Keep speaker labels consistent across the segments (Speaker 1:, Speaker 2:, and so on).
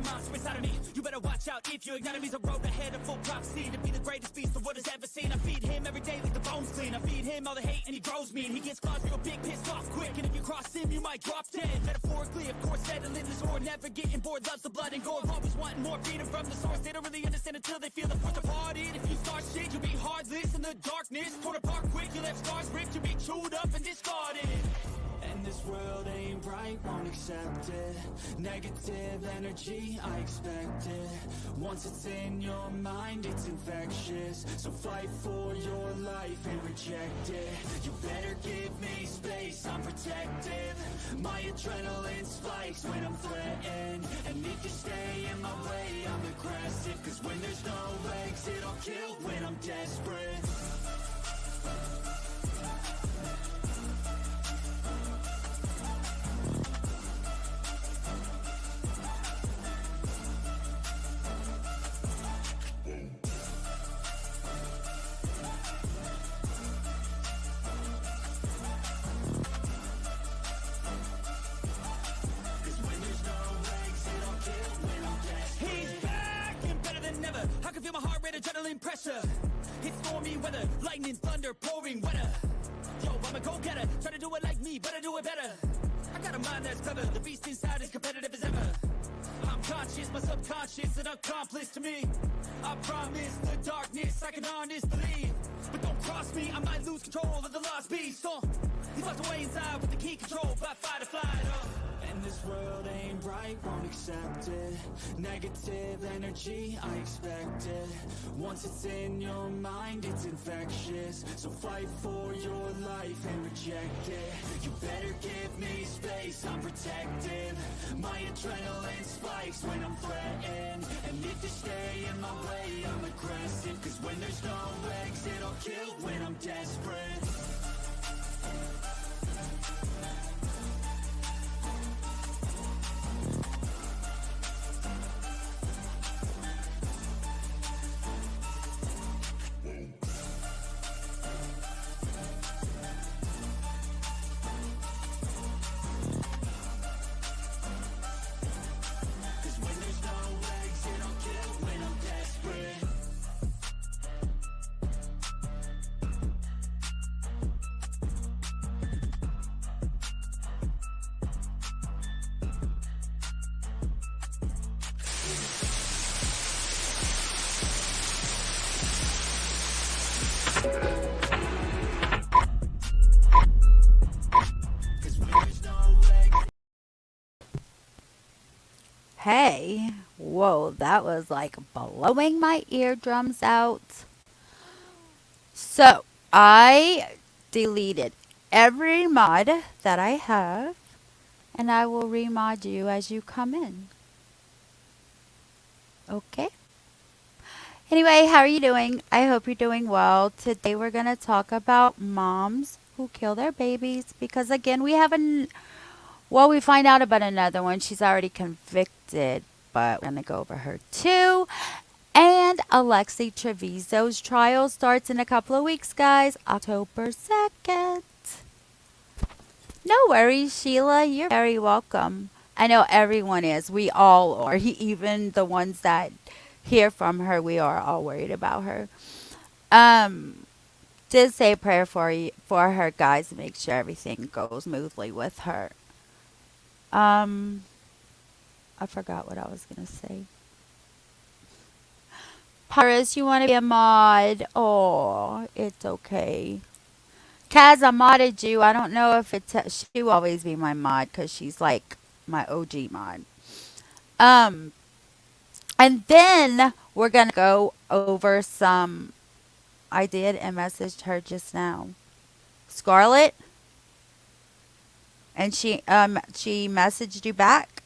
Speaker 1: monster inside of me. You better watch out if you ignite me's a road ahead of full prophecy to be the greatest beast the world has ever seen. I feed him every day like the bones clean. I feed him all the hate and he grows me. And he gets claws real big, pissed off quick. And if you cross him, you might drop dead. Metaphorically, of course, settling the sword, never getting bored. Loves the blood and gore, always wanting more freedom from the source. They don't really understand until they feel the force departed. If you start shit, you'll be heartless in the darkness. Torn apart quick, you left scars ripped. You'll be chewed up and discarded. And this world ain't right, won't accept it. Negative energy, I expect it. Once it's in your mind, it's infectious. So fight for your life and reject it. You better give me space, I'm protective. My adrenaline spikes when I'm threatened. And if you stay in my way, I'm aggressive. Cause when there's no exit, I'll kill when I'm desperate. Adrenaline pressure, it's stormy weather, lightning, thunder, pouring weather. Yo, I'm a go-getter, try to do it like me, but I do it better. I got a mind that's clever, the beast inside is competitive as ever. I'm conscious, my subconscious, an accomplice to me. I promise the darkness, I can harness, believe. But don't cross me, I might lose control of the lost beast. He's locked away inside with the key control, by fight or flight. And this world ain't right, won't accept it. Negative energy, I expect it. Once it's in your mind, it's infectious. So fight for your life and reject it. You better give me space, I'm protective. My adrenaline spikes when I'm threatened. And if you stay in my way, I'm aggressive. Cause when there's no exit, I'll kill when I'm desperate.
Speaker 2: Hey, whoa, that was like blowing my eardrums out. So, I deleted every mod that I have, and I will remod you as you come in. Okay? Anyway, how are you doing? I hope you're doing well. Today we're going to talk about moms who kill their babies because, again, we find out about another one. She's already convicted, but we're going to go over her too. And Alexi Treviso's trial starts in a couple of weeks, guys. October 2nd. No worries, Sheila. You're very welcome. I know everyone is. We all are. Even the ones that hear from her, we are all worried about her. Just say a prayer for her, guys, to make sure everything goes smoothly with her. I forgot what I was going to say. Paris, you want to be a mod? Oh, it's okay. Kaz, I modded you. I don't know if she will always be my mod because she's like my OG mod. And then we're going to go over some. I did and messaged her just now. Scarlett? And she messaged you back?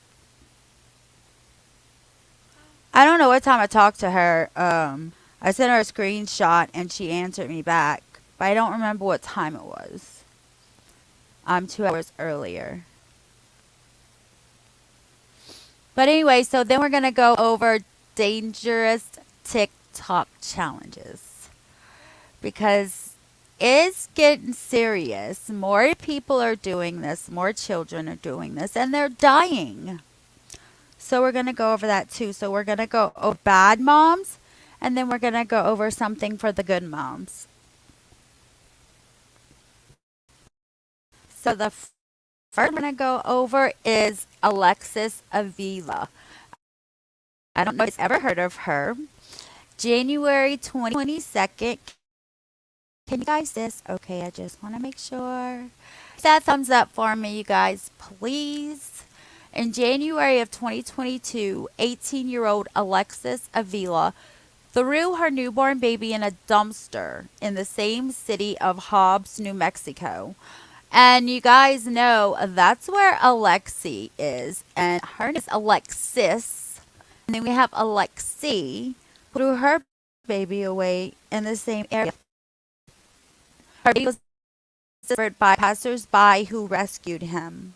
Speaker 2: I don't know what time I talked to her. I sent her a screenshot and she answered me back. But I don't remember what time it was. 2 hours earlier. But anyway, so then we're going to go over dangerous TikTok challenges. Because it's getting serious. More people are doing this. More children are doing this. And they're dying. So we're going to go over that too. So we're going to go over bad moms, and then we're going to go over something for the good moms. So the first I'm going to go over is Alexis Avila. I don't know if you've ever heard of her. January 22nd. Can you guys see this? Okay, I just want to make sure. That thumbs up for me, you guys, please. In January of 2022, 18-year-old Alexis Avila threw her newborn baby in a dumpster in the same city of Hobbs, New Mexico. And you guys know that's where Alexi is. And her name is Alexis. And then we have Alexi, who threw her baby away in the same area. Her baby was discovered by passers-by who rescued him.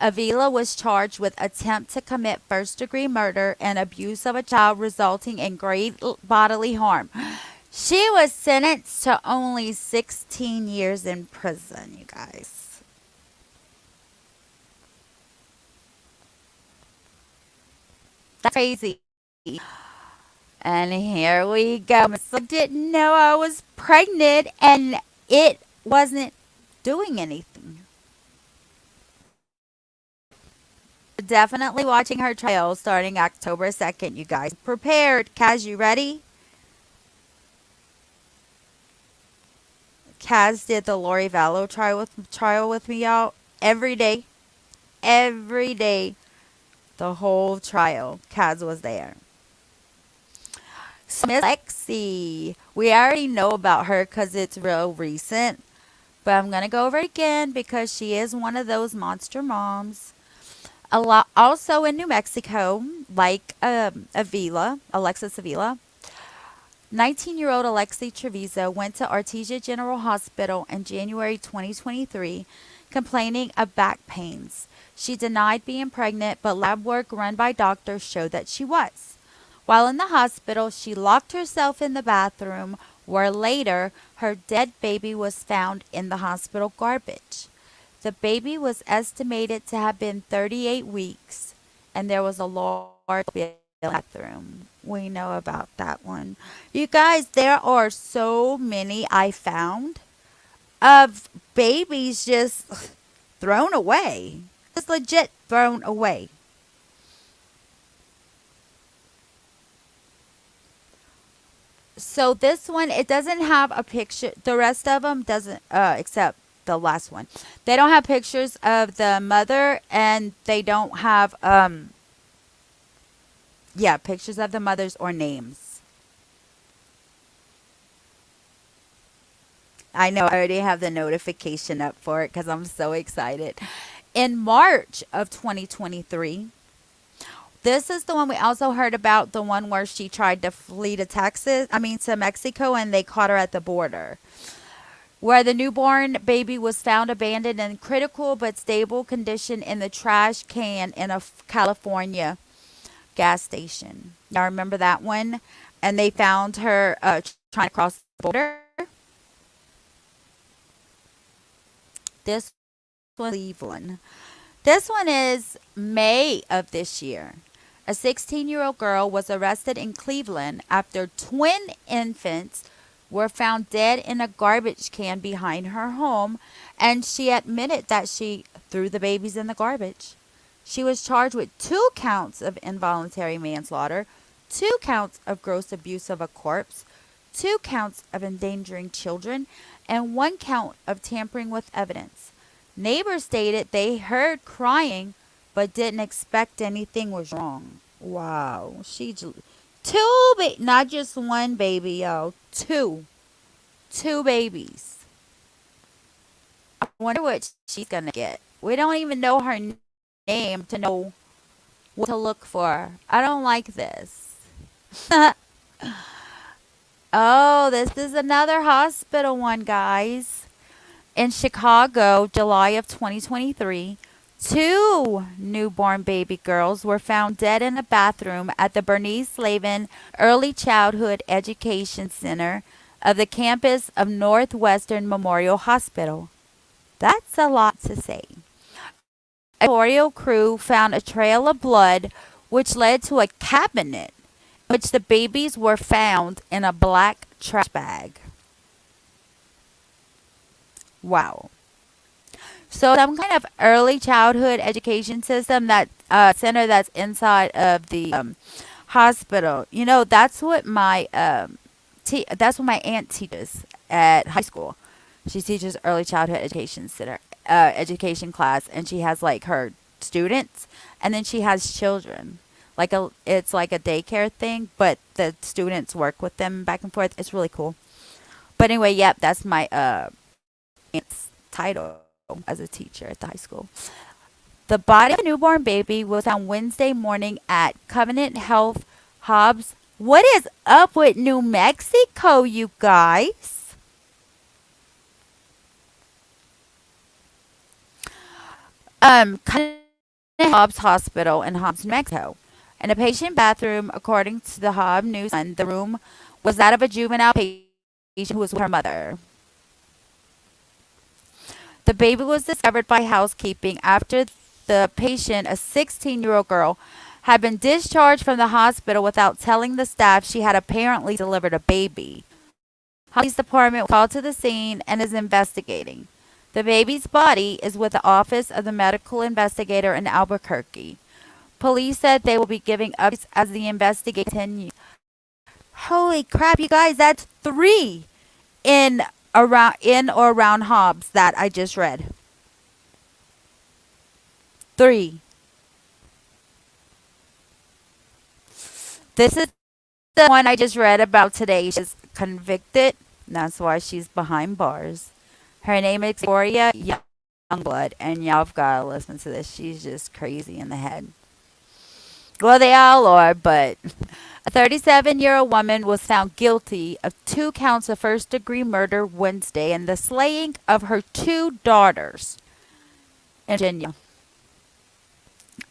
Speaker 2: Avila was charged with attempt to commit first-degree murder and abuse of a child resulting in great bodily harm. She was sentenced to only 16 years in prison, you guys. That's crazy. And here we go. I didn't know I was pregnant and it wasn't doing anything. Definitely watching her trial starting October 2nd, you guys. Prepared. Kaz, you ready? Kaz did the Lori Vallow trial with me, y'all. Every day. Every day. The whole trial. Kaz was there. So Miss Lexi. We already know about her because it's real recent. But I'm going to go over it again because she is one of those monster moms. A lot, also in New Mexico, like Alexis Avila. 19-year-old Alexi Treviso went to Artesia General Hospital in January 2023 complaining of back pains. She denied being pregnant, but lab work run by doctors showed that she was. While in the hospital, she locked herself in the bathroom, where later her dead baby was found in the hospital garbage. The baby was estimated to have been 38 weeks, and there was a large bathroom. We know about that one. You guys, there are so many I found of babies just thrown away. It's legit thrown away. So this one, it doesn't have a picture. The rest of them doesn't, except the last one. They don't have pictures of the mother, and they don't have, pictures of the mothers or names. I know I already have the notification up for it because I'm so excited. In March of 2023, this is the one we also heard about, the one where she tried to flee to Mexico, and they caught her at the border, where the newborn baby was found abandoned in critical but stable condition in the trash can in a California gas station. Y'all remember that one? And they found her trying to cross the border. This one, Cleveland. This one is May of this year. A 16-year-old girl was arrested in Cleveland after twin infants were found dead in a garbage can behind her home, and she admitted that she threw the babies in the garbage. She was charged with 2 counts of involuntary manslaughter, 2 counts of gross abuse of a corpse, 2 counts of endangering children, and 1 count of tampering with evidence. Neighbors stated they heard crying but didn't expect anything was wrong. Wow. Not just one baby, yo. 2. 2 babies. I wonder what she's going to get. We don't even know her name to know what to look for. I don't like this. Oh, this is another hospital one, guys. In Chicago, July of 2023, 2 newborn baby girls were found dead in a bathroom at the Bernice Slavin Early Childhood Education Center of the campus of Northwestern Memorial Hospital. That's a lot to say. editorial crew found a trail of blood which led to a cabinet in which the babies were found in a black trash bag. Wow. So some kind of early childhood education system that center that's inside of the hospital. You know, that's what that's what my aunt teaches at high school. She teaches early childhood education center education class, and she has like her students, and then she has children. It's like a daycare thing, but the students work with them back and forth. It's really cool. But anyway, yep, that's my aunt's title as a teacher at the high school. The body of a newborn baby was found Wednesday morning at Covenant Health Hobbs. What is up with New Mexico, you guys? Covenant Hobbs Hospital in Hobbs, New Mexico. In a patient bathroom, according to the Hobbs News, the room was that of a juvenile patient who was with her mother. The baby was discovered by housekeeping after the patient, a 16-year-old girl, had been discharged from the hospital without telling the staff she had apparently delivered a baby. Police department was called to the scene and is investigating. The baby's body is with the Office of the Medical Investigator in Albuquerque. Police said they will be giving updates as the investigation continues. Holy crap, you guys, that's 3 in or around Hobbs that I just read. 3. This is the one I just read about today. She's convicted. That's why she's behind bars. Her name is Victoria Youngblood, and y'all have got to listen to this. She's just crazy in the head. Well, they all are, but a 37-year-old woman was found guilty of 2 counts of first-degree murder Wednesday in the slaying of her 2 daughters in Virginia.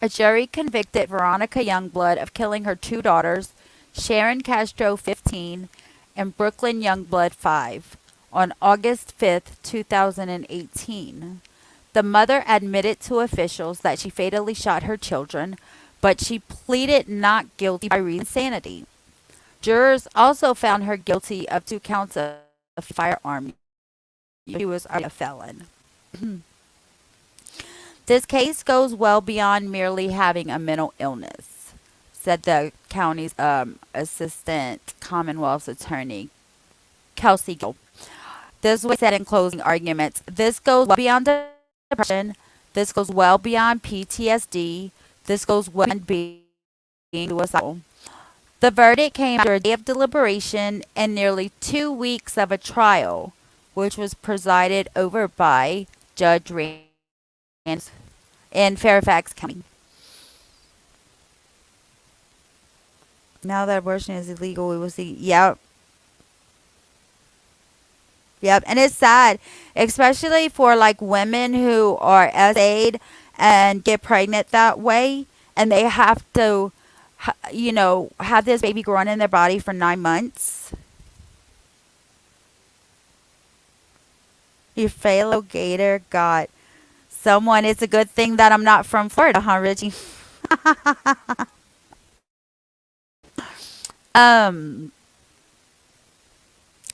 Speaker 2: A jury convicted Veronica Youngblood of killing her 2 daughters, Sharon Castro, 15, and Brooklyn Youngblood, 5, on August 5th, 2018. The mother admitted to officials that she fatally shot her children, but she pleaded not guilty by reason of insanity. Jurors also found her guilty of 2 counts of firearm. She was a felon. This case goes well beyond merely having a mental illness, said the county's assistant Commonwealth's attorney, Kelsey Gill. This was said in closing arguments. This goes well beyond depression. This goes well beyond PTSD. This goes well beyond being suicidal. The verdict came after a day of deliberation and nearly 2 weeks of a trial, which was presided over by Judge Rand in Fairfax County. Now that abortion is illegal, we will see. Yep. Yep. And it's sad, especially for like women who are SA'd and get pregnant that way, and they have to, have this baby growing in their body for 9 months. Your fellow Gator got someone. It's a good thing that I'm not from Florida, huh, Reggie?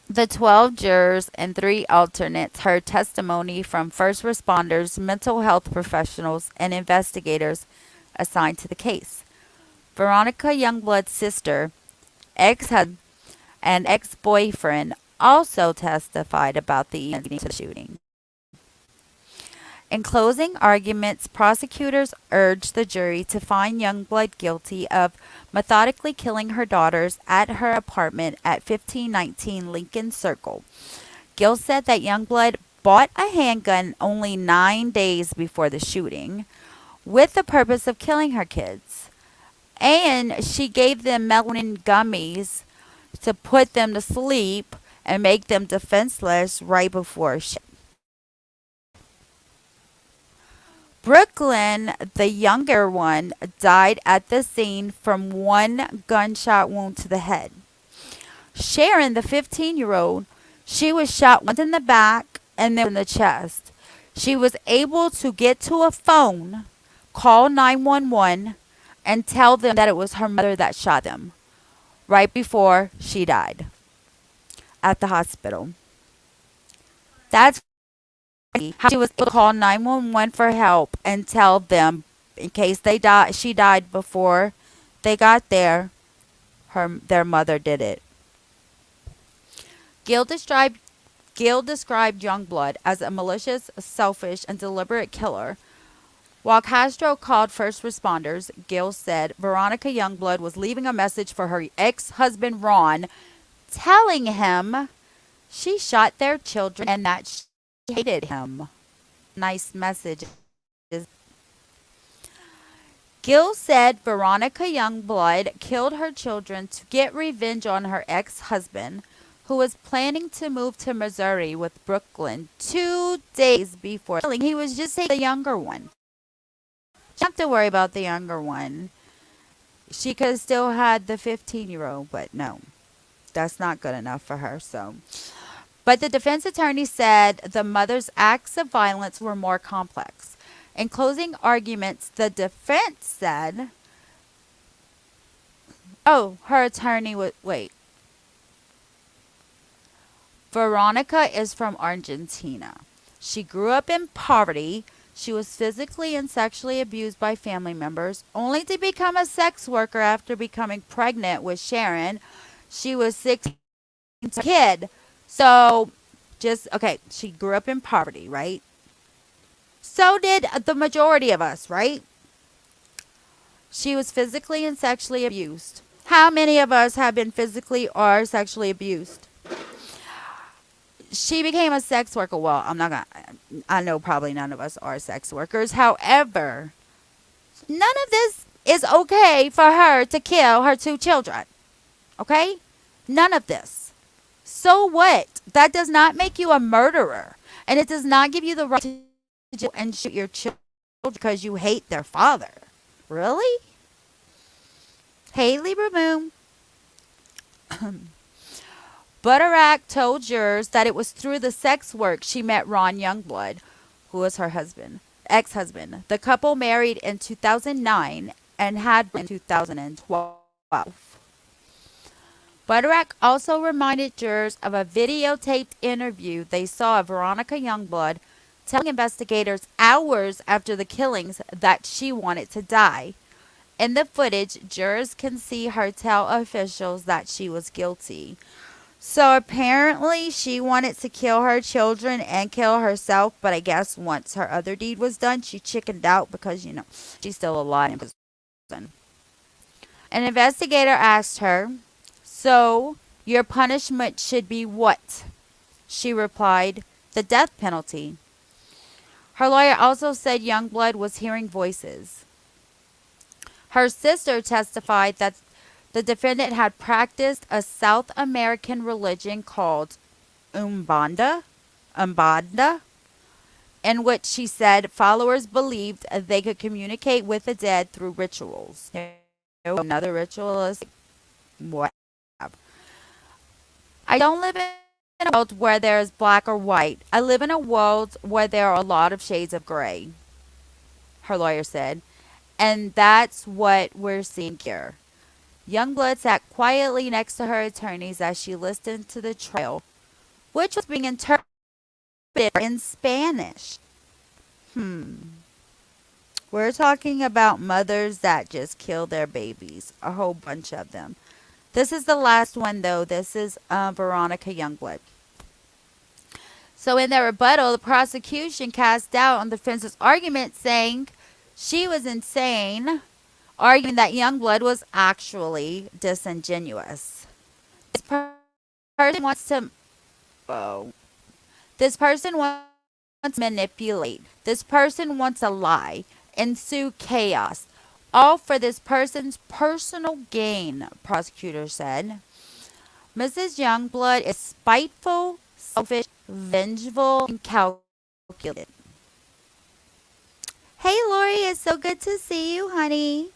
Speaker 2: The 12 jurors and 3 alternates heard testimony from first responders, mental health professionals, and investigators assigned to the case. Veronica Youngblood's sister, ex-husband, and ex-boyfriend also testified about the evening of the shooting. In closing arguments, prosecutors urged the jury to find Youngblood guilty of methodically killing her daughters at her apartment at 1519 Lincoln Circle. Gill said that Youngblood bought a handgun only 9 days before the shooting with the purpose of killing her kids. And she gave them melatonin gummies to put them to sleep and make them defenseless right before she. Brooklyn, the younger one, died at the scene from 1 gunshot wound to the head. Sharon, the 15-year-old, she was shot once in the back and then in the chest. She was able to get to a phone, call 911 and tell them that it was her mother that shot them right before she died at the hospital. That's how she was able to call 911 for help and tell them in case she died before they got there, their mother did it. Gill described Gill described Youngblood as a malicious, selfish, and deliberate killer. While Castro called first responders, Gill said Veronica Youngblood was leaving a message for her ex-husband Ron, telling him she shot their children and that she hated him. Nice message. Gill said Veronica Youngblood killed her children to get revenge on her ex-husband, who was planning to move to Missouri with Brooklyn 2 days before killing. He was just taking the younger one. She didn't have to worry about the younger one. She could have still had the 15-year-old, but no, that's not good enough for her. But the defense attorney said the mother's acts of violence were more complex. In closing arguments, the defense said, her attorney would wait. Veronica is from Argentina. She grew up in poverty. She was physically and sexually abused by family members, only to become a sex worker after becoming pregnant with Sharon. She was 16 as a kid. So, she grew up in poverty, right? So did the majority of us, right? She was physically and sexually abused. How many of us have been physically or sexually abused? She became a sex worker. Well, I know probably none of us are sex workers. However, none of this is okay for her to kill her 2 children. Okay? None of this. So what? That does not make you a murderer. And it does not give you the right to and shoot your children because you hate their father. Really? Hey, Libra Moon. Butterack told jurors that it was through the sex work she met Ron Youngblood, who was her ex-husband. The couple married in 2009 and had in 2012. Butterack also reminded jurors of a videotaped interview they saw of Veronica Youngblood telling investigators hours after the killings that she wanted to die. In the footage, jurors can see her tell officials that she was guilty. So apparently she wanted to kill her children and kill herself, but I guess once her other deed was done, she chickened out because, she's still alive in prison. An investigator asked her, "So, your punishment should be what?" She replied, "The death penalty." Her lawyer also said Youngblood was hearing voices. Her sister testified that the defendant had practiced a South American religion called Umbanda, in which she said followers believed they could communicate with the dead through rituals. Another ritualist. What? I don't live in a world where there is black or white. I live in a world where there are a lot of shades of gray, her lawyer said. And that's what we're seeing here. Youngblood sat quietly next to her attorneys as she listened to the trial, which was being interpreted in Spanish. We're talking about mothers that just kill their babies, a whole bunch of them. This is the last one, though. This is Veronica Youngblood. So in their rebuttal, the prosecution cast doubt on the defense's argument, saying she was insane, arguing that Youngblood was actually disingenuous. This person wants to manipulate. This person wants to lie, ensue chaos, all for this person's personal gain, prosecutor said. Mrs. Youngblood is spiteful, selfish, vengeful, and calculated. Hey, Lori, it's so good to see you, honey.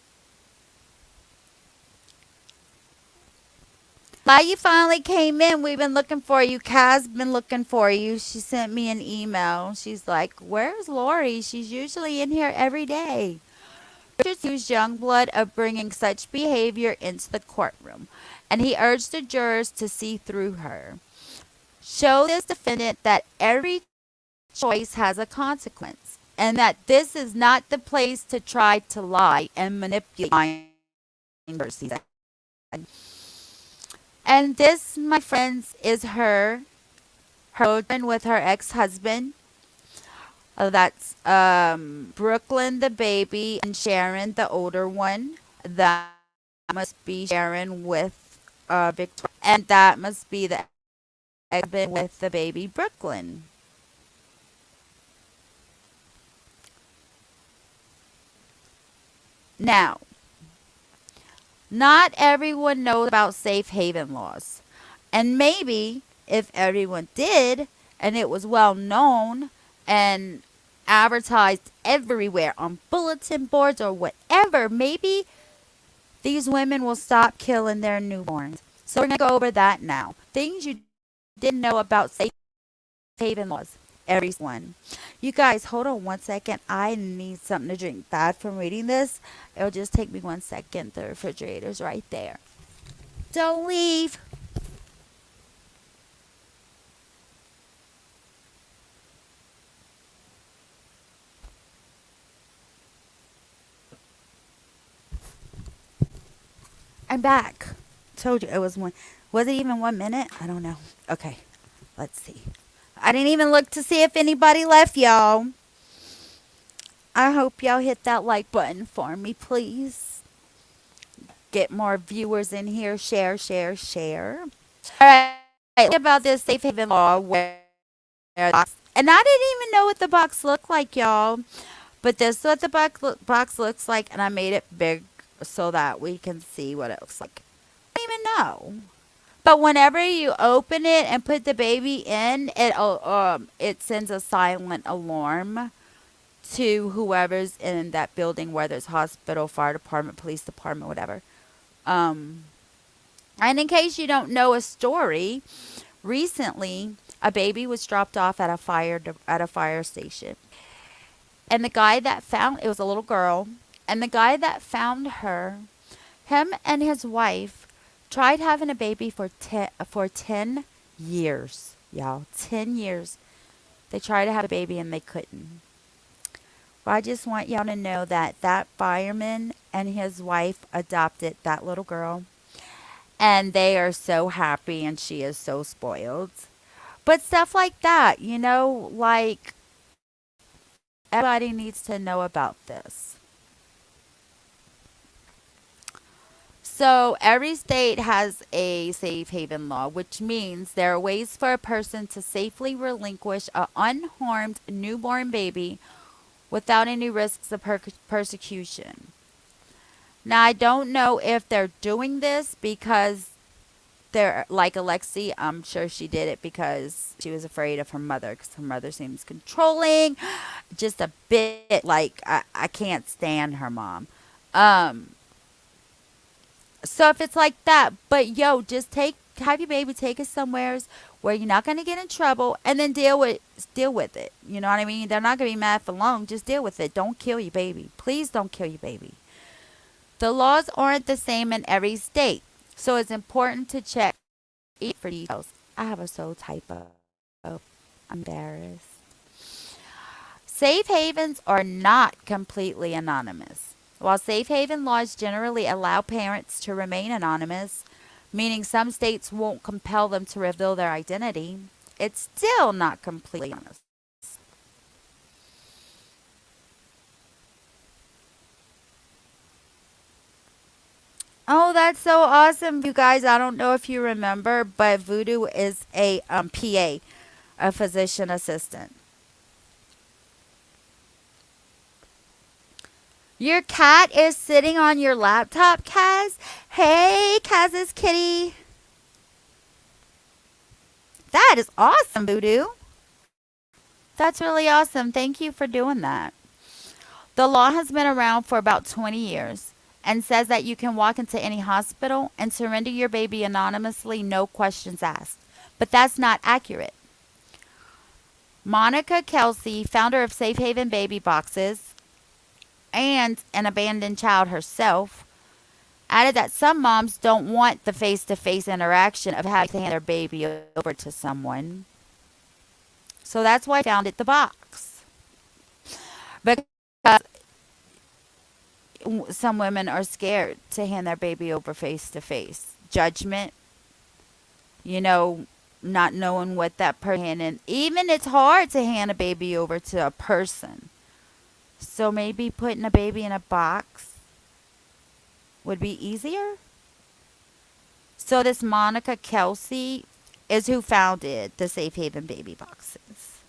Speaker 2: Glad you finally came in. We've been looking for you. Kaz been looking for you. She sent me an email. She's like, "Where's Lori? She's usually in here every day." accused Youngblood of bringing such behavior into the courtroom, and he urged the jurors to see through her. Show this defendant that every choice has a consequence, and that this is not the place to try to lie and manipulate minors, he said. And this, my friends, is her children with her ex-husband. That's Brooklyn, the baby, and Sharon, the older one. That must be Sharon with Victoria, and that must be the ex-husband with the baby, Brooklyn. Now, not everyone knows about safe haven laws. And maybe if everyone did, and it was well known and advertised everywhere on bulletin boards or whatever, maybe these women will stop killing their newborns. So we're going to go over that now. Things you didn't know about safe haven laws. Everyone. You guys, hold on one second. I need something to drink bad from reading this. It'll just take me 1 second. The refrigerator's right there. Don't leave. I'm back. Told you it was one. Was it even 1 minute? I don't know. Okay. Let's see. I didn't even look to see if anybody left, y'all. I hope y'all hit that like button for me, please. Get more viewers in here. Share, share, share. All right. About this safe haven law where and I didn't even know what the box looked like, y'all. But this is what the box looks like, and I made it big so that we can see what it looks like. I don't even know. But whenever you open it and put the baby in, it sends a silent alarm to whoever's in that building, whether it's hospital, fire department, police department, whatever. And in case you don't know a story, recently a baby was dropped off at a fire station, and the guy that found it was a little girl, and the guy that found her, him and his wife tried having a baby for 10 years, y'all. 10 years. They tried to have a baby and they couldn't. Well, I just want y'all to know that that fireman and his wife adopted that little girl. And they are so happy and she is so spoiled. But stuff like that, like everybody needs to know about this. So every state has a safe haven law, which means there are ways for a person to safely relinquish an unharmed newborn baby without any risks of persecution. Now, I don't know if they're doing this because they're like Alexi. I'm sure she did it because she was afraid of her mother, because her mother seems controlling, just a bit like I can't stand her mom. So if it's like that, but just have your baby, take it somewhere where you're not going to get in trouble, and then deal with it. You know what I mean? They're not going to be mad for long. Just deal with it. Don't kill your baby. Please don't kill your baby. The laws aren't the same in every state, so it's important to check for details. I have a soul typo. I'm embarrassed. Safe havens are not completely anonymous. While safe haven laws generally allow parents to remain anonymous, meaning some states won't compel them to reveal their identity, it's still not completely honest. Oh, that's so awesome, you guys. I don't know if you remember, but Voodoo is a PA, a physician assistant. Your cat is sitting on your laptop, Kaz. Hey, Kaz's kitty. That is awesome, Voodoo. That's really awesome. Thank you for doing that. The law has been around for about 20 years and says that you can walk into any hospital and surrender your baby anonymously, no questions asked. But that's not accurate. Monica Kelsey, founder of Safe Haven Baby Boxes, and an abandoned child herself, added that some moms don't want the face to face interaction of having to hand their baby over to someone. So that's why I founded the box. Because some women are scared to hand their baby over face to face. Judgment, you know, not knowing what that person, and even it's hard to hand a baby over to a person. So maybe putting a baby in a box would be easier. So this Monica Kelsey is who founded the Safe Haven baby boxes.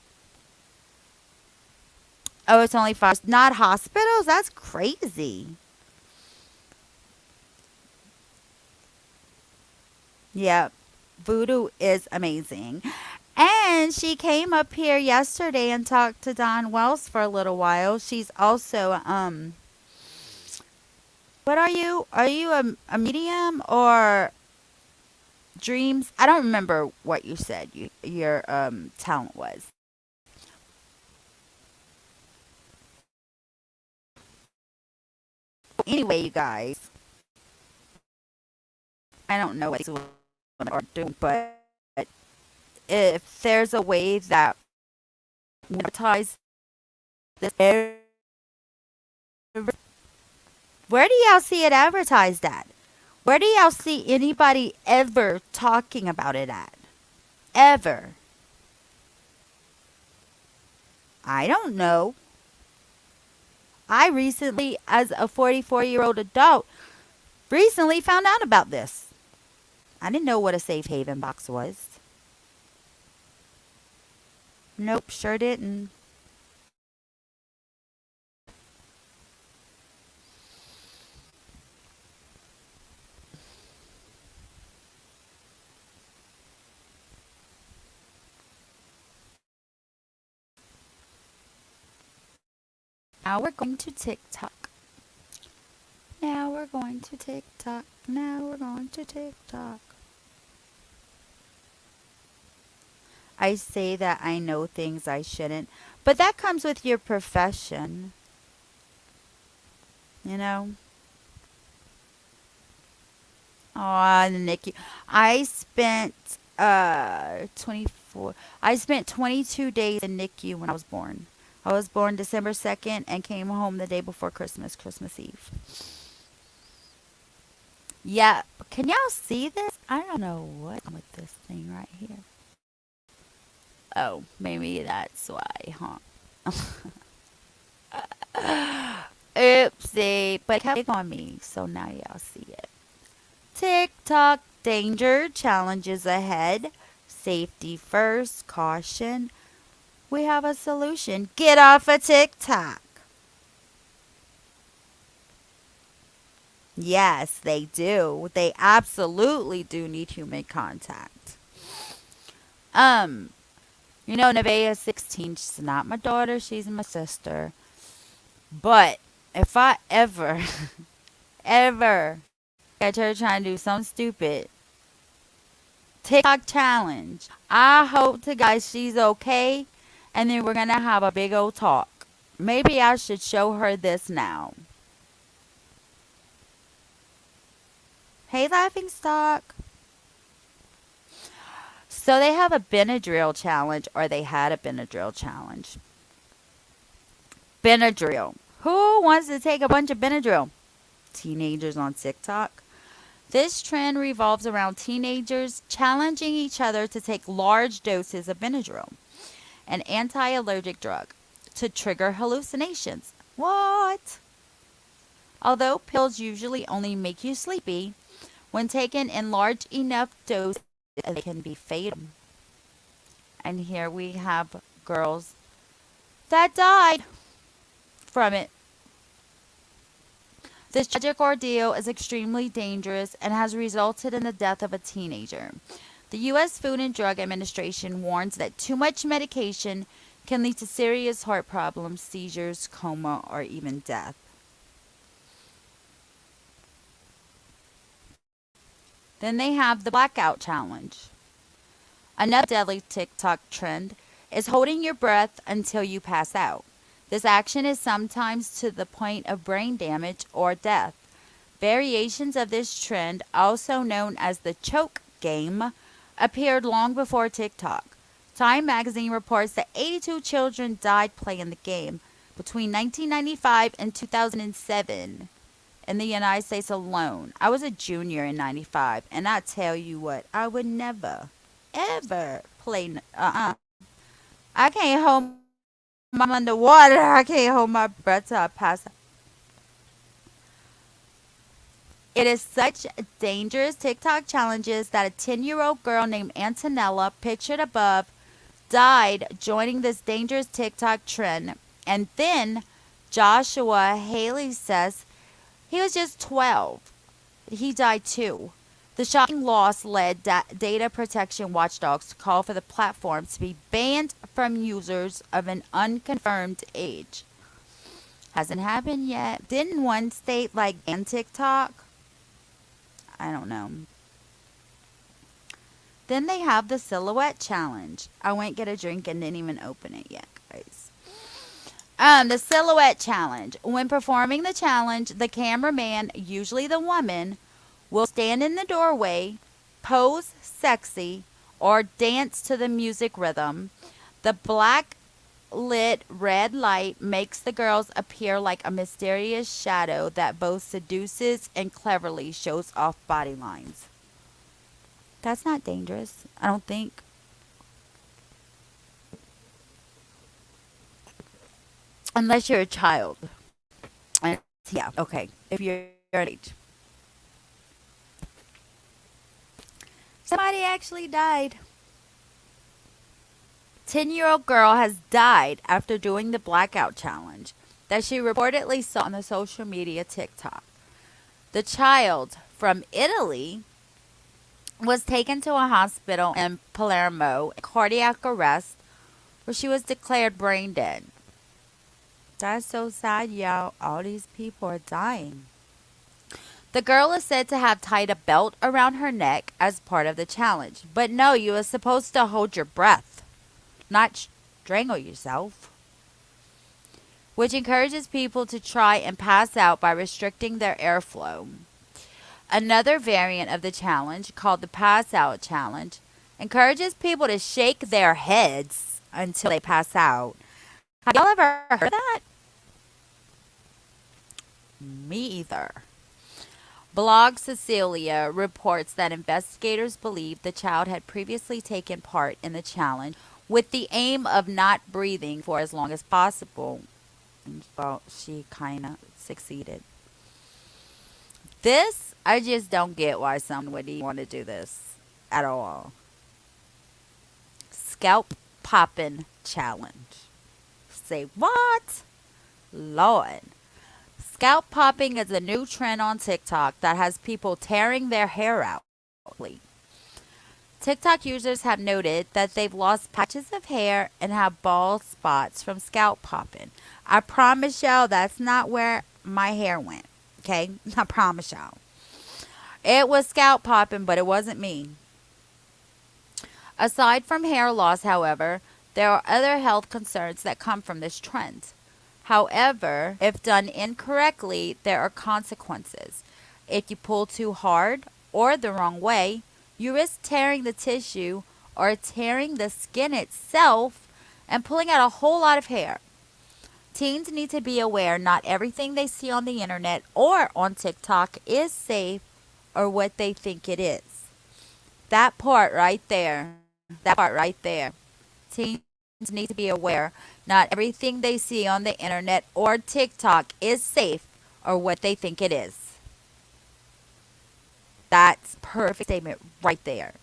Speaker 2: Oh, it's only five, not hospitals? That's crazy. Yep. Voodoo is amazing. And she came up here yesterday and talked to Don Wells for a little while. She's also what are you? Are you a medium or dreams? I don't remember what you said your talent was. Anyway, you guys, I don't know what these women are doing, but if there's a way that we advertise this, where do y'all see it advertised at? Where do y'all see anybody ever talking about it at? Ever? I don't know. I recently, as a 44-year-old adult, recently found out about this. I didn't know what a safe haven box was. Nope, sure didn't. Now we're going to TikTok. Now we're going to TikTok. Now we're going to TikTok. I say that I know things I shouldn't, but that comes with your profession, you know? Oh, Nikki. I spent 24. I spent 22 days in NICU when I was born. I was born December 2nd and came home the day before Christmas, Christmas Eve. Yeah, can y'all see this? I don't know what's wrong with this thing right here. Oh, maybe that's why, huh? Oopsie, but it kept on me, so now y'all see it. TikTok danger challenges ahead. Safety first, caution. We have a solution. Get off of TikTok. Yes, they do. They absolutely do need human contact. Um, Nevaeh is 16. She's not my daughter. She's my sister. But if I ever, ever catch her trying to do something stupid, TikTok challenge. I hope to God she's okay, and then we're gonna have a big old talk. Maybe I should show her this now. Hey, laughing stock. So they have a Benadryl challenge, or they had a Benadryl challenge. Benadryl. Who wants to take a bunch of Benadryl? Teenagers on TikTok. This trend revolves around teenagers challenging each other to take large doses of Benadryl, an anti-allergic drug, to trigger hallucinations. What? Although pills usually only make you sleepy, when taken in large enough doses, they can be fatal. And here we have girls that died from it. This tragic ordeal is extremely dangerous and has resulted in the death of a teenager. The U.S. Food and Drug Administration warns that too much medication can lead to serious heart problems, seizures, coma, or even death. Then they have the blackout challenge. Another deadly TikTok trend is holding your breath until you pass out. This action is sometimes to the point of brain damage or death. Variations of this trend, also known as the choke game, appeared long before TikTok. Time magazine reports that 82 children died playing the game between 1995 and 2007 in the United States alone. I was a junior in 95, and I tell you what, I would never, ever play. I can't hold my underwater. I can't hold my breath till I pass out. It is such dangerous TikTok challenges that a 10-year-old girl named Antonella, pictured above, died joining this dangerous TikTok trend. And then Joshua Haley says he was just 12. He died too. The shocking loss led data protection watchdogs to call for the platform to be banned from users of an unconfirmed age. Hasn't happened yet. Didn't one state like ban TikTok? I don't know. Then they have the silhouette challenge. I went get a drink and didn't even open it yet, guys. The silhouette challenge. When performing the challenge, the cameraman, usually the woman, will stand in the doorway, pose sexy, or dance to the music rhythm. The black lit red light makes the girls appear like a mysterious shadow that both seduces and cleverly shows off body lines. That's not dangerous, I don't think. Unless you're a child. And yeah, okay. If you're an age. Somebody actually died. 10-year-old girl has died after doing the blackout challenge that she reportedly saw on the social media TikTok. The child from Italy was taken to a hospital in Palermo, cardiac arrest, where she was declared brain dead. That's so sad, y'all. All these people are dying. The girl is said to have tied a belt around her neck as part of the challenge. But no, you are supposed to hold your breath, not strangle yourself. Which encourages people to try and pass out by restricting their airflow. Another variant of the challenge, called the pass out challenge, encourages people to shake their heads until they pass out. Have y'all ever heard of that? Me either. Blog Cecilia reports that investigators believe the child had previously taken part in the challenge with the aim of not breathing for as long as possible. Well, she kind of succeeded. This, I just don't get why someone would even want to do this at all. Scalp popping challenge. Say what? Lord. Scalp popping is a new trend on TikTok that has people tearing their hair out. TikTok users have noted that they've lost patches of hair and have bald spots from scalp popping. I promise y'all that's not where my hair went. Okay? I promise y'all. It was scalp popping, but it wasn't me. Aside from hair loss, however, there are other health concerns that come from this trend. However, if done incorrectly, there are consequences. If you pull too hard or the wrong way, you risk tearing the tissue or tearing the skin itself and pulling out a whole lot of hair. Teens need to be aware not everything they see on the internet or on TikTok is safe or what they think it is. That part right there. That part right there. Teens need to be aware not everything they see on the internet or TikTok is safe or what they think it is. That's perfect statement right there.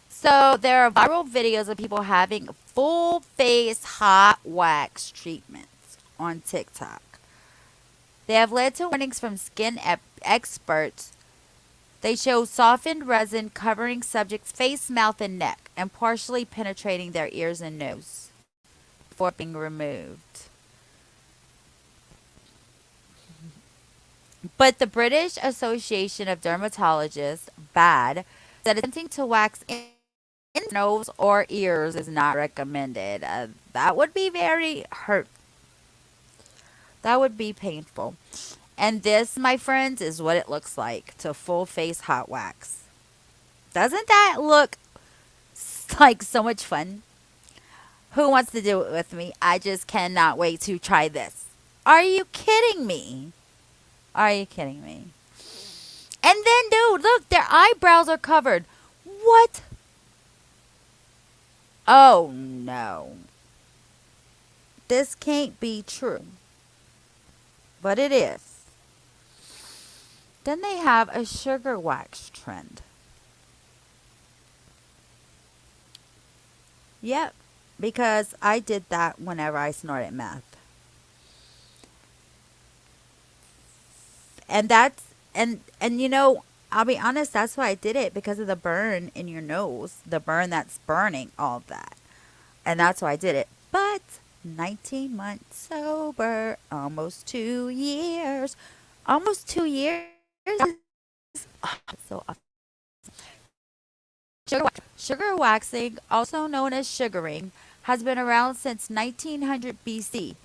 Speaker 2: So there are viral videos of people having full face hot wax treatments on TikTok. They have led to warnings from skin experts. They show softened resin covering subjects' face, mouth, and neck, and partially penetrating their ears and nose before being removed. But the British Association of Dermatologists, BAD, said attempting to wax in nose or ears is not recommended. That would be very hurt. That would be painful. And this, my friends, is what it looks like to full face hot wax. Doesn't that look like so much fun? Who wants to do it with me? I just cannot wait to try this. Are you kidding me? Are you kidding me? And then, dude, look, their eyebrows are covered. What? Oh, no. This can't be true. But it is. Then they have a sugar wax trend. Yep, because I did that whenever I snorted meth. And that's and you know, I'll be honest, that's why I did it, because of the burn in your nose, the burn that's burning all of that. And that's why I did it. But 19 months sober, almost 2 years. Almost 2 years. So sugar waxing, also known as sugaring, has been around since 1900 BC,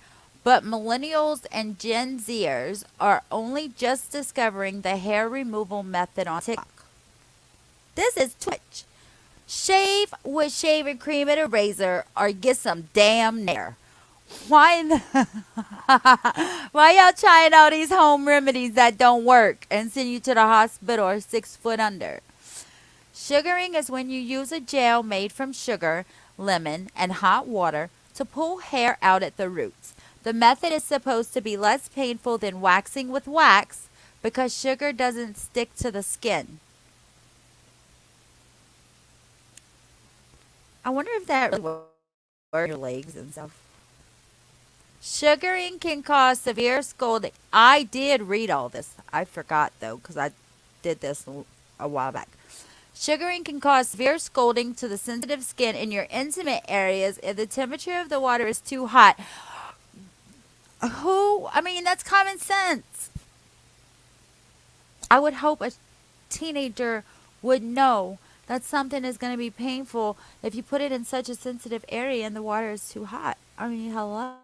Speaker 2: but millennials and Gen Zers are only just discovering the hair removal method on TikTok. This is Twitch. Shave with shaving cream and a razor, or get some damn nair. Why why y'all trying all these home remedies that don't work and send you to the hospital or 6 foot under? Sugaring is when you use a gel made from sugar, lemon, and hot water to pull hair out at the roots. The method is supposed to be less painful than waxing with wax because sugar doesn't stick to the skin. I wonder if that really works on your legs and stuff. Sugaring can cause severe scalding. I did read all this. I forgot though because I did this a while back. Sugaring can cause severe scalding to the sensitive skin in your intimate areas if the temperature of the water is too hot. I mean, that's common sense. I would hope a teenager would know that something is going to be painful if you put it in such a sensitive area and the water is too hot. I mean, hello.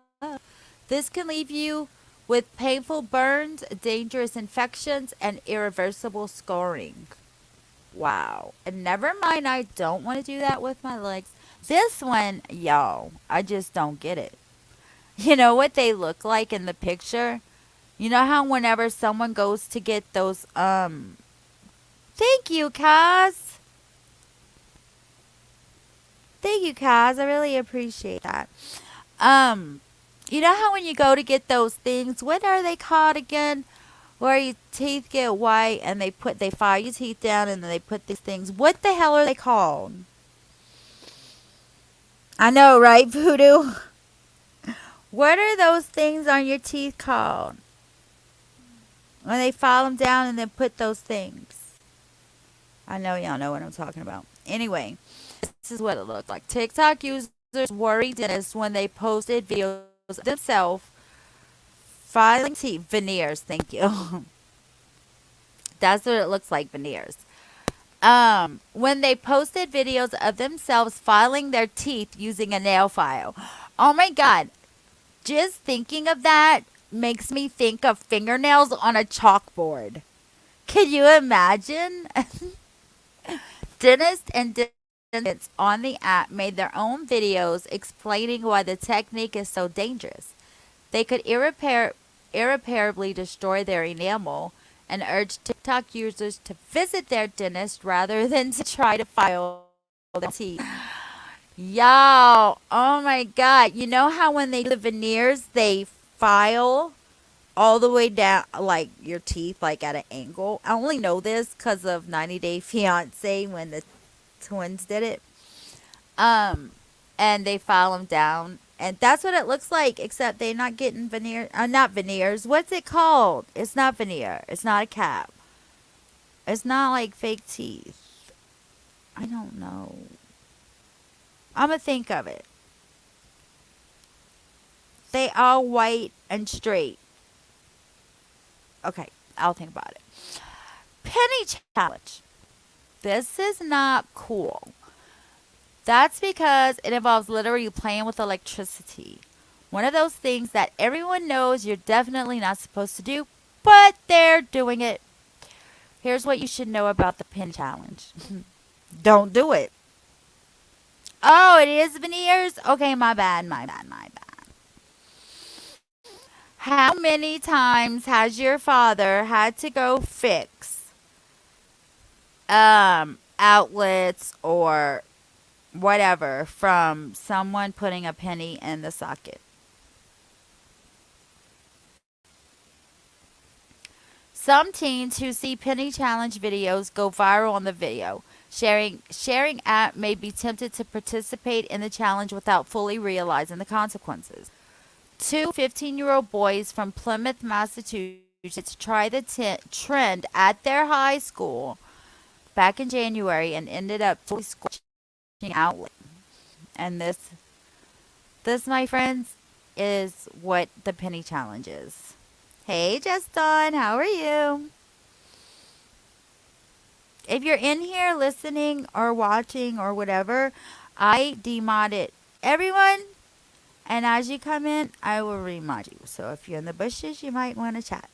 Speaker 2: This can leave you with painful burns, dangerous infections, and irreversible scarring. Wow. And never mind, I don't want to do that with my legs. This one, y'all, I just don't get it. You know what they look like in the picture? You know how whenever someone goes to get those, thank you, Kaz. Thank you, Kaz. I really appreciate that. Um, you know how when you go to get those things, what are they called again? Where your teeth get white and they file your teeth down and then they put these things. What the hell are they called? I know, right, Voodoo? What are those things on your teeth called? When they file them down and then put those things. I know y'all know what I'm talking about. Anyway, this is what it looked like. TikTok users worried dentists when they posted videos of themselves filing teeth. Veneers, thank you. That's what it looks like, veneers. When they posted videos of themselves filing their teeth using a nail file. Oh my God. Just thinking of that makes me think of fingernails on a chalkboard. Can you imagine? Dentists and dentists on the app made their own videos explaining why the technique is so dangerous. They could irreparably destroy their enamel and urge TikTok users to visit their dentist rather than to try to file their teeth. Y'all, oh my God. You know how when they do the veneers, they file all the way down, like your teeth, like at an angle? I only know this because of 90 Day Fiance when the twins did it. Um, and they file them down. And that's what it looks like, except they're not getting veneer. Not veneers. What's it called? It's not veneer. It's not a cap. It's not like fake teeth. I don't know. I'm going to think of it. They all white and straight. Okay, I'll think about it. Penny challenge. This is not cool. That's because it involves literally playing with electricity. One of those things that everyone knows you're definitely not supposed to do, but they're doing it. Here's what you should know about the pin challenge. Don't do it. Oh, it is veneers? Okay, my bad, my bad, my bad. How many times has your father had to go fix outlets or whatever from someone putting a penny in the socket? Some teens who see penny challenge videos go viral on the video. Sharing app may be tempted to participate in the challenge without fully realizing the consequences. Two 15-year-old boys from Plymouth, Massachusetts tried the trend at their high school back in January and ended up fully scorching out. And this, my friends, is what the penny challenge is. Hey, Justin, how are you? If you're in here listening or watching or whatever, I demodded everyone. And as you come in, I will remod you. So if you're in the bushes, you might want to chat.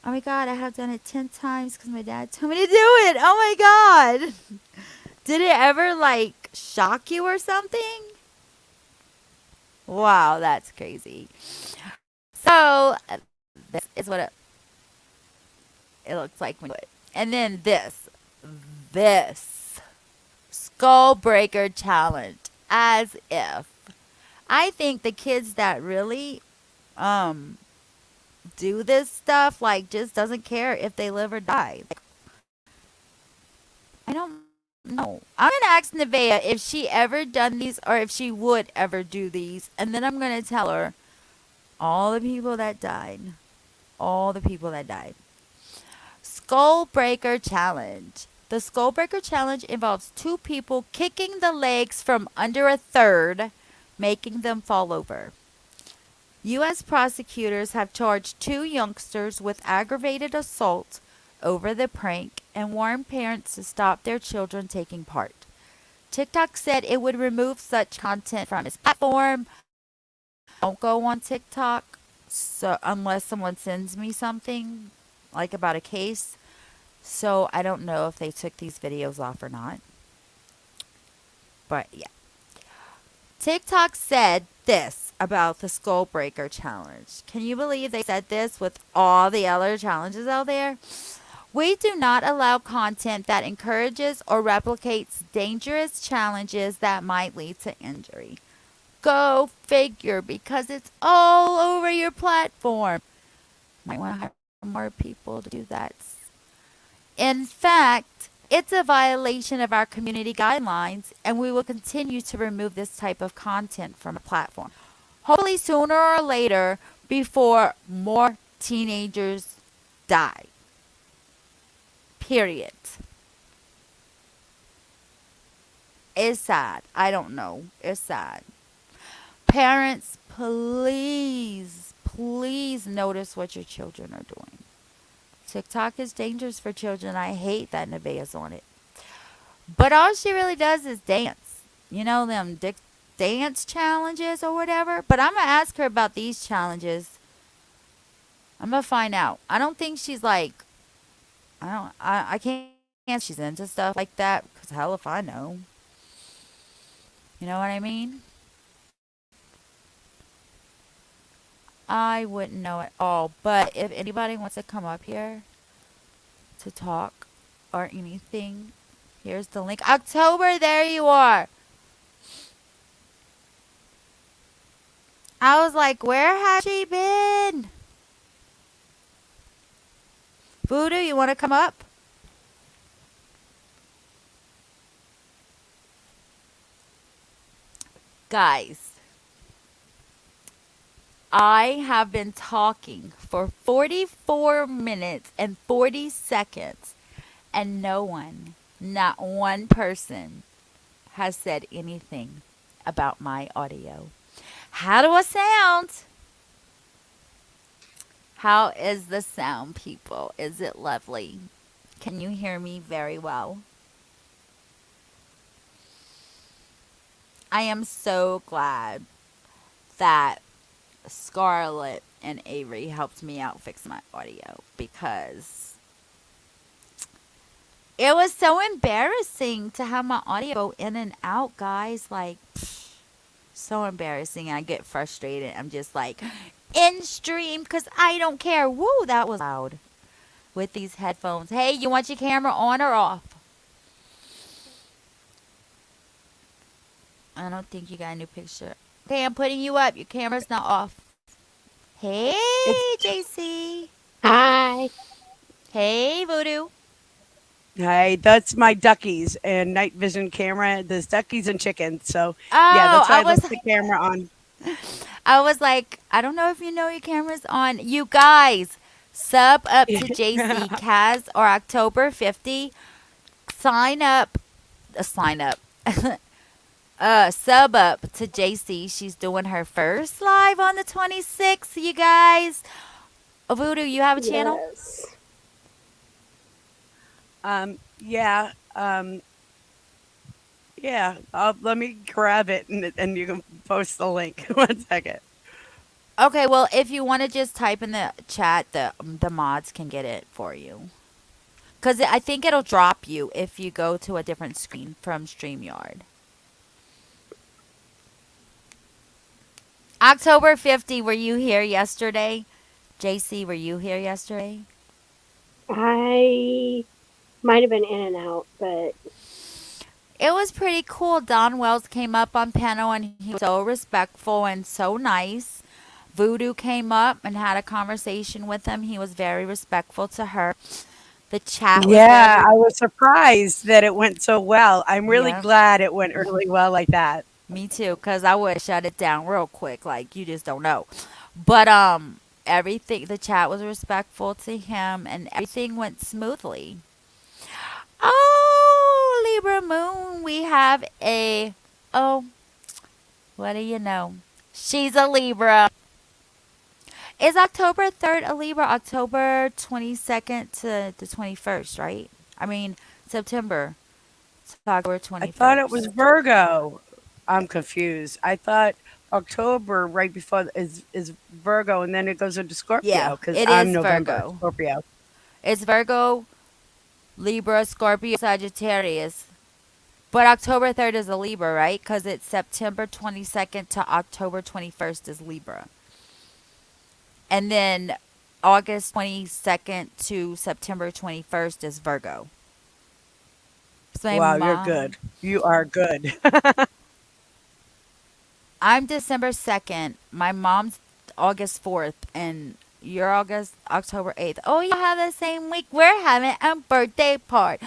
Speaker 2: Oh my God, I have done it 10 times because my dad told me to do it. Oh my God. Did it ever like shock you or something? Wow, that's crazy. So this is what it looks like when you do it. And then this skull breaker challenge, as if. I think the kids that really do this stuff like just doesn't care if they live or die. Like, I don't know. I'm gonna ask Nevaeh if she ever done these or if she would ever do these, and then I'm gonna tell her all the people that died. All the people that died. Skull Breaker Challenge. The Skull Breaker Challenge involves two people kicking the legs from under a third, making them fall over. U.S. prosecutors have charged two youngsters with aggravated assault over the prank and warned parents to stop their children taking part. TikTok said it would remove such content from its platform. Don't go on TikTok so unless someone sends me something like about a case. So I don't know if they took these videos off or not. But yeah. TikTok said this about the Skull Breaker Challenge. Can you believe they said this with all the other challenges out there? We do not allow content that encourages or replicates dangerous challenges that might lead to injury. Go figure, because it's all over your platform. Might want to hire more people to do that. In fact, it's a violation of our community guidelines, and we will continue to remove this type of content from a platform. Hopefully sooner or later, before more teenagers die. Period. It's sad. I don't know. It's sad. Parents, please, please notice what your children are doing. TikTok is dangerous for children. I hate that Nevaeh's on it. But all she really does is dance. You know, them dance challenges or whatever. But I'm going to ask her about these challenges. I'm going to find out. I don't think she's like, I can't, she's into stuff like that. Because hell if I know. You know what I mean? I wouldn't know at all. But if anybody wants to come up here to talk or anything, here's the link. October, there you are. I was like, where has she been? Voodoo, you want to come up? Guys, I have been talking for 44 minutes and 40 seconds, and no one, not one person, has said anything about my audio. How do I sound? How is the sound, people? Is it lovely? Can you hear me very well? I am so glad that Scarlett and Avery helped me out fix my audio because it was so embarrassing to have my audio go in and out, guys. Like, so embarrassing. I get frustrated. I'm just like, in stream because I don't care. Woo, that was loud with these headphones. Hey, you want your camera on or off? I don't think you got a new picture. Okay, I'm putting you up. Your camera's not off. Hey,
Speaker 3: It's
Speaker 2: JC.
Speaker 4: Hi.
Speaker 2: Hey, Voodoo.
Speaker 3: Hey, that's my duckies and night vision camera. There's duckies and chickens. So yeah,
Speaker 2: Oh,
Speaker 3: that's why I left the camera on.
Speaker 2: I was like, I don't know if you know your camera's on. You guys, sub up to JC Kaz or October 50. Sign up. Sign up. Sub up to JC. She's doing her first live on the 26th, you guys. Voodoo, you have a channel?
Speaker 4: Yes.
Speaker 3: Yeah, yeah. Let me grab it and you can post the link. 1 second.
Speaker 2: Okay, well, if you want to just type in the chat, the mods can get it for you. Because I think it'll drop you if you go to a different screen from StreamYard. October 50, were you here yesterday? JC, were you here yesterday?
Speaker 4: I might have been in and out, but
Speaker 2: It was pretty cool. Don Wells came up on panel and he was so respectful and so nice. Voodoo came up and had a conversation with him. He was very respectful to her. The chat was
Speaker 3: Yeah,
Speaker 2: very,
Speaker 3: I was surprised that it went so well. I'm really
Speaker 2: yeah,
Speaker 3: glad it went really well like that.
Speaker 2: me too, because I would have shut it down real quick. Like, you just don't know. But, everything, the chat was respectful to him and everything went smoothly. Oh, Libra Moon, we have oh, what do you know? She's a Libra. Is October 3rd a Libra? October 22nd to the 21st, right? I mean, September to October
Speaker 3: I thought it was
Speaker 2: 21st.
Speaker 3: Virgo. I'm confused. I thought October right before is Virgo and then it goes into
Speaker 2: Yeah,
Speaker 3: Scorpio because
Speaker 2: it
Speaker 3: I'm
Speaker 2: is
Speaker 3: November
Speaker 2: Virgo.
Speaker 3: Scorpio.
Speaker 2: It's Virgo, Libra, Scorpio, Sagittarius. But October 3rd is a Libra, right? Because it's September 22nd to October 21st is Libra. And then August 22nd to September 21st is Virgo. So my
Speaker 3: Wow, you're
Speaker 2: mom,
Speaker 3: good. You are good.
Speaker 2: I'm December 2nd. My mom's August 4th. And you're October 8th. Oh, you have the same week. We're having a birthday party.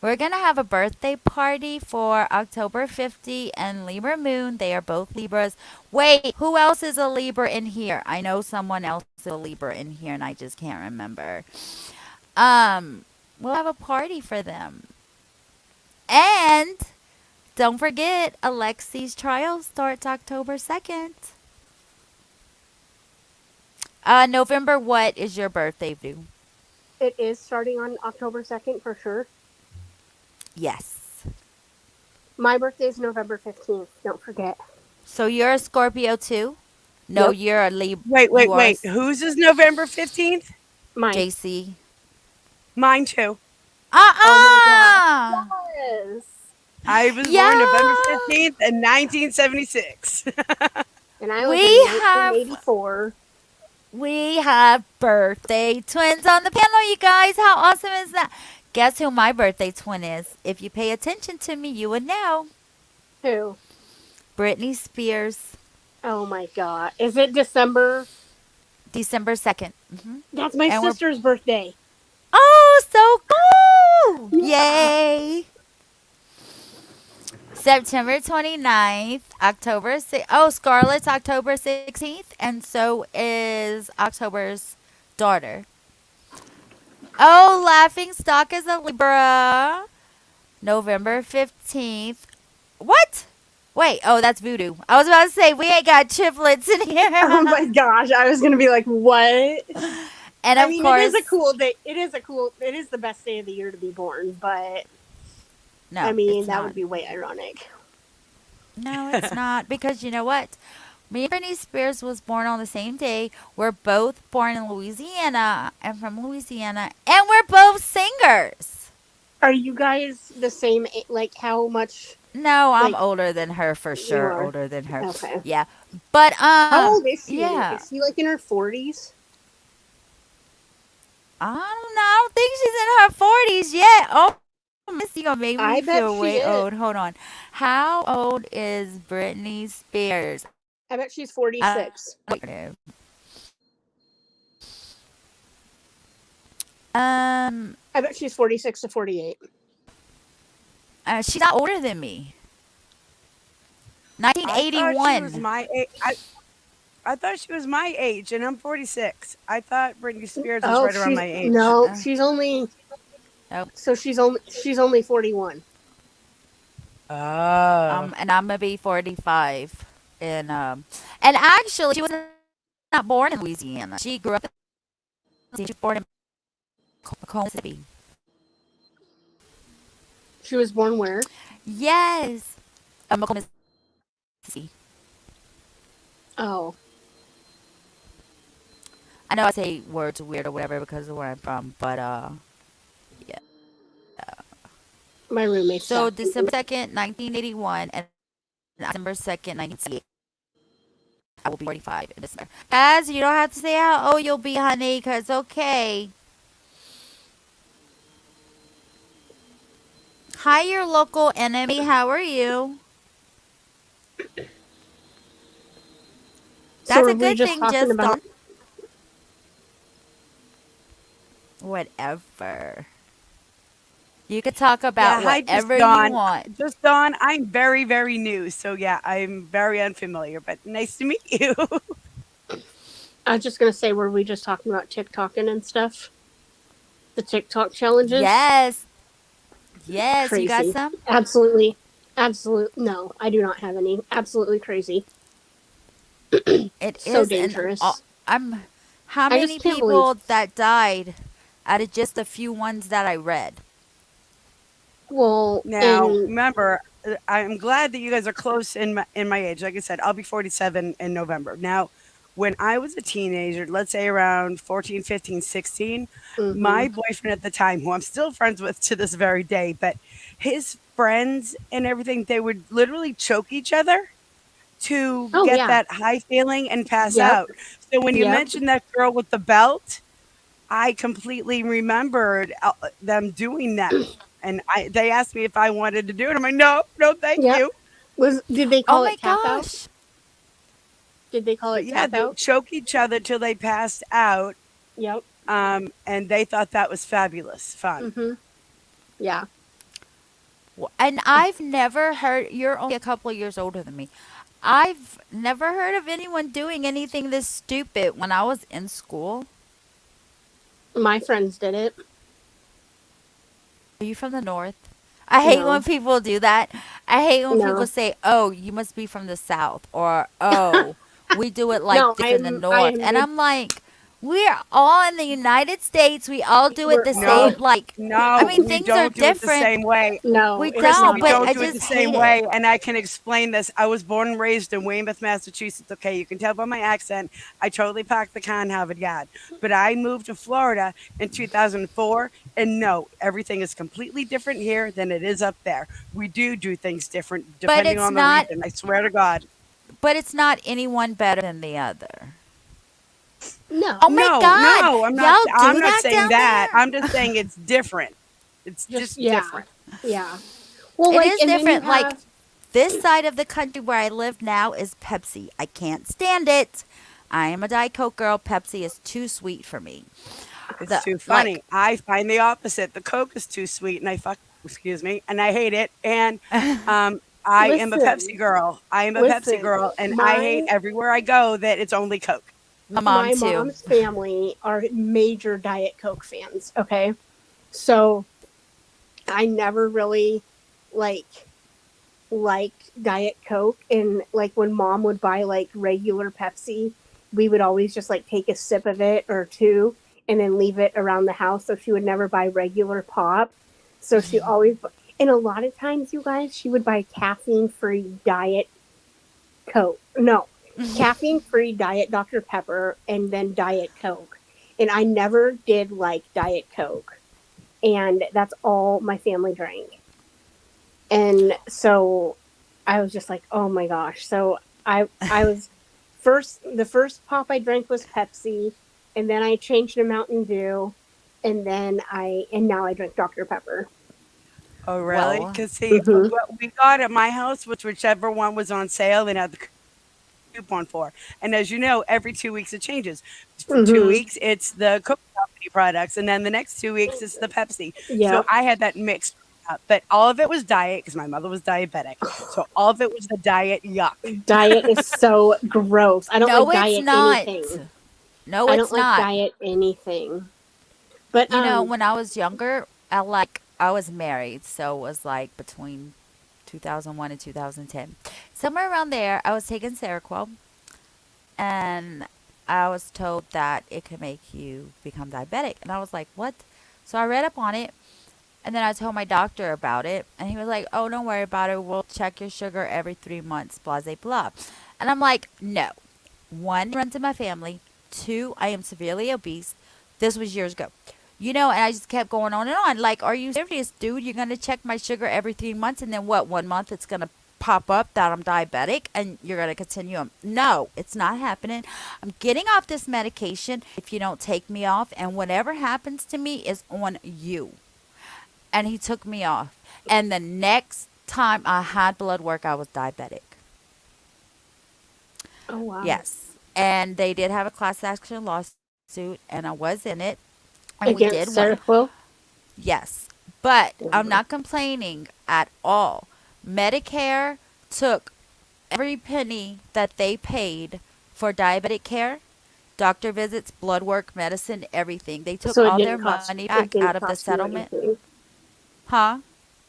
Speaker 2: We're going to have a birthday party for October 50 and Libra Moon. They are both Libras. Wait, who else is a Libra in here? I know someone else is a Libra in here and I just can't remember. We'll have a party for them. And don't forget, Alexi's trial starts October 2nd. November, what is your birthday due?
Speaker 4: it is starting on October 2nd for sure.
Speaker 2: Yes.
Speaker 4: My birthday is November 15th. Don't forget.
Speaker 2: So you're a Scorpio too? No,
Speaker 4: Yep.
Speaker 2: you're a Libra.
Speaker 3: Wait,
Speaker 2: You are a
Speaker 3: wait. Whose is November 15th?
Speaker 4: Mine.
Speaker 2: JC.
Speaker 3: Mine too.
Speaker 4: Oh my
Speaker 2: Uh-uh.
Speaker 4: gosh. Yes.
Speaker 3: I was born November
Speaker 2: Yeah.
Speaker 3: 15th in 1976.
Speaker 4: And I was
Speaker 2: We
Speaker 4: in
Speaker 2: have
Speaker 4: 1984.
Speaker 2: we have birthday twins on the panel, you guys. How awesome is that? Guess who my birthday twin is? If you pay attention to me, you would know.
Speaker 4: Who?
Speaker 2: Britney Spears,
Speaker 4: Oh my god. Is it December?
Speaker 2: December 2nd.
Speaker 4: That's my
Speaker 2: And we're
Speaker 4: sister's birthday.
Speaker 2: oh, so cool! Yay! September 29th, October 6th. Oh, Scarlett's October 16th, and so is October's daughter. Oh, Laughing Stock is a Libra. November 15th. What? Wait, oh, that's Voodoo. I was about to say, we ain't got triplets in
Speaker 4: Oh
Speaker 2: here.
Speaker 4: my gosh. I was going to be like, what?
Speaker 2: And
Speaker 4: I
Speaker 2: of
Speaker 4: mean,
Speaker 2: course,
Speaker 4: it is a cool day. It is the best day of the year to be born, but
Speaker 2: no,
Speaker 4: I mean,
Speaker 2: it's
Speaker 4: that
Speaker 2: not.
Speaker 4: would be way ironic.
Speaker 2: No, it's not because you know what? Me and Britney Spears was born on the same day. We're both born in Louisiana and from Louisiana, and we're both singers.
Speaker 4: Are you guys the same? Like how much?
Speaker 2: No, I'm
Speaker 4: Like
Speaker 2: older than her for
Speaker 4: you
Speaker 2: sure.
Speaker 4: are?
Speaker 2: Older than her.
Speaker 4: Okay.
Speaker 2: Yeah. But
Speaker 4: How old is she?
Speaker 2: yeah.
Speaker 4: Is she like in her 40s?
Speaker 2: I don't know. I don't think she's in her 40s yet. Oh, Missy gonna make
Speaker 4: I
Speaker 2: me
Speaker 4: bet
Speaker 2: feel
Speaker 4: she
Speaker 2: way
Speaker 4: is.
Speaker 2: old. Hold on. How old is Britney Spears?
Speaker 4: I bet she's
Speaker 2: I
Speaker 4: 46.
Speaker 2: don't know. Um,
Speaker 4: I bet she's 46 to 48.
Speaker 2: she's not older than me.
Speaker 3: I thought she was
Speaker 2: 1981.
Speaker 3: my age. I thought she was my age, and I'm 46. I thought Britney Spears was
Speaker 4: Oh,
Speaker 3: right around
Speaker 4: she's
Speaker 3: my age.
Speaker 4: no, she's only
Speaker 2: Oh,
Speaker 4: so she's only 41.
Speaker 3: Oh.
Speaker 2: and I'm gonna be 45. And actually, she was not born in Louisiana. She grew up in. She was born in Oklahoma City.
Speaker 4: She was born where?
Speaker 2: Yes. Oklahoma City.
Speaker 4: Oh,
Speaker 2: I know I say words weird or whatever because of where I'm from, but yeah.
Speaker 4: my roommate's
Speaker 2: So
Speaker 4: talking.
Speaker 2: December 2nd, 1981, and December 2nd, 1968. I will be 45 in December. Guys, you don't have to say how old you'll be, honey, because okay. Hi, your local enemy. How are you?
Speaker 4: So
Speaker 2: That's
Speaker 4: are
Speaker 2: a
Speaker 4: we
Speaker 2: good
Speaker 4: just
Speaker 2: thing,
Speaker 4: talking
Speaker 2: just
Speaker 4: about?
Speaker 2: don't. Whatever. You could talk
Speaker 3: Yeah,
Speaker 2: about
Speaker 3: hi, just
Speaker 2: whatever you
Speaker 3: Dawn.
Speaker 2: want.
Speaker 3: Just Dawn, I'm very, very new. So, yeah, I'm very unfamiliar, but nice to meet you.
Speaker 4: I was just gonna say, were we just talking about TikToking and stuff? The TikTok challenges?
Speaker 2: Yes. Yes. You got
Speaker 4: Crazy.
Speaker 2: some?
Speaker 4: Absolutely. Absolute. No, I do not have any. Absolutely crazy.
Speaker 2: It
Speaker 4: So
Speaker 2: is an.
Speaker 4: dangerous.
Speaker 2: I'm. How
Speaker 4: I just
Speaker 2: many
Speaker 4: can't believe.
Speaker 2: people that died out of just a few ones that I read?
Speaker 4: Well,
Speaker 3: Now,
Speaker 4: and
Speaker 3: remember, I'm glad that you guys are close in my age. Like I said, I'll be 47 in November. Now, when I was a teenager, let's say around 14, 15, 16,
Speaker 4: hmm
Speaker 3: my boyfriend at the time, who I'm still friends with to this very day, but his friends and everything, they would literally choke each other to
Speaker 4: oh
Speaker 3: get
Speaker 4: yeah,
Speaker 3: that high feeling and pass
Speaker 4: yep,
Speaker 3: out. So when you
Speaker 4: yep,
Speaker 3: mentioned that girl with the belt, I completely remembered them doing that. And they asked me if I wanted to do it. I'm like, no, no, thank
Speaker 4: yep.
Speaker 3: you.
Speaker 4: Did they
Speaker 2: Oh
Speaker 4: call
Speaker 2: my
Speaker 4: it tap out?
Speaker 2: gosh.
Speaker 4: Did they call
Speaker 3: But
Speaker 4: it
Speaker 3: yeah,
Speaker 4: tap
Speaker 3: they would
Speaker 4: out?
Speaker 3: choke each other till they passed out.
Speaker 4: Yep.
Speaker 3: And they thought that was fabulous fun.
Speaker 4: hmm Yeah.
Speaker 2: And I've never heard. You're only a couple of years older than me. I've never heard of anyone doing anything this stupid when I was in school.
Speaker 4: My friends did it.
Speaker 2: Are you from the north? I hate when
Speaker 4: No,
Speaker 2: people do that. I hate when people
Speaker 4: no,
Speaker 2: say, "Oh, you must be from the south," or "Oh, we do it like
Speaker 4: no.
Speaker 2: this in the
Speaker 4: I
Speaker 2: north."
Speaker 4: am.
Speaker 2: And I'm like, we're all in the United States. We all do it
Speaker 4: We're
Speaker 2: the
Speaker 4: all.
Speaker 2: same.
Speaker 3: No,
Speaker 2: Like, I
Speaker 3: no,
Speaker 2: mean,
Speaker 3: we
Speaker 2: things are
Speaker 3: don't do it the
Speaker 2: different.
Speaker 3: same way.
Speaker 4: No,
Speaker 2: We
Speaker 4: it is
Speaker 3: Kristen,
Speaker 2: don't,
Speaker 3: we
Speaker 2: but
Speaker 4: not.
Speaker 3: don't
Speaker 2: I
Speaker 3: do it the
Speaker 2: just
Speaker 3: same
Speaker 2: hate it.
Speaker 3: way. And I can explain this. I was born and raised in Weymouth, Massachusetts. Okay, you can tell by my accent. I totally packed the con Harvard yard. But I moved to Florida in 2004. And no, everything is completely different here than it is up there. We do things different
Speaker 2: But
Speaker 3: depending
Speaker 2: it's
Speaker 3: on the
Speaker 2: not.
Speaker 3: region. I swear to God.
Speaker 2: But it's not anyone better than the other.
Speaker 4: No,
Speaker 2: Oh my
Speaker 3: No,
Speaker 2: God,
Speaker 3: no,
Speaker 2: y'all
Speaker 3: I'm
Speaker 2: do
Speaker 3: not
Speaker 2: that
Speaker 3: saying
Speaker 2: down
Speaker 3: that.
Speaker 2: there?
Speaker 3: I'm just saying it's different. It's
Speaker 4: just
Speaker 3: just
Speaker 4: yeah,
Speaker 3: different.
Speaker 4: yeah. Well,
Speaker 2: It
Speaker 4: like,
Speaker 2: is
Speaker 4: and then you
Speaker 2: different. Like
Speaker 4: have.
Speaker 2: this side of the country where I live now is Pepsi. I can't stand it. I am a Diet Coke girl. Pepsi is too sweet for me.
Speaker 3: It's
Speaker 2: The
Speaker 3: too
Speaker 2: like
Speaker 3: funny. I find the opposite. The Coke is too sweet and excuse me, and I hate it. And I am a Pepsi
Speaker 4: Listen,
Speaker 3: girl. I am a Pepsi
Speaker 4: listen.
Speaker 3: girl, and I hate
Speaker 4: My
Speaker 3: everywhere I go that it's only Coke.
Speaker 2: my mom
Speaker 4: my
Speaker 2: too.
Speaker 4: mom's family are major Diet Coke fans. Okay, so I never really like Diet Coke, and like when mom would buy like regular Pepsi, we would always just like take a sip of it or two and then leave it around the house. So she would never buy regular pop. So she always, and a lot of times, you guys, she would buy caffeine free diet Coke. No, caffeine free Diet Dr Pepper and then Diet Coke. And I never did like Diet Coke, and that's all my family drank. And so I was just like, oh my gosh. So I was the first pop I drank was Pepsi, and then I changed to Mountain Dew, and now I drink Dr Pepper.
Speaker 3: Oh, really?
Speaker 2: Well,
Speaker 3: Because see,
Speaker 4: Hmm.
Speaker 3: what we got at my house was whichever one was on sale and had the coupon for. And as you know, every 2 weeks it changes. For two
Speaker 4: Hmm.
Speaker 3: weeks, it's the Coke Company products, and then the next 2 weeks, it's the Pepsi. So
Speaker 4: Yeah.
Speaker 3: I had that mixed up, but all of it was diet because my mother was diabetic. So all of it was the diet yuck.
Speaker 4: Diet is so gross. I don't
Speaker 2: no,
Speaker 4: like
Speaker 2: it's
Speaker 4: diet
Speaker 2: not.
Speaker 4: anything.
Speaker 2: No,
Speaker 4: I
Speaker 2: it's
Speaker 4: don't like
Speaker 2: not.
Speaker 4: diet anything. But
Speaker 2: You know, when I was younger, I was married, so it was like between 2001 and 2010. Somewhere around there, I was taking Seroquel, and I was told that it could make you become diabetic. And I was like, what? So I read up on it, and then I told my doctor about it, and he was like, oh, don't worry about it. We'll check your sugar every 3 months, blah, blah, blah. And I'm like, no. One, it runs in my family. Two, I am severely obese. This was years ago. You know, and I just kept going on and on. Like, are you serious, dude? You're going to check my sugar every 3 months, and then what? 1 month it's going to pop up that I'm diabetic, and you're going to continue. No, it's not happening. I'm getting off this medication if you don't take me off, and whatever happens to me is on you. And he took me off. And the next time I had blood work, I was diabetic.
Speaker 4: oh wow.
Speaker 2: Yes. And they did have a class action lawsuit, and I was in it. And we
Speaker 4: Against
Speaker 2: did one.
Speaker 4: Seroquel.
Speaker 2: Yes. But I'm
Speaker 4: Mhm.
Speaker 2: not complaining at all. Medicare took every penny that they paid for diabetic care, doctor visits, blood work, medicine, everything. They took
Speaker 4: So
Speaker 2: all their money
Speaker 4: it
Speaker 2: back out
Speaker 4: didn't
Speaker 2: of the
Speaker 4: cost you
Speaker 2: settlement.
Speaker 4: anything.
Speaker 2: Huh?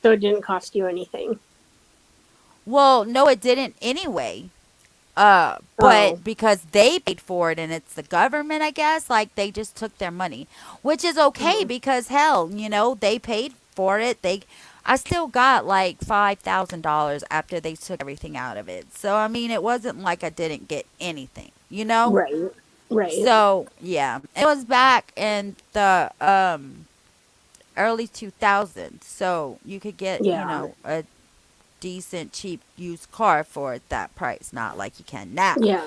Speaker 4: So it didn't cost you anything.
Speaker 2: Well, no, it didn't anyway.
Speaker 4: Oh.
Speaker 2: But because they paid for it and it's the government, I guess, like they just took their money, which is okay
Speaker 4: Mhm.
Speaker 2: because hell, they paid for it. I still got like $5,000 after they took everything out of it. So I mean, it wasn't like I didn't get anything.
Speaker 4: Right. Right.
Speaker 2: So yeah, it was back in the early 2000s, so you could get
Speaker 4: Yeah.
Speaker 2: a decent cheap used car for that price, not like you can now.
Speaker 4: Yeah.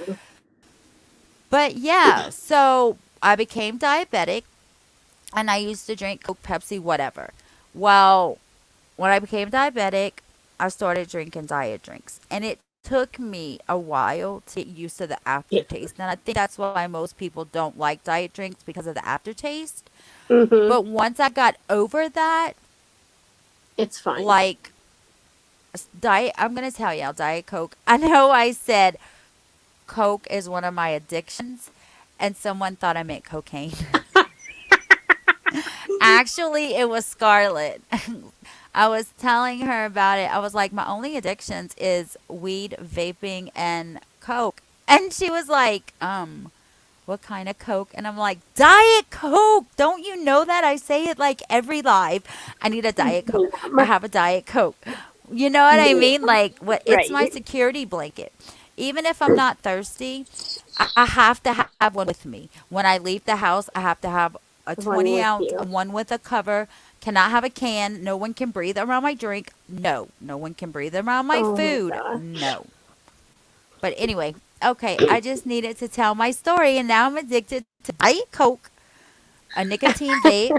Speaker 2: But yeah, so I became diabetic, and I used to drink Coke, Pepsi, whatever. Well, when I became diabetic, I started drinking diet drinks, and it took me a while to get used to the
Speaker 4: Yeah.
Speaker 2: aftertaste. And I think that's why most people don't like diet drinks, because of the aftertaste.
Speaker 4: Mhm.
Speaker 2: But once I got over that,
Speaker 4: It's fine.
Speaker 2: like diet, I'm gonna tell y'all, Diet Coke. I know I said Coke is one of my addictions, and someone thought I meant cocaine. Actually, it was Scarlett. I was telling her about it. I was like, my only addictions is weed, vaping, and Coke. And she was like, what kind of Coke? And I'm like, Diet Coke. Don't you know that? I say it like every live. I need a Diet Coke. I have a Diet Coke. You know what I mean? Like, what? It's my
Speaker 4: Right.
Speaker 2: security blanket. Even if I'm not thirsty, I have to have one with me. When I leave the house, I have to have a
Speaker 4: One
Speaker 2: 20
Speaker 4: with
Speaker 2: ounce,
Speaker 4: you.
Speaker 2: one with a cover. Cannot have a can. No one can breathe around my drink. No. No one can breathe around my
Speaker 4: Oh my
Speaker 2: food.
Speaker 4: gosh.
Speaker 2: No. But anyway, okay, I just needed to tell my story, and now I'm addicted to Diet Coke, a nicotine vape.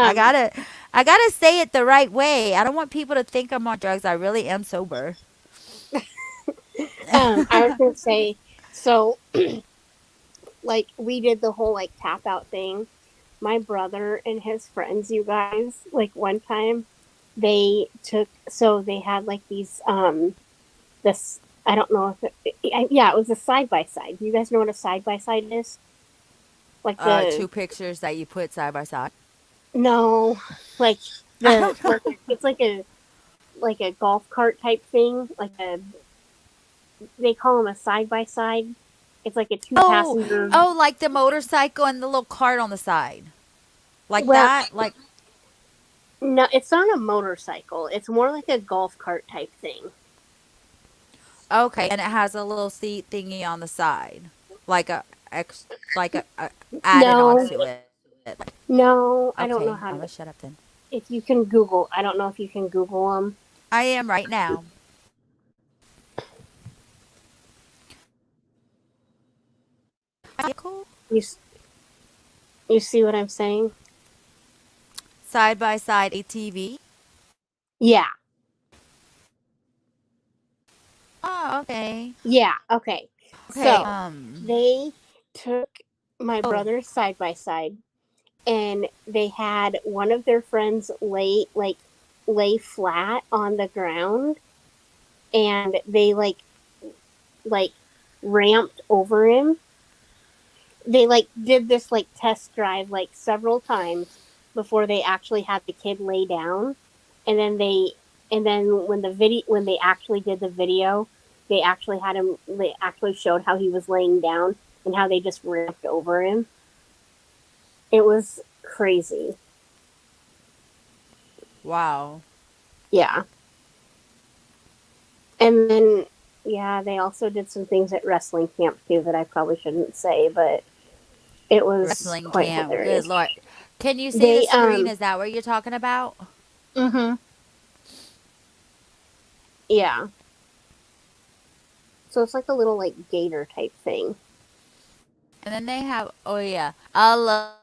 Speaker 2: I
Speaker 4: Um.
Speaker 2: gotta, I gotta say it the right way. I don't want people to think I'm on drugs. I really am sober.
Speaker 4: I was gonna say. So, like, we did the whole like tap out thing. My brother and his friends, you guys, like one time, they had like these this, I don't know if yeah, it was a side by side. You guys know what a side by side is? Like the
Speaker 2: Two pictures that you put side by side.
Speaker 4: no, like
Speaker 2: I don't know.
Speaker 4: it's like a golf cart type thing. They call them a side by side. It's like a two
Speaker 2: Oh,
Speaker 4: passenger.
Speaker 2: oh, like the motorcycle and the little cart on the side, like
Speaker 4: Well,
Speaker 2: that. Like,
Speaker 4: no, it's not a motorcycle. It's more like a golf cart type thing.
Speaker 2: Okay, and it has a little seat thingy on the side, like a ex, like a added
Speaker 4: No,
Speaker 2: onto it.
Speaker 4: no, I
Speaker 2: Okay,
Speaker 4: don't know
Speaker 2: I'm
Speaker 4: how
Speaker 2: gonna
Speaker 4: to.
Speaker 2: shut up then.
Speaker 4: If you can Google, I don't know if you can Google them.
Speaker 2: I am right now. Cool.
Speaker 4: You s- you see what I'm saying?
Speaker 2: Side by side ATV.
Speaker 4: Yeah,
Speaker 2: Oh, okay.
Speaker 4: yeah. Okay,
Speaker 2: Okay.
Speaker 4: so they took my
Speaker 2: Oh,
Speaker 4: brother's side by side, and they had one of their friends lay flat on the ground, and they like ramped over him. They did this test drive several times before they actually had the kid lay down, and then when they actually did the video, they actually showed how he was laying down and how they just ramped over him. It was crazy.
Speaker 2: wow.
Speaker 4: Yeah. And then, yeah, they also did some things at wrestling camp too that I probably shouldn't say, but it was
Speaker 2: Wrestling
Speaker 4: quite
Speaker 2: camp. Good
Speaker 4: hilarious.
Speaker 2: lord. Can you see the
Speaker 4: They
Speaker 2: screen? Is that what you're talking about?
Speaker 4: Mhm. Yeah. So it's like a little gator type thing.
Speaker 2: And then they have. Oh yeah, I love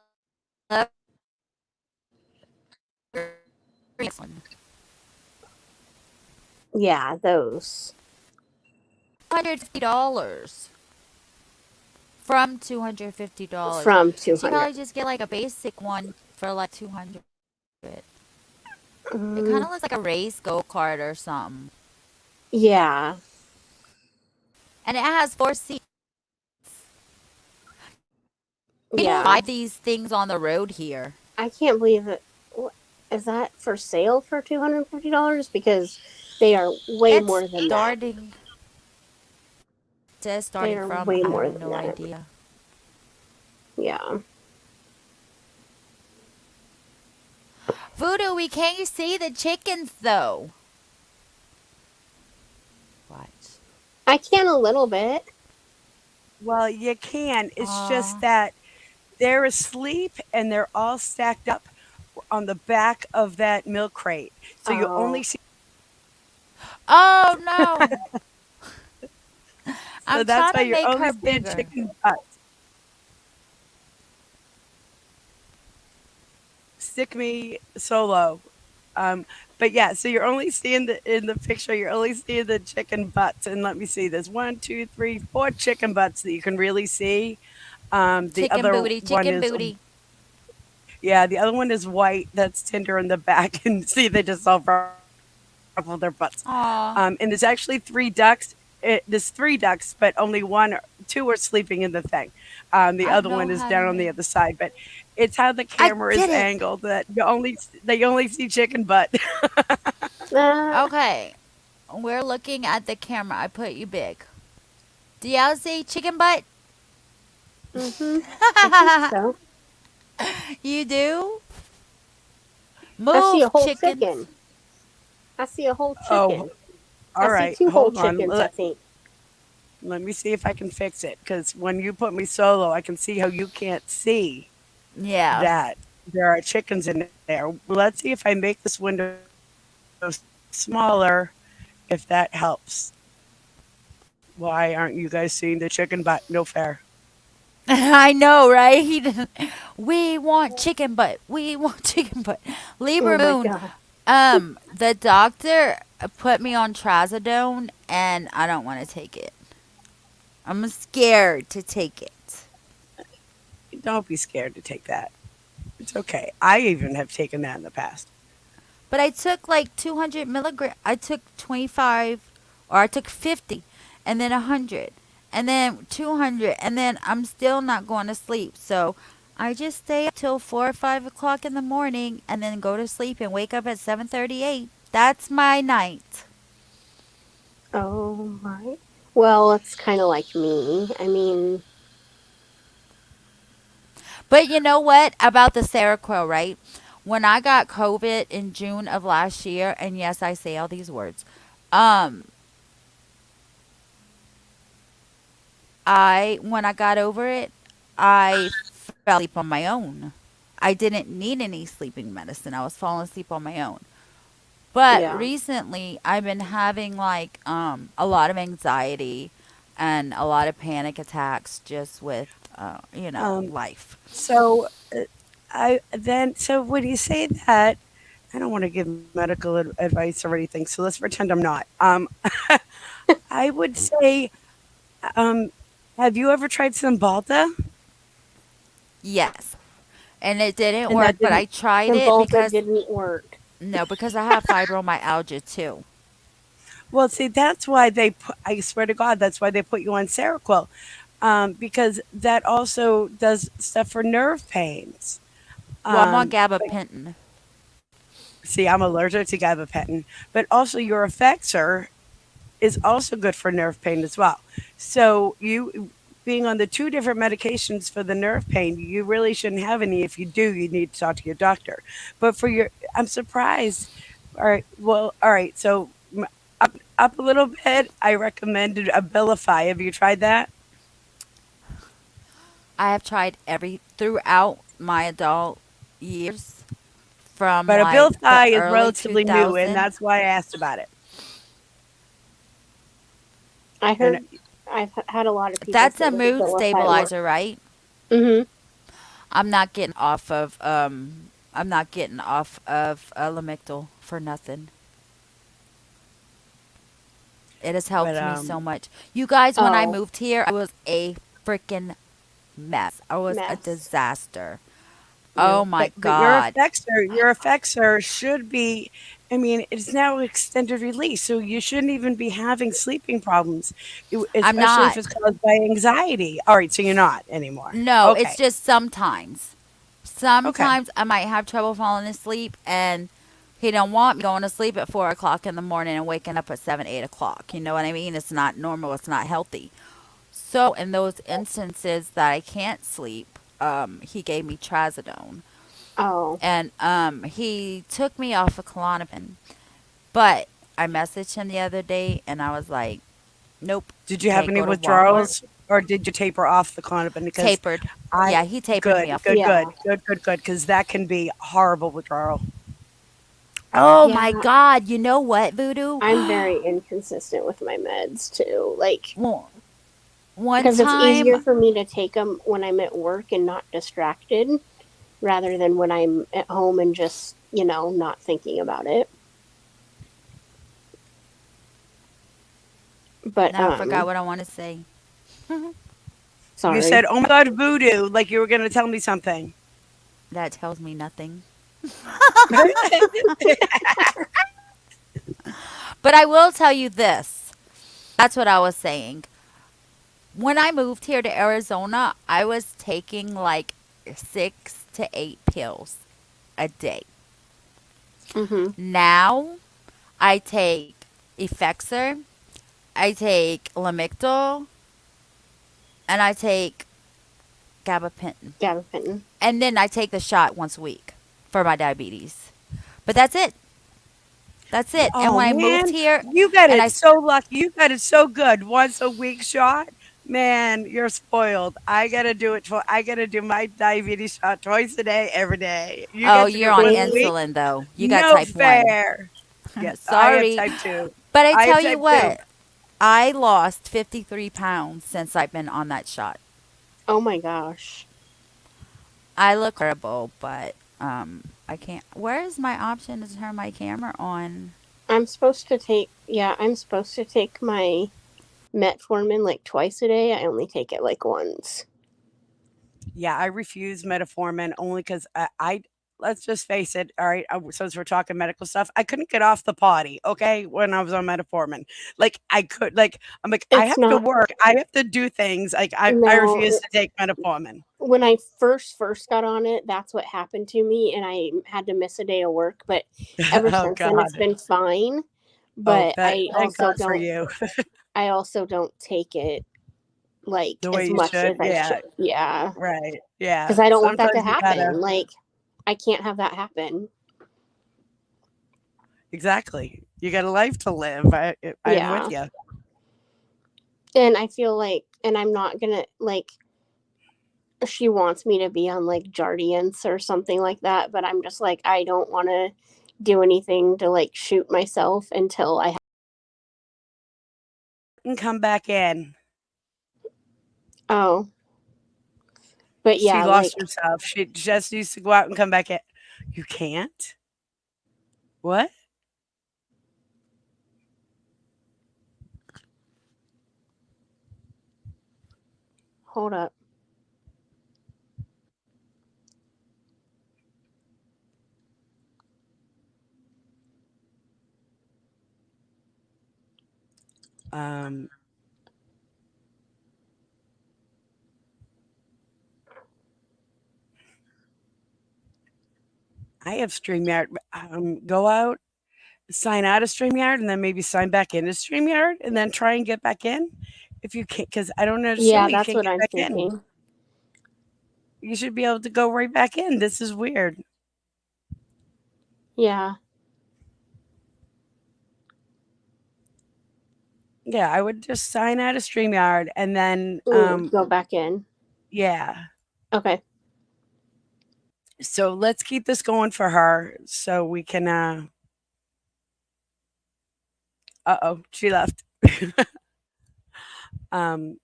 Speaker 2: wrestling.
Speaker 4: Yeah, those
Speaker 2: $150 from $250.
Speaker 4: from
Speaker 2: So you
Speaker 4: 200.
Speaker 2: probably just get like a basic one for like 200. It kind
Speaker 4: Mm,
Speaker 2: of looks like a race go kart or something.
Speaker 4: yeah.
Speaker 2: And it has four seats. They don't
Speaker 4: Yeah.
Speaker 2: ride these things on the road here.
Speaker 4: I can't believe it. Is that for sale for $250? Because they are way
Speaker 2: It's
Speaker 4: more than that.
Speaker 2: starting. It says
Speaker 4: They
Speaker 2: starting
Speaker 4: are
Speaker 2: from.
Speaker 4: way
Speaker 2: I
Speaker 4: more
Speaker 2: have
Speaker 4: than
Speaker 2: no
Speaker 4: that.
Speaker 2: idea.
Speaker 4: Yeah.
Speaker 2: Voodoo, we can't see the chickens though. What?
Speaker 4: I can a little bit.
Speaker 3: Well, you can. It's just
Speaker 2: Uh,
Speaker 3: that they're asleep and they're all stacked up on the back of that milk crate. So you only
Speaker 4: Oh.
Speaker 3: see.
Speaker 2: oh no!
Speaker 3: So
Speaker 2: I'm
Speaker 3: that's
Speaker 2: trying
Speaker 3: why
Speaker 2: to
Speaker 3: you're
Speaker 2: make
Speaker 3: only
Speaker 2: her
Speaker 3: seeing
Speaker 2: bigger.
Speaker 3: chicken butts. Stick me solo. Um, but yeah, so you're only seeing the in the picture. You're only seeing the chicken butts, and let me see. There's one, two, three, four chicken butts that you can really see. The
Speaker 2: Chicken
Speaker 3: other
Speaker 2: booty,
Speaker 3: one
Speaker 2: chicken
Speaker 3: is
Speaker 2: booty.
Speaker 3: yeah, the other one is white. That's tender in the back, and see they just all ruffle their butts.
Speaker 2: Aw.
Speaker 3: And there's actually three ducks. There's three ducks, but only two are sleeping in the thing. The
Speaker 2: I
Speaker 3: other
Speaker 2: know
Speaker 3: one is
Speaker 2: how to
Speaker 3: down on the
Speaker 2: make.
Speaker 3: other side, but it's how the
Speaker 2: I
Speaker 3: camera is
Speaker 2: get it.
Speaker 3: angled that they only see chicken butt.
Speaker 4: Uh,
Speaker 2: Okay. We're looking at the camera. I put you big. Do y'all see chicken butt?
Speaker 4: mhm. I think so.
Speaker 2: You do?
Speaker 4: I see a
Speaker 2: Move,
Speaker 4: whole
Speaker 2: chickens.
Speaker 4: chicken. I see a whole
Speaker 3: Oh,
Speaker 4: chicken. I
Speaker 3: all
Speaker 4: see
Speaker 3: right.
Speaker 4: two whole
Speaker 3: Hold on.
Speaker 4: chickens, I think.
Speaker 3: Let me see if I can fix it. Because when you put me solo, I can see how you can't see
Speaker 2: Yeah.
Speaker 3: that there are chickens in there. Let's see if I make this window smaller, if that helps. Why aren't you guys seeing the chicken butt? No fair.
Speaker 2: I know, right? We want chicken butt. We want chicken butt.
Speaker 4: Oh
Speaker 2: Libra
Speaker 4: my
Speaker 2: Moon.
Speaker 4: god.
Speaker 2: The doctor put me on trazodone, and I don't want to take it. I'm scared to take it.
Speaker 3: Don't be scared to take that. It's okay. I even have taken that in the past.
Speaker 2: But I took like 200 milligram. I took 25, or I took 50, and then 100, and then 200, and then I'm still not going to sleep. So I just stay up till 4 or 5 o'clock in the morning, and then go to sleep and wake up at 7:38. That's my night.
Speaker 4: Oh my. Well, it's kind of like me. I mean,
Speaker 2: But you know what about the Seroquel, right? When I got COVID in June of last year, and yes, I say all these words, um, when I got over it, I fell asleep on my own. I didn't need any sleeping medicine. I was falling asleep on my own. But
Speaker 4: Yeah.
Speaker 2: recently, I've been having like a lot of anxiety and a lot of panic attacks just with
Speaker 3: Um,
Speaker 2: life.
Speaker 3: so so when you say that, I don't want to give medical advice or anything, so let's pretend I'm not. I would say, um, have you ever tried Cymbalta?
Speaker 2: Yes. And it didn't
Speaker 3: And
Speaker 2: work,
Speaker 3: that
Speaker 2: but I
Speaker 3: didn't.
Speaker 2: tried it
Speaker 4: Cymbalta
Speaker 2: because
Speaker 4: didn't work.
Speaker 2: no, because I have fibromyalgia too.
Speaker 3: Well, see, that's why they put. I swear to God, that's why they put you on Seroquel, because that also does stuff for nerve pains.
Speaker 2: Well, I'm on
Speaker 3: Like,
Speaker 2: gabapentin.
Speaker 3: see, I'm allergic to gabapentin, but also your Effexor is also good for nerve pain as well. So you being on the two different medications for the nerve pain, you really shouldn't have any. If you do, you need to talk to your doctor. But for your, I'm surprised. All right, well, all right. So up a little bit, I recommended Abilify. Have you tried that?
Speaker 2: I have tried every throughout my adult years from
Speaker 3: But
Speaker 2: like the
Speaker 3: Abilify is
Speaker 2: early
Speaker 3: relatively new, and
Speaker 2: 2000.
Speaker 3: that's why I asked about it.
Speaker 4: I
Speaker 3: And
Speaker 4: heard had a lot of people
Speaker 2: That's
Speaker 4: say
Speaker 2: a
Speaker 4: that
Speaker 2: mood
Speaker 4: Abilify worked.
Speaker 2: stabilizer, right?
Speaker 4: Mhm.
Speaker 2: I'm not getting off of Lamictal for nothing. It has
Speaker 3: but
Speaker 2: helped me so much. You guys, when I
Speaker 4: Oh,
Speaker 2: moved here, I was a freaking mess. I was a
Speaker 4: mess.
Speaker 2: disaster.
Speaker 3: yeah,
Speaker 2: Oh my
Speaker 3: but
Speaker 2: God.
Speaker 3: your Effexor should be. I mean, it's now extended release, so you shouldn't even be having sleeping problems,
Speaker 2: I'm
Speaker 3: especially if
Speaker 2: not.
Speaker 3: it's caused by anxiety. All right, so you're not anymore.
Speaker 2: No, it's
Speaker 3: Okay,
Speaker 2: just sometimes.
Speaker 3: okay,
Speaker 2: Sometimes I might have trouble falling asleep, and he don't want me going to sleep at 4 o'clock in the morning and waking up at 7, 8 o'clock. You know what I mean? It's not normal. It's not healthy. So in those instances that I can't sleep, he gave me trazodone,
Speaker 4: Oh,
Speaker 2: and he took me off of Klonopin. But I messaged him the other day, and I was like, "Nope,
Speaker 3: did you have
Speaker 2: can't
Speaker 3: any
Speaker 2: go to Walmart."
Speaker 3: withdrawals, or did you taper off the Klonopin? Because
Speaker 2: Tapered.
Speaker 3: I
Speaker 2: Yeah, he tapered me
Speaker 3: good,
Speaker 2: off.
Speaker 3: good,
Speaker 4: yeah.
Speaker 3: good, good, good, good, because that can be horrible withdrawal.
Speaker 2: Oh my
Speaker 4: Yeah,
Speaker 2: God! You know what, Voodoo?
Speaker 4: I'm very inconsistent with my meds too. Like,
Speaker 2: Well, one
Speaker 4: because it's easier
Speaker 2: time,
Speaker 4: for me to take them when I'm at work and not distracted rather than when I'm at home and just, not thinking about it. But,
Speaker 2: now I forgot what I want to say.
Speaker 3: You
Speaker 4: sorry.
Speaker 3: said, "Oh my God, voodoo!" Like you were going to tell me something.
Speaker 2: That tells me nothing. But I will tell you this. That's what I was saying. When I moved here to Arizona, I was taking like 6 to 8 pills a day.
Speaker 4: Mhm.
Speaker 2: Now I take Effexor, I take Lamictal, and I take gabapentin.
Speaker 4: Gabapentin.
Speaker 2: And then I take the shot once a week for my diabetes. But that's it. That's it. And
Speaker 3: Oh
Speaker 2: when I moved
Speaker 3: man,
Speaker 2: here,
Speaker 3: you got
Speaker 2: and
Speaker 3: it so lucky. You got it so good. Once a week shot. Man, you're spoiled. I gotta do my diabetes shot twice a day, every day. You
Speaker 2: oh,
Speaker 3: get to do
Speaker 2: you're
Speaker 3: it
Speaker 2: on
Speaker 3: once
Speaker 4: See?
Speaker 3: a week?
Speaker 2: insulin though. You got
Speaker 3: No
Speaker 2: type 1.
Speaker 3: fair. Yes, I have
Speaker 2: Sorry.
Speaker 3: type 2.
Speaker 2: But I
Speaker 3: I have
Speaker 2: tell you
Speaker 3: type 2.
Speaker 2: what, I lost 53 pounds since I've been on that shot.
Speaker 4: Oh my gosh.
Speaker 2: I look horrible, but I can't. Where is my option to turn my camera on?
Speaker 4: I'm supposed to take my metformin like twice a day. I only take it like once.
Speaker 3: Yeah, I refuse metformin only because I let's just face it. All right, since we're talking medical stuff, I couldn't get off the potty. Okay, when I was on metformin, like I could, like I'm like I
Speaker 4: It's
Speaker 3: have to
Speaker 4: not,
Speaker 3: work, I have to do things. Like I refuse
Speaker 4: no,
Speaker 3: to take metformin.
Speaker 4: when I first got on it, that's what happened to me, and I had to miss a day of work. But ever
Speaker 3: Oh
Speaker 4: since then, it's
Speaker 3: God.
Speaker 4: been fine.
Speaker 3: Oh,
Speaker 4: But
Speaker 3: that thank God for you.
Speaker 4: I also don't take it like
Speaker 3: The way
Speaker 4: as
Speaker 3: you
Speaker 4: much
Speaker 3: should.
Speaker 4: as I
Speaker 3: Yeah.
Speaker 4: should. Yeah,
Speaker 3: Right.
Speaker 4: because
Speaker 3: Yeah.
Speaker 4: I don't want that to
Speaker 3: Sometimes you gotta.
Speaker 4: happen. Like, I can't have that happen.
Speaker 3: Exactly. You got a life to live. I'm with
Speaker 4: Yeah,
Speaker 3: you.
Speaker 4: and I feel like and I'm not gonna like. She wants me to be on like Jardiance or something like that, but I'm just like I don't want to do anything to like shoot myself until I.
Speaker 3: And come back in.
Speaker 4: Oh, but
Speaker 3: She
Speaker 4: yeah,
Speaker 3: lost
Speaker 4: like
Speaker 3: herself. She just needs to go out and come back in. You can't? What?
Speaker 4: hold up.
Speaker 3: Um, I have StreamYard. Go out, sign out of StreamYard, and then maybe sign back into StreamYard, and then try and get back in. If you can't, because I don't understand
Speaker 4: Yeah,
Speaker 3: why you
Speaker 4: that's
Speaker 3: can't
Speaker 4: what
Speaker 3: get
Speaker 4: I'm
Speaker 3: back in.
Speaker 4: thinking.
Speaker 3: You should be able to go right back in. This is weird.
Speaker 4: Yeah.
Speaker 3: Yeah, I would just sign out of StreamYard and then,
Speaker 4: Go back in.
Speaker 3: yeah.
Speaker 4: Okay.
Speaker 3: So let's keep this going for her so we can, uh-oh, she left. um,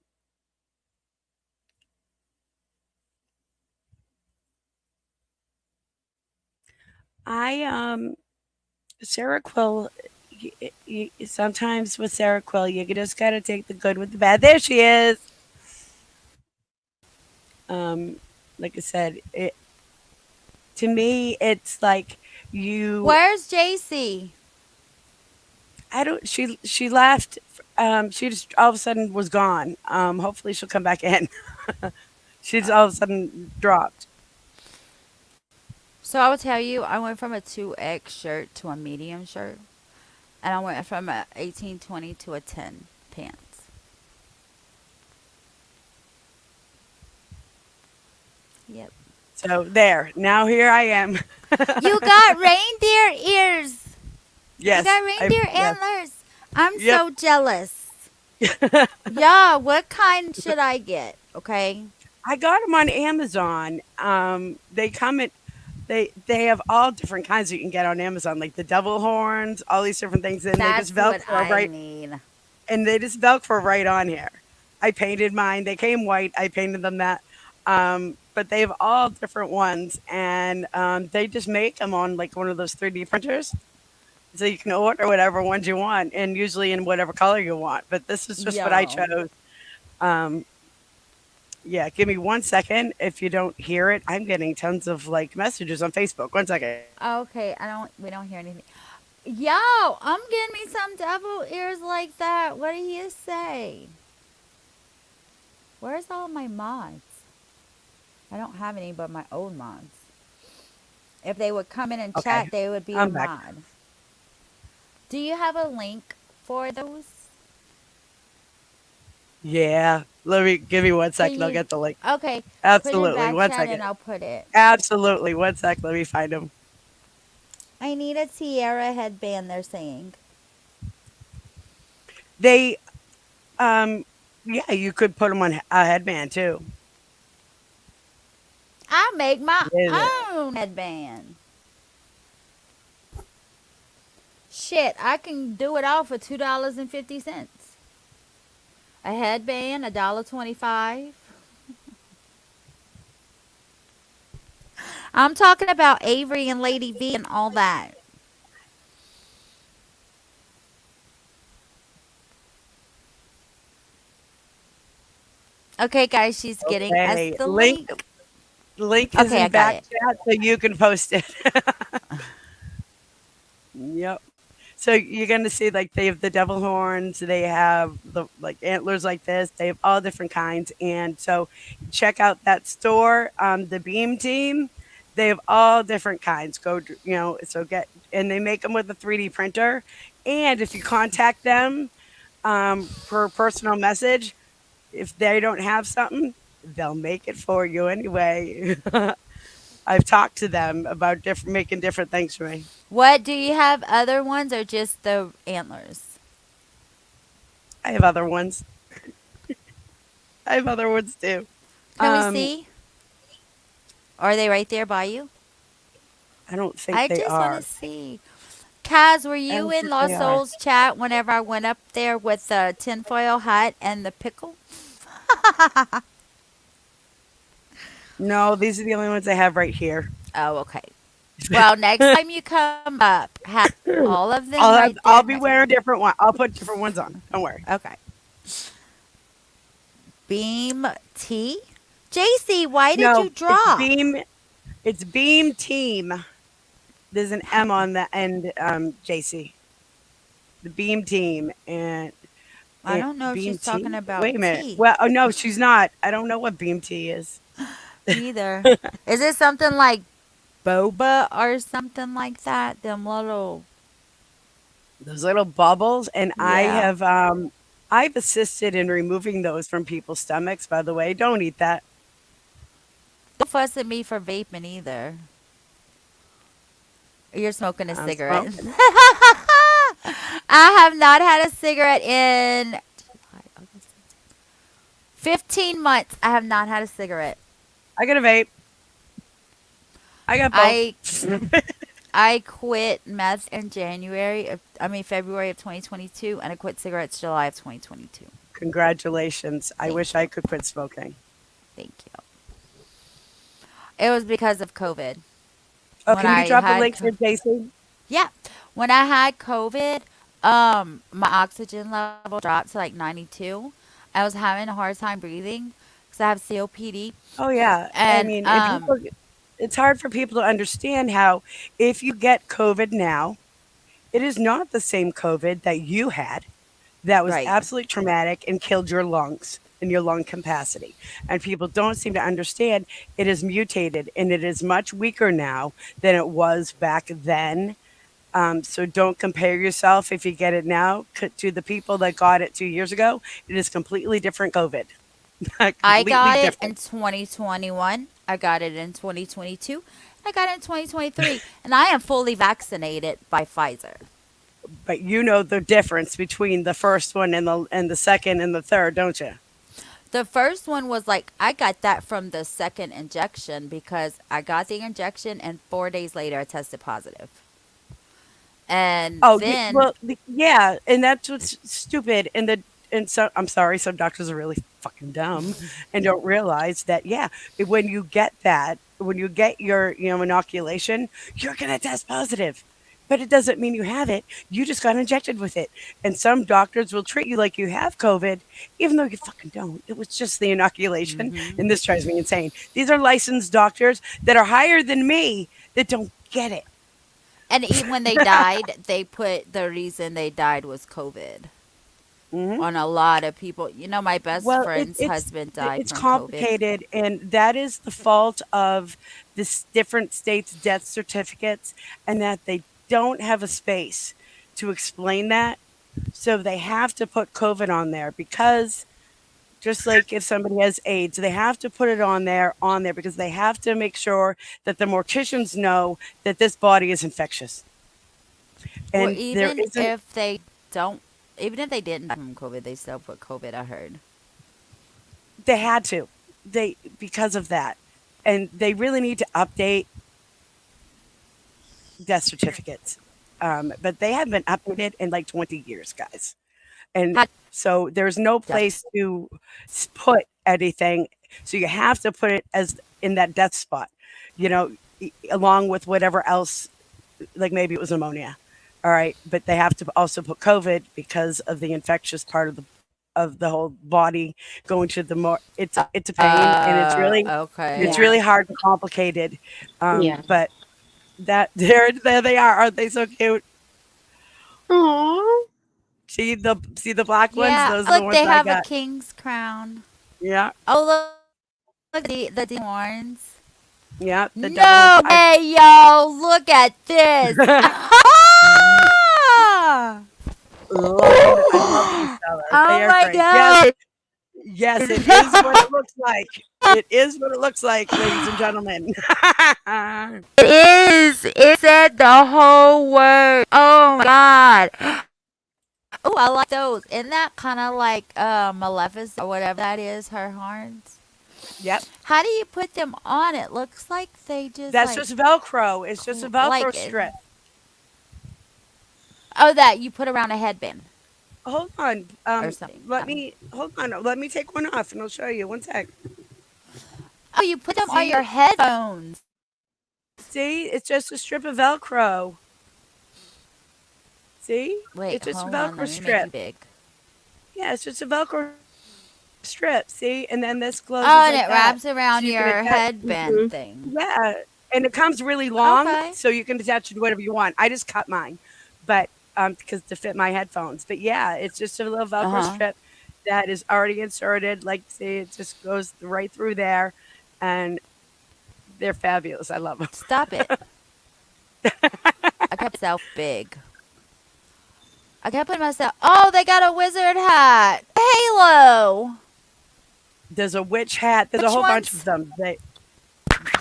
Speaker 3: I, Sarah Quill, sometimes with Sarah Quill, you just gotta take the good with the bad. There she is. Um, like I said, to me, it's like you
Speaker 2: Where's JC?
Speaker 3: I don't she left, she just all of a sudden was gone. Hopefully she'll come back in. She's all of a sudden dropped.
Speaker 2: So I will tell you, I went from a 2X shirt to a medium shirt, and I went from a 1820 to a 10 pants. Yep.
Speaker 3: So there. Now here I am.
Speaker 2: You got reindeer ears. You
Speaker 3: Yes.
Speaker 2: got
Speaker 3: I
Speaker 2: reindeer
Speaker 3: yes.
Speaker 2: antlers. I'm
Speaker 3: Yep.
Speaker 2: so jealous. Yeah, what kind should I get? Okay.
Speaker 3: I got them on Amazon. They come in they have all different kinds you can get on Amazon, like the devil horns, all these different things, and they just
Speaker 2: That's what
Speaker 3: Velcro
Speaker 2: I
Speaker 3: right
Speaker 2: need.
Speaker 3: and they just Velcro right on here. I painted mine. They came white. I painted them that. But they have all different ones, and they just make them on like one of those 3D printers, so you can order whatever ones you want, and usually in whatever color you want. But this is just what I
Speaker 2: Yo.
Speaker 3: chose. Um, yeah, give me 1 second. If you don't hear it, I'm getting tons of like messages on Facebook. 1 second.
Speaker 2: Okay, we don't hear anything. Yo, I'm getting me some devil ears like that. What do you say? Where's all my mods? I don't have any but my old mods. If they would come in and
Speaker 3: Okay,
Speaker 2: chat, they would be a
Speaker 3: I'm back.
Speaker 2: mod. Do you have a link for those?
Speaker 3: Yeah, let me give me one
Speaker 2: Can
Speaker 3: second. I'll
Speaker 2: you?
Speaker 3: get the link.
Speaker 2: Okay, put it in
Speaker 3: Absolutely,
Speaker 2: back
Speaker 3: one
Speaker 2: chat
Speaker 3: second.
Speaker 2: and I'll put it.
Speaker 3: Absolutely, 1 sec. Let me find them.
Speaker 2: I need a tiara headband, they're saying.
Speaker 3: They, yeah, you could put them on a headband too.
Speaker 2: I'll make my
Speaker 3: Yeah.
Speaker 2: own headband. Shit, I can do it all for $2.50. A headband, $1.25. I'm talking about Avery and Lady V and all that. Okay, guys, she's getting us
Speaker 3: Okay,
Speaker 2: the
Speaker 3: link
Speaker 2: link.
Speaker 3: link is
Speaker 2: Okay, I
Speaker 3: in
Speaker 2: got
Speaker 3: back
Speaker 2: it.
Speaker 3: chat, so you can post it. Yep. So you're gonna see like they have the devil horns, they have the like antlers like this, they have all different kinds. And so check out that store, the Beam Team. They have all different kinds. So get and they make them with a 3D printer. And if you contact them for a personal message, if they don't have something, they'll make it for you anyway. I've talked to them about making different things for me.
Speaker 2: What, do you have other ones or just the antlers?
Speaker 3: I have other ones. I have other ones too.
Speaker 2: Can we
Speaker 3: Um,
Speaker 2: see? Are they right there by you?
Speaker 3: I don't think
Speaker 2: I
Speaker 3: they
Speaker 2: just want to
Speaker 3: are.
Speaker 2: see. Kaz, were
Speaker 3: I
Speaker 2: you
Speaker 3: don't
Speaker 2: in
Speaker 3: think they
Speaker 2: Lost
Speaker 3: are.
Speaker 2: Souls chat whenever I went up there with the tinfoil hat and the pickle?
Speaker 3: No, these are the only ones I have right here.
Speaker 2: Oh, okay. Well, next time you come up, have all of them right
Speaker 3: I'll
Speaker 2: there.
Speaker 3: be wearing different one. I'll put different ones on. Don't worry.
Speaker 2: Okay. Beam T? JC, why did you
Speaker 3: No, it's
Speaker 2: drop?
Speaker 3: Beam. It's Beam Team. There's an M on the end, JC. The Beam Team and
Speaker 2: I don't know if
Speaker 3: Beam
Speaker 2: she's talking
Speaker 3: Tea.
Speaker 2: about
Speaker 3: Wait a minute.
Speaker 2: tea.
Speaker 3: Well, oh no, she's not. I don't know what Beam Tea is.
Speaker 2: Me either. Is it something like boba or something like that? Them little.
Speaker 3: Those little bubbles, and
Speaker 2: Yeah.
Speaker 3: I've assisted in removing those from people's stomachs. By the way, don't eat that.
Speaker 2: Don't fuss at me for vaping either. You're smoking a
Speaker 3: I'm
Speaker 2: cigarette.
Speaker 3: smoking.
Speaker 2: I have not had a cigarette in July, August, 15 months. I have not had a cigarette.
Speaker 3: I got a vape. I got
Speaker 2: I
Speaker 3: both.
Speaker 2: I quit meth in February of 2022, and I quit cigarettes July of 2022.
Speaker 3: Congratulations. I
Speaker 2: Thank
Speaker 3: wish
Speaker 2: you.
Speaker 3: I could quit smoking.
Speaker 2: Thank you. It was because of COVID.
Speaker 3: Oh,
Speaker 2: When
Speaker 3: can you
Speaker 2: I
Speaker 3: drop a
Speaker 2: had
Speaker 3: link for Jason?
Speaker 2: Yeah. When I had COVID, my oxygen level dropped to like 92. I was having a hard time breathing because I have COPD.
Speaker 3: Oh yeah. I
Speaker 2: And
Speaker 3: mean, and people, it's hard for people to understand how if you get COVID now, it is not the same COVID that you had that was
Speaker 2: right.
Speaker 3: absolutely traumatic and killed your lungs and your lung capacity. And people don't seem to understand it is mutated and it is much weaker now than it was back then. So don't compare yourself if you get it now to the people that got it 2 years ago. It is completely different COVID.
Speaker 2: I
Speaker 3: Completely
Speaker 2: got it
Speaker 3: different.
Speaker 2: in 2021. I got it in 2022. I got it in 2023. And I am fully vaccinated by Pfizer.
Speaker 3: But you know the difference between the first one and the second and the third, don't you?
Speaker 2: The first one was like, I got that from the second injection because I got the injection and 4 days later I tested positive. And
Speaker 3: Oh,
Speaker 2: then,
Speaker 3: yeah, and that's what's stupid. And so I'm sorry, some doctors are really fucking dumb and don't realize that. Yeah, when you get that, when you get your inoculation, you're gonna test positive, but it doesn't mean you have it. You just got injected with it, and some doctors will treat you like you have COVID, even though you fucking don't. It was just the inoculation,
Speaker 2: hmm
Speaker 3: and this drives me insane. These are licensed doctors that are higher than me that don't get it.
Speaker 2: and even when they died, they put the reason they died was COVID
Speaker 3: Mhm.
Speaker 2: on a lot of people. You know, my best
Speaker 3: Well,
Speaker 2: friend's husband died
Speaker 3: it's
Speaker 2: from COVID.
Speaker 3: complicated, and that is the fault of this different states' death certificates, and that they don't have a space to explain that. So they have to put COVID on there because just like if somebody has AIDS, they have to put it on there because they have to make sure that the morticians know that this body is infectious.
Speaker 2: Or
Speaker 3: And there
Speaker 2: even
Speaker 3: isn't
Speaker 2: if they don't, even if they didn't die from COVID, they still put COVID, I heard.
Speaker 3: they had to. They because of that. And they really need to update death certificates. But they haven't been updated in like 20 years, guys. And
Speaker 2: How,
Speaker 3: so there's no
Speaker 2: death,
Speaker 3: place to put anything. So you have to put it as in that death spot, along with whatever else, like maybe it was pneumonia. All right. But they have to also put COVID because of the infectious part of the whole body going to the more it's a pain and
Speaker 2: okay.
Speaker 3: it's
Speaker 4: Yeah.
Speaker 3: really hard and complicated.
Speaker 4: Yeah.
Speaker 3: But that there they are. Aren't they so cute?
Speaker 4: Aww.
Speaker 3: See the black ones?
Speaker 2: Yeah.
Speaker 3: Those are the
Speaker 2: Look,
Speaker 3: ones
Speaker 2: they
Speaker 3: I
Speaker 2: have a
Speaker 3: got.
Speaker 2: king's crown.
Speaker 3: Yeah,
Speaker 2: Oh, look the demon horns.
Speaker 3: yeah. The devil
Speaker 2: No
Speaker 3: I
Speaker 2: way, yo! Look at this.
Speaker 3: I love these fellas. They
Speaker 2: Oh
Speaker 3: are
Speaker 2: my
Speaker 3: great. Yes,
Speaker 2: god!
Speaker 3: yes, it is what it looks like. It is what it looks like, ladies and gentlemen.
Speaker 2: It is. It said the whole word. Oh my god. Oh, I like those. Isn't that kind of like Maleficent or whatever that is, her horns?
Speaker 3: Yep.
Speaker 2: How do you put them on? It looks like they just
Speaker 3: That's
Speaker 2: like
Speaker 3: just Velcro. It's just a Velcro
Speaker 2: like
Speaker 3: strip.
Speaker 2: oh, that you put around a headband
Speaker 3: Hold on.
Speaker 2: or something.
Speaker 3: Let me hold on. Let me take one off and I'll show you. One sec.
Speaker 2: Oh, you put them on
Speaker 3: See,
Speaker 2: your headphones.
Speaker 3: see, it's just a strip of Velcro. See,
Speaker 2: Wait,
Speaker 3: it's just a
Speaker 2: hold on.
Speaker 3: Velcro
Speaker 2: Let me make you
Speaker 3: strip.
Speaker 2: big.
Speaker 3: Yeah, it's just a Velcro strip. See, and then this closes
Speaker 2: Oh, and
Speaker 3: like
Speaker 2: it
Speaker 3: that,
Speaker 2: wraps
Speaker 3: so
Speaker 2: around
Speaker 3: you can
Speaker 2: your
Speaker 3: attach.
Speaker 2: headband
Speaker 4: Hmm.
Speaker 2: thing.
Speaker 3: Yeah, and it comes really long,
Speaker 2: Okay.
Speaker 3: so you can attach it to whatever you want. I just cut mine, but because to fit my headphones. But yeah, it's just a little
Speaker 2: Uh
Speaker 3: Velcro
Speaker 2: huh.
Speaker 3: strip that is already inserted. Like, see, it just goes right through there, and they're fabulous. I love them.
Speaker 2: Stop it. I kept myself big. I kept putting myself. Oh, they got a wizard hat. Halo.
Speaker 3: There's a witch hat. There's a
Speaker 2: Which
Speaker 3: whole bunch of
Speaker 2: ones?
Speaker 3: them. They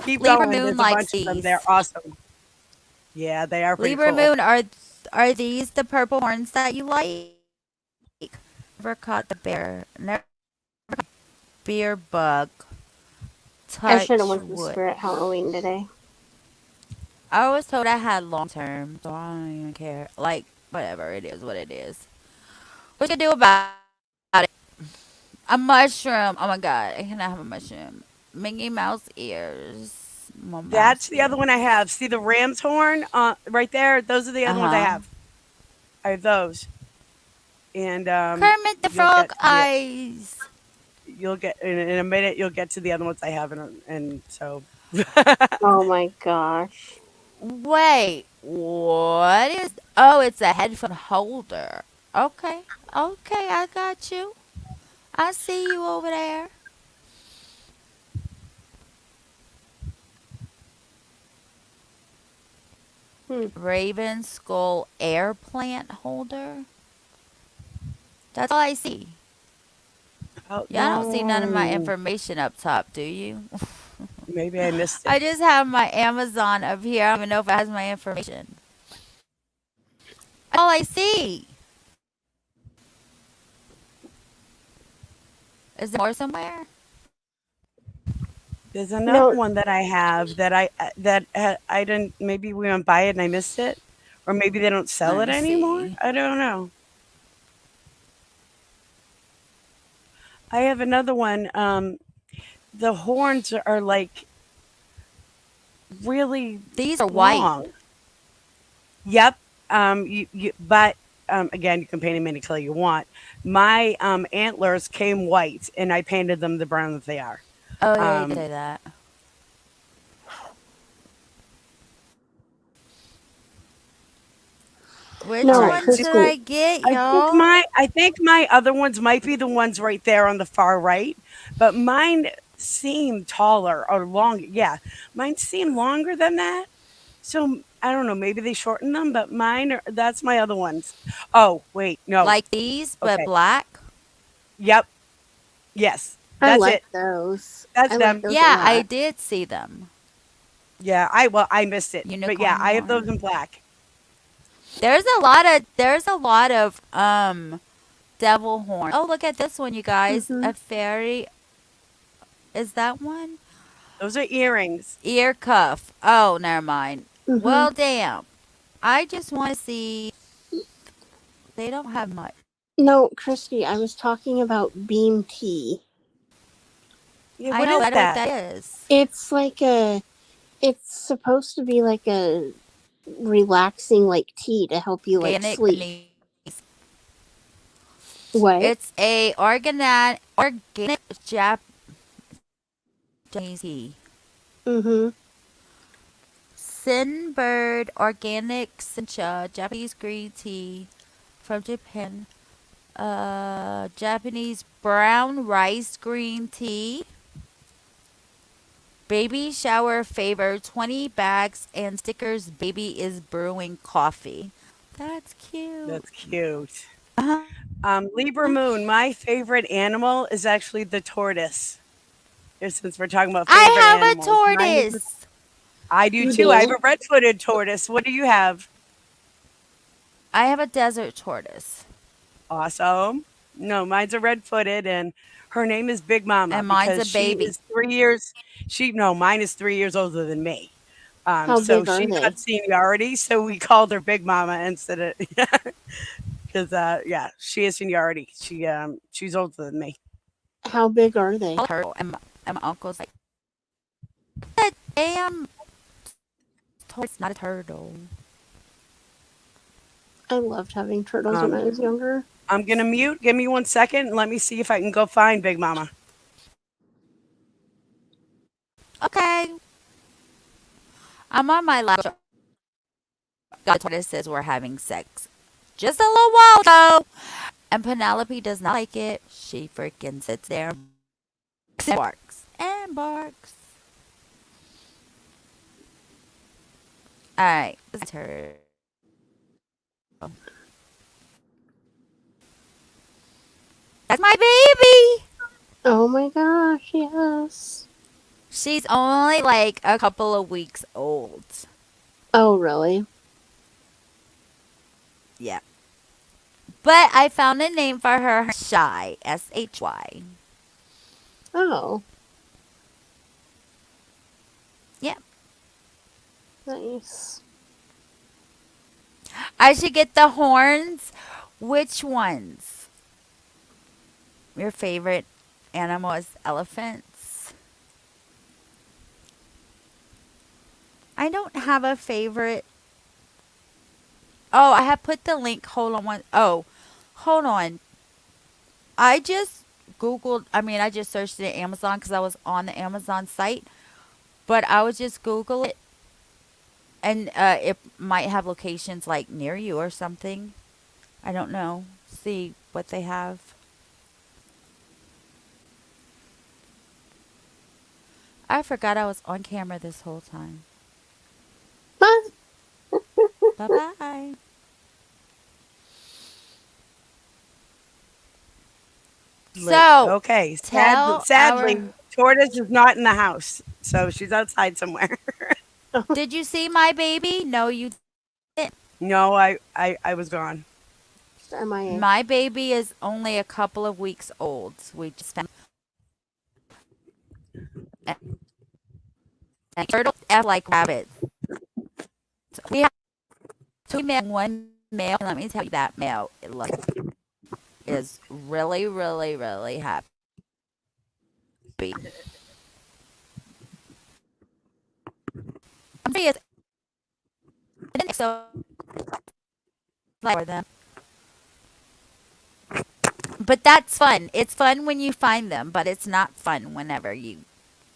Speaker 3: keep
Speaker 2: Libra
Speaker 3: going.
Speaker 2: Moon
Speaker 3: There's a
Speaker 2: likes
Speaker 3: bunch of them. They're
Speaker 2: these.
Speaker 3: awesome. Yeah, they are pretty
Speaker 2: Libra
Speaker 3: cool.
Speaker 2: Moon, are these the purple horns that you like? Never caught the bear. Never beer bug.
Speaker 4: I should have
Speaker 2: Touch
Speaker 4: went to
Speaker 2: wood.
Speaker 4: Spirit Halloween today.
Speaker 2: I was told I had long term, so I don't even care. Like, whatever, it is what it is. What you can do about it? A mushroom. Oh my god, I cannot have a mushroom. Mickey Mouse ears. My
Speaker 3: That's
Speaker 2: mouse
Speaker 3: the other
Speaker 2: ear.
Speaker 3: one I have. See the ram's horn right there? Those are the
Speaker 2: Uh
Speaker 3: other ones I
Speaker 2: huh.
Speaker 3: have. I have those. And
Speaker 2: Kermit the
Speaker 3: you'll get
Speaker 2: Frog
Speaker 3: to the
Speaker 2: eyes.
Speaker 3: you'll get in a minute you'll get to the other ones I have and so
Speaker 4: Oh my gosh.
Speaker 2: Wait, what is? Oh, it's a headphone holder. Okay, okay, I got you. I see you over there.
Speaker 4: Hmm.
Speaker 2: Raven skull air plant holder. That's all I see.
Speaker 3: oh
Speaker 2: Y'all don't see none of my
Speaker 3: no.
Speaker 2: information up top, do you?
Speaker 3: Maybe I missed
Speaker 2: I
Speaker 3: it.
Speaker 2: just have my Amazon up here. I don't even know if it has my information. All I see. Is there more somewhere?
Speaker 3: There's another
Speaker 4: No,
Speaker 3: one that I have I didn't maybe we went by it and I missed it or maybe they don't sell
Speaker 2: Let
Speaker 3: it
Speaker 2: me
Speaker 3: anymore.
Speaker 2: see.
Speaker 3: I don't know. I have another one. The horns are like really
Speaker 2: These are white.
Speaker 3: long. Yep. But again, you can paint them any color you want. My antlers came white, and I painted them the brown that they are.
Speaker 2: Oh yeah, you did
Speaker 3: Um,
Speaker 2: say that. Which
Speaker 3: all
Speaker 4: no,
Speaker 3: right.
Speaker 2: one should
Speaker 4: Christy.
Speaker 2: I get, y'all?
Speaker 3: I think my other ones might be the ones right there on the far right, but mine seem taller or long. Yeah, mine seem longer than that. So I don't know. Maybe they shortened them, but mine are. That's my other ones. Oh wait, no.
Speaker 2: Like these, but
Speaker 3: Okay.
Speaker 2: black?
Speaker 3: Yep. Yes.
Speaker 4: I
Speaker 3: That's
Speaker 4: like
Speaker 3: it.
Speaker 4: those.
Speaker 3: That's
Speaker 4: I like
Speaker 3: them.
Speaker 4: those a
Speaker 2: Yeah, I
Speaker 4: lot.
Speaker 2: did see them.
Speaker 3: Yeah, I missed it, but yeah,
Speaker 2: Unicorn
Speaker 3: I have those
Speaker 2: horn.
Speaker 3: in black.
Speaker 2: There's a lot of devil horn. Oh, look at this one, you guys.
Speaker 4: Mhm.
Speaker 2: A fairy. Is that one?
Speaker 3: Those are earrings.
Speaker 2: Ear cuff. Oh, never mind.
Speaker 4: Mhm.
Speaker 2: Well, damn. I just want to see. They don't have much.
Speaker 4: No, Christy, I was talking about Beam Tea.
Speaker 3: Yeah,
Speaker 2: I
Speaker 3: what
Speaker 2: know.
Speaker 3: is
Speaker 2: I know what
Speaker 3: that?
Speaker 2: that is.
Speaker 4: It's like a. It's supposed to be like a relaxing like tea to help you like
Speaker 2: Organic
Speaker 4: sleep.
Speaker 2: Japanese.
Speaker 4: What?
Speaker 2: It's a organic Japanese tea.
Speaker 4: Mhm.
Speaker 2: Sinbird Organic Sencha Japanese green tea from Japan. Japanese brown rice green tea. Baby shower favor 20 bags and stickers. Baby is brewing coffee. That's cute.
Speaker 3: That's cute.
Speaker 2: Uh-huh.
Speaker 3: Libra Moon, my favorite animal is actually the tortoise. Since we're talking about
Speaker 2: I
Speaker 3: favorite
Speaker 2: have a
Speaker 3: animals,
Speaker 2: tortoise.
Speaker 3: I do
Speaker 4: You
Speaker 3: too. I have
Speaker 4: do?
Speaker 3: a red-footed tortoise. What do you have?
Speaker 2: I have a desert tortoise.
Speaker 3: Awesome. No, mine's a red-footed, and her name is Big Mama
Speaker 2: And mine's
Speaker 3: because
Speaker 2: a
Speaker 3: she
Speaker 2: baby.
Speaker 3: is 3 years she no, mine is 3 years older than me.
Speaker 4: How
Speaker 3: So
Speaker 4: big are
Speaker 3: she
Speaker 4: they?
Speaker 3: got seniority, so we called her Big Mama instead of because yeah, she has seniority. She's older than me.
Speaker 4: How big are they?
Speaker 2: Turtle. And my uncle's like, a damn tortoise, not a turtle.
Speaker 4: I loved having turtles when I
Speaker 3: Um,
Speaker 4: was younger.
Speaker 3: I'm gonna mute. Give me 1 second and let me see if I can go find Big Mama.
Speaker 2: Okay. I'm on my laptop. God tortoises were having sex just a little while ago. And Penelope does not like it. She freaking sits there and barks and barks. Alright, it's her. That's my baby!
Speaker 4: Oh my gosh, yes.
Speaker 2: She's only like a couple of weeks old.
Speaker 4: Oh, really?
Speaker 2: Yeah. But I found a name for her, Shy. Shy.
Speaker 4: Oh,
Speaker 2: Yeah.
Speaker 4: nice.
Speaker 2: I should get the horns. Which ones? Your favorite animal is elephants. I don't have a favorite. Oh, I have put the link. Hold on one. Oh, hold on. I just I just searched it at Amazon because I was on the Amazon site. But I would just Google it and it might have locations like near you or something. I don't know. See what they have. I forgot I was on camera this whole time.
Speaker 4: Huh?
Speaker 2: Bye bye. So
Speaker 3: Okay,
Speaker 2: tell our.
Speaker 3: sadly, Tortoise is not in the house, so she's outside somewhere.
Speaker 2: Did you see my baby? No, you didn't.
Speaker 3: No, I was gone.
Speaker 4: MIA.
Speaker 2: My baby is only a couple of weeks old. We just found. And turtles act like rabbits. We have two male, one male. And let me tell you, that male is really, really, really happy. I'm serious. So, like for them. But that's fun. It's fun when you find them, but it's not fun whenever you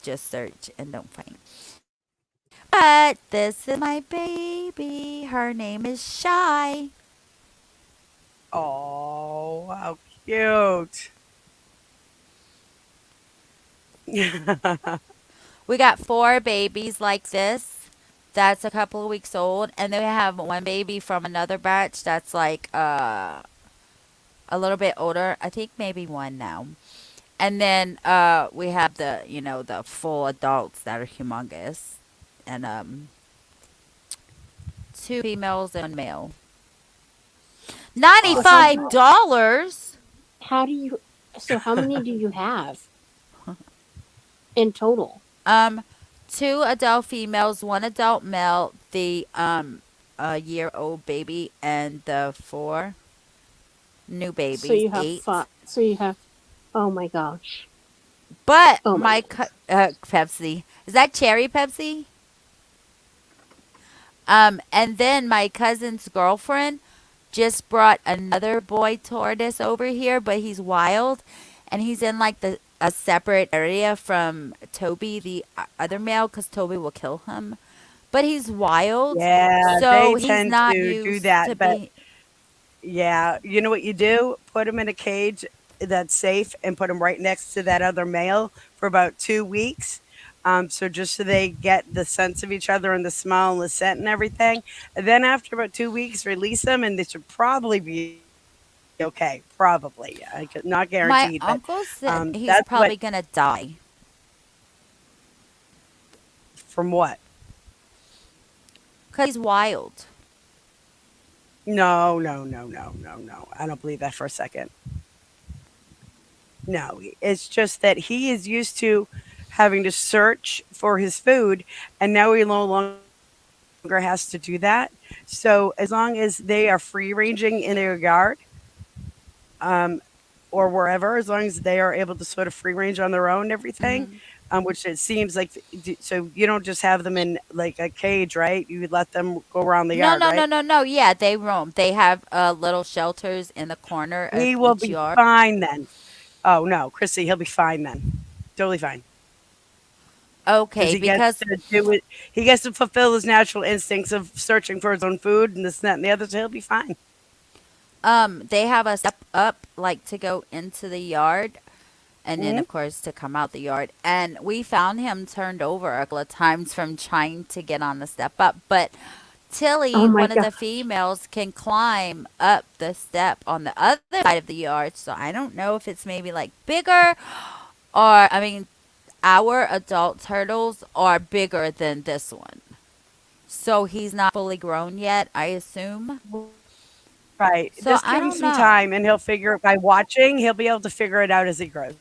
Speaker 2: just search and don't find. But this is my baby. Her name is Shy.
Speaker 3: Oh, how cute.
Speaker 2: We got four babies like this. That's a couple of weeks old, and then we have one baby from another batch that's like a little bit older. I think maybe one now. And then we have the full adults that are humongous, and two females and one male.
Speaker 4: So how do
Speaker 2: $95.
Speaker 4: you, how do you, so how many do you have in total?
Speaker 2: Um, two adult females, one adult male, the a year old baby, and the four new
Speaker 4: So
Speaker 2: babies,
Speaker 4: you have
Speaker 2: eight.
Speaker 4: five. So you have, oh my gosh.
Speaker 2: But
Speaker 4: Oh my
Speaker 2: my
Speaker 4: goodness.
Speaker 2: Pepsi, is that cherry Pepsi? And then my cousin's girlfriend just brought another boy tortoise over here, but he's wild, and he's in like the a separate area from Toby, the other male, because Toby will kill him. But he's wild,
Speaker 3: Yeah, they
Speaker 2: so he's
Speaker 3: tend
Speaker 2: not
Speaker 3: to do
Speaker 2: used to
Speaker 3: that, but
Speaker 2: be.
Speaker 3: yeah, you know what you do? Put them in a cage that's safe and put them right next to that other male for about 2 weeks. So just so they get the sense of each other and the smell and the scent and everything. And then after about 2 weeks, release them and they should probably be okay. Probably. Not
Speaker 2: My
Speaker 3: guaranteed, but
Speaker 2: uncle said he's
Speaker 3: that's what
Speaker 2: probably gonna die
Speaker 3: from what?
Speaker 2: because he's wild.
Speaker 3: No, no, no, no, no, no. I don't believe that for a second. No, it's just that he is used to having to search for his food, and now he no longer has to do that. So as long as they are free ranging in their yard, um, or wherever, as long as they are able to sort of free range on their own and everything,
Speaker 2: Hmm.
Speaker 3: which it seems like, so you don't just have them in like a cage, right? You would let them go around the
Speaker 2: No,
Speaker 3: yard,
Speaker 2: no, no,
Speaker 3: right?
Speaker 2: no, no. Yeah, they roam. They have little shelters in the corner of
Speaker 3: He will
Speaker 2: each
Speaker 3: be
Speaker 2: yard.
Speaker 3: fine then. Oh no, Chrissy, he'll be fine then. Totally fine. Because
Speaker 2: Okay,
Speaker 3: he gets
Speaker 2: because
Speaker 3: to do it. He gets to fulfill his natural instincts of searching for his own food and this, that, and the other. So he'll be fine.
Speaker 2: they have a step up like to go into the yard and then
Speaker 3: Hmm.
Speaker 2: of course to come out the yard. And we found him turned over a couple of times from trying to get on the step up, but
Speaker 4: Oh
Speaker 2: Tilly,
Speaker 4: my
Speaker 2: one of
Speaker 4: god.
Speaker 2: the females, can climb up the step on the other side of the yard. So I don't know if it's maybe like bigger or, I mean, our adult turtles are bigger than this one. So he's not fully grown yet, I assume.
Speaker 3: Right.
Speaker 2: So
Speaker 3: Just
Speaker 2: I
Speaker 3: give him
Speaker 2: don't
Speaker 3: some
Speaker 2: know.
Speaker 3: time, and he'll figure it by watching. He'll be able to figure it out as he grows.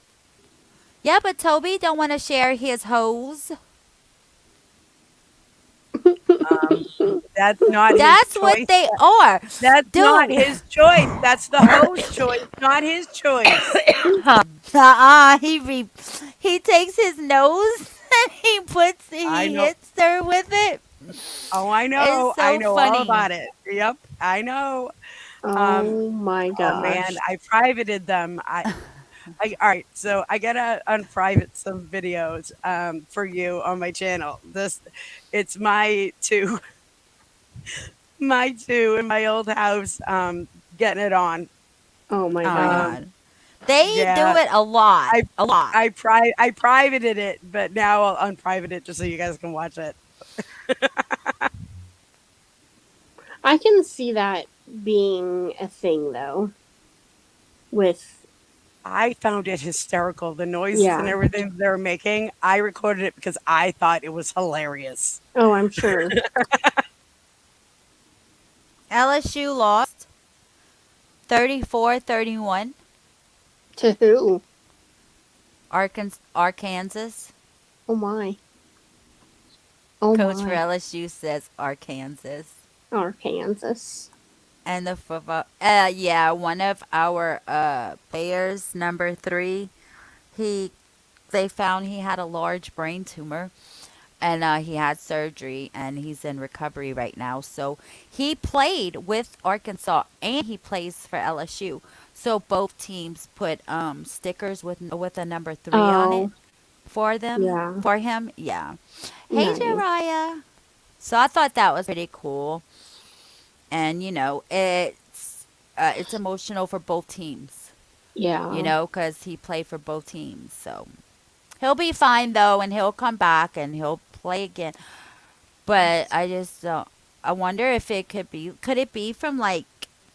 Speaker 2: Yeah, but Toby don't want to share his hose.
Speaker 3: Um, that's not his
Speaker 2: That's what
Speaker 3: choice.
Speaker 2: they are.
Speaker 3: That's not
Speaker 2: Dude.
Speaker 3: his choice. That's the host choice, not his choice.
Speaker 2: He takes his nose and
Speaker 3: I
Speaker 2: he
Speaker 3: know.
Speaker 2: hits her with it.
Speaker 3: Oh, I
Speaker 2: It's
Speaker 3: know. I
Speaker 2: so
Speaker 3: know all
Speaker 2: funny.
Speaker 3: about it. Yep, I know. Um,
Speaker 4: Oh my
Speaker 3: oh man,
Speaker 4: gosh.
Speaker 3: I privated them. All right. So I gotta unprivate some videos for you on my channel. It's my two in my old house getting it on.
Speaker 4: Oh my
Speaker 2: Oh my
Speaker 4: god.
Speaker 3: Um,
Speaker 2: god. They do
Speaker 3: yeah,
Speaker 2: it a lot.
Speaker 3: I
Speaker 2: A lot.
Speaker 3: I privated it, but now I'll unprivate it just so you guys can watch it.
Speaker 4: I can see that being a thing though. With
Speaker 3: I found it hysterical. The noises and
Speaker 4: yeah.
Speaker 3: everything they're making. I recorded it because I thought it was hilarious.
Speaker 4: Oh, I'm sure.
Speaker 2: LSU lost 34-31.
Speaker 4: To who?
Speaker 2: Arkansas.
Speaker 4: Oh my. Oh
Speaker 2: Coach for
Speaker 4: my.
Speaker 2: LSU says Arkansas.
Speaker 4: Arkansas.
Speaker 2: And the football, yeah, one of our players, number 3, he they found he had a large brain tumor, and he had surgery, and he's in recovery right now. So he played with Arkansas and he plays for LSU. So both teams put stickers with a number 3 on it
Speaker 4: Oh, yeah.
Speaker 2: for him. Yeah. Hey,
Speaker 4: Nice.
Speaker 2: Jariah. So I thought that was pretty cool, and it's emotional for both teams.
Speaker 4: Yeah.
Speaker 2: Because he played for both teams. So he'll be fine though, and he'll come back and he'll play again. But I just don't. I wonder if it could be. Could it be from like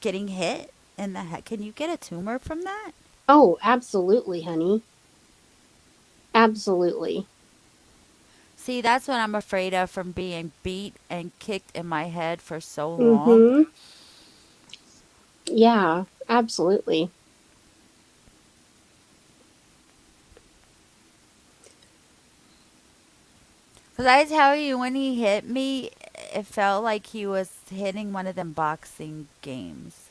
Speaker 2: getting hit in the head? Can you get a tumor from that?
Speaker 4: Oh, absolutely, honey. Absolutely.
Speaker 2: See, that's what I'm afraid of from being beat and kicked in my head for so long.
Speaker 4: Mm-hmm. Yeah, absolutely.
Speaker 2: Because I tell you, when he hit me, it felt like he was hitting one of them boxing games.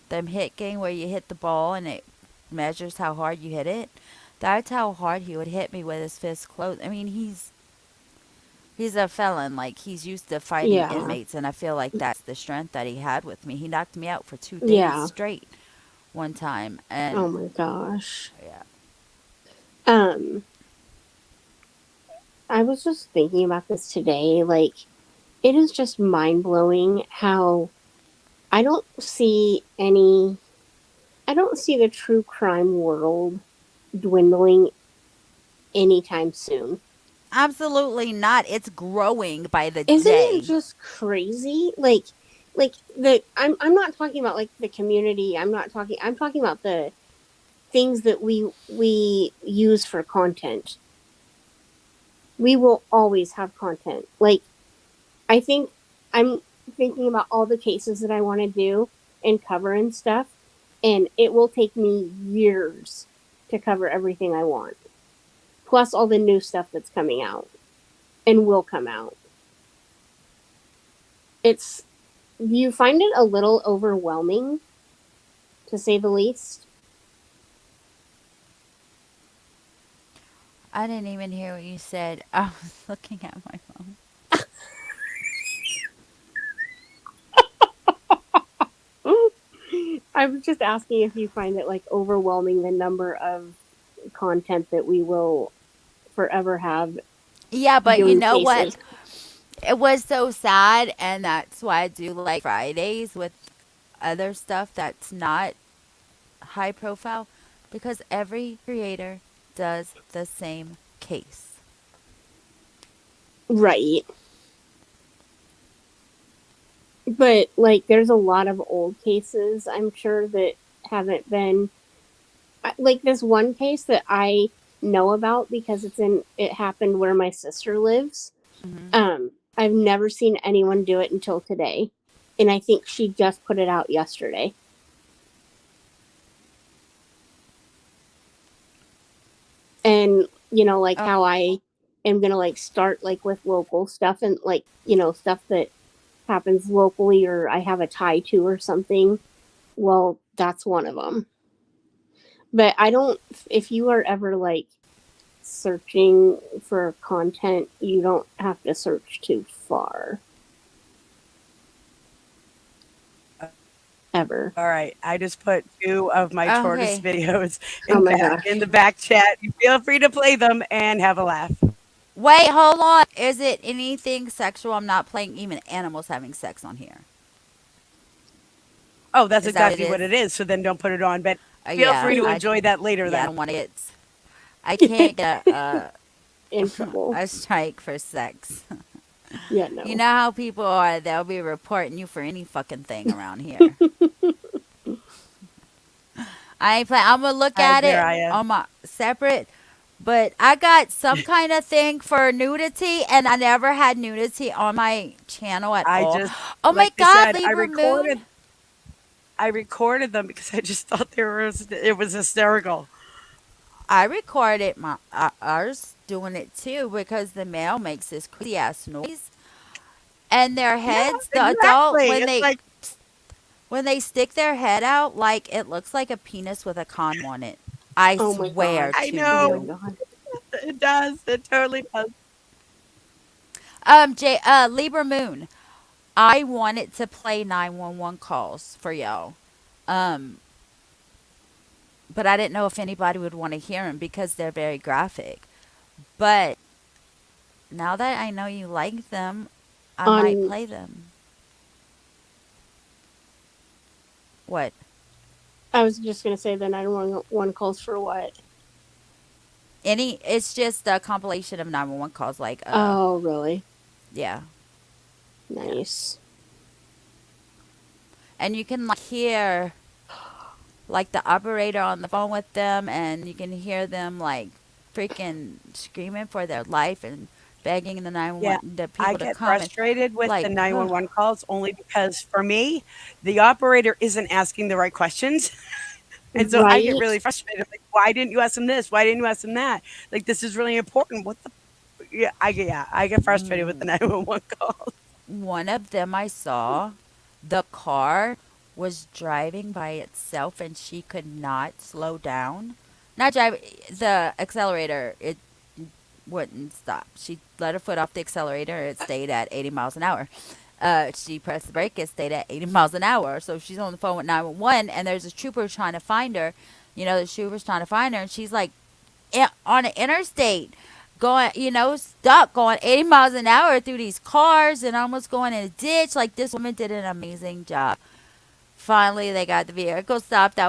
Speaker 2: Them hit game where you hit the ball and it measures how hard you hit it. That's how hard he would hit me with his fist closed. I mean, he's a felon. Like, he's used to fighting
Speaker 4: Yeah.
Speaker 2: inmates, and I feel like that's the strength that he had with me. He knocked me out for 2 days
Speaker 4: Yeah.
Speaker 2: straight one time,
Speaker 4: Oh
Speaker 2: and
Speaker 4: my gosh.
Speaker 2: yeah.
Speaker 4: Um, I was just thinking about this today. Like, it is just mind blowing how I don't see any, I don't see the true crime world dwindling anytime soon.
Speaker 2: Absolutely not. It's growing by the
Speaker 4: Isn't it
Speaker 2: day.
Speaker 4: just crazy? Like I'm not talking about like the community. I'm talking about the things that we use for content. We will always have content. Like I think I'm thinking about all the cases that I want to do and cover and stuff, and it will take me years to cover everything I want. Plus all the new stuff that's coming out and will come out. It's you find it a little overwhelming, to say the least.
Speaker 2: I didn't even hear what you said. I was looking at my phone.
Speaker 4: I was just asking if you find it like overwhelming the number of content that we will forever have
Speaker 2: Yeah, but you
Speaker 4: doing
Speaker 2: know what?
Speaker 4: cases.
Speaker 2: It was so sad, and that's why I do like Fridays with other stuff that's not high profile, because every creator does the same case.
Speaker 4: Right. But like there's a lot of old cases I'm sure that haven't been like this one case that I know about because it happened where my sister lives.
Speaker 2: Hmm.
Speaker 4: I've never seen anyone do it until today. And I think she just put it out yesterday. And like
Speaker 2: Oh,
Speaker 4: how I am gonna like start like with local stuff and like, stuff that happens locally or I have a tie to or something. Well, that's one of them. But I don't, if you are ever like searching for content, you don't have to search too far. Ever.
Speaker 3: All right, I just put 2 of my tortoise
Speaker 2: okay.
Speaker 3: videos
Speaker 4: Oh my
Speaker 3: in
Speaker 4: gosh.
Speaker 3: the back chat. You feel free to play them and have a laugh.
Speaker 2: Wait, hold on. Is it anything sexual? I'm not playing even animals having sex on here.
Speaker 3: Oh, that's
Speaker 2: Is that what it
Speaker 3: exactly what
Speaker 2: is?
Speaker 3: it is. So then don't put it on. But feel
Speaker 2: Yeah,
Speaker 3: free to enjoy that later
Speaker 2: I
Speaker 3: then.
Speaker 2: don't want to get. I can't get
Speaker 4: In trouble.
Speaker 2: a strike for sex.
Speaker 4: Yeah,
Speaker 2: You
Speaker 4: no.
Speaker 2: know how people are. They'll be reporting you for any fucking thing around here. I ain't playing. I'm gonna look
Speaker 3: Hi,
Speaker 2: at it
Speaker 3: Jiraiya.
Speaker 2: on my separate. But I got some kind of thing for nudity, and I never had nudity on my channel at
Speaker 3: I
Speaker 2: all.
Speaker 3: just,
Speaker 2: Oh my
Speaker 3: like I
Speaker 2: God,
Speaker 3: said,
Speaker 2: Libra Moon.
Speaker 3: I recorded them because I just thought it was hysterical.
Speaker 2: I recorded my ours doing it too because the male makes this crazy ass noise, and their
Speaker 3: Yeah,
Speaker 2: heads, the adult,
Speaker 3: exactly. It's like,
Speaker 2: when they stick their head out, like it looks like a penis with a condom on it. I
Speaker 4: Oh my god.
Speaker 2: swear
Speaker 3: I
Speaker 2: to
Speaker 4: Oh my
Speaker 3: know
Speaker 2: you.
Speaker 4: god.
Speaker 3: it does. It totally does.
Speaker 2: Libra Moon. I wanted to play 911 calls for y'all. Um, but I didn't know if anybody would want to hear them because they're very graphic. But now that I know you like them, I might
Speaker 4: On
Speaker 2: play them. What?
Speaker 4: I was just gonna say the 911 calls for what?
Speaker 2: It's just a compilation of 911 calls like
Speaker 4: Oh, really?
Speaker 2: yeah. Yeah.
Speaker 4: Nice.
Speaker 2: And you can like hear like the operator on the phone with them, and you can hear them like freaking screaming for their life and begging the
Speaker 3: Yeah,
Speaker 2: 911 the
Speaker 3: I
Speaker 2: people to
Speaker 3: get
Speaker 2: come and
Speaker 3: frustrated with the
Speaker 2: like
Speaker 3: 911 calls only because for me, the operator isn't asking the right questions. And so I get
Speaker 4: Right?
Speaker 3: really frustrated. Like, why didn't you ask them this? Why didn't you ask them that? Like, this is really important. What the? Yeah, I get frustrated with the 911 calls.
Speaker 2: one of them I saw, the car was driving by itself and she could not slow down. Not drive the accelerator, it wouldn't stop. She let her foot off the accelerator, it stayed at 80 miles an hour. She pressed the brake, it stayed at 80 miles an hour. So she's on the phone with 911 and there's a trooper trying to find her. You know, the trooper's trying to find her and she's like on an interstate going, stuck going 80 miles an hour through these cars and almost going in a ditch. Like, this woman did an amazing job. Finally, they got the vehicle stopped.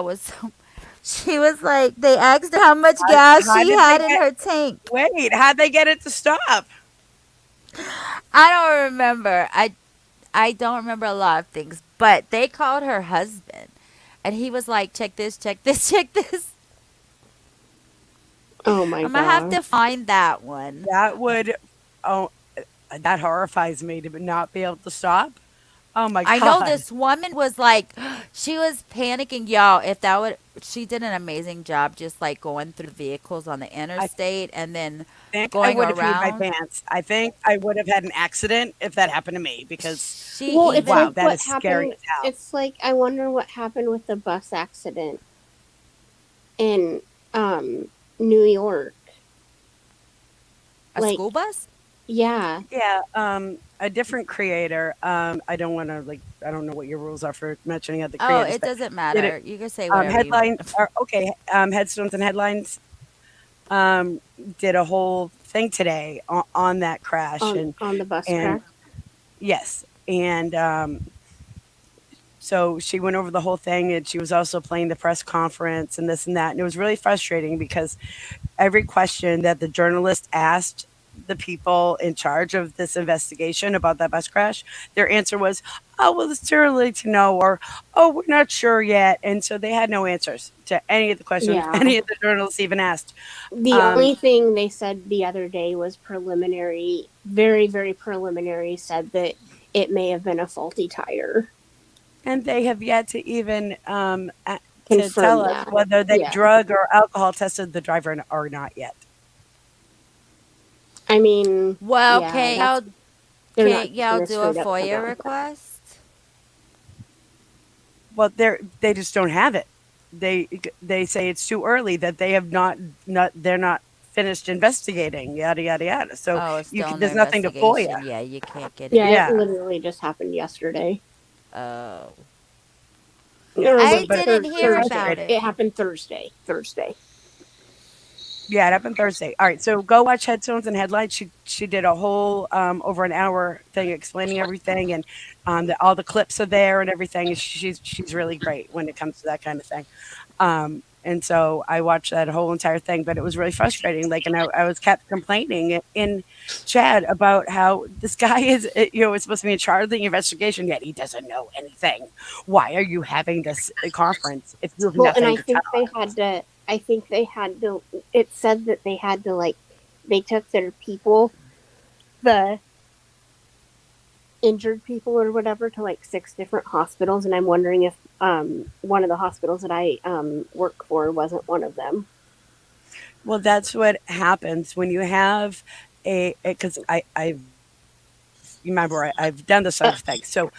Speaker 2: She was like, they asked her how much gas
Speaker 3: How
Speaker 2: she
Speaker 3: did they
Speaker 2: had in
Speaker 3: get?
Speaker 2: her tank.
Speaker 3: Wait, how'd they get it to stop?
Speaker 2: I don't remember. I don't remember a lot of things, but they called her husband. And he was like, check this, check this, check this.
Speaker 4: Oh my
Speaker 2: I'm going to have to
Speaker 4: gosh.
Speaker 2: find that one.
Speaker 3: That would, oh, that horrifies me to not be able to stop. Oh my
Speaker 2: I know
Speaker 3: God.
Speaker 2: this woman was like, she was panicking, y'all. If that would, she did an amazing job just like going through vehicles on the
Speaker 3: I
Speaker 2: interstate and then
Speaker 3: think I
Speaker 2: going
Speaker 3: would have peed my
Speaker 2: around.
Speaker 3: pants. I think I would have had an accident if that happened to me because,
Speaker 2: She
Speaker 4: Well, it's
Speaker 2: even,
Speaker 3: wow,
Speaker 4: like
Speaker 3: that
Speaker 4: what
Speaker 3: is scary
Speaker 4: happened.
Speaker 3: as hell.
Speaker 4: It's like I wonder what happened with the bus accident in New York.
Speaker 2: a
Speaker 4: Like,
Speaker 2: school bus?
Speaker 4: yeah,
Speaker 3: Yeah, a different creator. I don't want to like. I don't know what your rules are for mentioning other
Speaker 2: Oh,
Speaker 3: creators,
Speaker 2: it
Speaker 3: but
Speaker 2: doesn't
Speaker 3: did it
Speaker 2: matter. You can say whatever you want.
Speaker 3: headline or okay, headstones and headlines um, did a whole thing today on that crash
Speaker 4: on the bus
Speaker 3: and
Speaker 4: crash.
Speaker 3: yes, and so she went over the whole thing and she was also playing the press conference and this and that. And it was really frustrating because every question that the journalist asked the people in charge of this investigation about that bus crash, their answer was, oh, well, it's too early to know, or oh, we're not sure yet. And so they had no answers to any of the questions
Speaker 4: Yeah.
Speaker 3: any of the journalists even asked.
Speaker 4: The
Speaker 3: Um,
Speaker 4: only thing they said the other day was preliminary, very, very preliminary, said that it may have been a faulty tire.
Speaker 3: and they have yet to even to tell
Speaker 4: Confirm
Speaker 3: us
Speaker 4: that.
Speaker 3: whether they
Speaker 4: Yeah.
Speaker 3: drug or alcohol tested the driver or not yet.
Speaker 4: I mean,
Speaker 2: Well,
Speaker 4: yeah, that's they're not
Speaker 2: can't
Speaker 4: keeping
Speaker 2: y'all
Speaker 4: this
Speaker 2: do a
Speaker 4: straight up
Speaker 2: FOIA
Speaker 4: about that.
Speaker 2: request?
Speaker 3: Well, they just don't have it. They say it's too early that they have not they're not finished investigating yada yada yada. So
Speaker 2: Oh, it's
Speaker 3: you
Speaker 2: still
Speaker 3: can,
Speaker 2: under
Speaker 3: there's nothing to FOIA.
Speaker 2: investigation. Yeah, you can't get
Speaker 4: Yeah, it
Speaker 2: into
Speaker 3: Yeah,
Speaker 2: it.
Speaker 4: literally just happened yesterday.
Speaker 2: Oh.
Speaker 4: Or
Speaker 2: I
Speaker 4: wait,
Speaker 3: but
Speaker 2: didn't
Speaker 3: it's
Speaker 2: hear
Speaker 4: Thursday.
Speaker 2: about
Speaker 3: frustrating.
Speaker 2: it.
Speaker 4: It happened Thursday. Thursday.
Speaker 3: Yeah, it happened Thursday. All right, so go watch Headstones and Headlights. She did a whole over an hour thing explaining everything, and all the clips are there and everything. She's really great when it comes to that kind of thing. And so I watched that whole entire thing, but it was really frustrating. Like, and I was kept complaining in chat about how this guy is, is supposed to be in charge of the investigation, yet he doesn't know anything. Why are you having this conference if you have
Speaker 4: Well, and
Speaker 3: nothing to tell us?
Speaker 4: I think they had to, it said that they had to, like, they took their people, the injured people or whatever, to like 6 different hospitals. And I'm wondering if one of the hospitals that I work for wasn't one of them.
Speaker 3: Well, that's what happens when you have because I've you remember I've done this sort
Speaker 4: A,
Speaker 3: of thing. So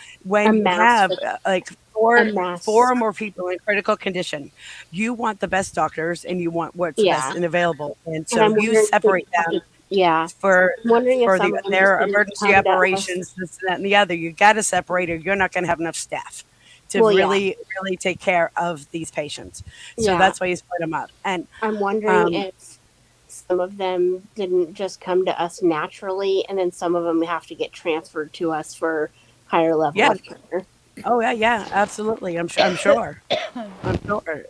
Speaker 4: a
Speaker 3: when you
Speaker 4: mass,
Speaker 3: have like
Speaker 4: a
Speaker 3: four
Speaker 4: mass.
Speaker 3: or more people in critical condition, you want the best doctors and you want what's the best
Speaker 4: Yeah.
Speaker 3: and available, and
Speaker 4: And
Speaker 3: so
Speaker 4: I'm
Speaker 3: you
Speaker 4: wondering if they
Speaker 3: separate
Speaker 4: just have
Speaker 3: them
Speaker 4: to, yeah.
Speaker 3: for
Speaker 4: I'm wondering if some
Speaker 3: the
Speaker 4: of them just
Speaker 3: their
Speaker 4: didn't
Speaker 3: emergency
Speaker 4: come to us.
Speaker 3: operations, this, that, and the other. You got to separate, or you're not going to have enough staff to
Speaker 4: Well, yeah.
Speaker 3: really take care of these patients. So
Speaker 4: Yeah.
Speaker 3: that's why you split them up. And
Speaker 4: I'm wondering
Speaker 3: um,
Speaker 4: if some of them didn't just come to us naturally, and then some of them have to get transferred to us for higher level
Speaker 3: yeah,
Speaker 4: of care.
Speaker 3: oh yeah, yeah, absolutely. I'm sure. I'm sure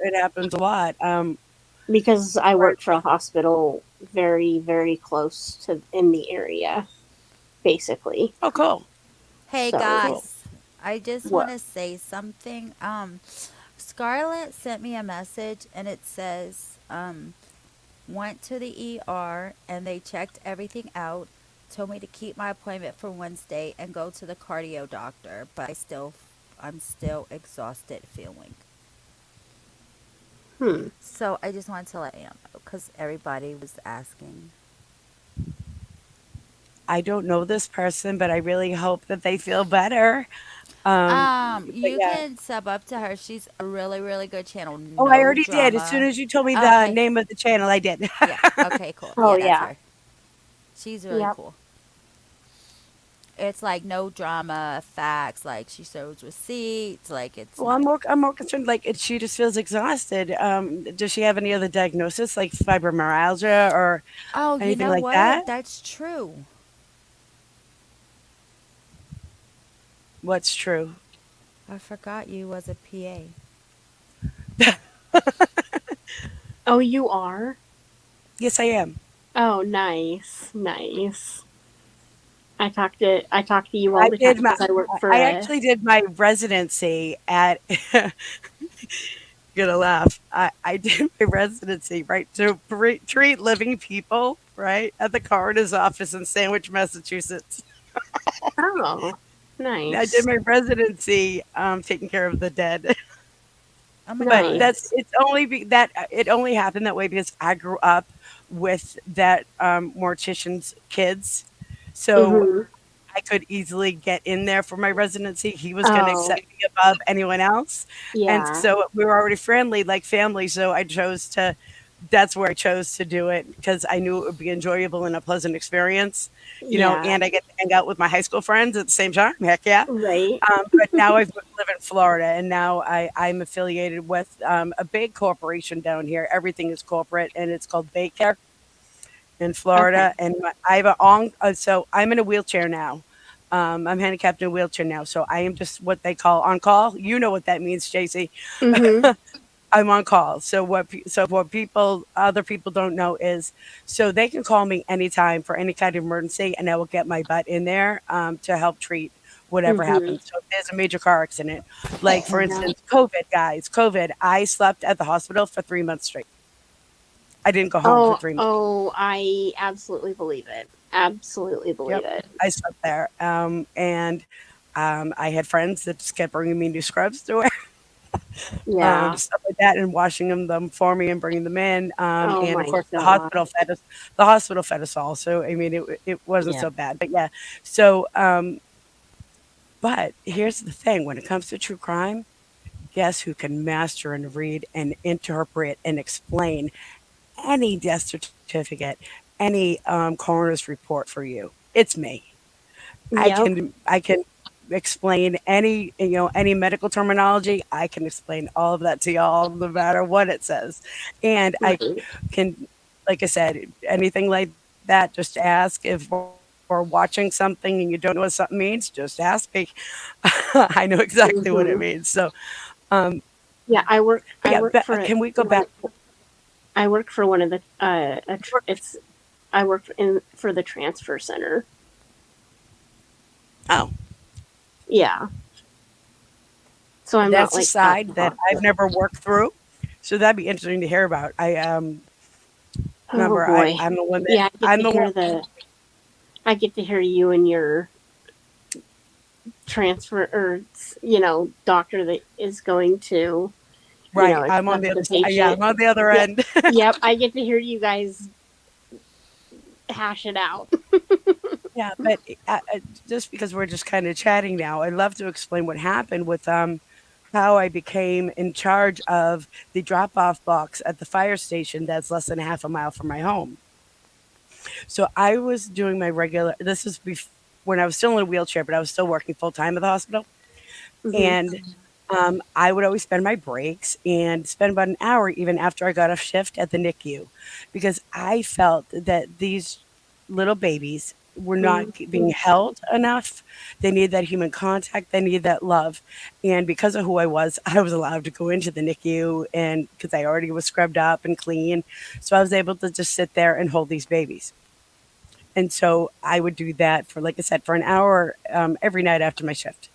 Speaker 3: it happens a lot.
Speaker 4: Because I
Speaker 3: Or,
Speaker 4: work for a hospital very, very close to in the area, basically.
Speaker 3: oh, cool,
Speaker 2: Hey
Speaker 4: So
Speaker 3: cool.
Speaker 2: guys, I just want
Speaker 4: what?
Speaker 2: to say something. Scarlett sent me a message and it says, went to the ER and they checked everything out, told me to keep my appointment for Wednesday and go to the cardio doctor, but I'm still exhausted feeling.
Speaker 4: Hmm.
Speaker 2: So I just wanted to let you know because everybody was asking.
Speaker 3: I don't know this person, but I really hope that they feel better. But
Speaker 2: You
Speaker 3: yeah.
Speaker 2: can sub up to her. She's a really, really good channel.
Speaker 3: Oh, I
Speaker 2: No
Speaker 3: already did. As soon
Speaker 2: drama.
Speaker 3: as you told me the
Speaker 2: Okay.
Speaker 3: name of the channel, I did.
Speaker 2: Yeah. Okay, cool.
Speaker 4: Oh
Speaker 2: Yeah, that's
Speaker 4: yeah.
Speaker 2: her. She's really
Speaker 4: Yep.
Speaker 2: cool. It's like no drama, facts. Like she shows receipts. Like it's
Speaker 3: Well,
Speaker 2: no.
Speaker 3: I'm more concerned. Like, she just feels exhausted. Does she have any other diagnosis, like fibromyalgia or
Speaker 2: Oh, you
Speaker 3: anything
Speaker 2: know
Speaker 3: like that?
Speaker 2: what? That's true.
Speaker 3: What's true?
Speaker 2: I forgot you was a PA.
Speaker 4: Oh, you are?
Speaker 3: Yes, I am.
Speaker 4: Oh, nice, nice. I talk to you all
Speaker 3: I
Speaker 4: the time
Speaker 3: did my.
Speaker 4: because I work for
Speaker 3: I
Speaker 4: a.
Speaker 3: actually did my residency at. Gonna laugh. I did my residency right to treat living people right at the coroner's office in Sandwich, Massachusetts.
Speaker 4: Oh,
Speaker 3: I did
Speaker 4: Nice.
Speaker 3: my residency taking care of the dead.
Speaker 2: Oh my
Speaker 3: But
Speaker 2: god.
Speaker 3: that's
Speaker 4: Nice.
Speaker 3: it's only that it only happened that way because I grew up with that mortician's kids. So
Speaker 4: Mhm.
Speaker 3: I could easily get in there for my residency. He was going to
Speaker 4: Oh,
Speaker 3: accept me above anyone else. And
Speaker 4: yeah.
Speaker 3: so we were already friendly, like family. So that's where I chose to do it because I knew it would be enjoyable and a pleasant experience,
Speaker 4: Yeah.
Speaker 3: and I get to hang out with my high school friends at the same time. Heck yeah.
Speaker 4: Right.
Speaker 3: But now I live in Florida, and now I'm affiliated with a big corporation down here. Everything is corporate, and it's called Baycare in
Speaker 4: Okay.
Speaker 3: Florida. And I have a on, so I'm in a wheelchair now. I'm handicapped in a wheelchair now, so I am just what they call on call. You know what that means, JC.
Speaker 4: Mhm.
Speaker 3: I'm on call. So what other people don't know is, so they can call me anytime for any kind of emergency, and I will get my butt in there to help treat whatever
Speaker 4: Mhm.
Speaker 3: happens. So if there's a major car accident, like for
Speaker 4: Yeah.
Speaker 3: instance, COVID, guys, COVID, I slept at the hospital for 3 months straight. I didn't go home for
Speaker 4: Oh,
Speaker 3: 3 months.
Speaker 4: oh, I absolutely believe it. Absolutely believe
Speaker 3: Yep,
Speaker 4: it.
Speaker 3: I slept there, and I had friends that just kept bringing me new scrubs to wear.
Speaker 4: Yeah.
Speaker 3: Stuff like that, and washing them for me and bringing them in.
Speaker 4: Oh
Speaker 3: And of
Speaker 4: my
Speaker 3: course,
Speaker 4: god.
Speaker 3: the hospital fed us all. So I mean, it wasn't
Speaker 2: Yeah.
Speaker 3: so bad. But yeah, so but here's the thing: when it comes to true crime, guess who can master and read and interpret and explain any death certificate, any coroner's report for you? It's me.
Speaker 4: Yep.
Speaker 3: I can explain any medical terminology. I can explain all of that to y'all no matter what it says. And I
Speaker 4: Right.
Speaker 3: can, like I said, anything like that, just ask. If we're watching something and you don't know what something means, just ask me. I know exactly what it
Speaker 4: Mhm.
Speaker 3: means. So, um,
Speaker 4: Yeah, I work.
Speaker 3: but
Speaker 4: I
Speaker 3: yeah,
Speaker 4: work for
Speaker 3: can we go
Speaker 4: one.
Speaker 3: back?
Speaker 4: I work for one of the. It's. I work in for the transfer center.
Speaker 3: Oh,
Speaker 4: Yeah. So I'm not
Speaker 3: that's a
Speaker 4: like at the
Speaker 3: side that I've
Speaker 4: hospital.
Speaker 3: never worked through. So that'd be interesting to hear about.
Speaker 4: Oh
Speaker 3: Remember,
Speaker 4: boy.
Speaker 3: I'm the one that
Speaker 4: Yeah, I get
Speaker 3: I'm
Speaker 4: to
Speaker 3: the one.
Speaker 4: hear the. I get to hear you and your transfer or doctor that is going to
Speaker 3: Right, I'm on the
Speaker 4: accept
Speaker 3: other
Speaker 4: the
Speaker 3: side. Yeah,
Speaker 4: patient.
Speaker 3: I'm on the other
Speaker 4: Yep.
Speaker 3: end.
Speaker 4: Yep. I get to hear you guys hash it out.
Speaker 3: Yeah, but just because we're just kind of chatting now, I'd love to explain what happened with how I became in charge of the drop-off box at the fire station that's less than a half a mile from my home. So I was doing my regular. This is when I was still in a wheelchair, but I was still working full time at the hospital,
Speaker 4: Hmm.
Speaker 3: and I would always spend my breaks and spend about an hour even after I got off shift at the NICU because I felt that these little babies were not being held enough. They need that human contact, they need that love. And because of who I was allowed to go into the NICU and because I already was scrubbed up and clean. So I was able to just sit there and hold these babies. And so I would do that for, like I said, for an hour every night after my shift.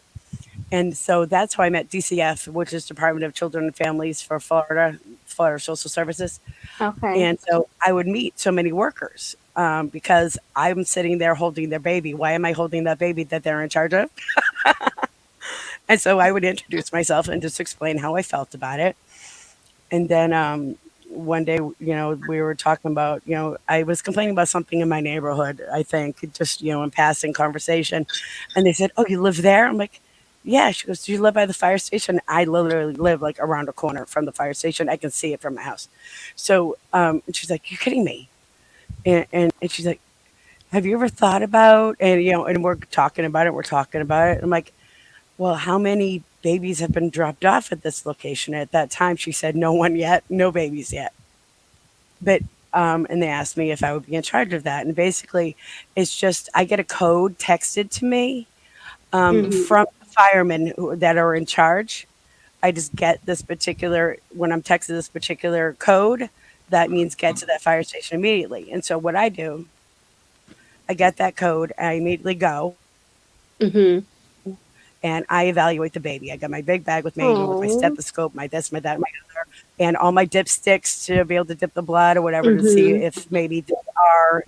Speaker 3: And so that's how I met DCF, which is Department of Children and Families for Florida Social Services.
Speaker 4: Okay.
Speaker 3: And so I would meet so many workers because I'm sitting there holding their baby. Why am I holding that baby that they're in charge of? And so I would introduce myself and just explain how I felt about it. And then one day, we were talking about, I was complaining about something in my neighborhood, I think, just, in passing conversation. And they said, "Oh, you live there?" I'm like, "Yeah." She goes, "Do you live by the fire station?" I literally live like around a corner from the fire station. I can see it from my house. So and she's like, "You're kidding me." And she's like, "Have you ever thought about," and we're talking about it. We're talking about it. I'm like, "Well, how many babies have been dropped off at this location?" At that time, she said, "No one yet, no babies yet." But and they asked me if I would be in charge of that. And basically, it's just I get a code texted to me
Speaker 4: Hmm.
Speaker 3: from the firemen that are in charge. I just get when I'm texted this particular code, that means get to that fire station immediately. And so what I do, I get that code, I immediately go
Speaker 4: Hmm.
Speaker 3: and I evaluate the baby. I got my big bag with me, with my
Speaker 4: Oh.
Speaker 3: stethoscope, my this, my that, my other, and all my dipsticks to be able to dip the blood or whatever to see
Speaker 4: Hmm.
Speaker 3: if maybe they are,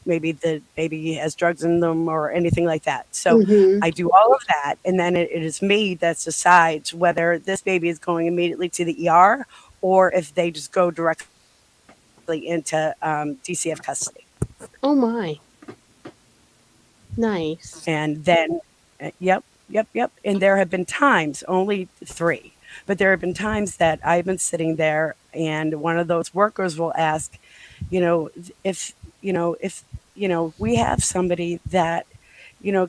Speaker 3: maybe the baby has drugs in them or anything like that. So
Speaker 4: Mm-hmm.
Speaker 3: I do all of that, and then it is me that decides whether this baby is going immediately to the ER or if they just go directly into DCF custody.
Speaker 4: Oh my. Nice.
Speaker 3: And then, yep, yep, yep. And there have been times, only three, but there have been times that I've been sitting there and one of those workers will ask, you know, if, we have somebody that,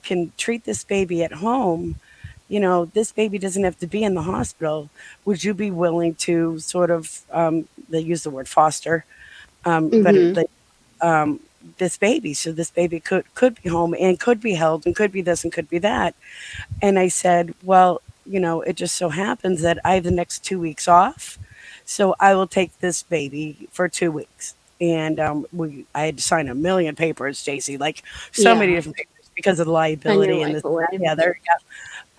Speaker 3: can treat this baby at home, this baby doesn't have to be in the hospital. Would you be willing to sort of, they use the word foster, but
Speaker 4: Mm-hmm.
Speaker 3: this baby, so this baby could be home and could be held and could be this and could be that. And I said, well, it just so happens that I have the next 2 weeks off, so I will take this baby for 2 weeks. And I had to sign a million papers, JC, like so many
Speaker 4: Yeah.
Speaker 3: different papers because of the
Speaker 4: On your
Speaker 3: liability and
Speaker 4: life
Speaker 3: this.
Speaker 4: away.
Speaker 3: Yeah, there you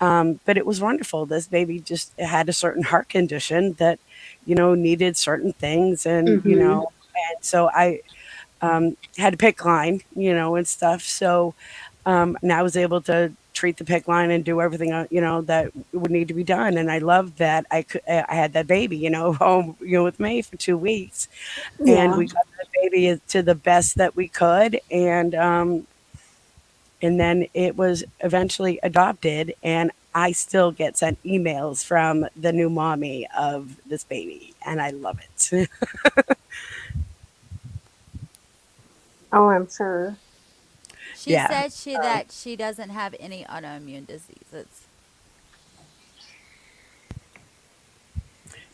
Speaker 3: go. But it was wonderful. This baby just had a certain heart condition that, needed certain things,
Speaker 4: Mm-hmm.
Speaker 3: and so I had a pick line, and stuff. So and I was able to treat the pick line and do everything, that would need to be done. And I loved that I had that baby, home, with me for 2 weeks, and
Speaker 4: Yeah.
Speaker 3: we got the baby to the best that we could, and then it was eventually adopted, and I still get sent emails from the new mommy of this baby, and I love it.
Speaker 4: Oh, I'm sure.
Speaker 2: She
Speaker 3: Yeah,
Speaker 2: said that she doesn't have any autoimmune diseases.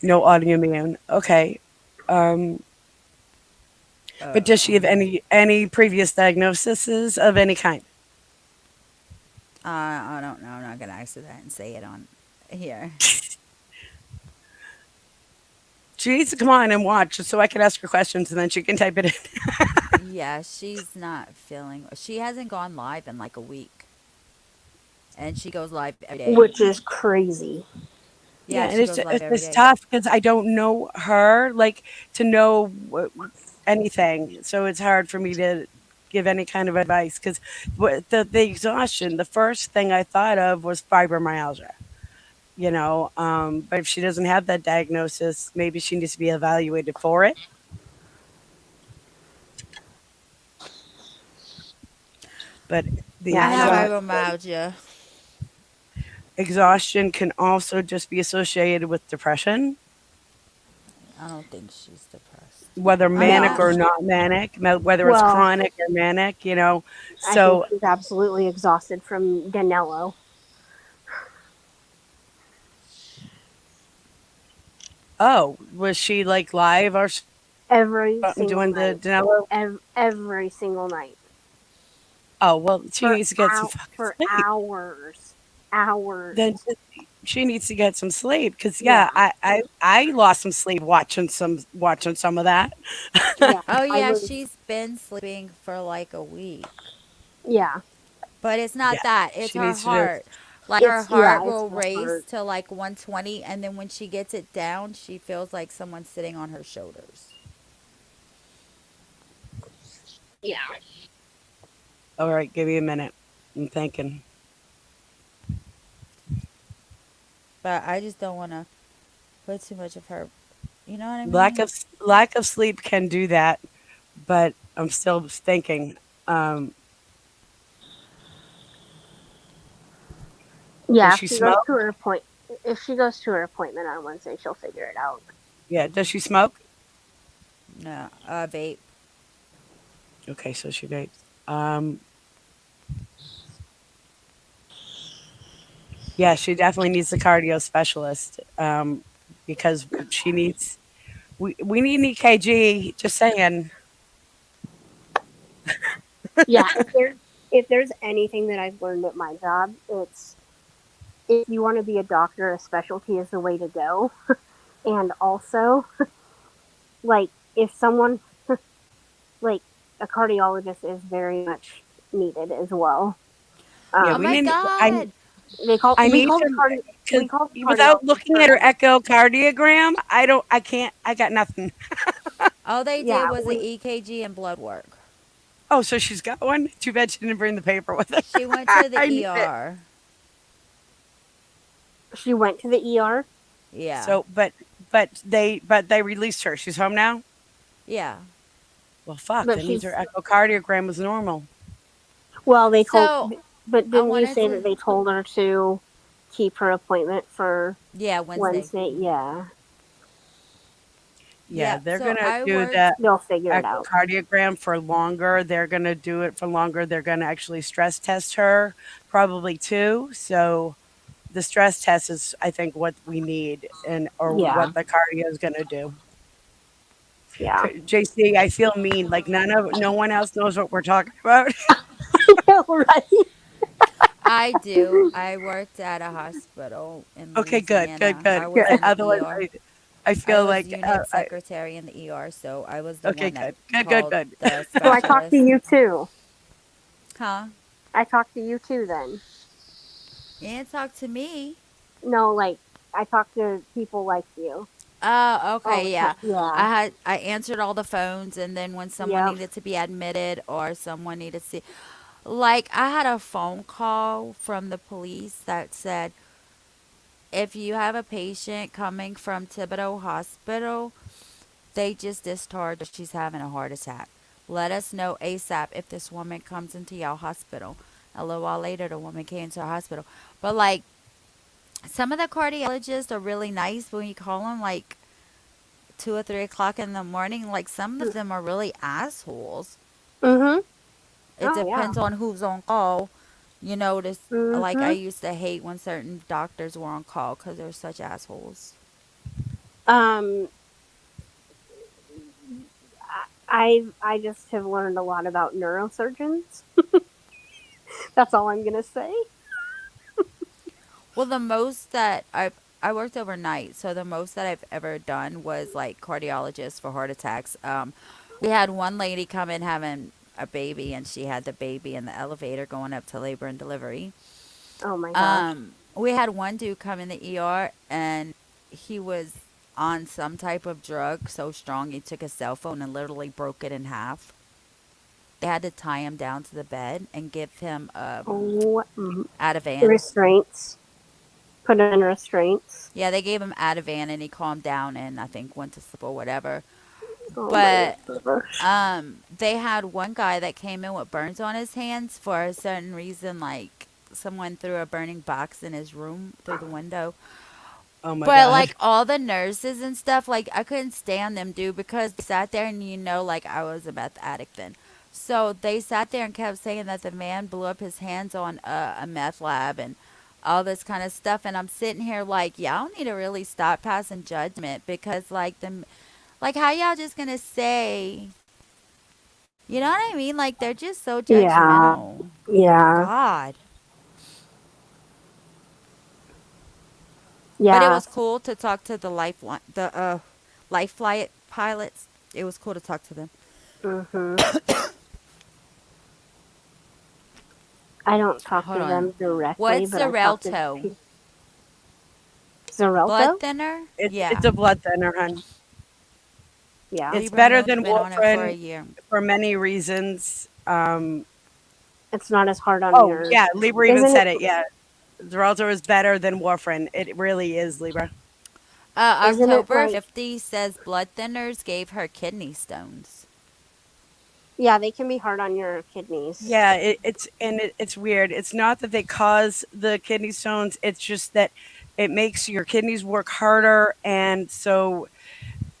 Speaker 3: no autoimmune. Okay. Um, but does she have any previous diagnoses of any kind?
Speaker 2: I don't know. I'm not gonna answer that and say it on here.
Speaker 3: She needs to come on and watch so I can ask her questions and then she can type it in.
Speaker 2: Yeah, she's not feeling. She hasn't gone live in like a week, and she goes live every day.
Speaker 4: Which is crazy.
Speaker 3: Yeah,
Speaker 2: Yeah,
Speaker 3: and
Speaker 2: she goes live every
Speaker 3: it's
Speaker 2: day.
Speaker 3: tough because I don't know her like to know anything, so it's hard for me to give any kind of advice because the exhaustion. The first thing I thought of was fibromyalgia. But if she doesn't have that diagnosis, maybe she needs to be evaluated for it. But the
Speaker 2: I
Speaker 4: Yeah, I
Speaker 2: have
Speaker 4: don't.
Speaker 2: fibromyalgia.
Speaker 3: exhaustion can also just be associated with depression,
Speaker 2: I don't think she's depressed.
Speaker 3: whether
Speaker 2: I don't
Speaker 3: manic
Speaker 4: Yeah.
Speaker 3: or
Speaker 2: know.
Speaker 3: not manic, whether it's
Speaker 4: Well,
Speaker 3: chronic or manic.
Speaker 4: I think
Speaker 3: So,
Speaker 4: she's absolutely exhausted from Danilo.
Speaker 3: oh, was she like live or
Speaker 4: Every
Speaker 3: something
Speaker 4: single
Speaker 3: doing the
Speaker 4: night.
Speaker 3: Danilo?
Speaker 4: Every single night.
Speaker 3: Oh, well, she
Speaker 4: For
Speaker 3: needs to get some fucking
Speaker 4: for
Speaker 3: sleep.
Speaker 4: hours. Hours.
Speaker 3: Then she needs to get some sleep because
Speaker 4: Yeah.
Speaker 3: yeah, I lost some sleep watching some of that.
Speaker 4: Yeah.
Speaker 2: Oh
Speaker 4: I
Speaker 2: yeah,
Speaker 4: was.
Speaker 2: she's been sleeping for like a week.
Speaker 4: Yeah.
Speaker 2: But it's not
Speaker 3: Yeah,
Speaker 2: that. It's
Speaker 3: she
Speaker 2: her
Speaker 3: needs to do.
Speaker 2: heart. Like her heart
Speaker 4: It's
Speaker 2: will
Speaker 4: the
Speaker 2: race
Speaker 4: heart.
Speaker 2: to like 120, and then when she gets it down, she feels like someone's sitting on her shoulders.
Speaker 4: Yeah.
Speaker 3: All right, give me a minute. I'm thinking.
Speaker 2: But I just don't want to put too much of her. You know what I
Speaker 3: Lack
Speaker 2: mean?
Speaker 3: of lack of sleep can do that, but I'm still thinking. Um,
Speaker 4: Yeah,
Speaker 3: does
Speaker 4: if
Speaker 3: she
Speaker 4: she goes
Speaker 3: smoke?
Speaker 4: to her if she goes to her appointment on Wednesday, she'll figure it out.
Speaker 3: Yeah, does she smoke?
Speaker 2: No, vape.
Speaker 3: Okay, so she vapes. Um, yeah, she definitely needs a cardio specialist because she needs. We need an EKG. Just saying.
Speaker 4: Yeah, if there's anything that I've learned at my job, it's if you want to be a doctor, a specialty is the way to go. And also, like if someone like a cardiologist is very much needed as well.
Speaker 3: Yeah,
Speaker 2: Oh
Speaker 3: we
Speaker 2: my
Speaker 4: Um,
Speaker 3: need. I
Speaker 2: God.
Speaker 3: I
Speaker 4: we
Speaker 3: need
Speaker 4: call the
Speaker 3: to
Speaker 4: cardi
Speaker 3: because
Speaker 4: we call the
Speaker 3: without
Speaker 4: cardiologist
Speaker 3: looking at her
Speaker 4: forever.
Speaker 3: echocardiogram, I don't. I can't. I got nothing.
Speaker 2: All they did
Speaker 4: Yeah,
Speaker 2: was the
Speaker 4: we
Speaker 2: EKG and blood work.
Speaker 3: Oh, so she's got one? Too bad she didn't bring the paper with her.
Speaker 2: She went to the
Speaker 3: I need it.
Speaker 2: ER.
Speaker 4: She went to the ER.
Speaker 2: Yeah.
Speaker 3: So, but they released her. She's home now?
Speaker 2: Yeah.
Speaker 3: Well, fuck,
Speaker 4: But
Speaker 3: that means
Speaker 4: she's
Speaker 3: her echocardiogram was normal.
Speaker 4: well. They told,
Speaker 2: So
Speaker 4: but
Speaker 2: I
Speaker 4: didn't you
Speaker 2: wanted
Speaker 4: say that
Speaker 2: to.
Speaker 4: they told her to keep her appointment for
Speaker 2: Yeah, Wednesday.
Speaker 4: Wednesday? Yeah,
Speaker 3: Yeah,
Speaker 2: Yeah.
Speaker 3: they're
Speaker 2: So
Speaker 3: gonna
Speaker 2: I
Speaker 3: do
Speaker 2: worked.
Speaker 3: the
Speaker 4: they'll figure it out.
Speaker 3: echocardiogram for longer. They're gonna do it for longer. They're gonna actually stress test her, probably too. So the stress test is, I think, what we need, and or
Speaker 4: Yeah,
Speaker 3: what the cardio is gonna do.
Speaker 4: yeah.
Speaker 3: JC, I feel mean. Like no one else knows what we're talking about.
Speaker 4: Right.
Speaker 2: I do. I worked at a hospital in
Speaker 3: Okay, good, good,
Speaker 2: Louisiana. I
Speaker 3: good.
Speaker 2: was in the
Speaker 3: Otherwise,
Speaker 2: ER.
Speaker 3: I
Speaker 2: I
Speaker 3: feel
Speaker 2: was
Speaker 3: like
Speaker 2: unit secretary in the ER, so I was the
Speaker 3: okay,
Speaker 2: one that
Speaker 3: good, good, good,
Speaker 2: called
Speaker 3: good.
Speaker 2: the
Speaker 4: So I talked to
Speaker 2: specialist.
Speaker 4: you too.
Speaker 2: Huh?
Speaker 4: I talked to you too. Then
Speaker 2: You didn't talk to me.
Speaker 4: no, like I talked to people like you
Speaker 2: Oh,
Speaker 4: all the
Speaker 2: okay,
Speaker 4: time.
Speaker 2: yeah.
Speaker 4: Yeah.
Speaker 2: I answered all the phones, and then when someone
Speaker 4: Yep.
Speaker 2: needed to be admitted or someone needed to see, like I had a phone call from the police that said, if you have a patient coming from Thibodeau Hospital, they just discharged her. She's having a heart attack. Let us know ASAP if this woman comes into your hospital. A little while later, the woman came to our hospital. But like some of the cardiologists are really nice, but when you call them like 2 or 3 o'clock in the morning, like some of them are really assholes.
Speaker 4: Mhm.
Speaker 2: It
Speaker 4: Oh yeah.
Speaker 2: depends on who's on call. This like I
Speaker 4: Mhm.
Speaker 2: used to hate when certain doctors were on call because they're such assholes.
Speaker 4: Um, I just have learned a lot about neurosurgeons. That's all I'm gonna say.
Speaker 2: Well, the most that I worked overnight, so the most that I've ever done was like cardiologist for heart attacks. We had one lady come in having a baby, and she had the baby in the elevator going up to labor and delivery.
Speaker 4: Oh my gosh.
Speaker 2: We had one dude come in the ER, and he was on some type of drug so strong he took his cell phone and literally broke it in half. They had to tie him down to the bed and give him
Speaker 4: Oh,
Speaker 2: Ativan.
Speaker 4: restraints. Put in restraints.
Speaker 2: Yeah, they gave him Ativan and he calmed down and I think went to sleep or whatever.
Speaker 4: Oh my
Speaker 2: But
Speaker 4: gosh.
Speaker 2: they had one guy that came in with burns on his hands for a certain reason, like someone threw a burning box in his room through the window.
Speaker 3: Oh my
Speaker 2: But
Speaker 3: god.
Speaker 2: like all the nurses and stuff, like I couldn't stand them, dude, because they sat there and like I was a meth addict then. So they sat there and kept saying that the man blew up his hands on a meth lab and all this kind of stuff. And I'm sitting here like, y'all need to really stop passing judgment because like how y'all just gonna say, you know what I mean? Like they're just so
Speaker 4: Yeah.
Speaker 2: judgmental.
Speaker 4: Yeah.
Speaker 2: God. But it
Speaker 4: Yeah.
Speaker 2: was cool to talk to the life flight pilots. It was cool to talk to them.
Speaker 4: Mhm. I don't talk
Speaker 2: Hold
Speaker 4: to
Speaker 2: on.
Speaker 4: them directly,
Speaker 2: What's
Speaker 4: but I talk to
Speaker 2: Xarelto? Blood
Speaker 4: Xarelto.
Speaker 2: thinner?
Speaker 3: It's
Speaker 2: Yeah.
Speaker 3: a blood thinner, hun.
Speaker 4: Yeah.
Speaker 3: It's better
Speaker 2: Libremil's
Speaker 3: than
Speaker 2: been on it for a
Speaker 3: warfarin
Speaker 2: year.
Speaker 3: for many reasons.
Speaker 4: It's not as hard on
Speaker 3: Oh
Speaker 4: your.
Speaker 3: yeah, Libra even
Speaker 4: Isn't it?
Speaker 3: said it. Yeah, Xarelto is better than warfarin. It really is, Libra.
Speaker 4: Isn't it
Speaker 2: October
Speaker 4: like?
Speaker 2: 50 says blood thinners gave her kidney stones.
Speaker 4: Yeah, they can be hard on your kidneys.
Speaker 3: Yeah, it's weird. It's not that they cause the kidney stones. It's just that it makes your kidneys work harder, and so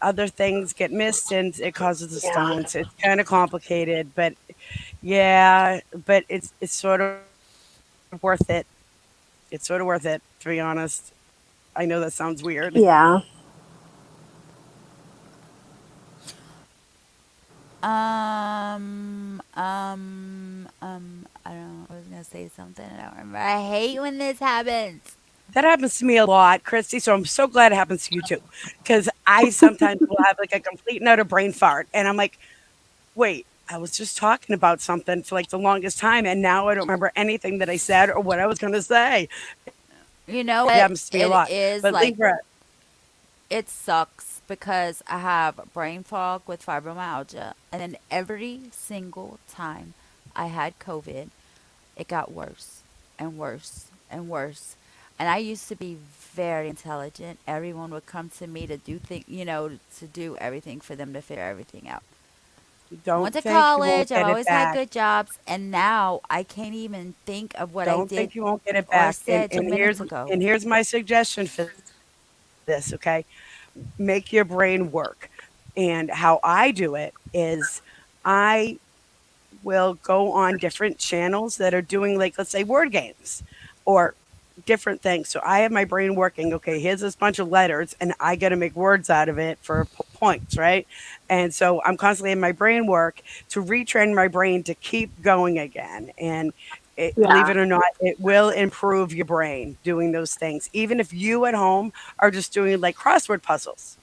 Speaker 3: other things get missed, and it causes the
Speaker 4: Yeah.
Speaker 3: stones. It's kind of complicated, but yeah, but it's sort of worth it. It's sort of worth it, to be honest. I know that sounds weird.
Speaker 4: Yeah.
Speaker 2: I don't know. I was gonna say something. I don't remember. I hate when this happens.
Speaker 3: That happens to me a lot, Christy. So I'm so glad it happens to you too, because I sometimes will have like a complete and utter brain fart, and I'm like, wait, I was just talking about something for like the longest time, and now I don't remember anything that I said or what I was going to say.
Speaker 2: You know
Speaker 3: It
Speaker 2: what?
Speaker 3: happens to me a
Speaker 2: It
Speaker 3: lot.
Speaker 2: is
Speaker 3: But
Speaker 2: like
Speaker 3: Libra,
Speaker 2: it sucks because I have brain fog with fibromyalgia, and then every single time I had COVID, it got worse and worse and worse. And I used to be very intelligent. Everyone would come to me to do things, to do everything for them to figure everything out. I went
Speaker 3: Don't
Speaker 2: to
Speaker 3: think you won't
Speaker 2: college. I've
Speaker 3: get it
Speaker 2: always had
Speaker 3: back.
Speaker 2: good jobs, and now I can't even think of what I
Speaker 3: Don't
Speaker 2: did
Speaker 3: think you won't get it
Speaker 2: or
Speaker 3: back.
Speaker 2: said 2 minutes ago.
Speaker 3: And here's my suggestion for this, okay? Make your brain work. And how I do it is I will go on different channels that are doing, like, let's say, word games or different things. So I have my brain working. Okay, here's this bunch of letters, and I got to make words out of it for points, right? And so I'm constantly in my brain work to retrain my brain to keep going again. And believe
Speaker 4: Yeah.
Speaker 3: it or not, it will improve your brain doing those things. Even if you at home are just doing like crossword puzzles.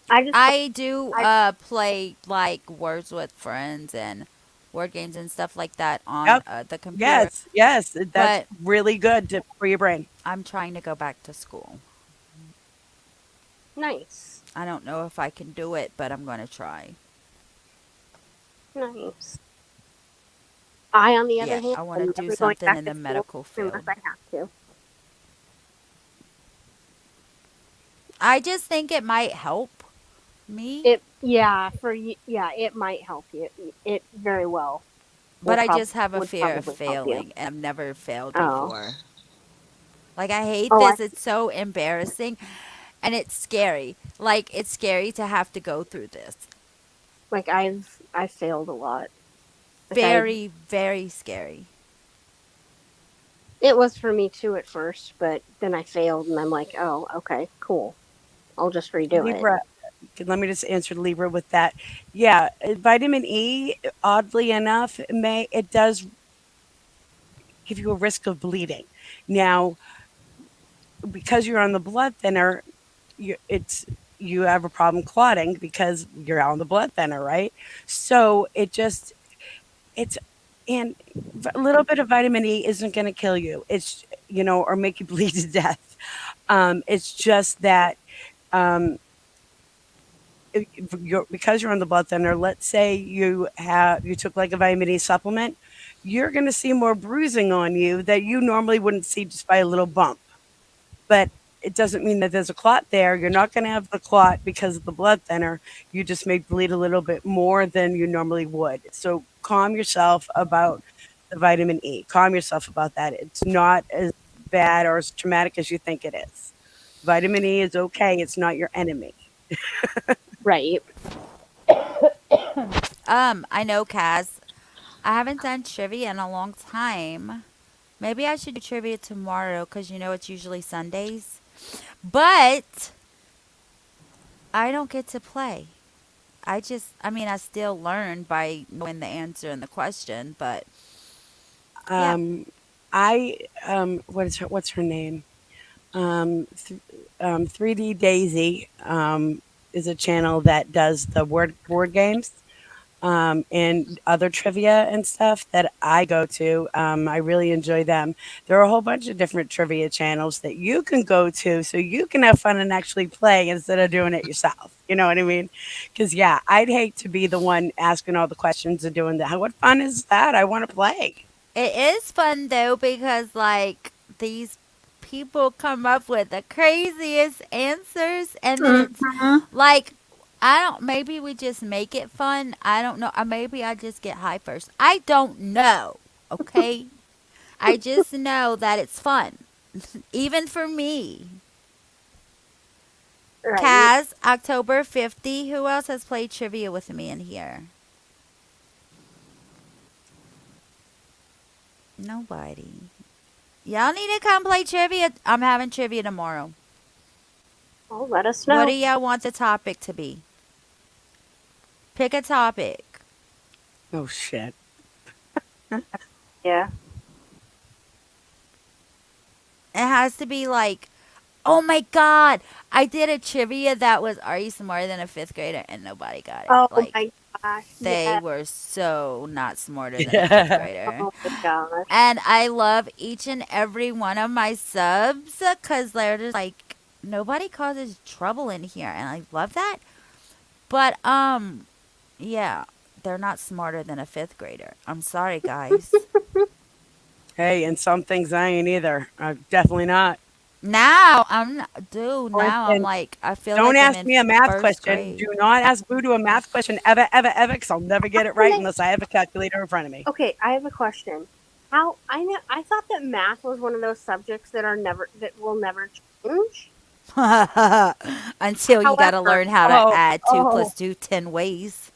Speaker 4: I just
Speaker 2: I do
Speaker 4: I
Speaker 2: play like words with friends and word games and stuff like that on
Speaker 3: Yep.
Speaker 2: the computer,
Speaker 3: Yes. Yes. That's
Speaker 2: but
Speaker 3: really good for your brain.
Speaker 2: I'm trying to go back to school.
Speaker 4: nice.
Speaker 2: I don't know if I can do it, but I'm going to try.
Speaker 4: Nice. I, on the other
Speaker 2: Yeah,
Speaker 4: hand,
Speaker 2: I want to
Speaker 4: am
Speaker 2: do
Speaker 4: never going
Speaker 2: something
Speaker 4: back
Speaker 2: in
Speaker 4: to
Speaker 2: the
Speaker 4: school
Speaker 2: medical
Speaker 4: unless
Speaker 2: field.
Speaker 4: I have to.
Speaker 2: I just think it might help me,
Speaker 4: It yeah yeah, it might help you. It very well will
Speaker 2: but I just have a
Speaker 4: would
Speaker 2: fear of
Speaker 4: probably help you.
Speaker 2: failing, and I've never failed
Speaker 4: Oh.
Speaker 2: before. Like, I hate
Speaker 4: Oh, I
Speaker 2: this. It's so embarrassing and it's scary. Like, it's scary to have to go through this.
Speaker 4: like I've failed a lot. Like I
Speaker 2: Very, very scary.
Speaker 4: It was for me too at first, but then I failed and I'm like, "Oh, okay, cool. I'll just redo it."
Speaker 3: Libra. Let me just answer Libra with that. Yeah, vitamin E, oddly enough, it does give you a risk of bleeding. Now, because you're on the blood thinner, it's you have a problem clotting because you're on the blood thinner, right? So it's and a little bit of vitamin E isn't going to kill you. It's or make you bleed to death. It's just that um, because you're on the blood thinner. Let's say you took like a vitamin E supplement, you're going to see more bruising on you that you normally wouldn't see just by a little bump. But it doesn't mean that there's a clot there. You're not going to have the clot because of the blood thinner. You just may bleed a little bit more than you normally would. So calm yourself about the vitamin E. Calm yourself about that. It's not as bad or as traumatic as you think it is. Vitamin E is okay. It's not your enemy.
Speaker 4: Right.
Speaker 2: I know, Kaz. I haven't done trivia in a long time. Maybe I should do trivia tomorrow because it's usually Sundays. But I don't get to play. I still learn by knowing the answer and the question, but yeah.
Speaker 3: Um, I what's her name? 3D Daisy is a channel that does the word games and other trivia and stuff that I go to. I really enjoy them. There are a whole bunch of different trivia channels that you can go to so you can have fun and actually play instead of doing it yourself. You know what I mean? Because, yeah, I'd hate to be the one asking all the questions and doing that. What fun is that? I want to play.
Speaker 2: It is fun though because like these people come up with the craziest answers and then it's
Speaker 4: Mhm.
Speaker 2: like I don't maybe we just make it fun. I don't know. Or maybe I just get high first. I don't know. Okay? I just know that it's fun. Even for me.
Speaker 4: Right.
Speaker 2: Kaz, October 50. Who else has played trivia with me in here? Nobody. Y'all need to come play trivia. I'm having trivia tomorrow.
Speaker 4: Well, let us
Speaker 2: What do
Speaker 4: know.
Speaker 2: y'all want the topic to be? Pick a topic.
Speaker 3: Oh, shit.
Speaker 4: Yeah.
Speaker 2: It has to be like, oh my god, I did a trivia that was, are you smarter than a fifth grader? And nobody got it.
Speaker 4: Oh
Speaker 2: Like,
Speaker 4: my gosh.
Speaker 2: they
Speaker 4: Yeah.
Speaker 2: were so not smarter than a fifth
Speaker 3: Yeah.
Speaker 2: grader.
Speaker 4: Oh my gosh.
Speaker 2: And I love each and every one of my subs because they're just like nobody causes trouble in here, and I love that. But yeah, they're not smarter than a fifth grader. I'm sorry, guys.
Speaker 3: Hey, and some things I ain't either. Definitely not.
Speaker 2: Now I'm not, dude. Now I'm
Speaker 3: Listen,
Speaker 2: like, I feel
Speaker 3: don't
Speaker 2: like I'm
Speaker 3: ask
Speaker 2: in
Speaker 3: me a math
Speaker 2: first
Speaker 3: question.
Speaker 2: grade.
Speaker 3: Do not ask Voodoo a math question ever, ever, ever, because I'll never get it
Speaker 4: And
Speaker 3: right
Speaker 4: I,
Speaker 3: unless I have a calculator in front of me.
Speaker 4: okay, I have a question. How I know I thought that math was one of those subjects that will never change.
Speaker 2: Until you got to
Speaker 4: However,
Speaker 2: learn how to
Speaker 3: Oh,
Speaker 2: add 2
Speaker 3: oh.
Speaker 2: plus 2 10 ways.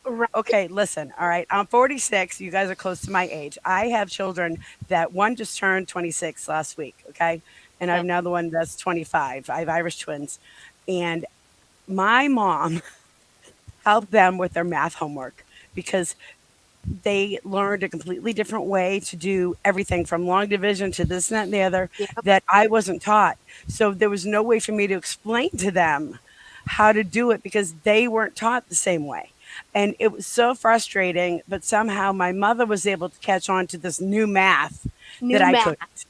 Speaker 4: right,
Speaker 3: Okay, listen. All right. I'm 46. You guys are close to my age. I have children that one just turned 26 last week. Okay. And I have
Speaker 4: okay,
Speaker 3: another one that's 25. I have Irish twins. And my mom helped them with their math homework because they learned a completely different way to do everything from long division to this and that and the other
Speaker 4: yep.
Speaker 3: that I wasn't taught. So there was no way for me to explain to them how to do it because they weren't taught the same way. And it was so frustrating, but somehow my mother was able to catch on to this new math that
Speaker 4: New
Speaker 3: I
Speaker 4: math.
Speaker 3: couldn't.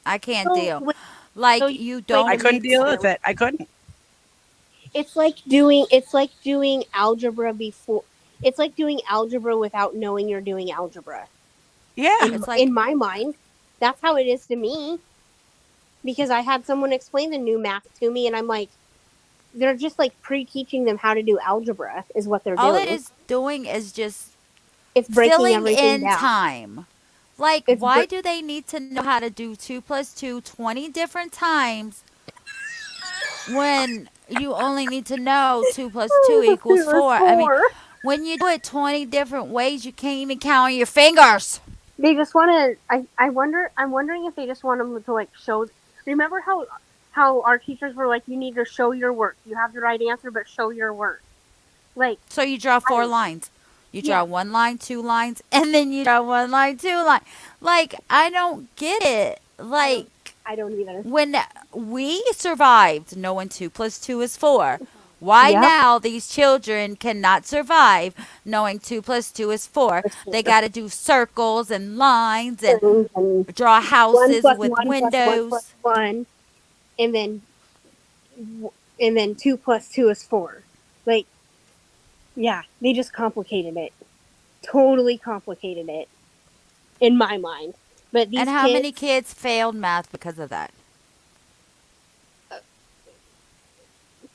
Speaker 2: I can't
Speaker 4: So,
Speaker 2: deal.
Speaker 4: wait, so
Speaker 2: Like
Speaker 4: you
Speaker 2: you
Speaker 3: I
Speaker 2: don't
Speaker 4: explained
Speaker 3: couldn't
Speaker 2: need
Speaker 3: deal
Speaker 2: to.
Speaker 3: with
Speaker 4: it.
Speaker 3: it. I couldn't.
Speaker 4: It's like doing algebra before. It's like doing algebra without knowing you're doing algebra.
Speaker 3: Yeah.
Speaker 2: It's
Speaker 4: In
Speaker 2: like,
Speaker 4: my mind, that's how it is to me because I had someone explain the new math to me, and I'm like, they're just like pre-teaching them how to do algebra is what they're
Speaker 2: all it
Speaker 4: doing.
Speaker 2: is doing is just
Speaker 4: It's breaking
Speaker 2: filling
Speaker 4: everything
Speaker 2: in
Speaker 4: down.
Speaker 2: time. Like,
Speaker 4: It's
Speaker 2: why
Speaker 4: br-
Speaker 2: do they need to know how to do 2 plus 2 20 different times when you only need to know 2 plus 2 equals
Speaker 4: It was
Speaker 2: 4? I mean,
Speaker 4: 4.
Speaker 2: when you do it 20 different ways, you can't even count on your fingers.
Speaker 4: They just want to. I'm wondering if they just want them to like show. Remember how our teachers were like, you need to show your work. You have the right answer, but show your work. Like,
Speaker 2: So you draw 4
Speaker 4: I
Speaker 2: lines. You draw
Speaker 4: yeah,
Speaker 2: 1 line, 2 lines, and then you draw 1 line, 2 line. Like, I don't get it.
Speaker 4: I don't
Speaker 2: Like,
Speaker 4: I don't either.
Speaker 2: when we survived knowing 2 plus 2 is 4, why
Speaker 4: Yep.
Speaker 2: now these children cannot survive knowing 2 plus 2 is 4?
Speaker 4: It's
Speaker 2: They
Speaker 4: 4.
Speaker 2: got to do circles and lines and
Speaker 4: And
Speaker 2: draw
Speaker 4: one
Speaker 2: houses
Speaker 4: plus
Speaker 2: with
Speaker 4: one plus one plus
Speaker 2: windows.
Speaker 4: one, and then and then 2 plus 2 is 4. Like, yeah, they just complicated it. Totally complicated it in my mind. But
Speaker 2: And
Speaker 4: these
Speaker 2: how many
Speaker 4: kids,
Speaker 2: kids failed math because of that?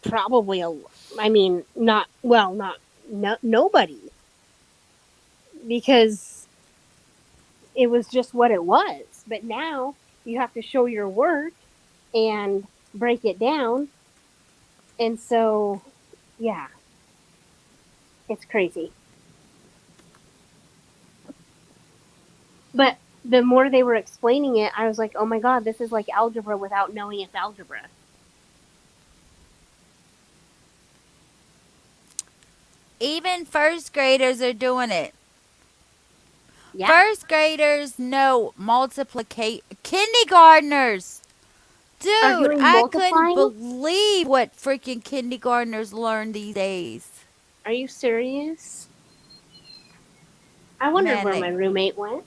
Speaker 4: probably I mean, not well, not no, nobody, because it was just what it was. But now you have to show your work and break it down, and so yeah, it's crazy. But the more they were explaining it, I was like, oh my god, this is like algebra without knowing it's algebra.
Speaker 2: Even first graders are doing it.
Speaker 4: Yeah.
Speaker 2: First graders know multiplication. Kindergartners.
Speaker 4: Are
Speaker 2: Dude,
Speaker 4: doing
Speaker 2: I couldn't
Speaker 4: multiplying?
Speaker 2: believe what freaking kindergartners learn these days.
Speaker 4: Are you serious? I wondered
Speaker 2: Man,
Speaker 4: where my
Speaker 2: they.
Speaker 4: roommate went.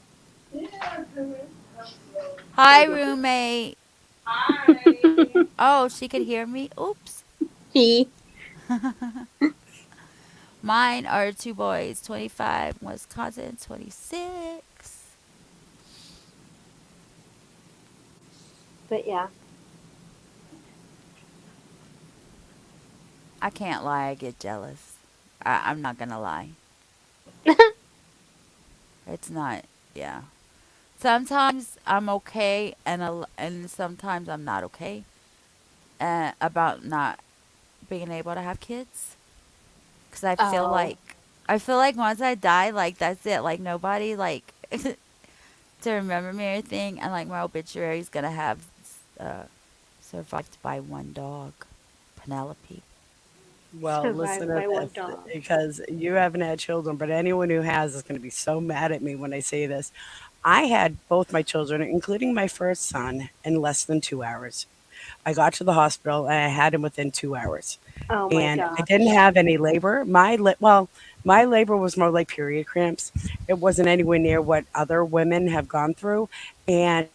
Speaker 2: Hi,
Speaker 4: Oh, no.
Speaker 2: roommate. Oh, she could hear me. Oops.
Speaker 4: He.
Speaker 2: Mine are 2 boys, 25, Wisconsin, 26.
Speaker 4: But yeah.
Speaker 2: I can't lie, I get jealous. I'm not gonna lie. It's not, yeah. Sometimes I'm okay, and sometimes I'm not okay about not being able to have kids. Because
Speaker 4: Oh.
Speaker 2: I feel like once I die, like that's it. Like nobody like to remember me or anything, and like my obituary is gonna have uh, survived by one dog, Penelope.
Speaker 3: Well, listen
Speaker 4: Survived
Speaker 3: to
Speaker 4: by one
Speaker 3: this
Speaker 4: dog.
Speaker 3: because you haven't had children, but anyone who has is going to be so mad at me when I say this. I had both my children, including my first son, in less than 2 hours. I got to the hospital and I had him within 2 hours.
Speaker 4: Oh my
Speaker 3: And I didn't
Speaker 4: gosh.
Speaker 3: have any labor. My labor was more like period cramps. It wasn't anywhere near what other women have gone through. And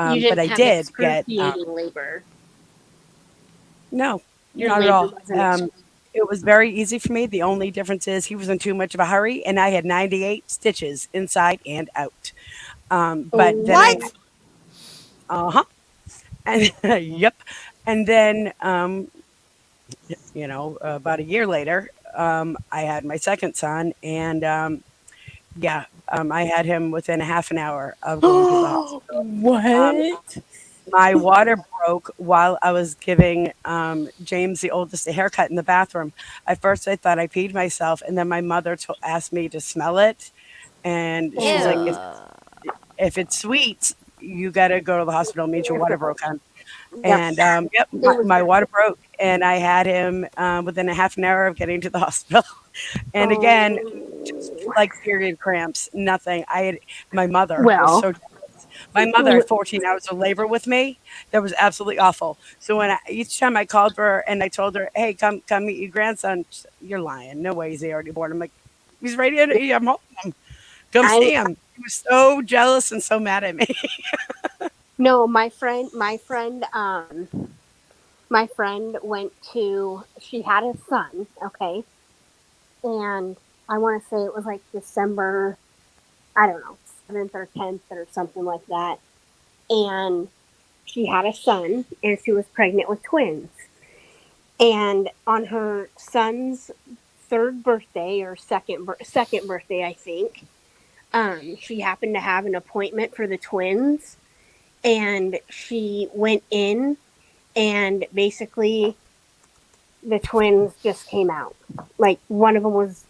Speaker 4: You
Speaker 3: But
Speaker 4: didn't
Speaker 3: I
Speaker 4: have
Speaker 3: did get
Speaker 4: excruciating labor.
Speaker 3: no,
Speaker 4: Your
Speaker 3: not at
Speaker 4: labor
Speaker 3: all.
Speaker 4: wasn't ex.
Speaker 3: It was very easy for me. The only difference is he was in too much of a hurry, and I had 98 stitches inside and out. But then I,
Speaker 2: What?
Speaker 4: Oh,
Speaker 3: uh huh, and yep, and then about a year later, I had my second son, and yeah, I had him within a half an hour of going to the hospital. Um,
Speaker 4: what?
Speaker 3: my water broke while I was giving James, the oldest, a haircut in the bathroom. At first, I thought I peed myself, and then my mother asked me to smell it, and she's like,
Speaker 4: Oh,
Speaker 3: if it's sweet, you got to go to the hospital. It means your water broke, hon.
Speaker 4: yep.
Speaker 3: And yep,
Speaker 4: It was
Speaker 3: my
Speaker 4: your.
Speaker 3: water broke, and I had him within a half an hour of getting to the hospital. And again, just
Speaker 4: Oh,
Speaker 3: like period cramps, nothing. I had my mother was
Speaker 4: well.
Speaker 3: so my mother had 14 hours of labor with me. That was absolutely awful. So each time I called her and I told her, "Hey, come meet your grandson," she said, "You're lying. No way, he's already born." I'm like, "He's ready. I'm home. Come
Speaker 4: I
Speaker 3: see him." He was so jealous and so mad at me.
Speaker 4: no, my friend went to. She had a son. Okay, and I want to say it was like December. I don't know, 7th or 10th or something like that. And she had a son, and she was pregnant with twins. And on her son's third birthday or second birthday, I think, she happened to have an appointment for the twins, and she went in, and basically the twins just came out. Like one of them was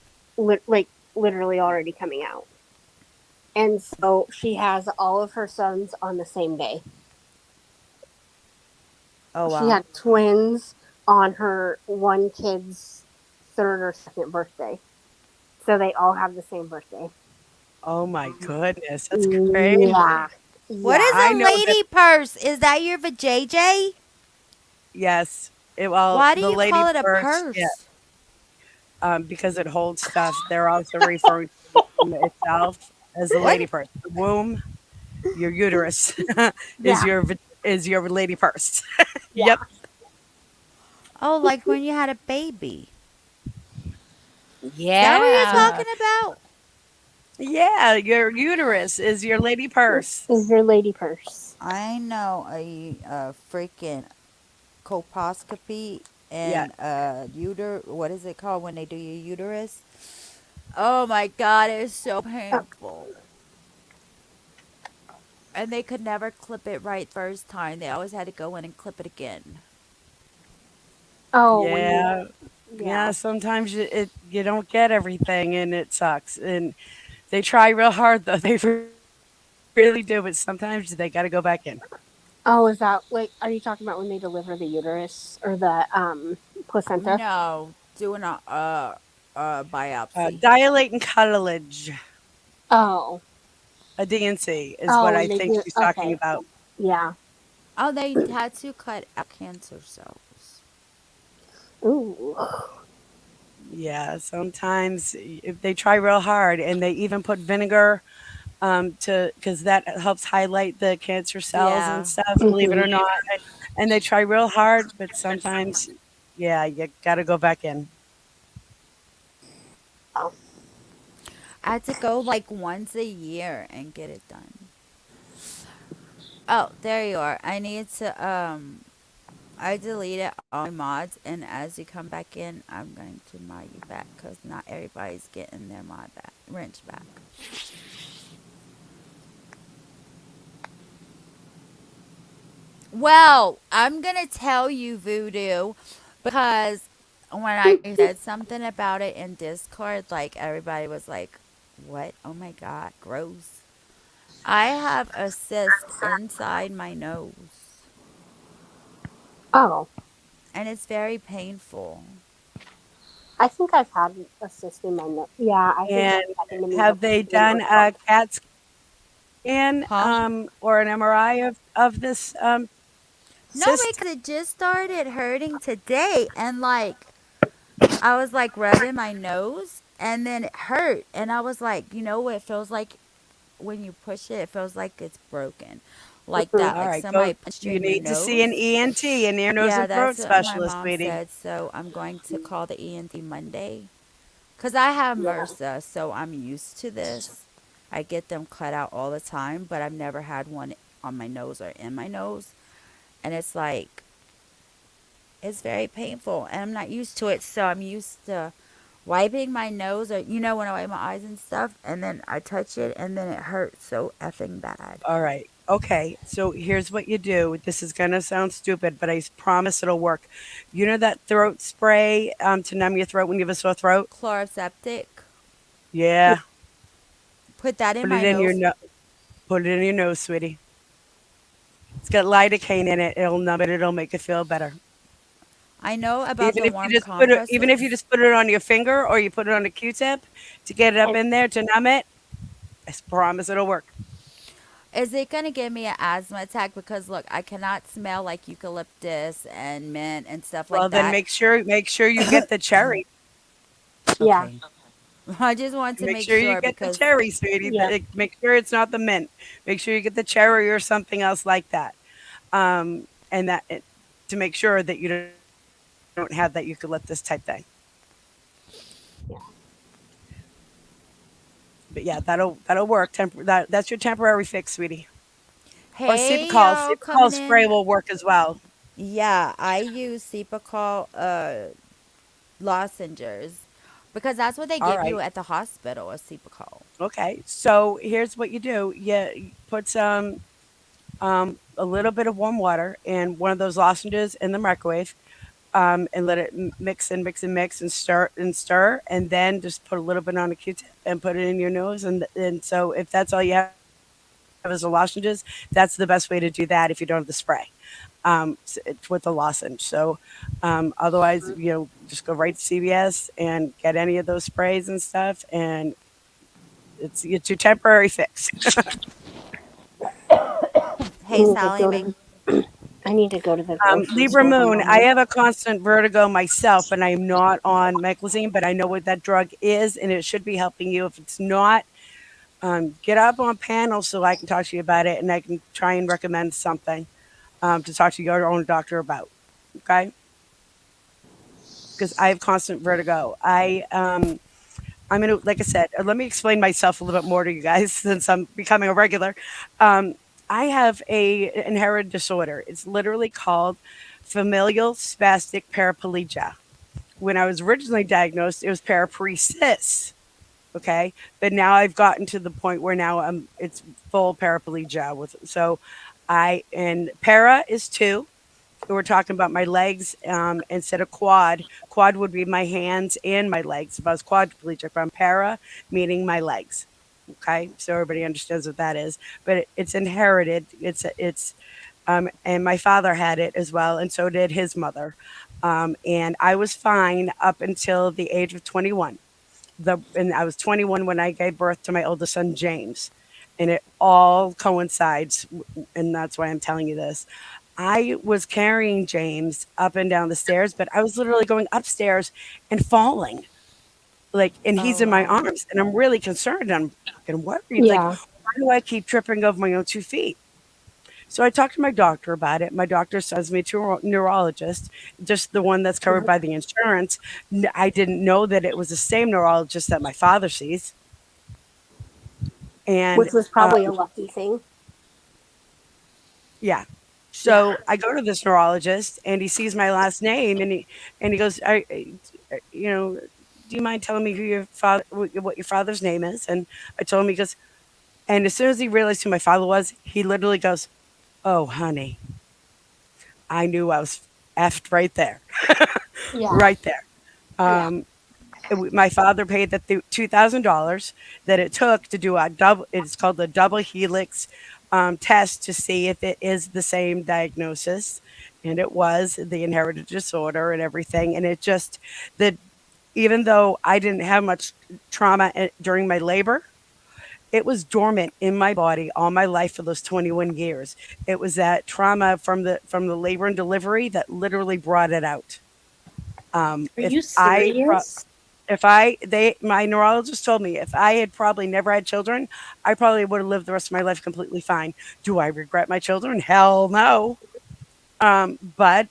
Speaker 4: like literally already coming out, and so she has all of her sons on the same day.
Speaker 3: Oh
Speaker 4: She
Speaker 3: wow.
Speaker 4: had twins on her one kid's third or second birthday. So they all have the same birthday.
Speaker 3: Oh my goodness, that's crazy.
Speaker 4: Yeah.
Speaker 2: What is
Speaker 4: Yeah.
Speaker 3: I
Speaker 2: a
Speaker 3: know that.
Speaker 2: lady purse? Is that your vajayjay?
Speaker 3: Yes. Well,
Speaker 2: Why do
Speaker 3: the
Speaker 2: you
Speaker 3: lady
Speaker 2: call it a
Speaker 3: purse, yeah,
Speaker 2: purse?
Speaker 3: because it holds stuff. They're also referring to the womb itself as the
Speaker 2: What?
Speaker 3: lady purse. The womb, your uterus, is
Speaker 4: Yeah.
Speaker 3: your lady purse.
Speaker 4: Yeah.
Speaker 3: Yep.
Speaker 2: Oh, like when you had a baby. Is that what you're
Speaker 3: Yeah.
Speaker 2: talking about?
Speaker 3: Yeah, your uterus is your lady purse.
Speaker 4: Is your lady purse.
Speaker 2: I know a freaking colposcopy
Speaker 3: Yeah.
Speaker 2: and what is it called when they do your uterus? Oh my god, it's so
Speaker 4: Oh,
Speaker 2: painful. And they could never clip it right first time. They always had to go in and clip it again.
Speaker 4: oh, when you.
Speaker 3: Yeah. Yeah,
Speaker 4: Yeah.
Speaker 3: sometimes you don't get everything and it sucks. And they try real hard though. They really do, but sometimes they got to go back in.
Speaker 4: Oh, is that like, are you talking about when they deliver the uterus or the placenta?
Speaker 2: No, doing a biopsy.
Speaker 3: Dilating cartilage,
Speaker 4: Oh.
Speaker 3: a DNC, is
Speaker 4: Oh,
Speaker 3: what
Speaker 4: when
Speaker 3: I
Speaker 4: they
Speaker 3: think
Speaker 4: do.
Speaker 3: she's talking
Speaker 4: Okay.
Speaker 3: about.
Speaker 4: Yeah.
Speaker 2: Oh, they had to cut out cancer cells.
Speaker 4: Ooh.
Speaker 3: Yeah, sometimes if they try real hard and they even put vinegar to because that helps highlight the cancer cells and
Speaker 2: Yeah.
Speaker 3: stuff, believe it
Speaker 4: Hmm.
Speaker 3: or not. And they try real hard, but sometimes, yeah, you got to go back in.
Speaker 4: Oh.
Speaker 2: I had to go like once a year and get it done. Oh, there you are. I need to I deleted all my mods, and as you come back in, I'm going to mod you back because not everybody's getting their mod back, wrench back. Well, I'm gonna tell you, Voodoo, because when I said something about it in Discord, like everybody was like, "What? Oh my god, gross!" I have a cyst inside my nose,
Speaker 4: Oh.
Speaker 2: and it's very painful.
Speaker 4: I think I've had a cyst in my nose. Yeah, I think
Speaker 3: And
Speaker 4: that's happened to me
Speaker 3: have
Speaker 4: before
Speaker 3: they
Speaker 4: too.
Speaker 3: done a CAT scan
Speaker 2: Huh?
Speaker 3: or an MRI of this
Speaker 2: No,
Speaker 3: cyst?
Speaker 2: because it just started hurting today, and like I was like rubbing my nose, and then it hurt, and I was like, you know what it feels like when you push it? It feels like it's broken. like that,
Speaker 3: All
Speaker 2: like
Speaker 3: right, go.
Speaker 2: somebody punched you
Speaker 3: You
Speaker 2: in your
Speaker 3: need to see an
Speaker 2: nose.
Speaker 3: ENT, an ear, nose,
Speaker 2: Yeah,
Speaker 3: and throat
Speaker 2: that's what my
Speaker 3: specialist,
Speaker 2: mom
Speaker 3: sweetie.
Speaker 2: said. So I'm going to call the ENT Monday. Because I have
Speaker 4: Yeah.
Speaker 2: MRSA, so I'm used to this. I get them cut out all the time, but I've never had one on my nose or in my nose. And it's like, it's very painful. And I'm not used to it. So I'm used to wiping my nose or, when I wipe my eyes and stuff. And then I touch it and then it hurts so effing bad.
Speaker 3: All right. Okay. So here's what you do. This is going to sound stupid, but I promise it'll work. You know that throat spray to numb your throat when you have a sore throat?
Speaker 2: Chloroseptic.
Speaker 3: Yeah.
Speaker 2: Put that in
Speaker 3: Put it
Speaker 2: my
Speaker 3: in your
Speaker 2: nose.
Speaker 3: nose. Put it in your nose, sweetie. It's got lidocaine in it. It'll numb it. It'll make it feel better.
Speaker 2: I know about the warm
Speaker 3: Even if you
Speaker 2: compresses.
Speaker 3: just put it on your finger or you put it on a Q-tip to get it up
Speaker 4: And
Speaker 3: in there to numb it, I promise it'll work.
Speaker 2: Is it going to give me an asthma attack? Because look, I cannot smell like eucalyptus and mint and stuff
Speaker 3: Well,
Speaker 2: like
Speaker 3: then
Speaker 2: that.
Speaker 3: make sure you get the cherry.
Speaker 4: yeah,
Speaker 2: Okay. I just want to
Speaker 3: Make
Speaker 2: make
Speaker 3: sure you
Speaker 2: sure
Speaker 3: get the
Speaker 2: because
Speaker 3: cherry, sweetie.
Speaker 4: yeah.
Speaker 3: Make sure it's not the mint. Make sure you get the cherry or something else like that. And to make sure that you don't have that eucalyptus type thing. But yeah, that'll work. That's your temporary fix, sweetie. Or
Speaker 2: hey
Speaker 3: Cepacol.
Speaker 2: y'all
Speaker 3: Cepacol
Speaker 2: coming
Speaker 3: spray
Speaker 2: in.
Speaker 3: will work as well.
Speaker 2: Yeah, I use Cepacol lozenges because that's what they
Speaker 3: All
Speaker 2: give you
Speaker 3: right.
Speaker 2: at the hospital, a Cepacol.
Speaker 3: Okay. So here's what you do. You put some a little bit of warm water in one of those lozenges in the microwave, and let it mix and mix and mix and stir, and then just put a little bit on a Q-tip and put it in your nose. And so if that's all you have as a lozenges, that's the best way to do that if you don't have the spray. It's with the lozenge. So otherwise, just go right to CVS and get any of those sprays and stuff, and it's your temporary fix.
Speaker 4: I
Speaker 2: Hey,
Speaker 4: need to
Speaker 2: Sally
Speaker 4: go
Speaker 2: Mae.
Speaker 4: to I need to go to the grocery
Speaker 3: Libra
Speaker 4: store
Speaker 3: Moon, I
Speaker 4: tomorrow.
Speaker 3: have a constant vertigo myself, and I'm not on meclizine, but I know what that drug is, and it should be helping you. If it's not, get up on panel so I can talk to you about it, and I can try and recommend something to talk to your own doctor about. Okay, because I have constant vertigo. I'm gonna, like I said, let me explain myself a little bit more to you guys since I'm becoming a regular. Um, I have a inherited disorder. It's literally called familial spastic paraplegia. When I was originally diagnosed, it was paraparesis. Okay, but now I've gotten to the point where now it's full paraplegia with so I and para is two. We're talking about my legs instead of quad. Quad would be my hands and my legs. If I was quadriplegic, I'm para, meaning my legs. Okay, so everybody understands what that is. But it's inherited. And my father had it as well, and so did his mother. And I was fine up until the age of 21. And I was 21 when I gave birth to my oldest son James, and it all coincides, and that's why I'm telling you this. I was carrying James up and down the stairs, but I was literally going upstairs and falling. Like, and he's
Speaker 2: Oh,
Speaker 3: in my
Speaker 2: wow.
Speaker 3: arms, and I'm really concerned. I'm fucking worried. Like,
Speaker 4: Yeah.
Speaker 3: why do I keep tripping over my own 2 feet? So I talked to my doctor about it. My doctor sends me to a neurologist, just the one that's covered
Speaker 4: Mhm.
Speaker 3: by the insurance. I didn't know that it was the same neurologist that my father sees. And
Speaker 4: Which was probably a lucky thing.
Speaker 3: yeah.
Speaker 4: Yeah.
Speaker 3: So I go to this neurologist and he sees my last name and he goes, do you mind telling me who your father, what your father's name is? And I told him, he goes, and as soon as he realized who my father was, he literally goes, "Oh, honey, I knew I was effed right there,
Speaker 4: Yeah.
Speaker 3: right there."
Speaker 4: Yeah.
Speaker 3: Um, my father paid the $2,000 that it took to do a double. It's called the double helix test to see if it is the same diagnosis, and it was the inherited disorder and everything. And it just that even though I didn't have much trauma during my labor, it was dormant in my body all my life for those 21 years. It was that trauma from the labor and delivery that literally brought it out.
Speaker 4: Are
Speaker 3: If
Speaker 4: you
Speaker 3: I
Speaker 4: serious?
Speaker 3: my neurologist told me if I had probably never had children, I probably would have lived the rest of my life completely fine. Do I regret my children? Hell no. But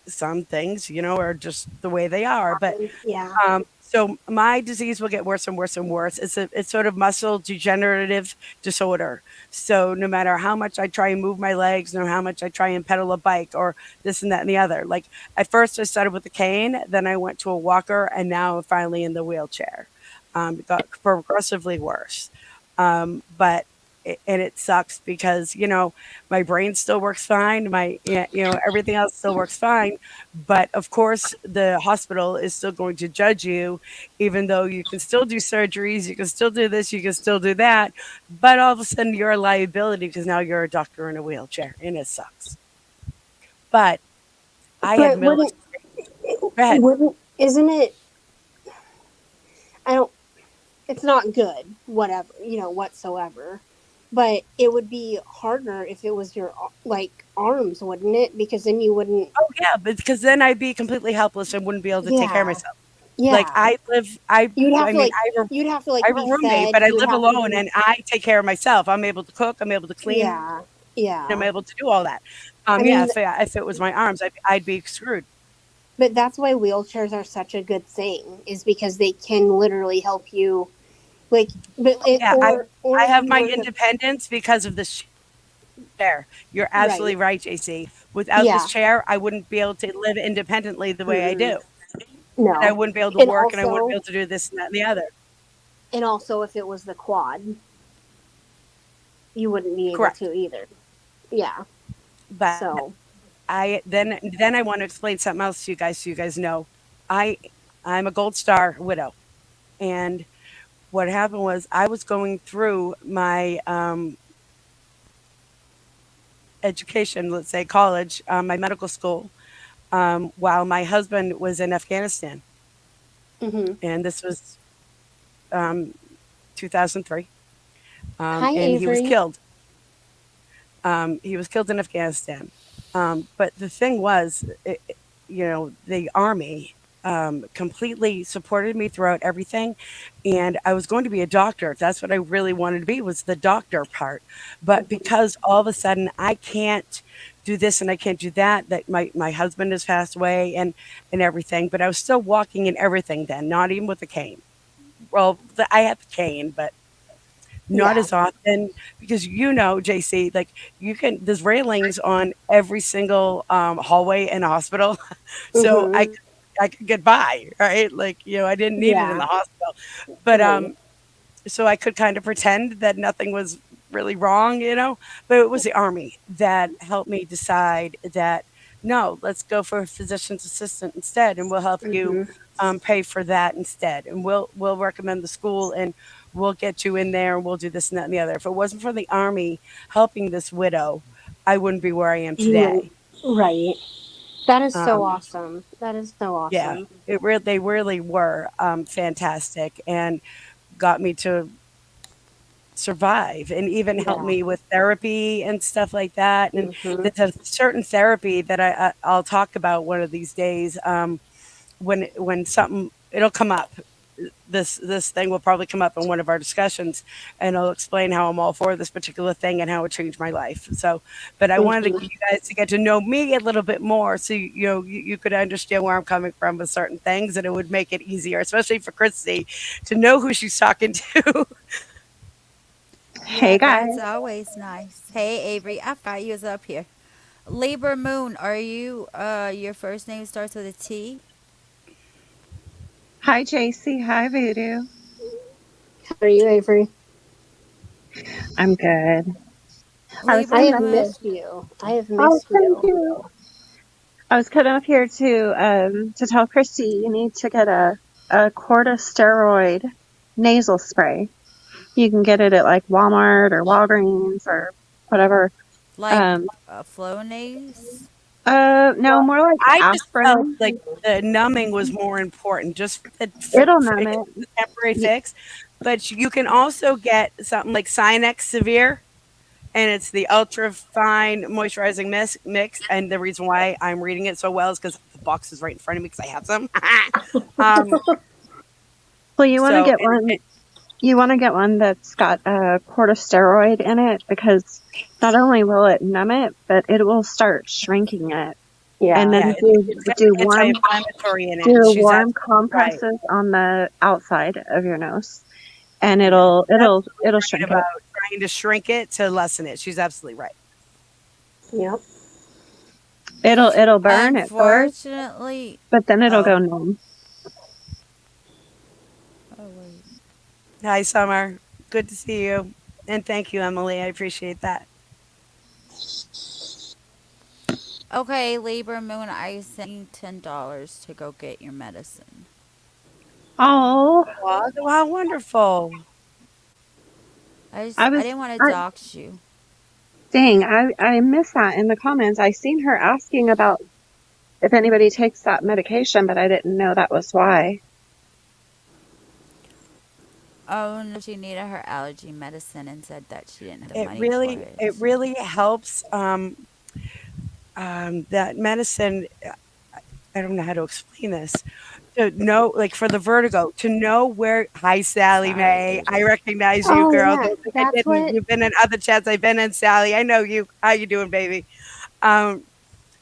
Speaker 3: some things, are just the way they are. But
Speaker 4: Yeah.
Speaker 3: so my disease will get worse and worse and worse. It's sort of muscle degenerative disorder. So no matter how much I try and move my legs, no how much I try and pedal a bike or this and that and the other. Like at first I started with a cane, then I went to a walker, and now I'm finally in the wheelchair. It got progressively worse. But and it sucks because my brain still works fine, my yeah, everything else still works fine, but of course the hospital is still going to judge you, even though you can still do surgeries, you can still do this, you can still do that, but all of a sudden you're a liability because now you're a doctor in a wheelchair, and it sucks. But I had
Speaker 4: But
Speaker 3: military. Go ahead.
Speaker 4: isn't it? I don't. It's not good, whatever, whatsoever. But it would be harder if it was your like arms, wouldn't it? Because then you wouldn't.
Speaker 3: Oh yeah, but because then I'd be completely helpless and wouldn't be able to take care of
Speaker 4: Yeah,
Speaker 3: myself. Like
Speaker 4: yeah.
Speaker 3: I live,
Speaker 4: You'd have
Speaker 3: I
Speaker 4: to
Speaker 3: mean,
Speaker 4: like. You'd have to
Speaker 3: I
Speaker 4: like
Speaker 3: have a
Speaker 4: be
Speaker 3: roommate,
Speaker 4: fed.
Speaker 3: but I
Speaker 4: You would
Speaker 3: live
Speaker 4: have to
Speaker 3: alone
Speaker 4: be.
Speaker 3: and I take care of myself. I'm able to cook. I'm able to clean.
Speaker 4: Yeah,
Speaker 3: I'm
Speaker 4: yeah.
Speaker 3: able to do all that.
Speaker 4: I
Speaker 3: Yeah,
Speaker 4: mean,
Speaker 3: if it was my arms, I'd be screwed.
Speaker 4: but that's why wheelchairs are such a good thing, is because they can literally help you, like, but it
Speaker 3: Yeah,
Speaker 4: or
Speaker 3: I
Speaker 4: if
Speaker 3: have
Speaker 4: you
Speaker 3: my
Speaker 4: were to.
Speaker 3: independence because of this chair. You're absolutely
Speaker 4: Right.
Speaker 3: right, JC. Without this
Speaker 4: Yeah.
Speaker 3: chair, I wouldn't be able to live independently the way I
Speaker 4: Mm-mm.
Speaker 3: do. And I
Speaker 4: No.
Speaker 3: wouldn't be able to
Speaker 4: And
Speaker 3: work, and I wouldn't be
Speaker 4: also,
Speaker 3: able to do this and that and the other.
Speaker 4: if it was the quad, you wouldn't be able
Speaker 3: Correct.
Speaker 4: to either. Yeah.
Speaker 3: But
Speaker 4: So.
Speaker 3: then I want to explain something else to you guys so you guys know. I I'm a Gold Star widow. And what happened was I was going through my education, let's say college, my medical school, while my husband was in Afghanistan.
Speaker 4: Hmm.
Speaker 3: And this was um, 2003.
Speaker 4: Hi,
Speaker 3: And he was
Speaker 4: Avery.
Speaker 3: killed. He was killed in Afghanistan. But the thing was, the army completely supported me throughout everything, and I was going to be a doctor. That's what I really wanted to be, was the doctor part. But
Speaker 4: Hmm.
Speaker 3: because all of a sudden I can't do this and I can't do that, that my husband has passed away and everything. But I was still walking and everything then, not even with a cane. Well, I had the cane, but not
Speaker 4: Yeah.
Speaker 3: as often because JC, like there's railings on every single hallway in a hospital, so
Speaker 4: Hmm.
Speaker 3: I could get by, right? Like I didn't need it in
Speaker 4: Yeah.
Speaker 3: the hospital, but
Speaker 4: Right.
Speaker 3: so I could kind of pretend that nothing was really wrong, But it was the army that helped me decide that no, let's go for a physician's assistant instead, and we'll help you
Speaker 4: Hmm.
Speaker 3: pay for that instead, and we'll recommend the school, and we'll get you in there, and we'll do this and that and the other. If it wasn't for the army helping this widow, I wouldn't be where I am
Speaker 4: You wouldn't.
Speaker 3: today.
Speaker 4: Right. That is so
Speaker 3: Um,
Speaker 4: awesome. That is so
Speaker 3: yeah,
Speaker 4: awesome.
Speaker 3: they really were fantastic and got me to survive and even help
Speaker 4: Yeah.
Speaker 3: me with therapy and stuff like that. And
Speaker 4: Hmm.
Speaker 3: there's a certain therapy that I'll talk about one of these days. When something it'll come up. This thing will probably come up in one of our discussions, and I'll explain how I'm all for this particular thing and how it changed my life. So, but I wanted
Speaker 4: Hmm.
Speaker 3: you guys to get to know me a little bit more, so you could understand where I'm coming from with certain things, and it would make it easier, especially for Christy, to know who she's talking to.
Speaker 2: Yeah,
Speaker 5: Hey
Speaker 2: that's
Speaker 5: guys.
Speaker 2: always nice. Hey, Avery, I've got you up here. Libra Moon, are you, your first name starts with a T?
Speaker 5: Hi JC. Hi Voodoo.
Speaker 4: How are you, Avery?
Speaker 5: I'm good. I was
Speaker 4: I
Speaker 2: Libra
Speaker 5: coming
Speaker 4: have
Speaker 5: up here.
Speaker 2: Moon.
Speaker 4: missed you. I have
Speaker 5: Oh,
Speaker 4: missed
Speaker 5: thank
Speaker 4: you.
Speaker 5: you. I was coming up here to tell Christy you need to get a corticosteroid nasal spray. You can get it at like Walmart or Walgreens or whatever.
Speaker 2: Like
Speaker 5: Um,
Speaker 2: Flonase?
Speaker 5: no, more like
Speaker 3: I just felt
Speaker 5: aspirin.
Speaker 3: like the numbing was more important, just
Speaker 5: It'll numb it.
Speaker 3: the temporary
Speaker 5: Y-
Speaker 3: fix. But you can also get something like Sinex Severe, and it's the ultra fine moisturizing mix. And the reason why I'm reading it so well is because the box is right in front of me because I have some. um,
Speaker 5: Well, you want to
Speaker 3: So,
Speaker 5: get one. You want to get one that's got a corticosteroid in it because not only will it numb it, but it will start shrinking it. And
Speaker 4: Yeah.
Speaker 5: then
Speaker 3: yeah, it's got
Speaker 5: do
Speaker 3: anti-inflammatory in it. And she's
Speaker 5: warm
Speaker 3: absolutely right.
Speaker 5: compresses on the outside of your nose, and
Speaker 3: Yeah, she's
Speaker 5: it'll
Speaker 3: absolutely right
Speaker 5: shrink
Speaker 3: about
Speaker 5: it.
Speaker 3: trying to shrink it to lessen it. She's absolutely right.
Speaker 4: Yep.
Speaker 5: It'll burn at first,
Speaker 2: Unfortunately,
Speaker 5: but then it'll
Speaker 3: Oh,
Speaker 5: go numb.
Speaker 2: oh wait.
Speaker 3: hi, Summer. Good to see you. And thank you, Emily. I appreciate that.
Speaker 2: Okay, Libra Moon, I sent you $10 to go get your medicine.
Speaker 5: Oh,
Speaker 3: Wow, how wonderful.
Speaker 5: I
Speaker 2: I
Speaker 5: was
Speaker 2: didn't want to
Speaker 5: I,
Speaker 2: dox you.
Speaker 5: dang, I missed that in the comments. I seen her asking about if anybody takes that medication, but I didn't know that was why.
Speaker 2: Oh no, she needed her allergy medicine and said that she didn't have the
Speaker 3: It
Speaker 2: money for
Speaker 3: really,
Speaker 2: it.
Speaker 3: it really helps. That medicine. I don't know how to explain this. To know, like for the vertigo, to know where. Hi, Sally
Speaker 2: Sorry,
Speaker 3: Mae. I
Speaker 2: baby.
Speaker 3: recognize you,
Speaker 4: Oh
Speaker 3: girl.
Speaker 4: yeah,
Speaker 3: Don't think I
Speaker 4: that's
Speaker 3: didn't.
Speaker 4: what.
Speaker 3: You've been in other chats. I've been in, Sally. I know you. How you doing, baby? Um,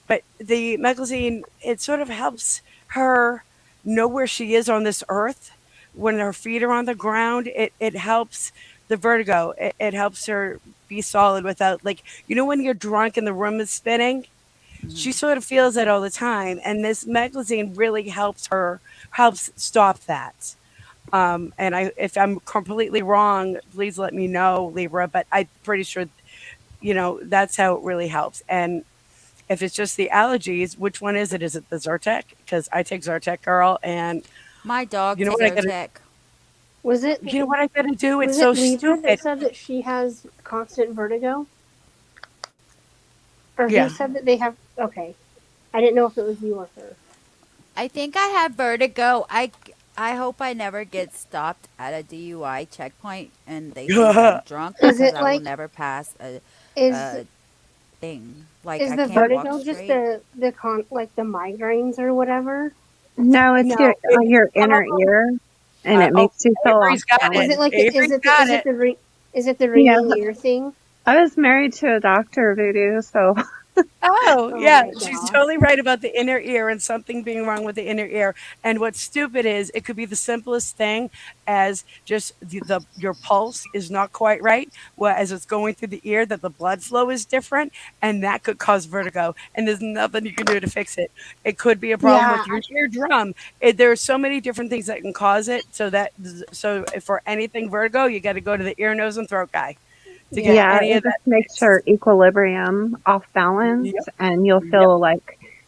Speaker 3: but the meclizine, it sort of helps her know where she is on this earth when her feet are on the ground. It helps the vertigo. It helps her be solid without, like, when you're drunk and the room is spinning. She
Speaker 2: Hmm.
Speaker 3: sort of feels that all the time, and this meclizine really helps stop that. And if I'm completely wrong, please let me know, Libra. But I'm pretty sure that's how it really helps. And if it's just the allergies, which one is it? Is it the Zyrtec? Because I take Zyrtec, girl, and
Speaker 2: My dog
Speaker 3: you know
Speaker 2: takes
Speaker 3: what I gotta
Speaker 2: Zyrtec.
Speaker 4: Was it
Speaker 3: you know what I gotta do? It's
Speaker 4: was it
Speaker 3: so
Speaker 4: Libra that
Speaker 3: stupid.
Speaker 4: said that she has constant vertigo? Or who
Speaker 3: Yeah.
Speaker 4: said that they have? Okay, I didn't know if it was you or her.
Speaker 2: I think I have vertigo. I hope I never get stopped at a DUI checkpoint and they think I'm drunk
Speaker 4: Is
Speaker 2: because
Speaker 4: it
Speaker 2: I will
Speaker 4: like
Speaker 2: never pass
Speaker 4: is
Speaker 2: a thing. Like
Speaker 4: is
Speaker 2: I
Speaker 4: the
Speaker 2: can't walk
Speaker 4: vertigo just
Speaker 2: straight.
Speaker 4: the like the migraines or whatever?
Speaker 5: No, it's
Speaker 3: No, it's
Speaker 5: your inner ear, and it
Speaker 3: oh,
Speaker 5: makes you feel off
Speaker 3: Avery's got
Speaker 4: Is
Speaker 3: it.
Speaker 4: it
Speaker 5: balance.
Speaker 4: like
Speaker 3: Avery's got it.
Speaker 4: is it the
Speaker 5: Yeah,
Speaker 4: ringing ear thing?
Speaker 5: I was married to a doctor, Voodoo, so
Speaker 3: Oh,
Speaker 4: Oh
Speaker 3: yeah,
Speaker 4: my
Speaker 3: she's
Speaker 4: gosh.
Speaker 3: totally right about the inner ear and something being wrong with the inner ear. And what's stupid is it could be the simplest thing as just your pulse is not quite right, well, as it's going through the ear, that the blood flow is different, and that could cause vertigo. And there's nothing you can do to fix it. It could be a problem
Speaker 4: Yeah.
Speaker 3: with your eardrum. There are so many different things that can cause it. So if for anything vertigo, you got to go to the ear, nose, and throat guy to get
Speaker 4: Yeah.
Speaker 5: yeah,
Speaker 3: any
Speaker 5: it
Speaker 3: of
Speaker 5: just
Speaker 3: that
Speaker 5: makes your
Speaker 3: fixed.
Speaker 5: equilibrium off balance,
Speaker 3: Yep.
Speaker 5: and you'll
Speaker 3: Yep.
Speaker 5: feel like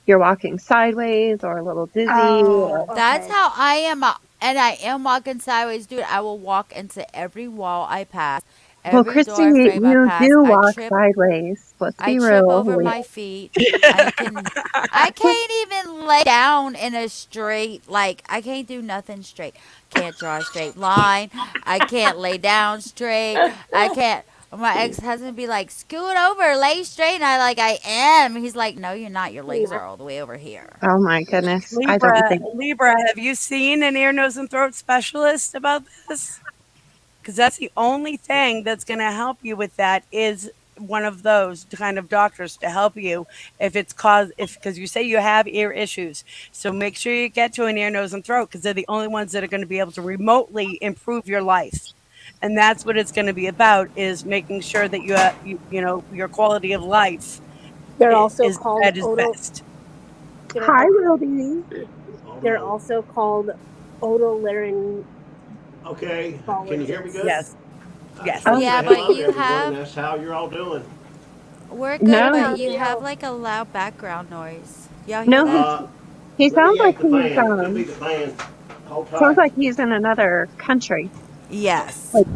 Speaker 5: you're walking sideways or a little dizzy.
Speaker 4: Oh,
Speaker 5: Or,
Speaker 2: That's
Speaker 4: okay.
Speaker 2: how I am. And I am walking sideways, dude. I will walk into every wall I pass,
Speaker 5: well,
Speaker 2: every
Speaker 5: Christy,
Speaker 2: door frame I
Speaker 5: you
Speaker 2: pass.
Speaker 5: do walk sideways. Let's
Speaker 2: I
Speaker 5: be
Speaker 2: trip
Speaker 5: real.
Speaker 2: over my feet. I can I can't even lay down in a straight, like I can't do nothing straight. Can't draw a straight line. I can't lay down straight. I can't my ex husband be like, scoot over, lay straight, and I am. He's like, no, you're not. Your legs
Speaker 4: Yeah.
Speaker 2: are all the way over here.
Speaker 5: Oh my goodness, I don't
Speaker 3: Libra,
Speaker 5: think.
Speaker 3: Libra, have you seen an ear, nose, and throat specialist about this? Because that's the only thing that's going to help you with that is one of those kind of doctors to help you if it's caused if because you say you have ear issues. So make sure you get to an ear, nose, and throat because they're the only ones that are going to be able to remotely improve your life. And that's what it's going to be about is making sure that your quality of life
Speaker 4: They're also
Speaker 3: is
Speaker 4: called
Speaker 3: at its best.
Speaker 4: they're
Speaker 5: Hi,
Speaker 4: al-
Speaker 5: Wildy.
Speaker 6: Hold
Speaker 4: they're
Speaker 6: on.
Speaker 4: also called otolaryngologists.
Speaker 6: Okay, can you hear me good?
Speaker 3: Yes.
Speaker 6: I just
Speaker 3: Yes.
Speaker 6: want
Speaker 5: Oh
Speaker 6: to
Speaker 2: Yeah,
Speaker 6: say
Speaker 2: but
Speaker 6: hello to
Speaker 2: you
Speaker 6: everyone and
Speaker 2: have
Speaker 6: ask how you're all doing.
Speaker 2: we're good,
Speaker 5: no,
Speaker 4: Good,
Speaker 2: but
Speaker 4: how are
Speaker 2: you have
Speaker 4: you?
Speaker 2: like a loud background noise. Y'all hear
Speaker 5: no,
Speaker 2: that?
Speaker 5: he
Speaker 6: Let me
Speaker 5: sounds like
Speaker 6: yank the fan. Could be the fan. Hold
Speaker 5: sounds
Speaker 6: tight.
Speaker 5: like he's in another country.
Speaker 2: Yes.
Speaker 5: Like,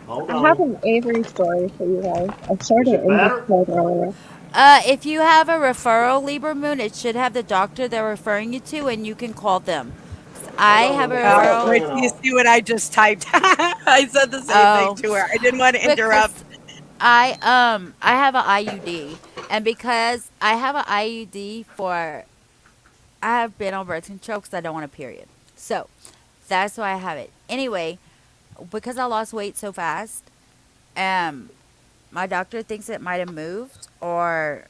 Speaker 6: Hold
Speaker 5: I have
Speaker 6: on.
Speaker 5: an Avery story for you guys. I shared
Speaker 6: Is
Speaker 5: it
Speaker 6: it
Speaker 5: in
Speaker 6: better?
Speaker 5: Discord earlier.
Speaker 2: If you have a referral, Libra Moon, it should have the doctor they're referring you to, and you can call them. I
Speaker 6: Hold on.
Speaker 2: have
Speaker 6: Let
Speaker 2: a
Speaker 6: me take that
Speaker 2: referral.
Speaker 3: Wait
Speaker 6: fan
Speaker 3: till you
Speaker 6: off.
Speaker 3: see what I just typed. I said the same thing
Speaker 2: Oh,
Speaker 3: to her. I didn't want to interrupt.
Speaker 2: because I have a IUD, and because I have a IUD for I have been on birth control because I don't want a period. So that's why I have it. Anyway, because I lost weight so fast, um, my doctor thinks it might have moved or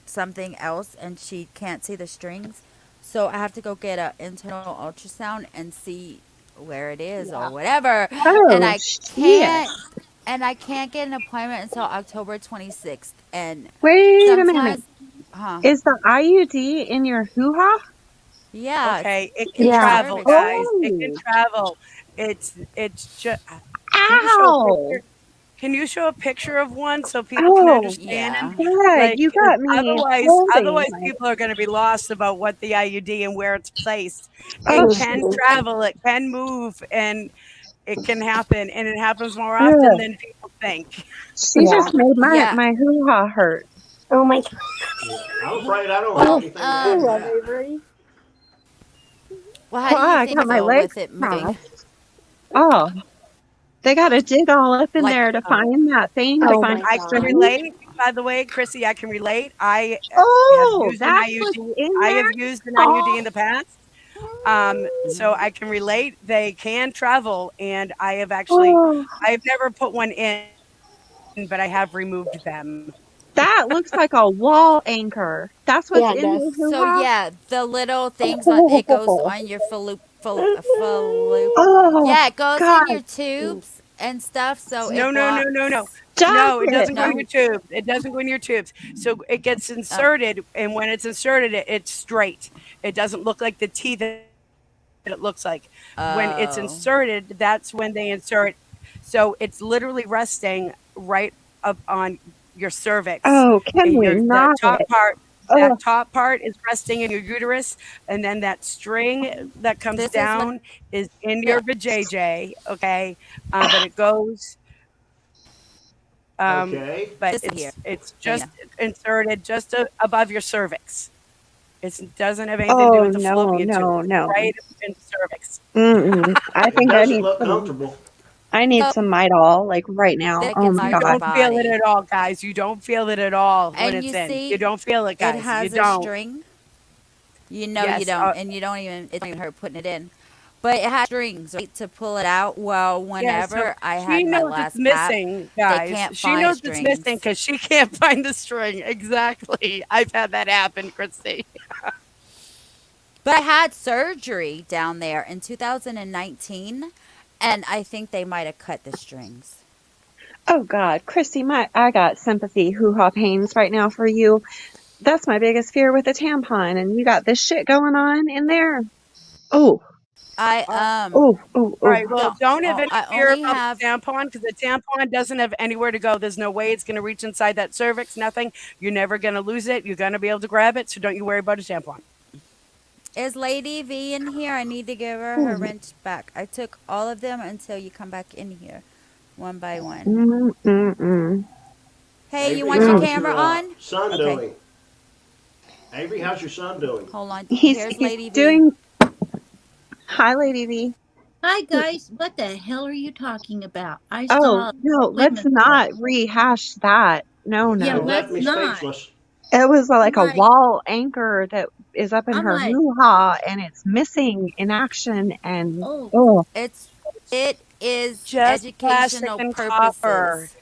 Speaker 2: something else, and she can't see the strings. So I have to go get an internal ultrasound and see where it is or
Speaker 4: Yeah.
Speaker 2: whatever. And
Speaker 5: Oh
Speaker 2: I
Speaker 5: shit.
Speaker 2: can't and I can't get an appointment until October 26th. And
Speaker 5: Wait a minute.
Speaker 2: sometimes, huh?
Speaker 5: Is the IUD in your hoo-ha?
Speaker 2: Yeah,
Speaker 3: Okay, it
Speaker 2: in
Speaker 3: can
Speaker 2: the
Speaker 4: Yeah.
Speaker 3: travel,
Speaker 2: cervix.
Speaker 3: guys. It can
Speaker 5: Oh,
Speaker 3: travel. It's just. Can you show a
Speaker 5: ow.
Speaker 3: picture? Can you show a picture of one so people can
Speaker 5: Oh,
Speaker 3: understand?
Speaker 2: Yeah.
Speaker 5: God,
Speaker 3: Like,
Speaker 5: you got me holding
Speaker 3: otherwise
Speaker 5: my.
Speaker 3: people are going to be lost about what the IUD and where it's placed. It
Speaker 5: Oh,
Speaker 3: can
Speaker 4: Mhm.
Speaker 3: travel, it can move, and it can happen, and it happens more often
Speaker 5: ugh.
Speaker 3: than people think.
Speaker 5: She
Speaker 4: Yeah.
Speaker 5: just made
Speaker 2: Yeah.
Speaker 5: my hoo-ha hurt.
Speaker 4: Oh my god.
Speaker 6: Yeah. I'm afraid I don't have
Speaker 2: Well,
Speaker 6: anything to
Speaker 4: I
Speaker 6: add to
Speaker 4: love
Speaker 6: that.
Speaker 4: Avery.
Speaker 2: well, how
Speaker 5: Well,
Speaker 2: do you
Speaker 5: I
Speaker 2: think
Speaker 5: got
Speaker 2: you
Speaker 5: my
Speaker 2: feel
Speaker 5: legs
Speaker 2: with it moving?
Speaker 5: crossed. Oh, they got to dig all up in
Speaker 2: Like,
Speaker 5: there to find that thing to
Speaker 3: I
Speaker 4: Oh
Speaker 5: find
Speaker 3: can
Speaker 4: my
Speaker 5: the
Speaker 3: I can
Speaker 4: god.
Speaker 5: string.
Speaker 3: relate. By the way, Chrissy, I can relate. I have
Speaker 5: Oh,
Speaker 3: used an
Speaker 5: that's what's
Speaker 3: IUD.
Speaker 5: in
Speaker 3: I
Speaker 5: there.
Speaker 3: have used an IUD in
Speaker 5: Oh,
Speaker 3: the past. So
Speaker 2: mhm.
Speaker 3: I can relate. They can travel, and
Speaker 5: oh,
Speaker 3: I have never put one in, but I have removed them.
Speaker 5: that looks like a wall anchor. That's what's
Speaker 4: Yeah, it
Speaker 5: in
Speaker 4: does.
Speaker 5: your
Speaker 2: So
Speaker 5: hoo-ha.
Speaker 2: yeah, the little things on it goes
Speaker 5: Oh,
Speaker 2: on your falloop.
Speaker 5: oh,
Speaker 2: Yeah, it goes in
Speaker 5: God,
Speaker 2: your tubes and stuff, so
Speaker 3: No,
Speaker 2: it
Speaker 3: no, no, no, no.
Speaker 2: blocks.
Speaker 5: stop
Speaker 3: No, it
Speaker 5: it.
Speaker 3: doesn't go in
Speaker 2: No.
Speaker 3: your tubes. It doesn't go in your tubes. So it gets
Speaker 2: Oh.
Speaker 3: inserted, and when it's inserted, it's straight. It doesn't look like the T that it looks like. When it's
Speaker 2: Oh.
Speaker 3: inserted, that's when they insert. So it's literally resting right up on your cervix.
Speaker 5: Oh, can we
Speaker 3: The
Speaker 5: not
Speaker 3: top
Speaker 5: it?
Speaker 3: part.
Speaker 5: Oh,
Speaker 3: That top part is resting in your uterus, and then that string that comes
Speaker 2: This is what
Speaker 3: down is in
Speaker 2: yeah,
Speaker 3: your vajayjay. Okay, but it goes
Speaker 6: Okay.
Speaker 3: but
Speaker 2: this here.
Speaker 3: it's
Speaker 2: Yeah,
Speaker 3: just
Speaker 2: yeah.
Speaker 3: inserted just above your cervix. It doesn't have anything to do
Speaker 5: oh
Speaker 3: with the
Speaker 5: no,
Speaker 3: fallopian tube.
Speaker 5: no,
Speaker 3: It's
Speaker 5: no.
Speaker 3: right in the cervix.
Speaker 5: Mm-mm. I
Speaker 6: It
Speaker 5: think I
Speaker 6: doesn't
Speaker 5: need
Speaker 6: look
Speaker 5: some.
Speaker 6: comfortable.
Speaker 5: I need
Speaker 2: So
Speaker 5: some Midol, like right now.
Speaker 2: thick
Speaker 5: Oh my
Speaker 2: inside
Speaker 3: You
Speaker 2: your
Speaker 5: God.
Speaker 3: don't feel it
Speaker 2: body.
Speaker 3: at all, guys. You don't feel it at all when
Speaker 2: And
Speaker 3: it's
Speaker 2: you
Speaker 3: in. You
Speaker 2: see
Speaker 3: don't feel it,
Speaker 2: it
Speaker 3: guys. You
Speaker 2: has a
Speaker 3: don't.
Speaker 2: string. You know you
Speaker 3: Yes.
Speaker 2: don't, and you don't even it don't even hurt putting it in. But it has strings, right, to pull it out. Well,
Speaker 3: Yeah. So
Speaker 2: whenever I
Speaker 3: she
Speaker 2: had my
Speaker 3: knows it's
Speaker 2: last pap,
Speaker 3: missing,
Speaker 2: they
Speaker 3: guys.
Speaker 2: can't
Speaker 3: She
Speaker 2: find
Speaker 3: knows it's missing
Speaker 2: strings.
Speaker 3: because she can't find the string. Exactly. I've had that happen, Christy.
Speaker 2: But I had surgery down there in 2019, and I think they might have cut the strings.
Speaker 5: Oh God, Christy, I got sympathy hoo-ha pains right now for you. That's my biggest fear with a tampon, and you got this shit going on in there. Oh,
Speaker 2: I
Speaker 5: oh, oh,
Speaker 3: All
Speaker 5: oh.
Speaker 3: right. Well,
Speaker 2: don't.
Speaker 3: don't have
Speaker 2: Oh,
Speaker 3: any
Speaker 2: I
Speaker 3: fear
Speaker 2: only
Speaker 3: about the
Speaker 2: have
Speaker 3: tampon because the tampon doesn't have anywhere to go. There's no way it's going to reach inside that cervix. Nothing. You're never going to lose it. You're going to be able to grab it. So don't you worry about a tampon.
Speaker 2: is Lady V in here? I need to give her
Speaker 5: Oh.
Speaker 2: wrench back. I took all of them until you come back in here, one by one.
Speaker 5: Mm, mm, mm.
Speaker 2: Hey, you
Speaker 6: Avery,
Speaker 2: want your
Speaker 5: Mm.
Speaker 6: how's
Speaker 2: camera
Speaker 6: your
Speaker 2: on?
Speaker 6: son
Speaker 2: Okay,
Speaker 6: doing? Avery, how's your son doing?
Speaker 2: hold on. Here's
Speaker 5: He's
Speaker 2: Lady V.
Speaker 5: doing. Hi, Lady V.
Speaker 7: Hi guys, what the hell are you talking about? I
Speaker 5: Oh
Speaker 7: saw
Speaker 5: no, let's
Speaker 7: women there.
Speaker 5: not rehash that. No,
Speaker 7: Yeah,
Speaker 6: You
Speaker 5: no.
Speaker 6: left
Speaker 7: let's
Speaker 6: me
Speaker 7: not.
Speaker 6: speechless.
Speaker 5: It was
Speaker 7: I'm
Speaker 5: like a
Speaker 7: like,
Speaker 5: wall anchor that is up in
Speaker 7: I'm
Speaker 5: her
Speaker 7: like,
Speaker 5: hoo-ha, and it's missing in action. And
Speaker 7: oh,
Speaker 5: oh,
Speaker 2: It's it is
Speaker 3: Just plastic
Speaker 2: educational
Speaker 3: and copper.
Speaker 2: purposes.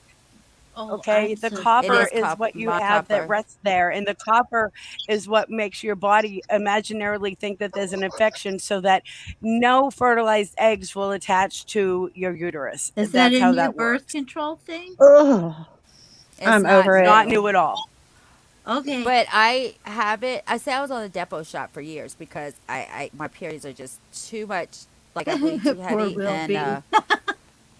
Speaker 7: oh,
Speaker 3: Okay,
Speaker 7: I'm
Speaker 3: the
Speaker 7: so
Speaker 2: It
Speaker 3: copper
Speaker 2: is
Speaker 7: sorry.
Speaker 3: is what you have that
Speaker 2: copper.
Speaker 3: rests there, and the copper is what makes your body imaginarily think that there's an infection so that no fertilized eggs will attach to your uterus.
Speaker 7: Is that
Speaker 3: That's
Speaker 7: a
Speaker 3: how
Speaker 7: new
Speaker 3: that
Speaker 7: birth
Speaker 3: works.
Speaker 7: control thing?
Speaker 5: oh,
Speaker 2: It's
Speaker 5: I'm
Speaker 2: not
Speaker 5: over
Speaker 3: It's
Speaker 5: it.
Speaker 3: not
Speaker 2: new.
Speaker 3: new at all.
Speaker 7: Okay.
Speaker 2: But I have it. I say I was on the depot shot for years because I my periods are just too much. Like I bleed too
Speaker 7: Poor
Speaker 2: heavy,
Speaker 7: Will
Speaker 2: and
Speaker 7: be.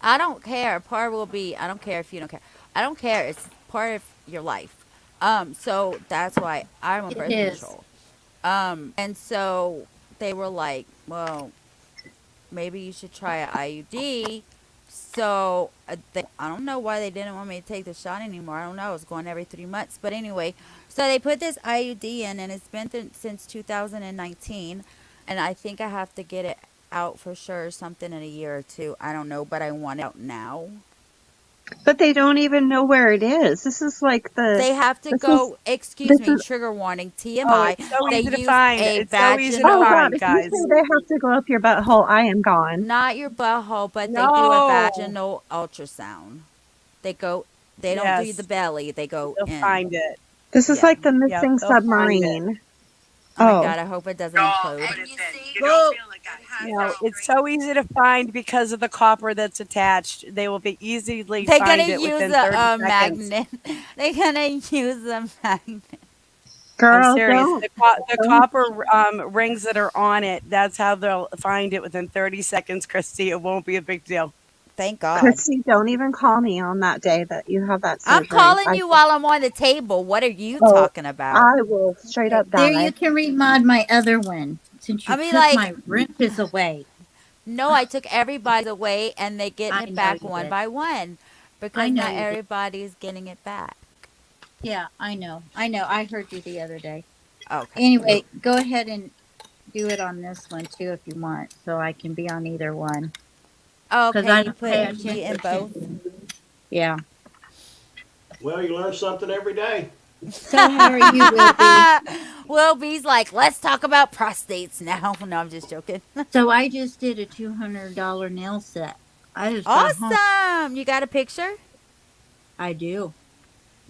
Speaker 2: I don't care. Part will be. I don't care if you don't care. I don't care. It's part of your life. So that's why I'm on
Speaker 7: It
Speaker 2: birth
Speaker 7: is.
Speaker 2: control. And so they were like, well, maybe you should try an IUD. So I don't know why they didn't want me to take the shot anymore. I don't know. I was going every 3 months. But anyway, so they put this IUD in, and it's been since 2019. And I think I have to get it out for sure, something in a year or two. I don't know, but I want it out now.
Speaker 5: But they don't even know where it is. This is like
Speaker 2: They have to
Speaker 5: this is
Speaker 2: go, excuse
Speaker 5: this
Speaker 2: me,
Speaker 5: is.
Speaker 2: trigger warning,
Speaker 3: Oh,
Speaker 2: TMI.
Speaker 3: it's so
Speaker 2: They
Speaker 3: easy to
Speaker 2: use
Speaker 3: find.
Speaker 2: a
Speaker 3: It's so easy to
Speaker 5: Oh
Speaker 2: vaginal,
Speaker 5: God!
Speaker 3: find,
Speaker 5: If you say
Speaker 3: guys.
Speaker 5: they have to go up your butthole, I am gone.
Speaker 2: not your butthole, but they do a
Speaker 3: No.
Speaker 2: vaginal ultrasound. They go, they don't do the
Speaker 3: Yes,
Speaker 2: belly, they go
Speaker 3: they'll
Speaker 2: in.
Speaker 3: find it.
Speaker 5: This is
Speaker 2: Yeah.
Speaker 5: like the
Speaker 3: Yep,
Speaker 5: missing
Speaker 3: they'll find it.
Speaker 5: submarine.
Speaker 2: Oh my
Speaker 5: Oh,
Speaker 2: God, I hope it doesn't implode.
Speaker 7: Well,
Speaker 3: It's so easy to find because of the copper that's attached. They will be easily
Speaker 2: They're gonna
Speaker 3: find it
Speaker 2: use
Speaker 3: within 30
Speaker 2: a
Speaker 3: seconds.
Speaker 2: magnet. They're gonna use a magnet.
Speaker 3: I'm
Speaker 5: girl,
Speaker 3: serious.
Speaker 5: don't
Speaker 3: The
Speaker 5: don't.
Speaker 3: copper rings that are on it, that's how they'll find it within 30 seconds, Christy. It won't be a big deal.
Speaker 2: Thank God.
Speaker 5: Christy, don't even call me on that day that you have that
Speaker 2: I'm
Speaker 5: surgery.
Speaker 2: calling you while I'm on the table. What are you
Speaker 5: Oh,
Speaker 2: talking about?
Speaker 5: I will straight
Speaker 7: okay,
Speaker 5: up
Speaker 7: there you
Speaker 5: die.
Speaker 7: can remod my other one since
Speaker 2: I
Speaker 7: you
Speaker 2: mean,
Speaker 7: took
Speaker 2: like,
Speaker 7: my wrenches away.
Speaker 2: no, I took everybody's away and they getting
Speaker 7: I
Speaker 2: it
Speaker 7: know
Speaker 2: back
Speaker 7: you
Speaker 2: one
Speaker 7: did.
Speaker 2: by one
Speaker 7: I
Speaker 2: because
Speaker 7: know
Speaker 2: not
Speaker 7: you did.
Speaker 2: everybody's getting it back.
Speaker 7: Yeah, I know. I know. I heard you the other day.
Speaker 2: Okay.
Speaker 7: Anyway, go ahead and do it on this one too if you want, so I can be on either one. Because
Speaker 2: Okay,
Speaker 7: I
Speaker 2: you
Speaker 7: don't pay
Speaker 2: put me in both.
Speaker 7: attention. Yeah.
Speaker 6: Well, you learn something every day.
Speaker 7: So how are you, Wilby?
Speaker 2: Wilby's like, let's talk about prostates now. No, I'm just joking.
Speaker 7: So I just did a $200 nail set. I just got home.
Speaker 2: Awesome. You got a picture?
Speaker 7: I do.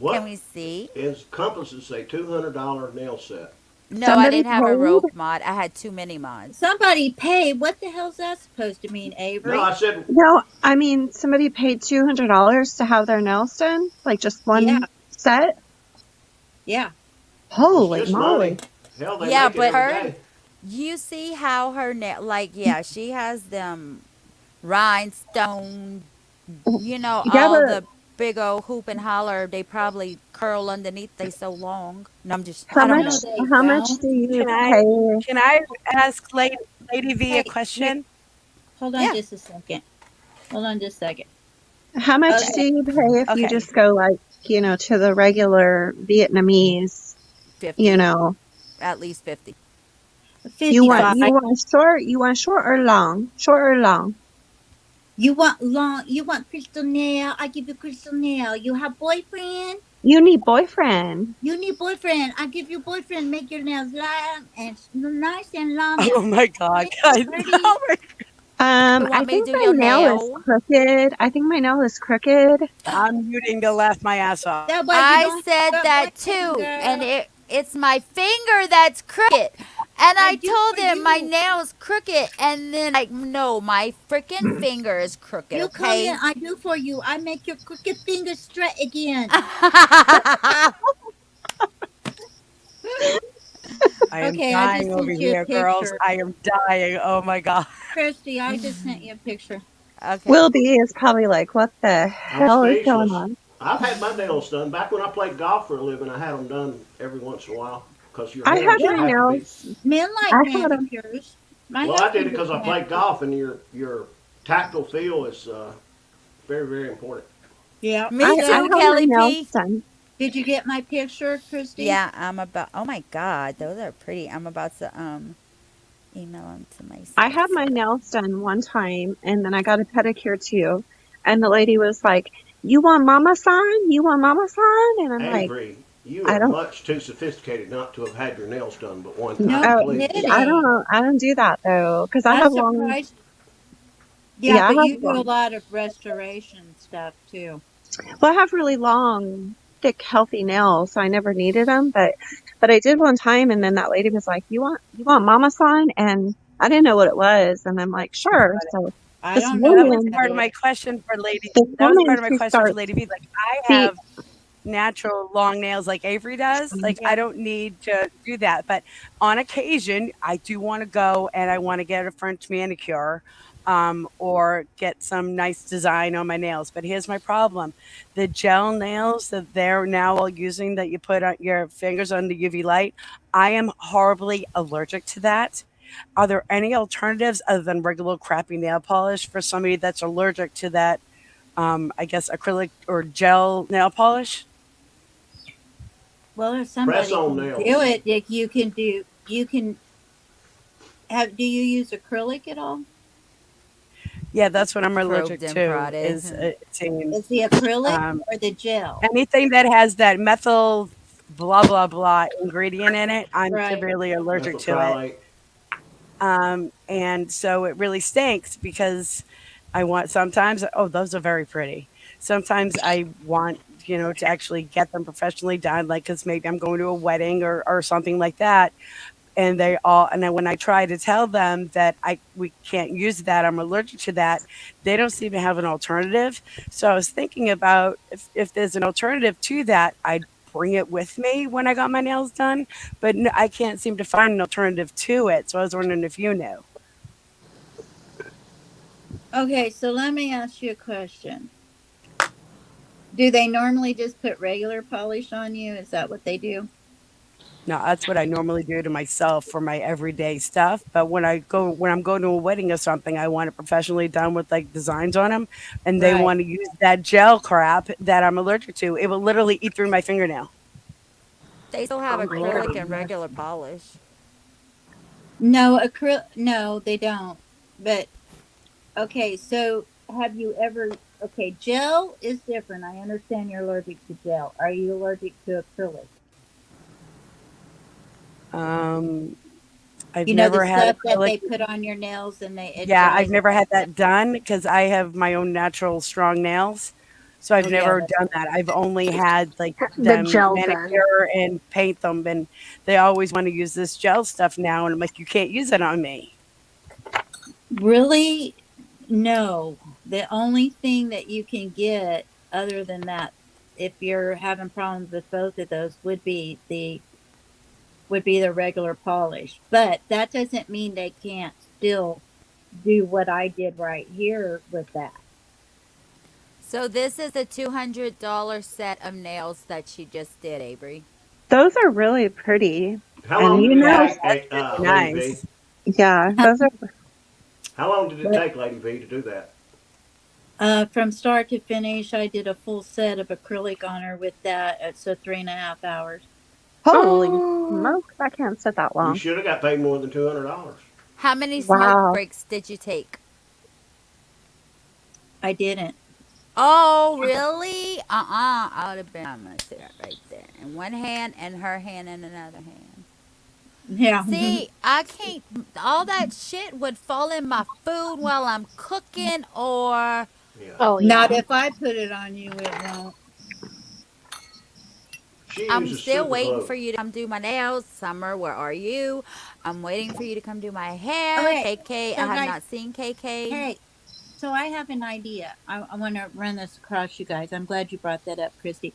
Speaker 2: Can
Speaker 6: What
Speaker 2: we see?
Speaker 6: encompasses a $200 nail set?
Speaker 2: No, I
Speaker 5: Somebody
Speaker 2: didn't have a
Speaker 5: paid.
Speaker 2: rope mod. I had too many mods.
Speaker 7: Somebody paid. What the hell's that supposed to mean,
Speaker 6: No,
Speaker 7: Avery?
Speaker 6: I said,
Speaker 5: No, I mean somebody paid $200 to have their nails done, like just
Speaker 7: Yeah.
Speaker 5: one set.
Speaker 7: Yeah.
Speaker 6: it's
Speaker 5: Holy
Speaker 6: just
Speaker 5: moly!
Speaker 6: money. Hell, they
Speaker 2: Yeah,
Speaker 6: make it
Speaker 2: but
Speaker 6: every
Speaker 2: her,
Speaker 6: day.
Speaker 2: you see how her nail, like, yeah, she has them rhinestone, you know,
Speaker 5: Yeah,
Speaker 2: all
Speaker 5: but
Speaker 2: the big old hoop and holler. They probably curl underneath. They so long. No, I'm just,
Speaker 5: how
Speaker 2: I don't
Speaker 5: much?
Speaker 2: know.
Speaker 7: No, they
Speaker 5: How much
Speaker 7: don't.
Speaker 5: do you
Speaker 3: Can I
Speaker 5: pay?
Speaker 3: can I ask Lady V a
Speaker 7: Hey, here,
Speaker 3: question?
Speaker 7: hold on
Speaker 2: Yeah,
Speaker 7: just a second. Hold on just a second.
Speaker 5: How much do
Speaker 7: Okay.
Speaker 5: you pay if you
Speaker 3: Okay.
Speaker 5: just go like to the regular Vietnamese?
Speaker 2: 50,
Speaker 5: You
Speaker 2: at least 50.
Speaker 5: want
Speaker 7: 55.
Speaker 5: you want short? You want short or long? Short or long?
Speaker 7: You want long, you want crystal nail. I give you crystal nail. You have boyfriend?
Speaker 5: You need boyfriend.
Speaker 7: You need boyfriend. I give you boyfriend. Make your nails long and nice and long
Speaker 3: Oh
Speaker 7: and
Speaker 3: my God,
Speaker 7: pretty,
Speaker 3: guys.
Speaker 7: pretty.
Speaker 3: Oh my,
Speaker 2: You
Speaker 5: I
Speaker 2: want me to
Speaker 5: think
Speaker 2: do
Speaker 5: my
Speaker 2: your
Speaker 5: nail is
Speaker 2: nail?
Speaker 5: crooked. I think my nail is crooked.
Speaker 3: I'm muting to laugh my ass off.
Speaker 7: That way you
Speaker 2: I
Speaker 7: don't
Speaker 2: said
Speaker 7: have
Speaker 2: that
Speaker 7: boyfriend,
Speaker 2: too, and
Speaker 7: girl.
Speaker 2: it's my finger that's crooked. And
Speaker 7: I
Speaker 2: I
Speaker 7: do
Speaker 2: told
Speaker 7: for
Speaker 2: him my
Speaker 7: you.
Speaker 2: nail's crooked, and then like, no, my freaking finger is crooked.
Speaker 7: You come in,
Speaker 2: Okay.
Speaker 7: I do for you. I make your crooked finger straight again.
Speaker 3: I am
Speaker 7: Okay, I
Speaker 3: dying
Speaker 7: just
Speaker 3: over
Speaker 7: sent you a
Speaker 3: here, girls.
Speaker 7: picture.
Speaker 3: I am dying. Oh my God.
Speaker 7: Christy, I just sent you a picture.
Speaker 2: Okay.
Speaker 5: Will B is probably like, what the
Speaker 6: I'm
Speaker 5: hell is going
Speaker 6: speechless.
Speaker 5: on?
Speaker 6: I've had my nails done. Back when I played golf for a living, I had them done every once in a while because your
Speaker 5: I
Speaker 6: hands
Speaker 5: had my
Speaker 6: have to be.
Speaker 5: nails.
Speaker 7: Men like
Speaker 5: I had them.
Speaker 7: manicures. My
Speaker 6: Well, I did
Speaker 7: husband
Speaker 6: it because
Speaker 7: gets
Speaker 6: I played
Speaker 7: manicures.
Speaker 6: golf, and your tactile feel is very, very important.
Speaker 7: Yeah.
Speaker 2: Me
Speaker 5: I
Speaker 2: too,
Speaker 7: So,
Speaker 5: had my
Speaker 2: Kelly
Speaker 5: nails
Speaker 2: P.
Speaker 5: done.
Speaker 7: did you get my picture, Christy?
Speaker 2: Yeah, I'm about. Oh my God, those are pretty. I'm about to email them to my
Speaker 5: I had my
Speaker 2: sister.
Speaker 5: nails done one time, and then I got a pedicure too. And the lady was like, "You want mama sign? You want mama sign?" And I'm like,
Speaker 6: Avery, you
Speaker 5: "I
Speaker 6: are
Speaker 5: don't.
Speaker 6: much too sophisticated not to have had your nails done but one
Speaker 7: No
Speaker 6: time,
Speaker 5: Oh,
Speaker 6: please.
Speaker 5: I
Speaker 7: kidding.
Speaker 5: don't. I don't do that though, because I
Speaker 7: I'm
Speaker 5: have long.
Speaker 7: surprised. Yeah,
Speaker 5: Yeah, I
Speaker 7: but
Speaker 5: have
Speaker 7: you do a
Speaker 5: long.
Speaker 7: lot of restoration stuff too.
Speaker 5: Well, I have really long, thick, healthy nails, so I never needed them. But I did one time, and then that lady was like, "You want mama sign?" And I didn't know what it was, and I'm like, "Sure." So
Speaker 7: I
Speaker 5: this
Speaker 7: don't know
Speaker 3: That
Speaker 7: what
Speaker 3: was
Speaker 5: woman,
Speaker 7: that
Speaker 3: part of
Speaker 7: is.
Speaker 3: my question for Lady.
Speaker 5: this
Speaker 3: That was
Speaker 5: woman,
Speaker 3: part of my
Speaker 5: she
Speaker 3: question for
Speaker 5: starts.
Speaker 3: Lady V. Like I
Speaker 5: See,
Speaker 3: have natural long nails like Avery does. Like
Speaker 7: Yeah.
Speaker 3: I don't need to do that. But on occasion, I do want to go and I want to get a French manicure or get some nice design on my nails. But here's my problem. The gel nails that they're now all using that you put on your fingers under UV light, I am horribly allergic to that. Are there any alternatives other than regular crappy nail polish for somebody that's allergic to that, I guess, acrylic or gel nail polish?
Speaker 7: Well, if
Speaker 6: Press
Speaker 7: somebody
Speaker 6: on
Speaker 7: can do
Speaker 6: nails.
Speaker 7: it, if you can do, you can have. Do you use acrylic at all?
Speaker 3: Yeah, that's what I'm allergic
Speaker 2: Probed and
Speaker 3: to is
Speaker 2: prodded.
Speaker 3: teen.
Speaker 7: Is the acrylic
Speaker 3: Um,
Speaker 7: or the gel?
Speaker 3: anything that has that methyl blah blah blah ingredient in it, I'm
Speaker 7: Right.
Speaker 3: severely allergic to it.
Speaker 6: Methylphthalate.
Speaker 3: And so it really stinks because I want sometimes, oh, those are very pretty. Sometimes I want, to actually get them professionally done, like, because maybe I'm going to a wedding or something like that. And then when I try to tell them that we can't use that, I'm allergic to that, they don't seem to have an alternative. So I was thinking about if there's an alternative to that, I'd bring it with me when I got my nails done, but I can't seem to find an alternative to it. So I was wondering if you knew.
Speaker 7: Okay, so let me ask you a question. Do they normally just put regular polish on you? Is that what they do?
Speaker 3: No, that's what I normally do to myself for my everyday stuff. But when I'm going to a wedding or something, I want it professionally done with like designs on them, and they
Speaker 7: Right.
Speaker 3: want to use that gel crap that I'm allergic to. It will literally eat through my fingernail.
Speaker 2: They still have
Speaker 4: Oh my
Speaker 2: acrylic and
Speaker 4: goodness.
Speaker 2: regular polish.
Speaker 7: No, no, they don't. But okay, so have you ever okay, gel is different. I understand you're allergic to gel. Are you allergic to acrylic?
Speaker 3: Um, I've
Speaker 7: You know the
Speaker 3: never had
Speaker 7: stuff that
Speaker 3: acrylic.
Speaker 7: they put on your nails and it
Speaker 3: Yeah, I've
Speaker 7: dries
Speaker 3: never
Speaker 7: and
Speaker 3: had
Speaker 7: stuff.
Speaker 3: that done because I have my own natural strong nails. So I've
Speaker 7: Oh yeah,
Speaker 3: never
Speaker 7: that's
Speaker 3: done that. I've only had like
Speaker 4: The
Speaker 3: them
Speaker 4: gel gun.
Speaker 3: manicure and paint them, and they always want to use this gel stuff now, and I'm like, you can't use it on me.
Speaker 7: really no. The only thing that you can get other than that, if you're having problems with both of those, would be the regular polish. But that doesn't mean they can't still do what I did right here with that.
Speaker 2: So this is a $200 set of nails that she just did, Avery.
Speaker 5: Those are really pretty.
Speaker 6: How
Speaker 5: And
Speaker 6: long
Speaker 5: you
Speaker 6: did it
Speaker 5: know,
Speaker 3: Yeah,
Speaker 6: take,
Speaker 3: that's really
Speaker 6: Lady V?
Speaker 3: nice.
Speaker 5: yeah, those are
Speaker 6: How long did it
Speaker 7: But
Speaker 6: take, Lady V, to do that?
Speaker 7: from start to finish, I did a full set of acrylic on her with that. So 3.5 hours.
Speaker 5: holy
Speaker 4: Oh,
Speaker 5: smokes, I can't sit that
Speaker 6: You
Speaker 5: long.
Speaker 6: should have got paid more than $200.
Speaker 2: How many smoke
Speaker 5: Wow.
Speaker 2: breaks did you take?
Speaker 7: I didn't.
Speaker 2: Oh, really? I would have been. I'm gonna sit that right there in one hand and her hand in another hand.
Speaker 7: Yeah.
Speaker 2: See, I can't. All that shit would fall in my food while I'm cooking, or
Speaker 6: Yeah.
Speaker 4: oh
Speaker 7: Not
Speaker 4: yeah.
Speaker 7: if I put it on you, it won't.
Speaker 6: She
Speaker 2: I'm
Speaker 6: uses
Speaker 2: still
Speaker 6: super
Speaker 2: waiting
Speaker 6: glue.
Speaker 2: for you to come do my nails. Summer, where are you? I'm waiting for you to come do my hair.
Speaker 7: Okay.
Speaker 2: KK, I
Speaker 7: So
Speaker 2: have
Speaker 7: guys,
Speaker 2: not seen KK.
Speaker 7: hey, so I have an idea. I want to run this across you guys. I'm glad you brought that up, Christy.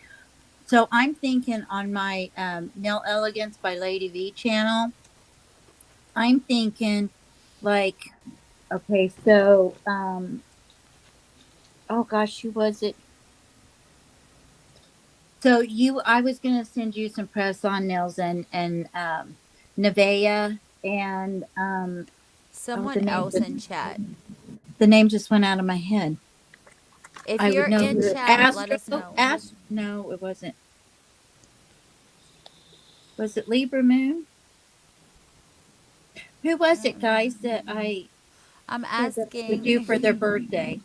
Speaker 7: So I'm thinking on my Nail Elegance by Lady V channel, I'm thinking like, okay, so oh gosh, who was it? So I was gonna send you some press on nails and Nevea and oh
Speaker 2: Someone else in chat.
Speaker 7: the name just went out of my head.
Speaker 2: If
Speaker 7: I would
Speaker 2: you're
Speaker 7: know
Speaker 2: in
Speaker 7: who it
Speaker 2: chat, let us know.
Speaker 7: No, it wasn't. Was it Libra Moon? Who was it, guys, that I
Speaker 2: I'm
Speaker 7: said that I would do for their
Speaker 2: asking.
Speaker 7: birthday?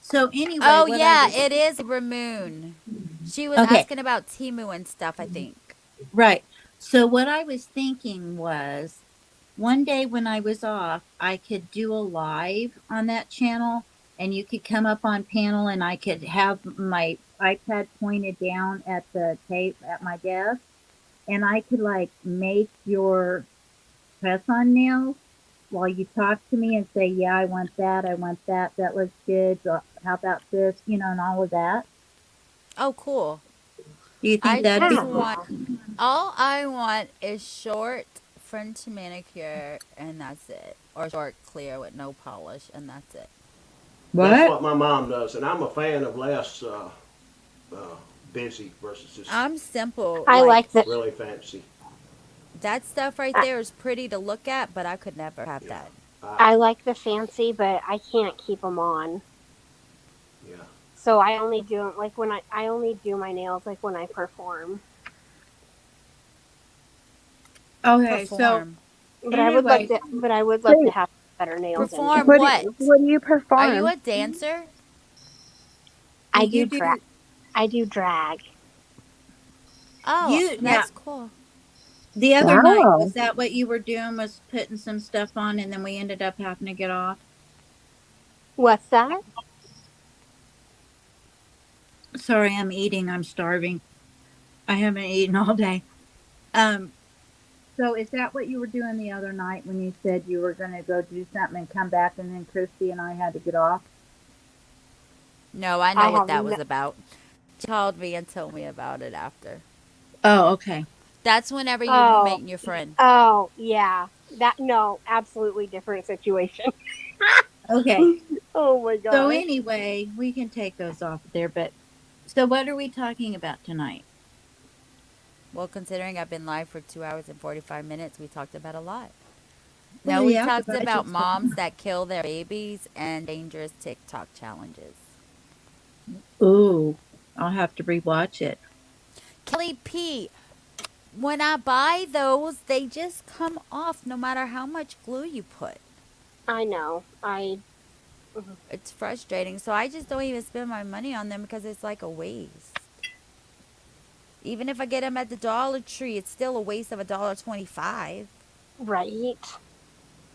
Speaker 7: So anyway,
Speaker 2: Oh
Speaker 7: what I
Speaker 2: yeah,
Speaker 7: was
Speaker 2: it is Ramoon. She was
Speaker 7: okay,
Speaker 2: asking about Timu and stuff, I think.
Speaker 7: right. So what I was thinking was one day when I was off, I could do a live on that channel and you could come up on panel and I could have my iPad pointed down at the tape at my desk and I could like make your press on nails while you talk to me and say, yeah, I want that, that looks good, how about this, and all of that.
Speaker 2: Oh, cool.
Speaker 7: Do you think
Speaker 2: I
Speaker 7: that'd be
Speaker 2: just
Speaker 7: cool?
Speaker 2: want, all I want is short French manicure, and that's it. Or short clear with no polish, and that's it.
Speaker 6: That's
Speaker 7: What?
Speaker 6: what my mom does, and I'm a fan of less uh, busy versus just
Speaker 2: I'm simple.
Speaker 4: I
Speaker 2: Like,
Speaker 4: like the
Speaker 6: really fancy.
Speaker 2: that stuff right
Speaker 4: I,
Speaker 2: there is pretty to look at, but I could never have
Speaker 6: Yeah.
Speaker 2: that.
Speaker 6: I,
Speaker 4: I like the fancy, but I can't keep them on.
Speaker 6: yeah.
Speaker 4: So I only do like when I only do my nails like when I perform.
Speaker 7: Okay, so
Speaker 2: Perform.
Speaker 4: But I would like
Speaker 7: anyway,
Speaker 4: to. But I would love to
Speaker 5: Wait,
Speaker 4: have better nails in
Speaker 2: Perform
Speaker 5: What
Speaker 2: what?
Speaker 5: what do you
Speaker 2: Are you
Speaker 5: perform?
Speaker 2: a dancer?
Speaker 4: I
Speaker 7: You
Speaker 4: do
Speaker 7: do
Speaker 4: drag. I do drag.
Speaker 2: Oh,
Speaker 7: you now
Speaker 2: that's cool.
Speaker 7: the other night,
Speaker 5: Wow.
Speaker 7: was that what you were doing, was putting some stuff on and then we ended up having to get off?
Speaker 4: What's that?
Speaker 7: Sorry, I'm eating, I'm starving. I haven't eaten all day. Um so is that what you were doing the other night when you said you were gonna go do something and come back and then Christy and I had to get off?
Speaker 2: No, I
Speaker 4: I
Speaker 2: know what
Speaker 4: have
Speaker 2: that
Speaker 4: no.
Speaker 2: was about. She called me and told me about it after.
Speaker 7: Oh, okay.
Speaker 2: That's whenever you were
Speaker 4: Oh,
Speaker 2: meeting your friend.
Speaker 4: oh, yeah. That no, absolutely different situation.
Speaker 7: Okay.
Speaker 4: Oh my
Speaker 7: So
Speaker 4: gosh.
Speaker 7: anyway, we can take those off there, but so what are we talking about tonight?
Speaker 2: Well, considering I've been live for 2 hours and 45 minutes, we talked about a lot.
Speaker 7: Well,
Speaker 2: No, we
Speaker 7: yeah, because
Speaker 2: talked
Speaker 7: I
Speaker 2: about
Speaker 7: just
Speaker 2: moms that kill their babies and dangerous TikTok challenges.
Speaker 7: Ooh, I'll have to rewatch it.
Speaker 2: Kelly P, when I buy those, they just come off no matter how much glue you put.
Speaker 4: I know.
Speaker 2: It's frustrating. So I just don't even spend my money on them because it's like a waste. Even if I get them at the Dollar Tree, it's still a waste of $1.25.
Speaker 4: Right.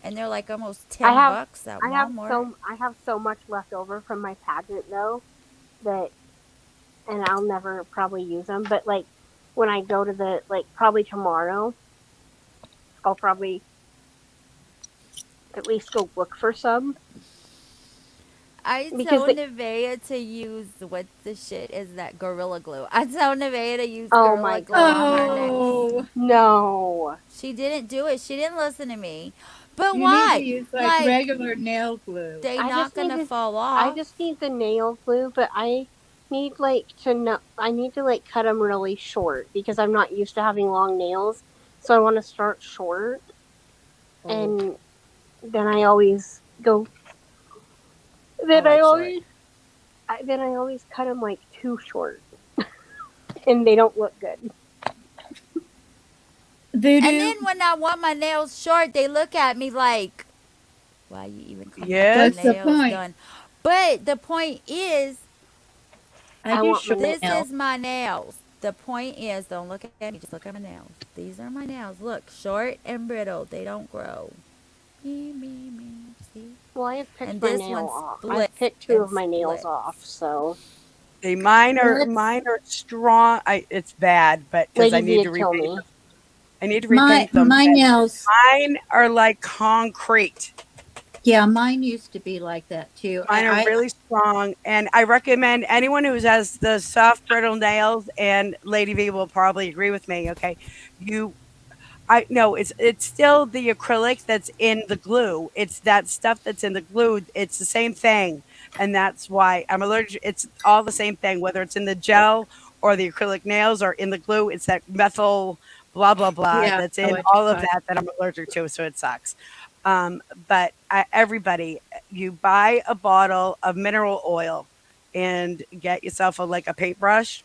Speaker 2: And they're like almost
Speaker 4: I have
Speaker 2: $10 at Walmart.
Speaker 4: I have so much left over from my pageant though that and I'll never probably use them, but like when I go to the like probably tomorrow, I'll probably at least go look for some
Speaker 2: I
Speaker 4: because
Speaker 2: told Nevaeh to use what the shit is that Gorilla Glue. I told Nevaeh to use
Speaker 4: oh
Speaker 2: Gorilla
Speaker 4: my
Speaker 2: Glue on her
Speaker 4: gosh.
Speaker 2: nails.
Speaker 7: Oh,
Speaker 4: No.
Speaker 2: She didn't do it. She didn't listen to me. But
Speaker 7: you need to
Speaker 2: why?
Speaker 7: use like
Speaker 2: Like
Speaker 7: regular nail glue.
Speaker 2: they
Speaker 4: I
Speaker 2: not
Speaker 4: just need
Speaker 2: gonna
Speaker 4: to
Speaker 2: fall
Speaker 4: I
Speaker 2: off.
Speaker 4: just need the nail glue, but I need like to know I need to like cut them really short because I'm not used to having long nails. So I want to start short
Speaker 7: Oh,
Speaker 4: and then I always go
Speaker 2: I
Speaker 4: then I
Speaker 2: like short.
Speaker 4: always then I always cut them like too short and they don't look good.
Speaker 2: And
Speaker 7: Voodoo,
Speaker 2: then when I want my nails short, they look at me like, why you even come get your
Speaker 3: Yes.
Speaker 7: what's the
Speaker 2: nails
Speaker 7: point?
Speaker 2: done? But the point is,
Speaker 7: I
Speaker 4: I
Speaker 7: do
Speaker 4: want my
Speaker 7: short
Speaker 4: nails.
Speaker 2: this
Speaker 7: nails.
Speaker 2: is my nails. The point is, don't look at me, just look at my nails. These are my nails. Look, short and brittle. They don't grow. Me, see?
Speaker 4: Well, I have picked
Speaker 2: And
Speaker 4: my
Speaker 2: this
Speaker 4: nail
Speaker 2: one
Speaker 4: off. I've
Speaker 2: splits
Speaker 4: picked two
Speaker 2: and
Speaker 4: of my nails
Speaker 2: splits.
Speaker 4: off. So
Speaker 3: See,
Speaker 7: Let's
Speaker 3: mine are strong. It's bad, but because
Speaker 4: Lady V'd kill me.
Speaker 3: I need to
Speaker 7: my
Speaker 3: repaint them.
Speaker 7: my
Speaker 3: And
Speaker 7: nails.
Speaker 3: mine are like concrete.
Speaker 7: Yeah, mine used to be like that too.
Speaker 3: Mine are really strong, and I recommend anyone who has the soft, brittle nails. And Lady V will probably agree with me. Okay, you I no, it's still the acrylic that's in the glue. It's that stuff that's in the glue. It's the same thing, and that's why I'm allergic. It's all the same thing, whether it's in the gel or the acrylic nails or in the glue. It's that methyl blah blah blah
Speaker 7: yeah,
Speaker 3: that's
Speaker 7: I know
Speaker 3: in
Speaker 7: what
Speaker 3: all
Speaker 7: you're
Speaker 3: of
Speaker 7: talking.
Speaker 3: that I'm allergic to. So it sucks. But everybody, you buy a bottle of mineral oil and get yourself like a paintbrush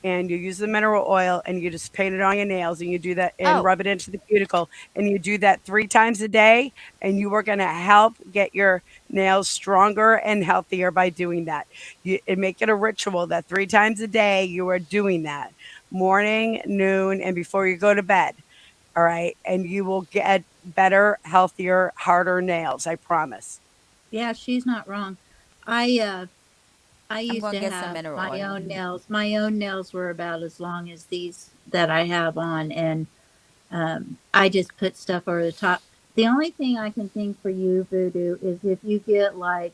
Speaker 3: and you use the mineral oil and you just paint it on your nails and you do that and
Speaker 2: Oh,
Speaker 3: rub it into the cuticle and you do that 3 times a day and you are going to help get your nails stronger and healthier by doing that. And make it a ritual that 3 times a day you are doing that, morning, noon, and before you go to bed. All right, and you will get better, healthier, harder nails, I promise.
Speaker 7: Yeah, she's not wrong. I I
Speaker 2: I'm
Speaker 7: used
Speaker 2: going to
Speaker 7: to
Speaker 2: get some
Speaker 7: have
Speaker 2: mineral
Speaker 7: my
Speaker 2: oil.
Speaker 7: own nails. My own nails were about as long as these that I have on, and I just put stuff over the top. The only thing I can think for you, Voodoo, is if you get like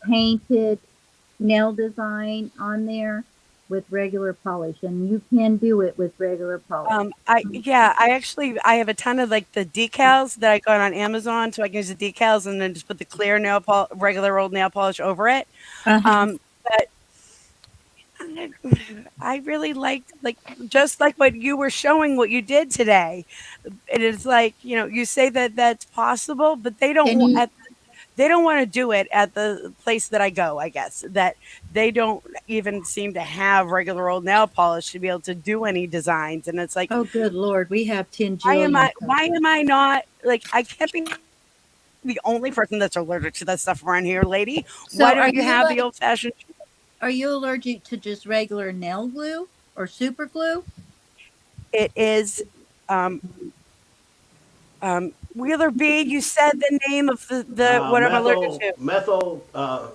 Speaker 7: painted nail design on there with regular polish, and you can do it with regular polish.
Speaker 3: I actually I have a ton of like the decals that I got on Amazon, so I can use the decals and then just put the clear regular old nail polish over it.
Speaker 7: Uh-huh.
Speaker 3: But I really like just like what you were showing, what you did today. It is like you say that that's possible, but
Speaker 7: Can you?
Speaker 3: they don't want to do it at the place that I go. I guess that they don't even seem to have regular old nail polish to be able to do any designs, and it's like,
Speaker 7: Oh, good Lord, we have 10 jillion
Speaker 3: why
Speaker 7: colors.
Speaker 3: am I not like I can't be the only person that's allergic to that stuff around here, lady.
Speaker 7: So
Speaker 3: Why
Speaker 7: are
Speaker 3: don't you
Speaker 7: you
Speaker 3: have
Speaker 7: like,
Speaker 3: the old fashioned?
Speaker 7: are you allergic to just regular nail glue or super glue?
Speaker 3: It is Wheeler B. You said the name of the what I'm allergic to.
Speaker 6: Methyl,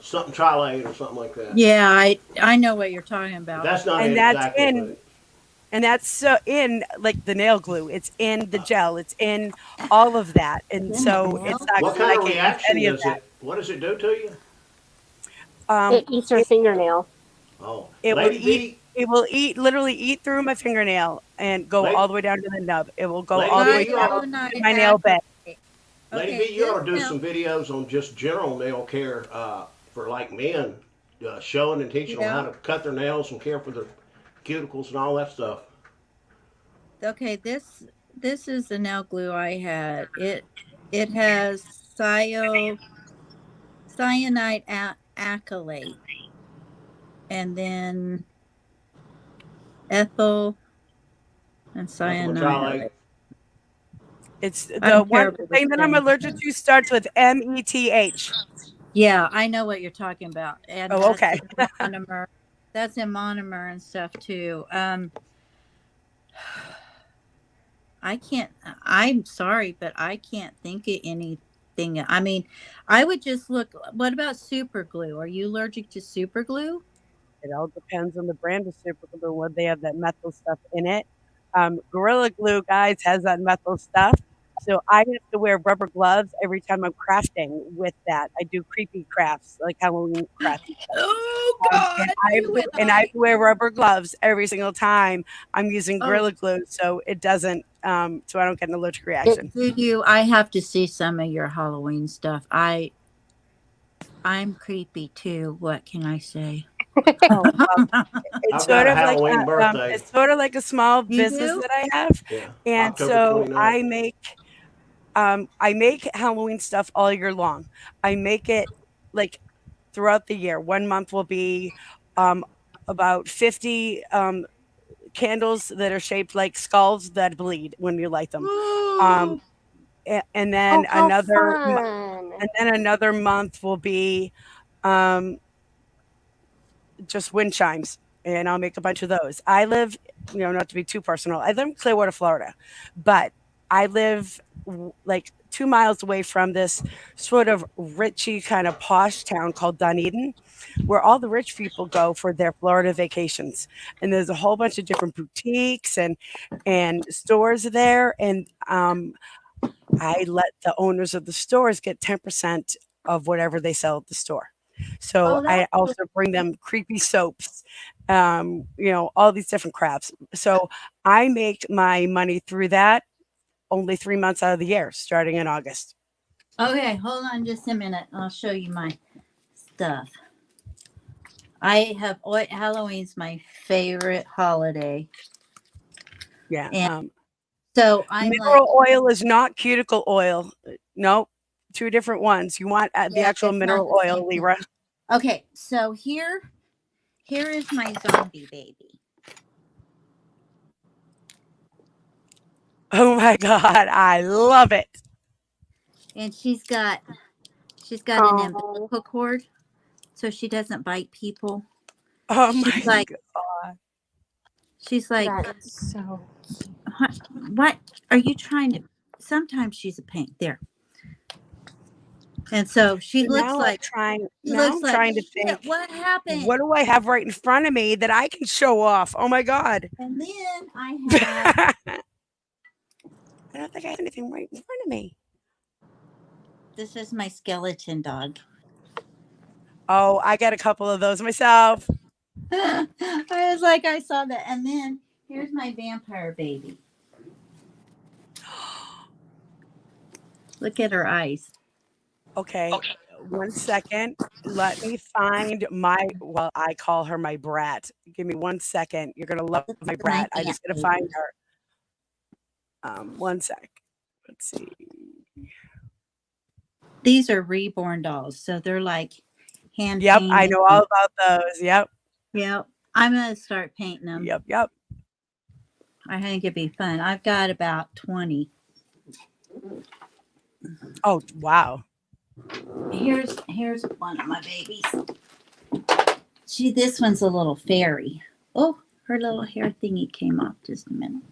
Speaker 6: something trilate or something like that.
Speaker 7: Yeah, I know what you're talking
Speaker 6: But
Speaker 7: about.
Speaker 6: that's not
Speaker 3: And
Speaker 6: it
Speaker 3: that's
Speaker 6: exactly,
Speaker 3: in and that's in like the nail glue. It's in the gel. It's in all of that. And
Speaker 7: In the
Speaker 3: so
Speaker 7: nail
Speaker 3: it's not
Speaker 6: what
Speaker 3: good.
Speaker 6: kind
Speaker 3: I
Speaker 6: of
Speaker 3: can't use
Speaker 6: reaction
Speaker 3: any of
Speaker 6: does
Speaker 3: that.
Speaker 6: it, what does it do to you?
Speaker 3: Um,
Speaker 4: It eats your
Speaker 3: it,
Speaker 4: fingernail.
Speaker 6: Oh,
Speaker 3: it will
Speaker 6: Lady
Speaker 3: eat.
Speaker 6: B,
Speaker 3: It will literally eat through my fingernail and go
Speaker 6: Lady,
Speaker 3: all the way down to the nub. It will go
Speaker 6: Lady
Speaker 3: all the way
Speaker 6: B, you
Speaker 3: down
Speaker 6: ought
Speaker 7: Bio
Speaker 6: to,
Speaker 3: to
Speaker 7: night
Speaker 3: my nail bed.
Speaker 7: activate.
Speaker 6: Lady
Speaker 7: Okay,
Speaker 6: B, you
Speaker 7: this
Speaker 6: ought to do
Speaker 7: nail,
Speaker 6: some videos on just general nail care for like men, showing and teaching them how
Speaker 7: yeah.
Speaker 6: to cut their nails and care for their cuticles and all that stuff.
Speaker 7: Okay, this is the nail glue I had. It has cyanide acrylate and then ethyl and
Speaker 6: Methylmalate.
Speaker 7: cyanide.
Speaker 3: It's the
Speaker 7: I'm
Speaker 3: one
Speaker 7: terrible with
Speaker 3: thing that I'm
Speaker 7: things.
Speaker 3: allergic to starts with METH.
Speaker 7: Yeah, I know what you're talking about, and
Speaker 3: Oh,
Speaker 7: that's
Speaker 3: okay.
Speaker 7: in monomer. That's in monomer and stuff too. I can't. I'm sorry, but I can't think of anything. I mean, I would just look. What about super glue? Are you allergic to super glue?
Speaker 3: It all depends on the brand of super glue, whether they have that methyl stuff in it. Gorilla Glue, guys, has that methyl stuff. So I have to wear rubber gloves every time I'm crafting with that. I do creepy crafts, like Halloween crafty stuff.
Speaker 7: Oh
Speaker 3: Um,
Speaker 7: God,
Speaker 3: and I
Speaker 7: you and
Speaker 3: and I
Speaker 7: I.
Speaker 3: wear rubber gloves every single time I'm using
Speaker 7: Oh,
Speaker 3: Gorilla Glue, so it doesn't, so I don't get an allergic reaction.
Speaker 7: do you? I have to see some of your Halloween stuff. I'm creepy too. What can I say?
Speaker 3: Oh, it's
Speaker 6: I've got
Speaker 3: sort
Speaker 6: a
Speaker 3: of like
Speaker 6: Halloween birthday.
Speaker 3: it's sort of like a small
Speaker 7: You
Speaker 3: business
Speaker 7: do?
Speaker 3: that I have,
Speaker 6: Yeah,
Speaker 3: and
Speaker 6: October
Speaker 3: so
Speaker 6: 29th.
Speaker 3: I make Halloween stuff all year long. I make it like throughout the year. One month will be um, about 50 candles that are shaped like skulls that bleed when you light them. Um,
Speaker 7: Ooh.
Speaker 3: and
Speaker 4: Oh,
Speaker 3: then
Speaker 4: how fun.
Speaker 3: another month will be um, just wind chimes, and I'll make a bunch of those. I live, not to be too personal, I live in Clearwater, Florida, but I live like 2 miles away from this sort of richy kind of posh town called Dunedin, where all the rich people go for their Florida vacations. And there's a whole bunch of different boutiques and stores there, and I let the owners of the stores get 10% of whatever they sell at the store. So
Speaker 7: Oh, that's
Speaker 3: I also bring them creepy soaps, all these different crafts. So I make my money through that only 3 months out of the year, starting in August.
Speaker 7: okay. Hold on just a minute. I'll show you my stuff. I have Halloween's my favorite holiday,
Speaker 3: Yeah.
Speaker 7: and so I'm like,
Speaker 3: Mineral oil is not cuticle oil. Nope. Two different ones. You want the
Speaker 7: yeah,
Speaker 3: actual
Speaker 7: it's not
Speaker 3: mineral
Speaker 7: the same
Speaker 3: oil,
Speaker 7: thing.
Speaker 3: Lyra.
Speaker 7: Okay, so here is my zombie baby.
Speaker 3: Oh my God. I love it.
Speaker 7: And she's got an
Speaker 4: Oh,
Speaker 7: umbilical cord, so she doesn't bite people.
Speaker 3: Oh
Speaker 7: She's
Speaker 3: my
Speaker 7: like
Speaker 3: God.
Speaker 7: she's like,
Speaker 4: that is so.
Speaker 7: what are you trying to? Sometimes she's a pain there, and so
Speaker 3: So now I'm trying to
Speaker 7: shit.
Speaker 3: think,
Speaker 7: What happened?
Speaker 3: what do I have right in front of me that I can show off? Oh my God.
Speaker 7: And then I have
Speaker 3: I don't think I have anything right in front of me.
Speaker 7: this is my skeleton dog.
Speaker 3: Oh, I got a couple of those myself.
Speaker 7: I was like, I saw that, and then here's my vampire baby. Look at her eyes.
Speaker 3: Okay, 1 second. Let me find I call her my brat. Give me 1 second. You're going to love
Speaker 7: This
Speaker 3: my
Speaker 7: is my
Speaker 3: brat. I just got to
Speaker 7: baby.
Speaker 3: find her. 1 sec. Let's see.
Speaker 7: These are reborn dolls, so they're like hand
Speaker 3: Yep, I
Speaker 7: painted.
Speaker 3: know all about those. Yep,
Speaker 7: Yep. I'm gonna start painting them.
Speaker 3: yep.
Speaker 7: I think it'd be fun. I've got about 20.
Speaker 3: Oh, wow.
Speaker 7: Here's one of my babies. This one's a little fairy. Oh, her little hair thingy came off. Just a minute.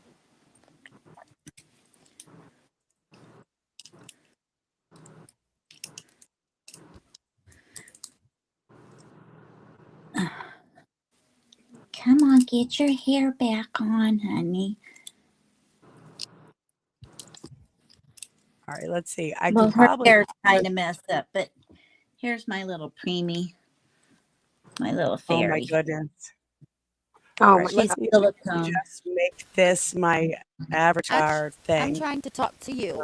Speaker 7: Come on, get your hair back on, honey.
Speaker 3: All right, let's see. I
Speaker 7: Well,
Speaker 3: can
Speaker 7: her
Speaker 3: probably.
Speaker 7: hair's kind of messed up, but here's my little preemie, my little
Speaker 3: Oh my
Speaker 7: fairy.
Speaker 3: goodness.
Speaker 4: Oh
Speaker 3: All
Speaker 4: my
Speaker 3: right, let's
Speaker 7: She's
Speaker 3: see if we can
Speaker 7: silicone.
Speaker 3: just make this my avatar
Speaker 2: I'm
Speaker 3: thing.
Speaker 2: trying to talk to you.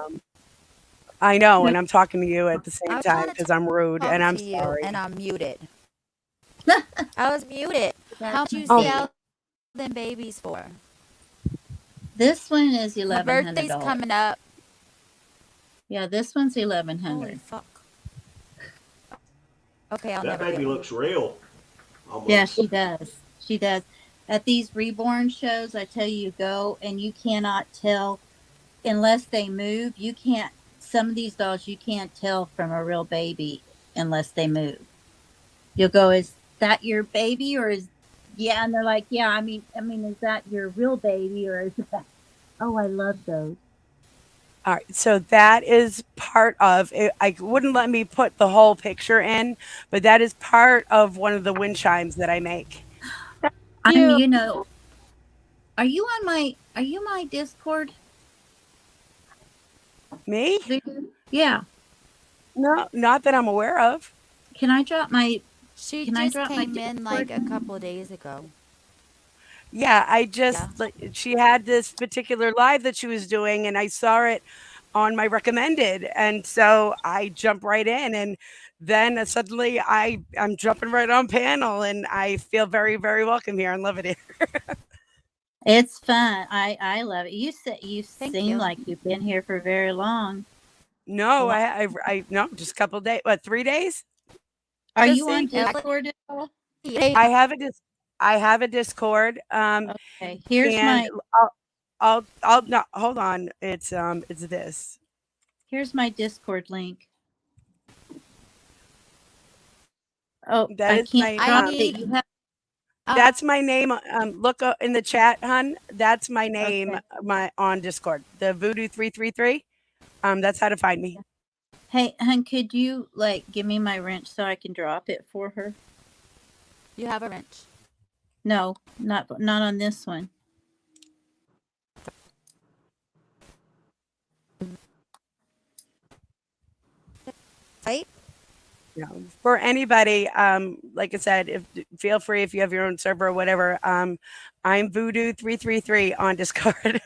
Speaker 3: I know, and I'm talking to you at the
Speaker 2: I
Speaker 3: same
Speaker 2: was
Speaker 3: time
Speaker 2: trying to
Speaker 3: because I'm rude
Speaker 2: talk
Speaker 3: and I'm
Speaker 2: to you,
Speaker 3: sorry.
Speaker 2: and I'm muted. I was muted. How
Speaker 7: That's
Speaker 2: much you
Speaker 7: my
Speaker 4: Oh.
Speaker 2: sell
Speaker 7: baby.
Speaker 2: them babies for?
Speaker 7: This one is
Speaker 2: My birthday's
Speaker 7: $1,100.
Speaker 2: coming up.
Speaker 7: Yeah, this one's
Speaker 2: Holy
Speaker 7: $1,100.
Speaker 2: fuck. Okay, I'll
Speaker 6: That
Speaker 2: never
Speaker 6: baby
Speaker 2: get one.
Speaker 6: looks real. Almost.
Speaker 7: Yeah, she does. She does. At these reborn shows, I tell you, go and you cannot tell unless they move. You can't. Some of these dolls you can't tell from a real baby unless they move. You'll go, is that your baby or is? Yeah, and they're like, yeah. I mean, is that your real baby or is that? Oh, I love those.
Speaker 3: All right, so that is part of it. I wouldn't let me put the whole picture in, but that is part of one of the wind chimes that I make.
Speaker 7: I'm, you know, are you my Discord?
Speaker 3: Me?
Speaker 7: Yeah.
Speaker 3: No, not that I'm aware of.
Speaker 7: Can I drop my?
Speaker 2: She
Speaker 7: Can I
Speaker 2: just
Speaker 7: drop my
Speaker 2: came in like a couple of days ago.
Speaker 3: Yeah, I
Speaker 2: Yeah.
Speaker 3: just like she had this particular live that she was doing, and I saw it on my recommended, and so I jump right in, and then suddenly I'm jumping right on panel, and I feel very very welcome here and love it here.
Speaker 7: It's fun. I love it. You
Speaker 2: Thank
Speaker 7: seem
Speaker 2: you.
Speaker 7: like you've been here for very long.
Speaker 3: No,
Speaker 7: Well,
Speaker 3: I no, just a couple days. What, 3 days?
Speaker 7: are
Speaker 3: Just
Speaker 7: you on
Speaker 3: see.
Speaker 7: Discord at all?
Speaker 3: I have a I have a Discord.
Speaker 7: Okay. Here's
Speaker 3: And
Speaker 7: my
Speaker 3: I'll no, hold on. It's this.
Speaker 7: Discord link. Oh,
Speaker 3: That
Speaker 7: I
Speaker 3: is
Speaker 7: can't
Speaker 3: my
Speaker 2: I
Speaker 7: drop it.
Speaker 2: need.
Speaker 7: You have
Speaker 3: that's my name. Look in the chat, hun. That's my name.
Speaker 7: okay.
Speaker 3: My on Discord. The Voodoo 333. That's how to find me.
Speaker 7: Hey, hun, could you like give me my wrench so I can drop it for her?
Speaker 2: You have a wrench.
Speaker 7: No, not on this one.
Speaker 2: Right?
Speaker 3: You know, for anybody, like I said, if feel free if you have your own server or whatever. I'm Voodoo 333 on Discord.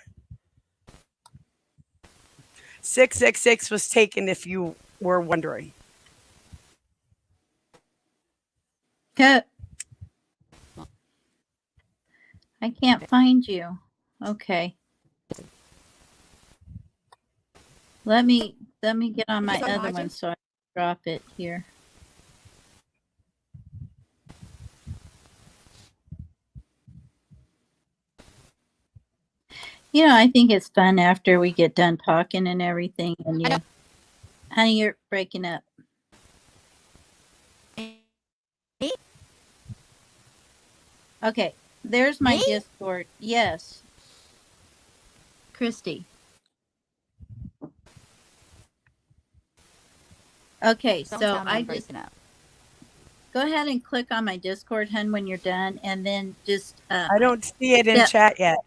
Speaker 3: 666 was taken, if you were wondering.
Speaker 7: Cut. I can't find you. Okay. Let me get on my
Speaker 2: Is it on
Speaker 7: other
Speaker 2: margin?
Speaker 7: one so I can drop it here. You know, I think it's fun after we get done talking and everything. And
Speaker 2: I know.
Speaker 7: honey, you're breaking up.
Speaker 2: Me?
Speaker 7: Okay, there's my
Speaker 2: Me?
Speaker 7: Discord. Yes, Christy. Okay,
Speaker 2: Don't
Speaker 7: so
Speaker 2: tell me
Speaker 7: I
Speaker 2: I'm
Speaker 7: just
Speaker 2: breaking up.
Speaker 7: go ahead and click on my Discord, hun, when you're done, and then just
Speaker 3: I don't see it in
Speaker 7: yeah.
Speaker 3: chat yet.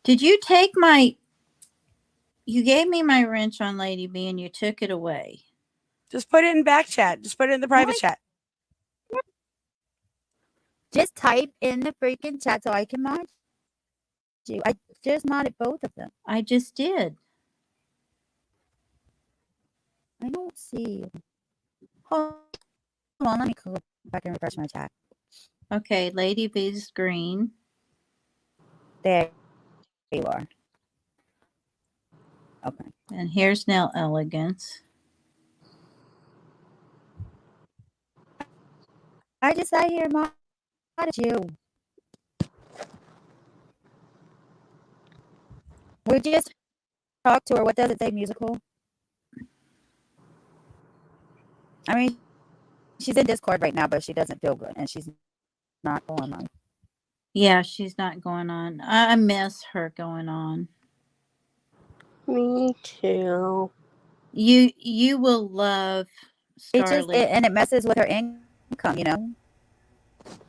Speaker 7: Did you take my? You gave me my wrench on Lady B, and you took it away.
Speaker 3: Just put it in back chat. Just put it in the private
Speaker 7: What?
Speaker 3: chat.
Speaker 2: Just type in the freaking chat so I can mod you. I just modded both of them.
Speaker 7: I just did.
Speaker 2: I don't see you. Hold on, let me go back and refresh my chat.
Speaker 7: Okay, Lady B's green.
Speaker 2: There you are. Okay.
Speaker 7: And here's Nell Elegance.
Speaker 2: I just sat here and modded you. We just talked to her. What does it say, musical? I mean, she's in Discord right now, but she doesn't feel good, and she's not going on.
Speaker 7: Yeah, she's not going on. I miss her going on.
Speaker 4: Me too.
Speaker 7: You will love Starly.
Speaker 2: And it messes with her income, you know.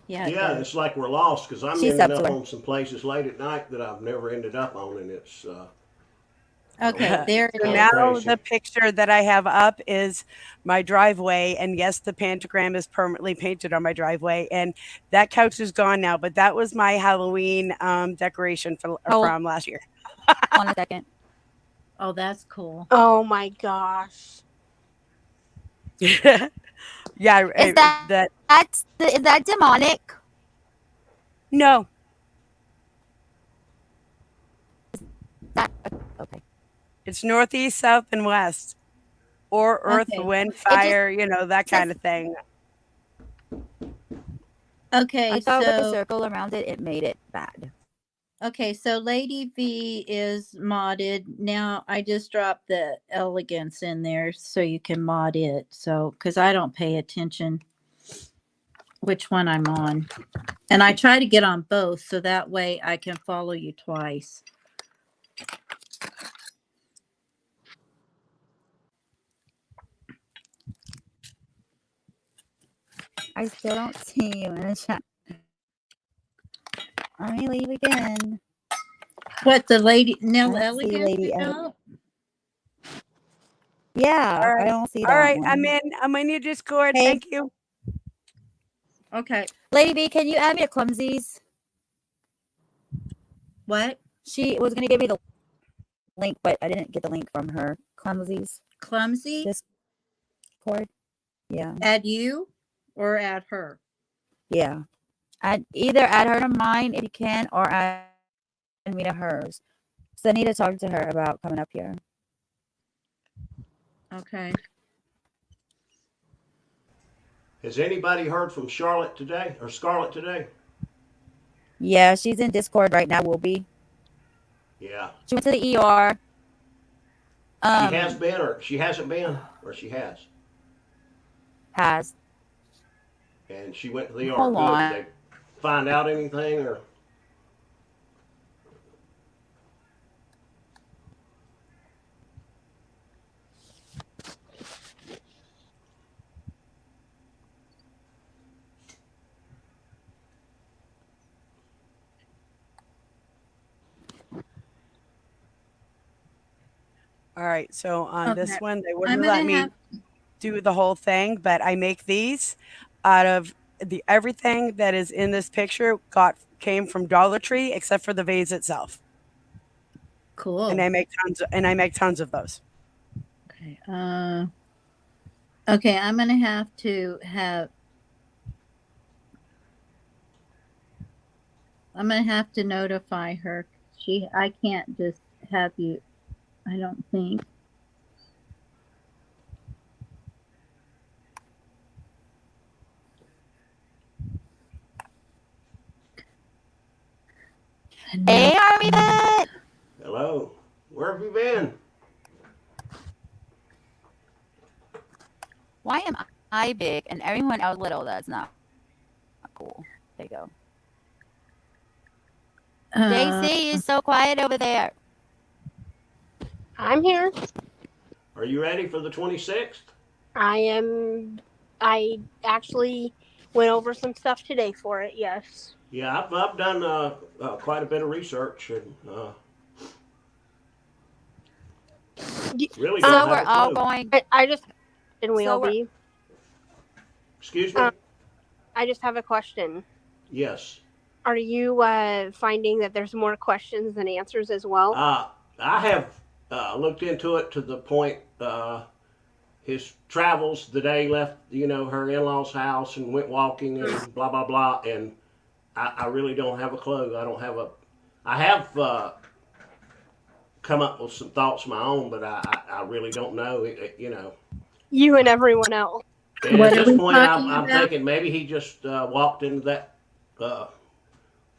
Speaker 7: Yeah, it
Speaker 6: Yeah,
Speaker 7: does.
Speaker 6: it's like we're lost because I'm
Speaker 2: She's
Speaker 6: ending
Speaker 2: up
Speaker 6: up
Speaker 2: to her.
Speaker 6: on some places late at night that I've never ended up on, and it's
Speaker 7: Okay, there it
Speaker 3: So
Speaker 7: is.
Speaker 3: now
Speaker 6: crazy.
Speaker 3: the picture that I have up is my driveway, and yes, the pentagram is permanently painted on my driveway, and that couch is gone now. But that was my Halloween decoration
Speaker 2: Hold
Speaker 3: from last year.
Speaker 2: on a second.
Speaker 7: Oh, that's cool.
Speaker 4: Oh my gosh.
Speaker 3: Yeah,
Speaker 2: Is is that demonic?
Speaker 3: no,
Speaker 2: That okay.
Speaker 3: it's northeast, south, and west, or earth,
Speaker 7: Okay.
Speaker 3: wind,
Speaker 2: It just
Speaker 3: fire. You know, that kind
Speaker 2: says
Speaker 3: of thing.
Speaker 7: Okay,
Speaker 2: I thought with the
Speaker 7: so
Speaker 2: circle around it, it made it bad.
Speaker 7: okay, so Lady V is modded. Now I just dropped the elegance in there so you can mod it. So because I don't pay attention which one I'm on. And I try to get on both so that way I can follow you twice.
Speaker 2: I still don't see you in the chat. Let me leave again.
Speaker 7: What the lady
Speaker 2: I
Speaker 7: Nell
Speaker 2: don't see
Speaker 7: Elegance
Speaker 2: Lady
Speaker 7: is
Speaker 2: Ele-
Speaker 7: out?
Speaker 2: Yeah,
Speaker 3: All
Speaker 2: I
Speaker 3: right,
Speaker 2: don't see
Speaker 3: all
Speaker 2: that
Speaker 3: right.
Speaker 2: one.
Speaker 3: I'm in your Discord.
Speaker 2: Hey,
Speaker 3: Thank you.
Speaker 7: Okay.
Speaker 2: Lady B, can you add me to Clumsies?
Speaker 7: What?
Speaker 2: She was gonna give me the link, but I didn't get the link from her. Clumsies
Speaker 7: Clumsy?
Speaker 2: Discord. Yeah,
Speaker 7: Add you or add her?
Speaker 2: yeah. I'd either add her to mine if you can, or add me to hers. So I need to talk to her about coming up here.
Speaker 7: Okay.
Speaker 6: Has anybody heard from Charlotte today or Scarlett today?
Speaker 2: Yeah, she's in Discord right now. Will be.
Speaker 6: Yeah,
Speaker 2: She went to the ER.
Speaker 6: she has been, or she hasn't been, or she has,
Speaker 2: Has.
Speaker 6: and she went to the ER.
Speaker 2: Hold
Speaker 6: Good.
Speaker 2: on.
Speaker 6: Did they find out anything, or
Speaker 3: All right. So on this
Speaker 7: Okay.
Speaker 3: one, they
Speaker 7: I'm
Speaker 3: wouldn't
Speaker 7: gonna
Speaker 3: let me
Speaker 7: have
Speaker 3: do the whole thing, but I make these out of the everything that is in this picture came from Dollar Tree except for the vase itself.
Speaker 7: cool.
Speaker 3: And I make tons of those.
Speaker 7: Okay. Okay, I'm gonna have to notify her. I can't just have you, I don't think.
Speaker 2: Hey, Army Vet!
Speaker 6: hello, where have you been?
Speaker 2: Why am I big and everyone else little? That's not cool. There you go. JC is so quiet over there.
Speaker 4: I'm here.
Speaker 6: Are you ready for the 26th?
Speaker 4: I am. I actually went over some stuff today for it. Yes.
Speaker 6: Yeah, I've done quite a bit of research, and really
Speaker 2: So
Speaker 6: don't
Speaker 2: we're
Speaker 6: have a
Speaker 2: all
Speaker 6: clue.
Speaker 2: going.
Speaker 4: I just and we
Speaker 2: So
Speaker 4: all
Speaker 2: we're-
Speaker 4: be.
Speaker 6: Excuse me?
Speaker 4: I just have a question.
Speaker 6: Yes.
Speaker 4: Are you finding that there's more questions than answers as well?
Speaker 6: I have looked into it to the point his travels the day he left, her in-laws' house and went walking and blah, blah, blah. And I really don't have a clue. I have come up with some thoughts of my own, but I really don't know,
Speaker 4: You and everyone else.
Speaker 6: And
Speaker 7: What
Speaker 6: at
Speaker 7: are
Speaker 6: this
Speaker 7: we
Speaker 6: point,
Speaker 7: talking
Speaker 6: I'm
Speaker 7: about?
Speaker 6: thinking maybe he just walked into that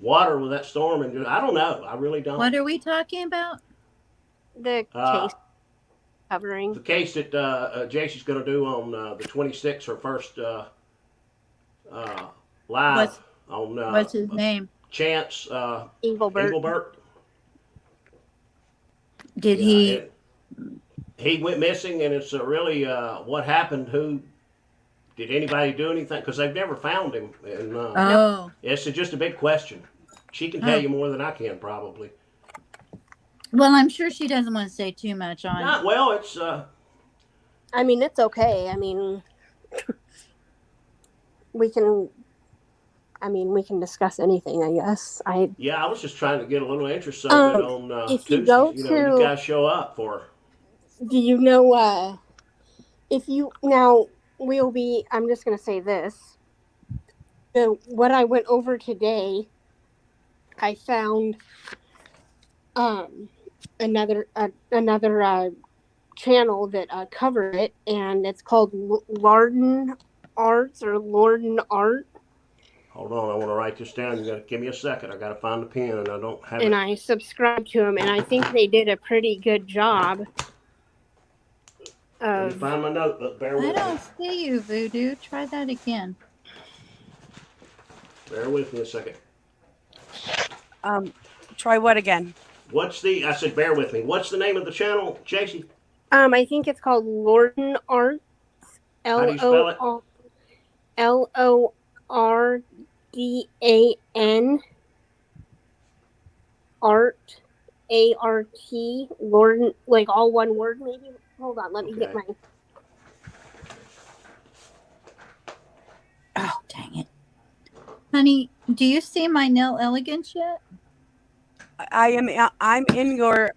Speaker 6: water with that storm, and I don't know. I really don't.
Speaker 7: What are we talking about?
Speaker 4: The
Speaker 6: Uh,
Speaker 4: case. covering?
Speaker 6: The case that JC's going to do on the 26th, her first live
Speaker 7: What's
Speaker 6: on
Speaker 7: what's his name?
Speaker 6: Chance
Speaker 4: Engelbert.
Speaker 6: Engelbert.
Speaker 7: Did
Speaker 6: Yeah,
Speaker 7: he?
Speaker 6: he went missing, and it's really what happened. Who did anybody do anything? Because they've never found him, and
Speaker 7: Oh,
Speaker 6: it's just a big question. She can tell you more than I can, probably.
Speaker 7: well, I'm sure she doesn't want to say too much on.
Speaker 6: Not well. It's
Speaker 4: I mean, it's okay. I mean, we can discuss anything, I guess.
Speaker 6: yeah. I was just trying to get a little interest of it on
Speaker 4: if
Speaker 6: Tuesday.
Speaker 4: you go
Speaker 6: You
Speaker 4: to,
Speaker 6: guys show up for.
Speaker 4: do you know, if you, now, I'm just going to say this. What I went over today, I found another channel that covered it, and it's called Larden Arts or Lorden Art.
Speaker 6: Hold on, I want to write this down. You got to give me a second. I got to find the pen, and I don't have
Speaker 4: And
Speaker 6: it.
Speaker 4: I subscribed to them, and I think they did a pretty good job.
Speaker 6: Let me find my notebook. Bear
Speaker 7: I
Speaker 6: with me.
Speaker 7: don't see you, Voodoo. Try that again.
Speaker 6: Bear with me a second.
Speaker 3: Try what again?
Speaker 6: I said bear with me. What's the name of the channel, JC?
Speaker 4: I think it's called Lorden Arts.
Speaker 6: How do you spell it?
Speaker 4: LORDAN Art ART Lorden, like all one word maybe. Hold on, let me get my.
Speaker 7: Oh, dang it. Honey, do you see my nail elegance yet?
Speaker 3: I'm in your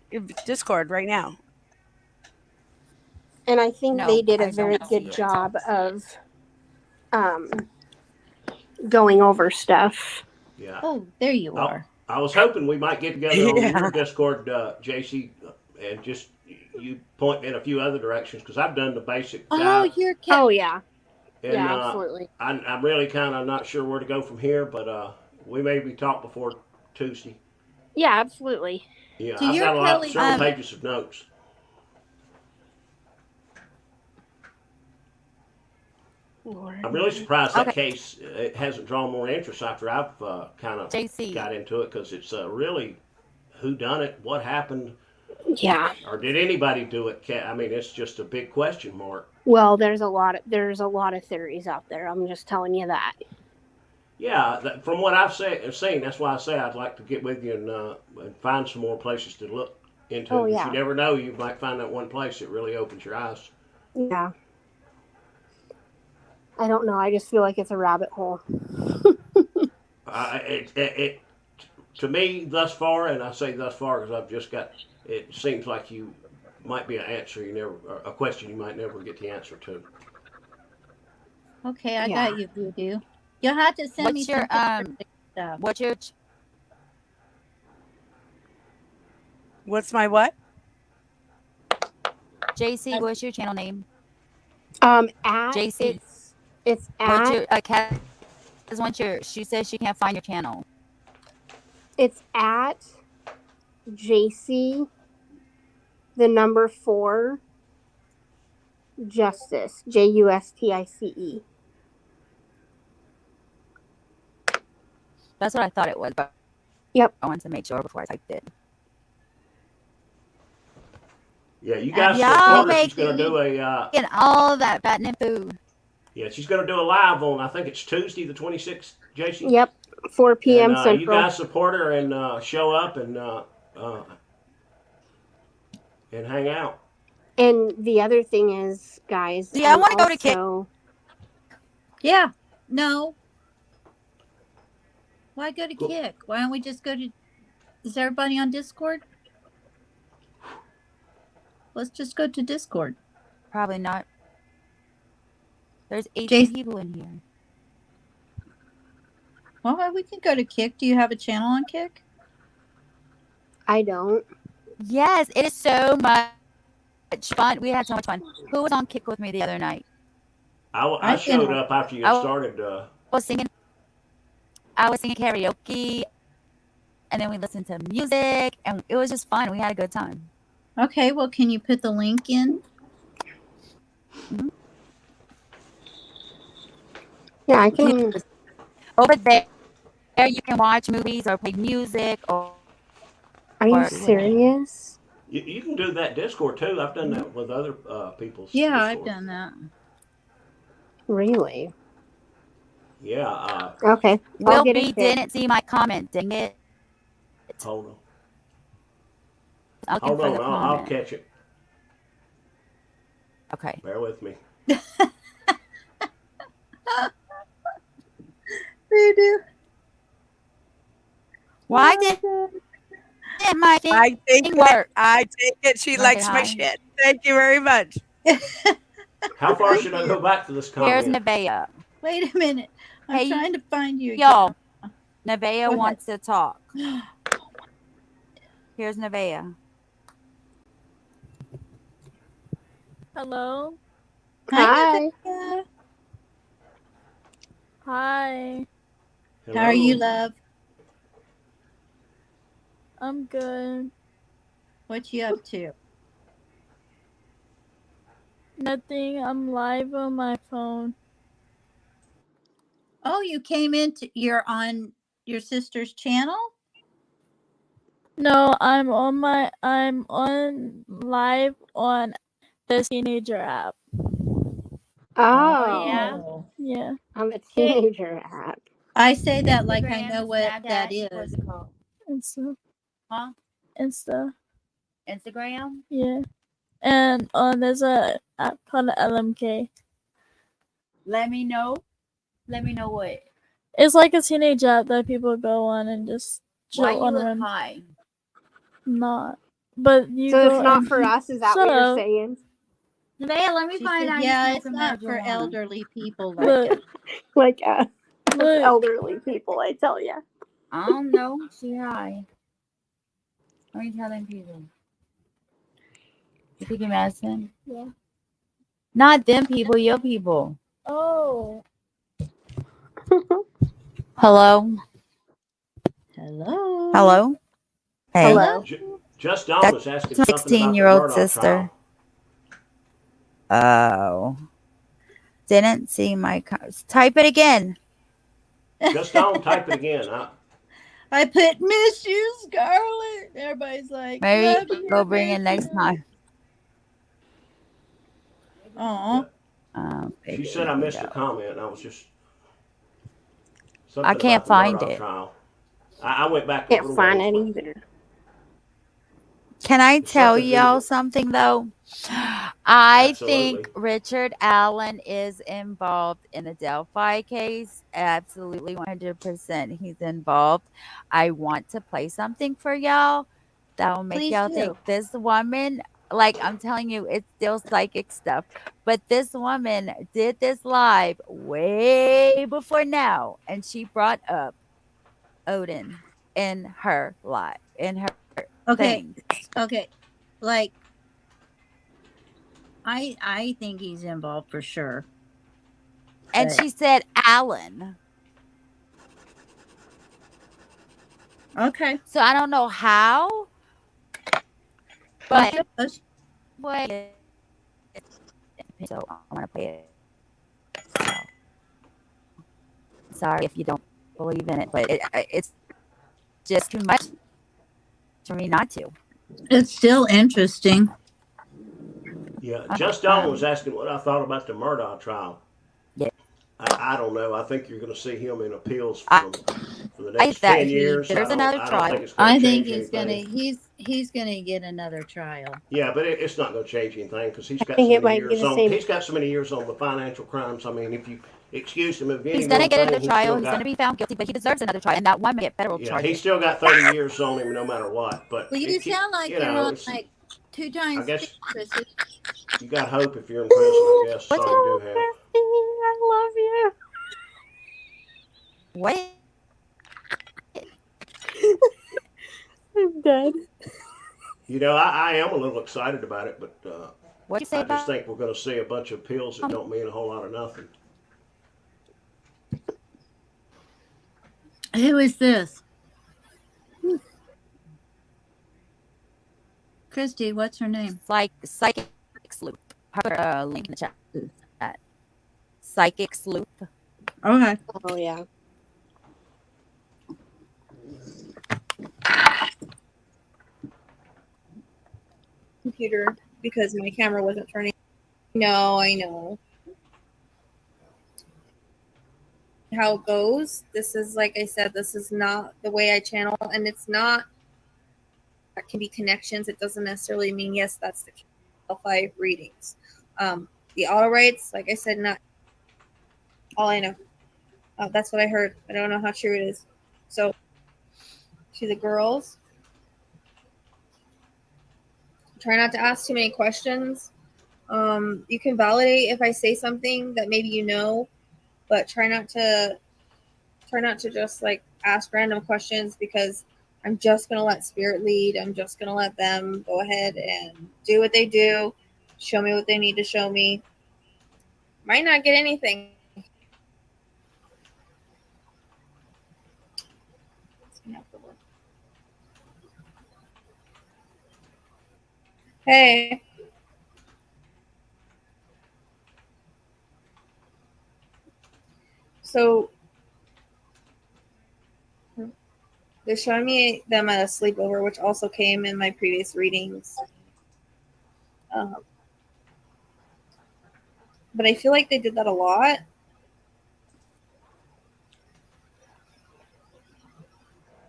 Speaker 3: Discord right now.
Speaker 4: And I think
Speaker 2: No,
Speaker 4: they did
Speaker 2: I
Speaker 4: a very
Speaker 2: don't see
Speaker 4: good
Speaker 2: it.
Speaker 4: job of going over stuff.
Speaker 6: Yeah.
Speaker 7: Oh, there you are.
Speaker 6: I was hoping we might get together on
Speaker 3: Yeah.
Speaker 6: your Discord, JC, and just you point me in a few other directions because I've done the basic
Speaker 7: Oh,
Speaker 6: guide,
Speaker 7: you're
Speaker 4: Oh yeah,
Speaker 6: and
Speaker 4: yeah, absolutely.
Speaker 6: I'm really kind of not sure where to go from here, but we maybe talk before Tuesday.
Speaker 4: Yeah, absolutely.
Speaker 6: Yeah,
Speaker 7: So
Speaker 6: I've
Speaker 7: you're
Speaker 6: got
Speaker 7: Kelly-
Speaker 6: several pages of notes.
Speaker 4: Lord.
Speaker 6: I'm really surprised that
Speaker 2: Okay.
Speaker 6: case it hasn't drawn more interest after I've kind of
Speaker 2: JC.
Speaker 6: got into it because it's really who done it, what happened,
Speaker 4: Yeah.
Speaker 6: or did anybody do it? I mean, it's just a big question mark.
Speaker 4: Well, there's a lot of theories out there. I'm just telling you that.
Speaker 6: Yeah, from what I've seen, that's why I say I'd like to get with you and find some more places to look into.
Speaker 4: Oh,
Speaker 6: 'Cause
Speaker 4: yeah.
Speaker 6: you never know, you might find that one place that really opens your eyes.
Speaker 4: Yeah. I don't know. I just feel like it's a rabbit hole.
Speaker 6: To me, thus far, and I say thus far because I've just got. It seems like you might be an answer or a question you might never get the answer to.
Speaker 7: Okay, I
Speaker 4: Yeah.
Speaker 7: got you, Voodoo. You'll have to send me
Speaker 2: What's your
Speaker 7: some stuff.
Speaker 2: what's your
Speaker 3: What's my what?
Speaker 2: JC? What's your channel name?
Speaker 4: At
Speaker 2: JC.
Speaker 4: it's
Speaker 2: What's
Speaker 4: at
Speaker 2: your Kat? She says she can't find your channel.
Speaker 4: it's at JC the number 4 Justice JUSTICE.
Speaker 2: That's what I thought it was, but
Speaker 4: Yep.
Speaker 2: I wanted to make sure before I typed it.
Speaker 6: Yeah, you guys
Speaker 2: y'all
Speaker 6: support her.
Speaker 2: make
Speaker 6: She's going to do a.
Speaker 2: Getting all that fattening food.
Speaker 6: Yeah, she's going to do a live on. I think it's Tuesday, the 26th. JC.
Speaker 4: Yep. 4 p.m.
Speaker 6: And,
Speaker 4: Central.
Speaker 6: you guys support her and show up and hang out.
Speaker 4: And the other thing is, guys.
Speaker 2: Yeah, I wanna go to Kick.
Speaker 4: also-
Speaker 7: Yeah. No. Why go to
Speaker 6: Cool.
Speaker 7: Kick? Why don't we just go to... Is everybody on Discord? Let's just go to Discord.
Speaker 2: Probably not. There's 18
Speaker 7: Jason-
Speaker 2: people in here.
Speaker 7: Well, we can go to Kick. Do you have a channel on Kick?
Speaker 4: I don't.
Speaker 2: Yes, it is so much fun. We had so much fun. Who was on Kick with me the other night?
Speaker 6: I showed up after you
Speaker 2: I-
Speaker 6: started.
Speaker 2: I was singing karaoke, and then we listened to music, and it was just fun. We had a good time.
Speaker 7: Okay, well, can you put the link in?
Speaker 4: Yeah, I can.
Speaker 2: Over there, you can watch movies or play music
Speaker 4: Are you
Speaker 2: or
Speaker 4: serious?
Speaker 6: You can do that Discord too. I've done that with other people's
Speaker 7: Yeah, I've
Speaker 6: Discord.
Speaker 7: done that.
Speaker 4: Really?
Speaker 6: Yeah.
Speaker 4: Okay, I'll
Speaker 2: Will
Speaker 4: get
Speaker 2: B
Speaker 4: into it.
Speaker 2: didn't see my comment. Dang it.
Speaker 6: Hold on.
Speaker 2: I'm looking
Speaker 6: Hold
Speaker 2: for
Speaker 6: on.
Speaker 2: the
Speaker 6: I'll
Speaker 2: comment.
Speaker 6: catch it.
Speaker 2: Okay.
Speaker 6: Bear with me.
Speaker 7: They do.
Speaker 2: Why
Speaker 7: Oh,
Speaker 2: didn't my
Speaker 3: I take
Speaker 2: thing
Speaker 3: it.
Speaker 2: work?
Speaker 3: I take it. She
Speaker 2: Wanna say
Speaker 3: likes my
Speaker 2: hi?
Speaker 3: shit. Thank you very much.
Speaker 6: How far
Speaker 3: Thank
Speaker 6: should I
Speaker 3: you.
Speaker 6: go back to this
Speaker 2: Here's
Speaker 6: comment?
Speaker 2: Nevaeh.
Speaker 7: wait a minute. I'm
Speaker 2: Hey,
Speaker 7: trying to find you again.
Speaker 2: y'all.
Speaker 7: Go
Speaker 2: Nevaeh
Speaker 7: ahead.
Speaker 2: wants to talk. Here's Nevaeh.
Speaker 8: Hello.
Speaker 7: Hi,
Speaker 4: Hi.
Speaker 7: Nevaeh.
Speaker 8: Hi.
Speaker 7: How are you,
Speaker 6: Hello.
Speaker 7: love?
Speaker 8: I'm good.
Speaker 7: What you up to?
Speaker 8: Nothing. I'm live on my phone.
Speaker 7: Oh, you came into. You're on your sister's channel.
Speaker 8: No, I'm on live on the teenager app.
Speaker 4: Oh,
Speaker 8: Yeah.
Speaker 4: I'm a teenager app.
Speaker 7: I say that like I know what that
Speaker 2: What's
Speaker 7: is.
Speaker 2: it called?
Speaker 8: Insta.
Speaker 2: Huh?
Speaker 8: Insta.
Speaker 2: Instagram?
Speaker 8: Yeah. And there's a app called LMK.
Speaker 2: Let me know. Let me know what.
Speaker 8: It's like a teenage app that people go on and just
Speaker 2: Why
Speaker 8: chill
Speaker 2: you
Speaker 8: on
Speaker 2: look
Speaker 8: run.
Speaker 2: high?
Speaker 8: Not. But you
Speaker 4: So
Speaker 8: go
Speaker 4: it's not
Speaker 8: and
Speaker 4: for us. Is that
Speaker 8: shut
Speaker 4: what you're
Speaker 8: up.
Speaker 4: saying?
Speaker 2: Nevaeh, let me
Speaker 7: She
Speaker 2: find
Speaker 7: said,
Speaker 2: out you
Speaker 7: "Yeah, it's
Speaker 2: smoking
Speaker 7: not for
Speaker 2: marijuana.
Speaker 7: elderly people like
Speaker 8: Look.
Speaker 7: us."
Speaker 4: Like
Speaker 8: Look.
Speaker 4: elderly people, I tell you.
Speaker 2: I don't know. She high. What are you telling people? You taking medicine?
Speaker 8: Yeah.
Speaker 2: Not them people, your people.
Speaker 8: Oh.
Speaker 2: Hello?
Speaker 7: Hello.
Speaker 2: Hello? Hey.
Speaker 4: Hello.
Speaker 6: Just Dawn
Speaker 2: That's
Speaker 6: was asking
Speaker 2: my
Speaker 6: something about the
Speaker 2: 16-year-old
Speaker 6: Murdoch
Speaker 2: sister.
Speaker 6: trial.
Speaker 2: Oh. Didn't see my type it again.
Speaker 6: Just Dawn, type it again.
Speaker 7: I put miss you, Scarlett. Everybody's like,
Speaker 2: Maybe
Speaker 7: love you,
Speaker 2: go bring it
Speaker 7: miss
Speaker 2: next
Speaker 7: you.
Speaker 2: time.
Speaker 7: Aw.
Speaker 6: She said I missed a comment, and I was just
Speaker 2: I
Speaker 6: something
Speaker 2: can't
Speaker 6: about the
Speaker 2: find
Speaker 6: Murdoch
Speaker 2: it.
Speaker 6: trial. I went back a
Speaker 4: Can't
Speaker 6: little
Speaker 4: find
Speaker 6: ways,
Speaker 4: it
Speaker 6: but
Speaker 4: either.
Speaker 2: Can I
Speaker 6: it's
Speaker 2: tell
Speaker 6: something to do
Speaker 2: y'all
Speaker 6: with
Speaker 2: something though? I think
Speaker 6: absolutely.
Speaker 2: Richard Allen is involved in the Delphi case. Absolutely 100% he's involved. I want to play something for y'all that will make
Speaker 7: Please
Speaker 2: y'all
Speaker 7: do.
Speaker 2: think this woman, like I'm telling you, it's still psychic stuff. But this woman did this live way before now, and she brought up Odin in her live, in her
Speaker 7: Okay.
Speaker 2: thing.
Speaker 7: Okay. Like, I think he's involved for sure.
Speaker 2: And
Speaker 7: But
Speaker 2: she said Allen.
Speaker 7: okay.
Speaker 2: So I don't know how, but wait. So I want to play it. So, sorry if you don't believe in it, but it's just too much for me not to.
Speaker 7: It's still interesting.
Speaker 6: Yeah, Just Dawn was asking what I thought about the Murdoch trial.
Speaker 2: Yeah.
Speaker 6: I don't know. I think you're going to see him in appeals
Speaker 2: I
Speaker 6: for the
Speaker 2: like
Speaker 6: next
Speaker 2: that
Speaker 6: 10 years.
Speaker 2: there's another
Speaker 6: I don't think
Speaker 2: trial.
Speaker 6: it's going
Speaker 7: I
Speaker 6: to
Speaker 7: think
Speaker 6: change anything.
Speaker 7: he's gonna get another trial.
Speaker 6: Yeah, but it's not going to change anything because he's
Speaker 4: I
Speaker 6: got
Speaker 4: think
Speaker 6: so
Speaker 4: it
Speaker 6: many
Speaker 4: might be
Speaker 6: years
Speaker 4: the
Speaker 6: on.
Speaker 4: same.
Speaker 6: He's got so many years on the financial crimes. I mean, if you excuse him of any
Speaker 2: He's gonna
Speaker 6: one
Speaker 2: get
Speaker 6: thing,
Speaker 2: another
Speaker 6: he's
Speaker 2: trial.
Speaker 6: still
Speaker 2: He's gonna
Speaker 6: got
Speaker 2: be found guilty, but he deserves another trial, and that one may get federal
Speaker 6: he's
Speaker 2: charges.
Speaker 6: still got 30 years on him no matter what. But
Speaker 7: Well, you sound like
Speaker 6: you
Speaker 7: you're
Speaker 6: know,
Speaker 7: on
Speaker 6: it's,
Speaker 7: like 2
Speaker 6: I
Speaker 7: times
Speaker 6: guess
Speaker 7: speed, Chrissy.
Speaker 6: you got hope if you're in prison. I guess
Speaker 2: What's
Speaker 6: so you do have.
Speaker 4: I love you.
Speaker 2: What?
Speaker 4: I'm dead.
Speaker 6: You know, I am a little excited about it, but
Speaker 2: What you say
Speaker 6: I just
Speaker 2: about?
Speaker 6: think we're going to see a bunch of appeals that don't mean a whole lot of nothing.
Speaker 7: Who is this? Christy, what's her name?
Speaker 2: Psychic Sleuth. I put a link in the chat. Psychic Sleuth.
Speaker 7: Okay.
Speaker 4: Oh yeah.
Speaker 9: Computer because my camera wasn't turning. No, I know how it goes. This is, like I said, this is not the way I channel, and it's not. That can be connections. It doesn't necessarily mean yes, that's the L5 readings. The auto rights, like I said, not all I know. That's what I heard. I don't know how true it is. So, to the girls, try not to ask too many questions. You can validate if I say something that maybe you know, but try not to just like ask random questions, because I'm just gonna let spirit lead. I'm just gonna let them go ahead and do what they do, show me what they need to show me. Might not get anything. Hey. So they're showing me them at a sleepover, which also came in my previous readings. But I feel like they did that a lot.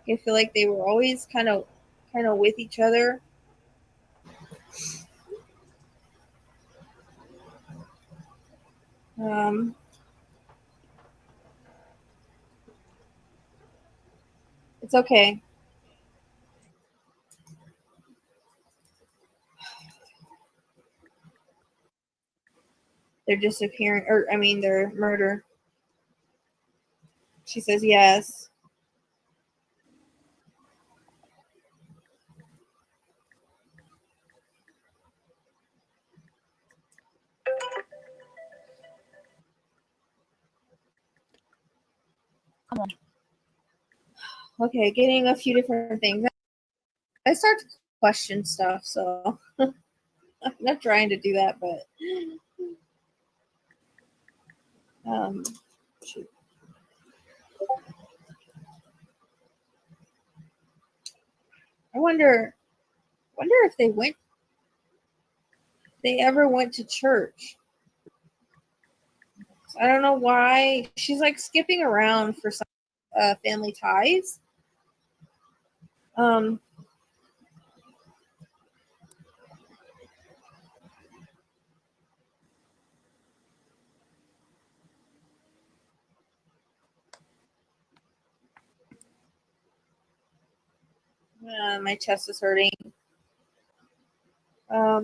Speaker 9: I feel like they were always kind of with each other. It's okay. They're disappearing, or I mean, their murder. She says yes.
Speaker 2: Come on.
Speaker 9: Okay, getting a few different things. I start to question stuff, so I'm not trying to do that, but shoot. I wonder if they ever went to church. I don't know why she's like skipping around for some family ties. My chest is hurting. I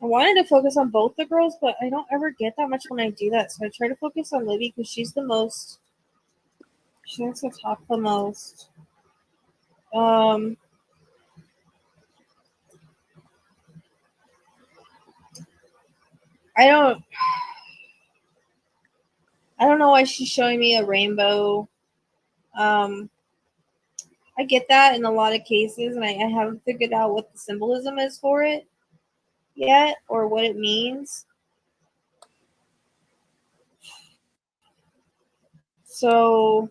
Speaker 9: wanted to focus on both the girls, but I don't ever get that much when I do that. So I try to focus on Libby because she's the most. She likes to talk the most. I don't know why she's showing me a rainbow. I get that in a lot of cases, and I haven't figured out what the symbolism is for it yet, or what it means. So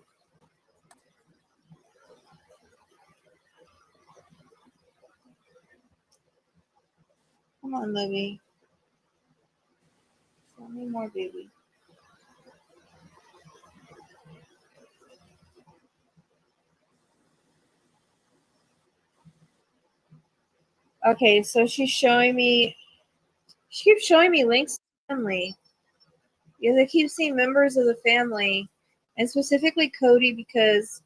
Speaker 9: come on, Libby. Show me more, baby. Okay, so she keeps showing me links to the family. Because I keep seeing members of the family, and specifically Cody, because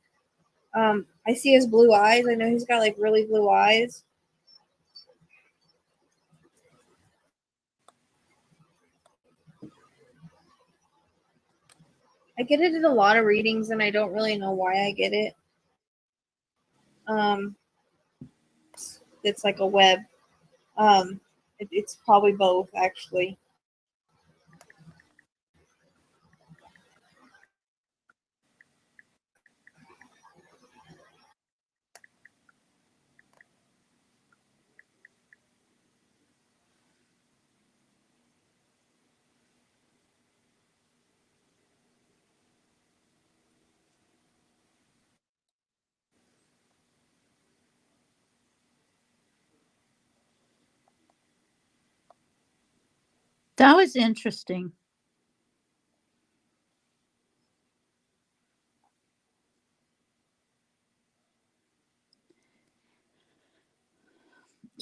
Speaker 9: I see his blue eyes. I know he's got like really blue eyes. I get it in a lot of readings, and I don't really know why I get it. It's like a web. It's probably both, actually.
Speaker 7: That was interesting.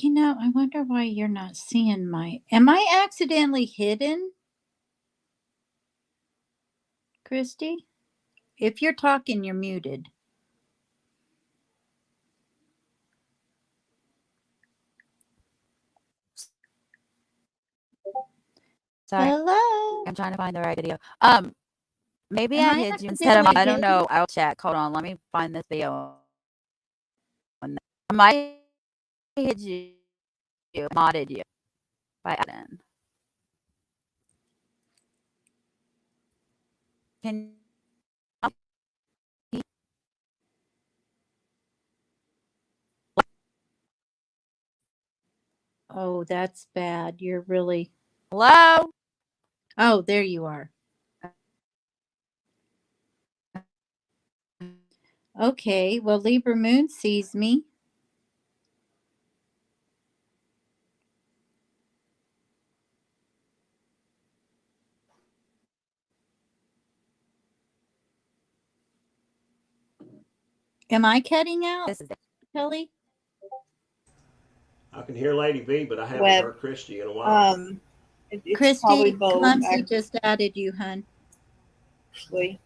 Speaker 7: I wonder why you're not seeing my. Am I accidentally hidden, Christy? If you're talking, you're muted.
Speaker 2: Sorry,
Speaker 7: Hello?
Speaker 2: I'm trying to find the right video. Maybe
Speaker 7: Am
Speaker 2: I
Speaker 7: I
Speaker 2: hid you instead of.
Speaker 7: accidentally
Speaker 2: I don't
Speaker 7: hidden?
Speaker 2: know. I'll check. Hold on. Let me find this video. I might hid you. Modded you by accident. Can
Speaker 7: Oh, that's bad. You're really.
Speaker 2: hello?
Speaker 7: Oh, there you are. Okay, well, Libra Moon sees me. Am I cutting out,
Speaker 2: This is it.
Speaker 7: Kelly?
Speaker 6: I can hear Lady V, but I haven't
Speaker 9: Web.
Speaker 6: heard Christy in a while.
Speaker 9: It's probably
Speaker 7: Christy,
Speaker 9: both,
Speaker 7: Clumsy just added you, hun.
Speaker 9: actually.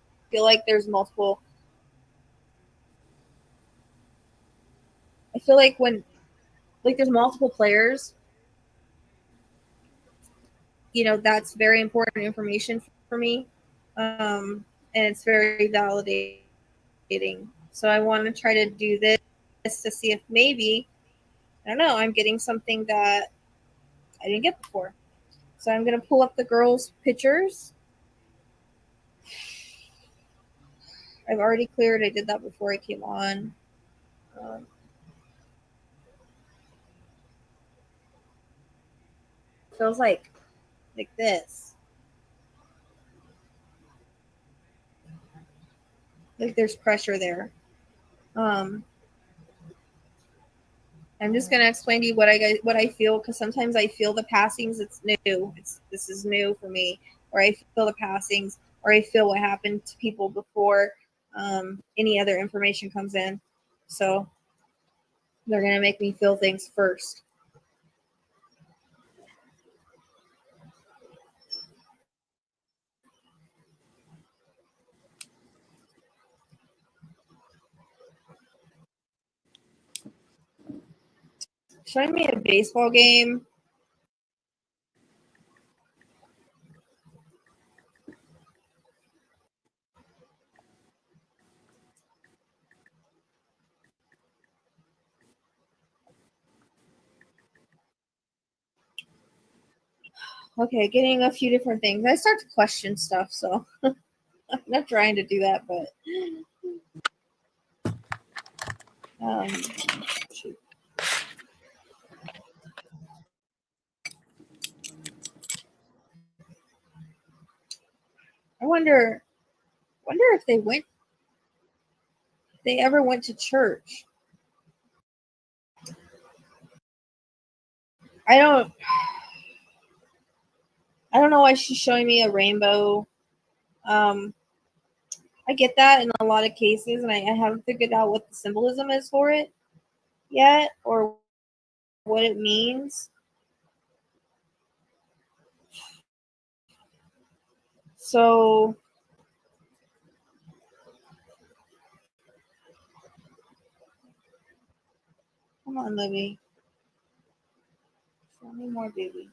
Speaker 9: I feel like there's multiple. I feel like when, like, there's multiple players, that's very important information for me. And it's very validating. So I want to try to do this to see if maybe, I don't know, I'm getting something that I didn't get before. So I'm going to pull up the girls' pictures. I've already cleared. I did that before I came on. Feels like this. Like there's pressure there. I'm just gonna explain to you what I feel, because sometimes I feel the passings. It's new. This is new for me. Or I feel the passings, or I feel what happened to people before any other information comes in. So they're gonna make me feel things first. Showing me a baseball game. Okay, getting a few different things. I start to question stuff, so I'm not trying to do that, but shoot. I wonder if they ever went to church. I don't know why she's showing me a rainbow. I get that in a lot of cases, and I haven't figured out what the symbolism is for it yet, or what it means. So come on, Libby. Show me more, baby.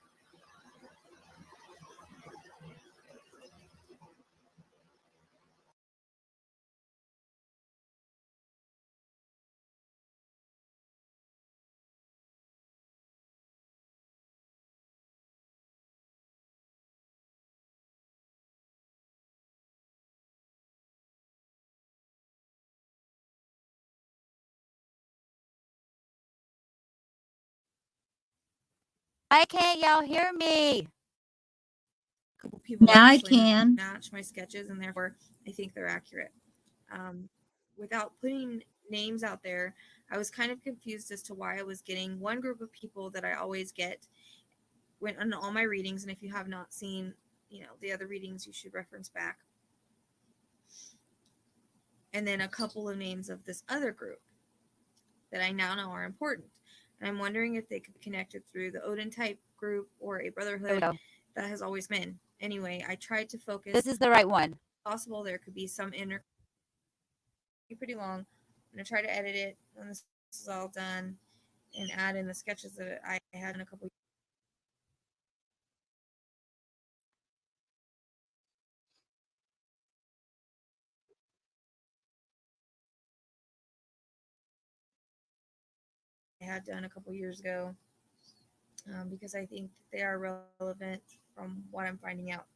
Speaker 2: Why can't y'all hear me?
Speaker 9: couple people
Speaker 7: Now I
Speaker 9: actually
Speaker 7: can.
Speaker 9: match my sketches, and therefore I think they're accurate. Without putting names out there, I was kind of confused as to why I was getting one group of people that I always get when on all my readings. And if you have not seen, the other readings, you should reference back. And then a couple of names of this other group that I now know are important. And I'm wondering if they could be connected through the Odin type group or a brotherhood that has always been. Anyway, I tried to focus.
Speaker 2: This is the right one.
Speaker 9: Possible there could be some inner. Pretty long. I'm gonna try to edit it when this is all done and add in the sketches that I had in a couple. I had done a couple years ago because I think they are relevant from what I'm finding out.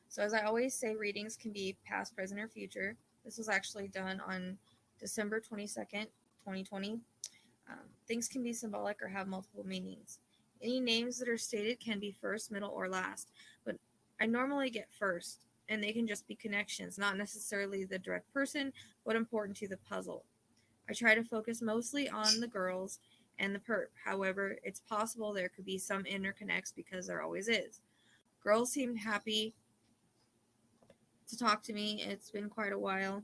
Speaker 9: So as I always say, readings can be past, present, or future. This was actually done on December 22nd, 2020. Things can be symbolic or have multiple meanings. Any names that are stated can be first, middle, or last, but I normally get first, and they can just be connections, not necessarily the direct person, but important to the puzzle. I try to focus mostly on the girls and the perp. However, it's possible there could be some interconnects because there always is. Girls seemed happy to talk to me. It's been quite a while.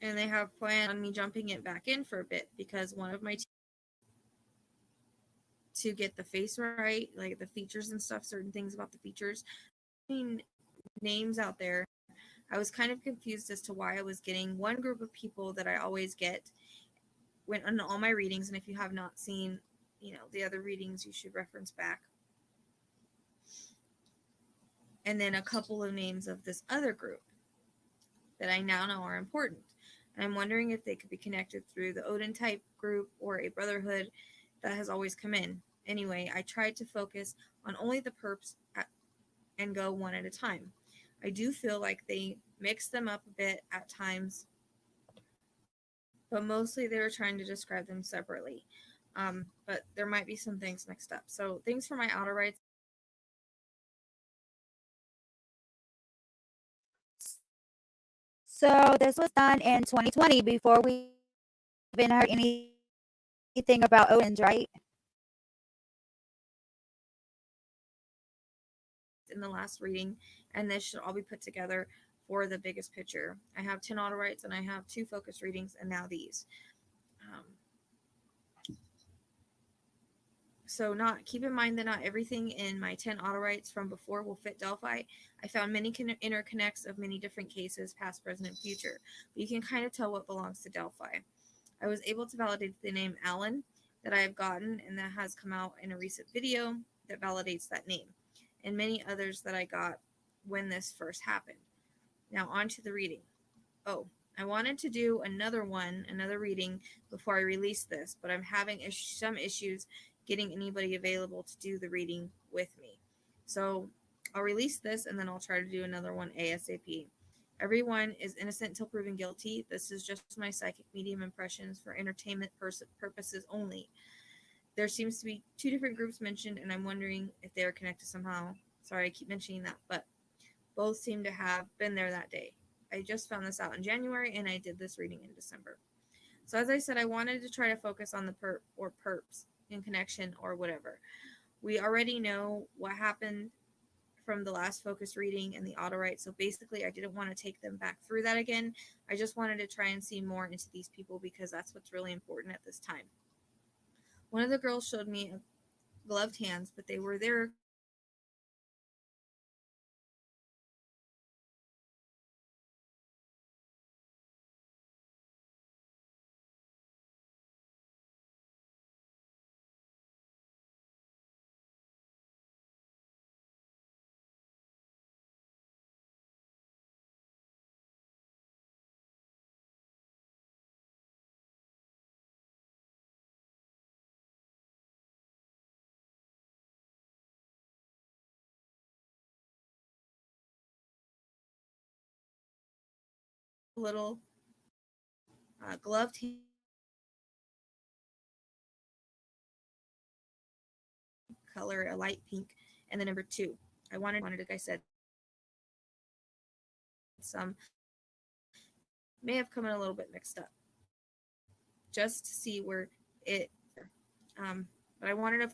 Speaker 9: And they have planned on me jumping it back in for a bit because one of my to get the face right, like the features and stuff, certain things about the features, names out there. I was kind of confused as to why I was getting one group of people that I always get when on all my readings. And if you have not seen, the other readings, you should reference back. And then a couple of names of this other group that I now know are important. And I'm wondering if they could be connected through the Odin type group or a brotherhood that has always come in. Anyway, I tried to focus on only the perps and go one at a time. I do feel like they mix them up a bit at times, but mostly they were trying to describe them separately. But there might be some things mixed up. So things for my outer rights.
Speaker 2: So this was done in 2020 before we even heard anything about Odin's, right?
Speaker 9: In the last reading, and this should all be put together for the biggest picture. I have 10 auto rights and I have 2 focus readings, and now these. So keep in mind that not everything in my 10 auto rights from before will fit Delphi. I found many interconnects of many different cases, past, present, and future. But you can kind of tell what belongs to Delphi. I was able to validate the name Alan that I have gotten, and that has come out in a recent video that validates that name, and many others that I got when this first happened. Now on to the reading. I wanted to do another reading before I release this, but I'm having some issues getting anybody available to do the reading with me. So I'll release this and then I'll try to do another one ASAP. Everyone is innocent until proven guilty. This is just my psychic medium impressions for entertainment purposes only. There seems to be 2 different groups mentioned, and I'm wondering if they are connected somehow. Sorry, I keep mentioning that, but both seem to have been there that day. I just found this out in January, and I did this reading in December. So as I said, I wanted to try to focus on the perp or perps in connection or whatever. We already know what happened from the last focus reading and the auto right. So basically, I didn't want to take them back through that again. I just wanted to try and see more into these people because that's what's really important at this time. One of the girls showed me gloved hands, but they were there little gloved color, a light pink, and the number 2. I wanted, like I said, some may have come in a little bit mixed up, just to see where it. But I wanted to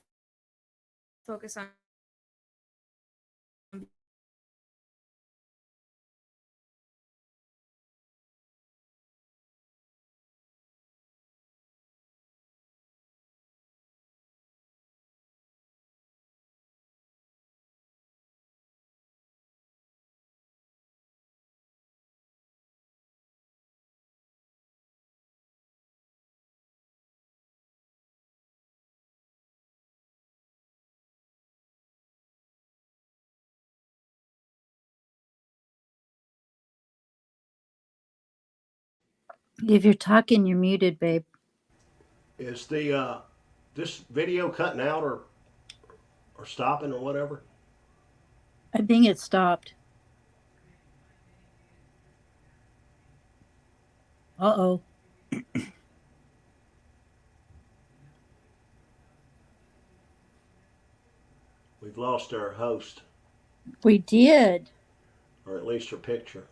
Speaker 9: focus on
Speaker 7: If you're talking, you're muted, babe.
Speaker 6: Is the this video cutting out or stopping or whatever?
Speaker 7: I think it stopped. Uh-oh.
Speaker 6: We've lost our host,
Speaker 7: We did.
Speaker 6: or at least her picture.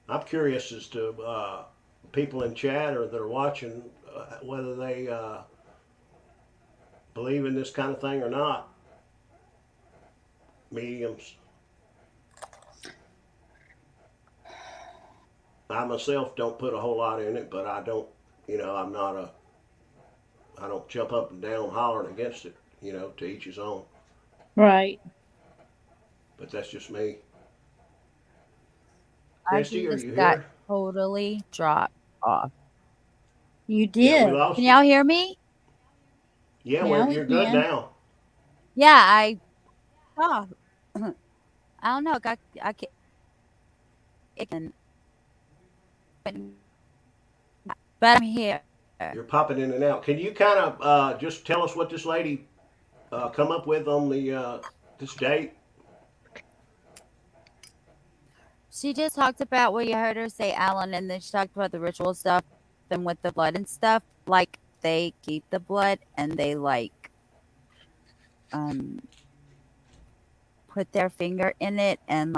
Speaker 6: I'm curious as to people in chat or that are watching whether they believe in this kind of thing or not. Mediums. I myself don't put a whole lot in it, but I don't, I'm not I don't jump up and down hollering against it, to each his own.
Speaker 7: Right.
Speaker 6: But that's just me.
Speaker 2: I
Speaker 6: Christy, are
Speaker 2: just
Speaker 6: you
Speaker 2: got
Speaker 6: here?
Speaker 2: totally dropped off.
Speaker 7: You
Speaker 6: Yeah, we
Speaker 7: did.
Speaker 6: lost
Speaker 2: Can
Speaker 6: you.
Speaker 2: y'all hear me?
Speaker 6: Yeah,
Speaker 7: Now we
Speaker 6: you're good
Speaker 7: can.
Speaker 6: now.
Speaker 2: Yeah, oh, I don't know. I can't, but I'm here.
Speaker 6: You're popping in and out. Can you kind of just tell us what this lady come up with on the this date?
Speaker 2: She just talked about what you heard her say, Alan, and then she talked about the ritual stuff and with the blood and stuff. Like they keep the blood and they put their finger in it and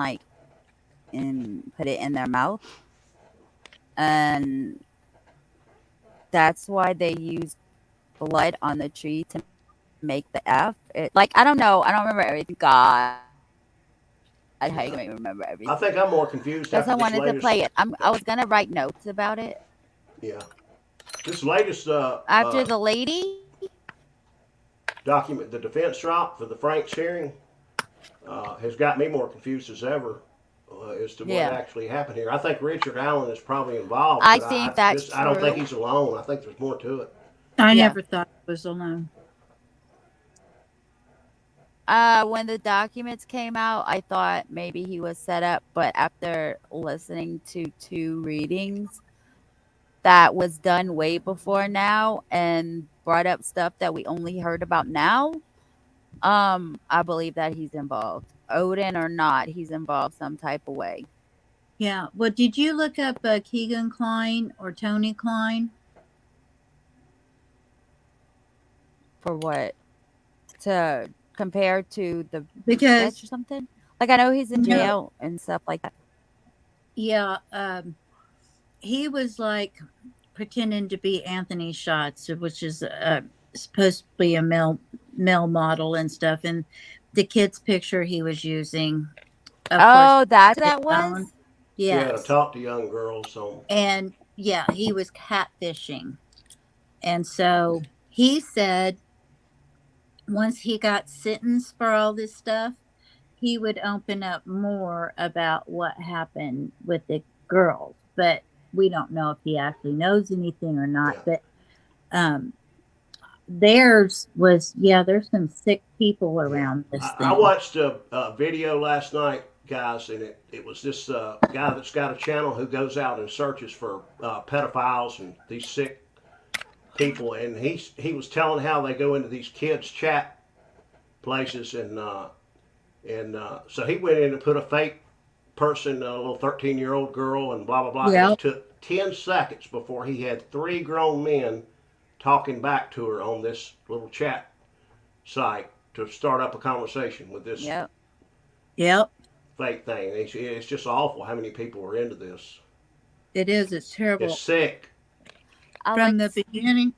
Speaker 2: put it in their mouth, and that's why they use blood on the tree to make the F. I don't know. I don't remember everything. God, how you
Speaker 6: Yeah.
Speaker 2: gonna remember
Speaker 6: I
Speaker 2: everything?
Speaker 6: think I'm more confused
Speaker 2: Because I
Speaker 6: after this
Speaker 2: wanted to
Speaker 6: latest.
Speaker 2: play it. I was gonna write notes about it
Speaker 6: Yeah, this latest
Speaker 2: after the lady.
Speaker 6: document, the defense drop for the Franks hearing, has got me more confused as ever as to what
Speaker 2: Yeah,
Speaker 6: actually happened here. I think Richard Allen is probably involved,
Speaker 2: I
Speaker 6: but
Speaker 2: think that's
Speaker 6: I don't think
Speaker 2: true.
Speaker 6: he's alone. I think there's more to it.
Speaker 7: I
Speaker 2: Yeah.
Speaker 7: never thought it was alone.
Speaker 2: When the documents came out, I thought maybe he was set up, but after listening to 2 readings that was done way before now and brought up stuff that we only heard about now, I believe that he's involved. Odin or not, he's involved some type of way.
Speaker 7: Yeah. Well, did you look up Keegan Klein or Tony Klein?
Speaker 2: For what? To compare to the
Speaker 7: Because
Speaker 2: sketch or something? Like I know he's in
Speaker 7: no,
Speaker 2: jail and stuff like that.
Speaker 7: yeah, he was like pretending to be Anthony Schatz, which is supposed to be a male model and stuff. And the kid's picture he was using, of course,
Speaker 2: Oh, that's
Speaker 7: his
Speaker 2: that
Speaker 7: own.
Speaker 2: was?
Speaker 6: Yeah, to
Speaker 7: Yes.
Speaker 6: talk to young girls. So
Speaker 7: And yeah, he was catfishing. And so he said once he got sentenced for all this stuff, he would open up more about what happened with the girls. But we don't know if he actually knows anything or not.
Speaker 6: yeah,
Speaker 7: But theirs was, yeah, there's some sick people
Speaker 6: yeah.
Speaker 7: around this
Speaker 6: I
Speaker 7: thing.
Speaker 6: watched a video last night, guys, and it was this guy that's got a channel who goes out and searches for pedophiles and these sick people, and he was telling how they go into these kids chat places, and so he went in and put a fake person, a little 13-year-old girl, and blah blah blah, and
Speaker 7: Yeah.
Speaker 6: just took 10 seconds before he had 3 grown men talking back to her on this little chat site to start up a conversation with this
Speaker 2: Yep.
Speaker 7: Yep,
Speaker 6: fake thing. It's just awful how many people are into this.
Speaker 7: it is. It's terrible.
Speaker 6: It's sick.
Speaker 7: From the beginning,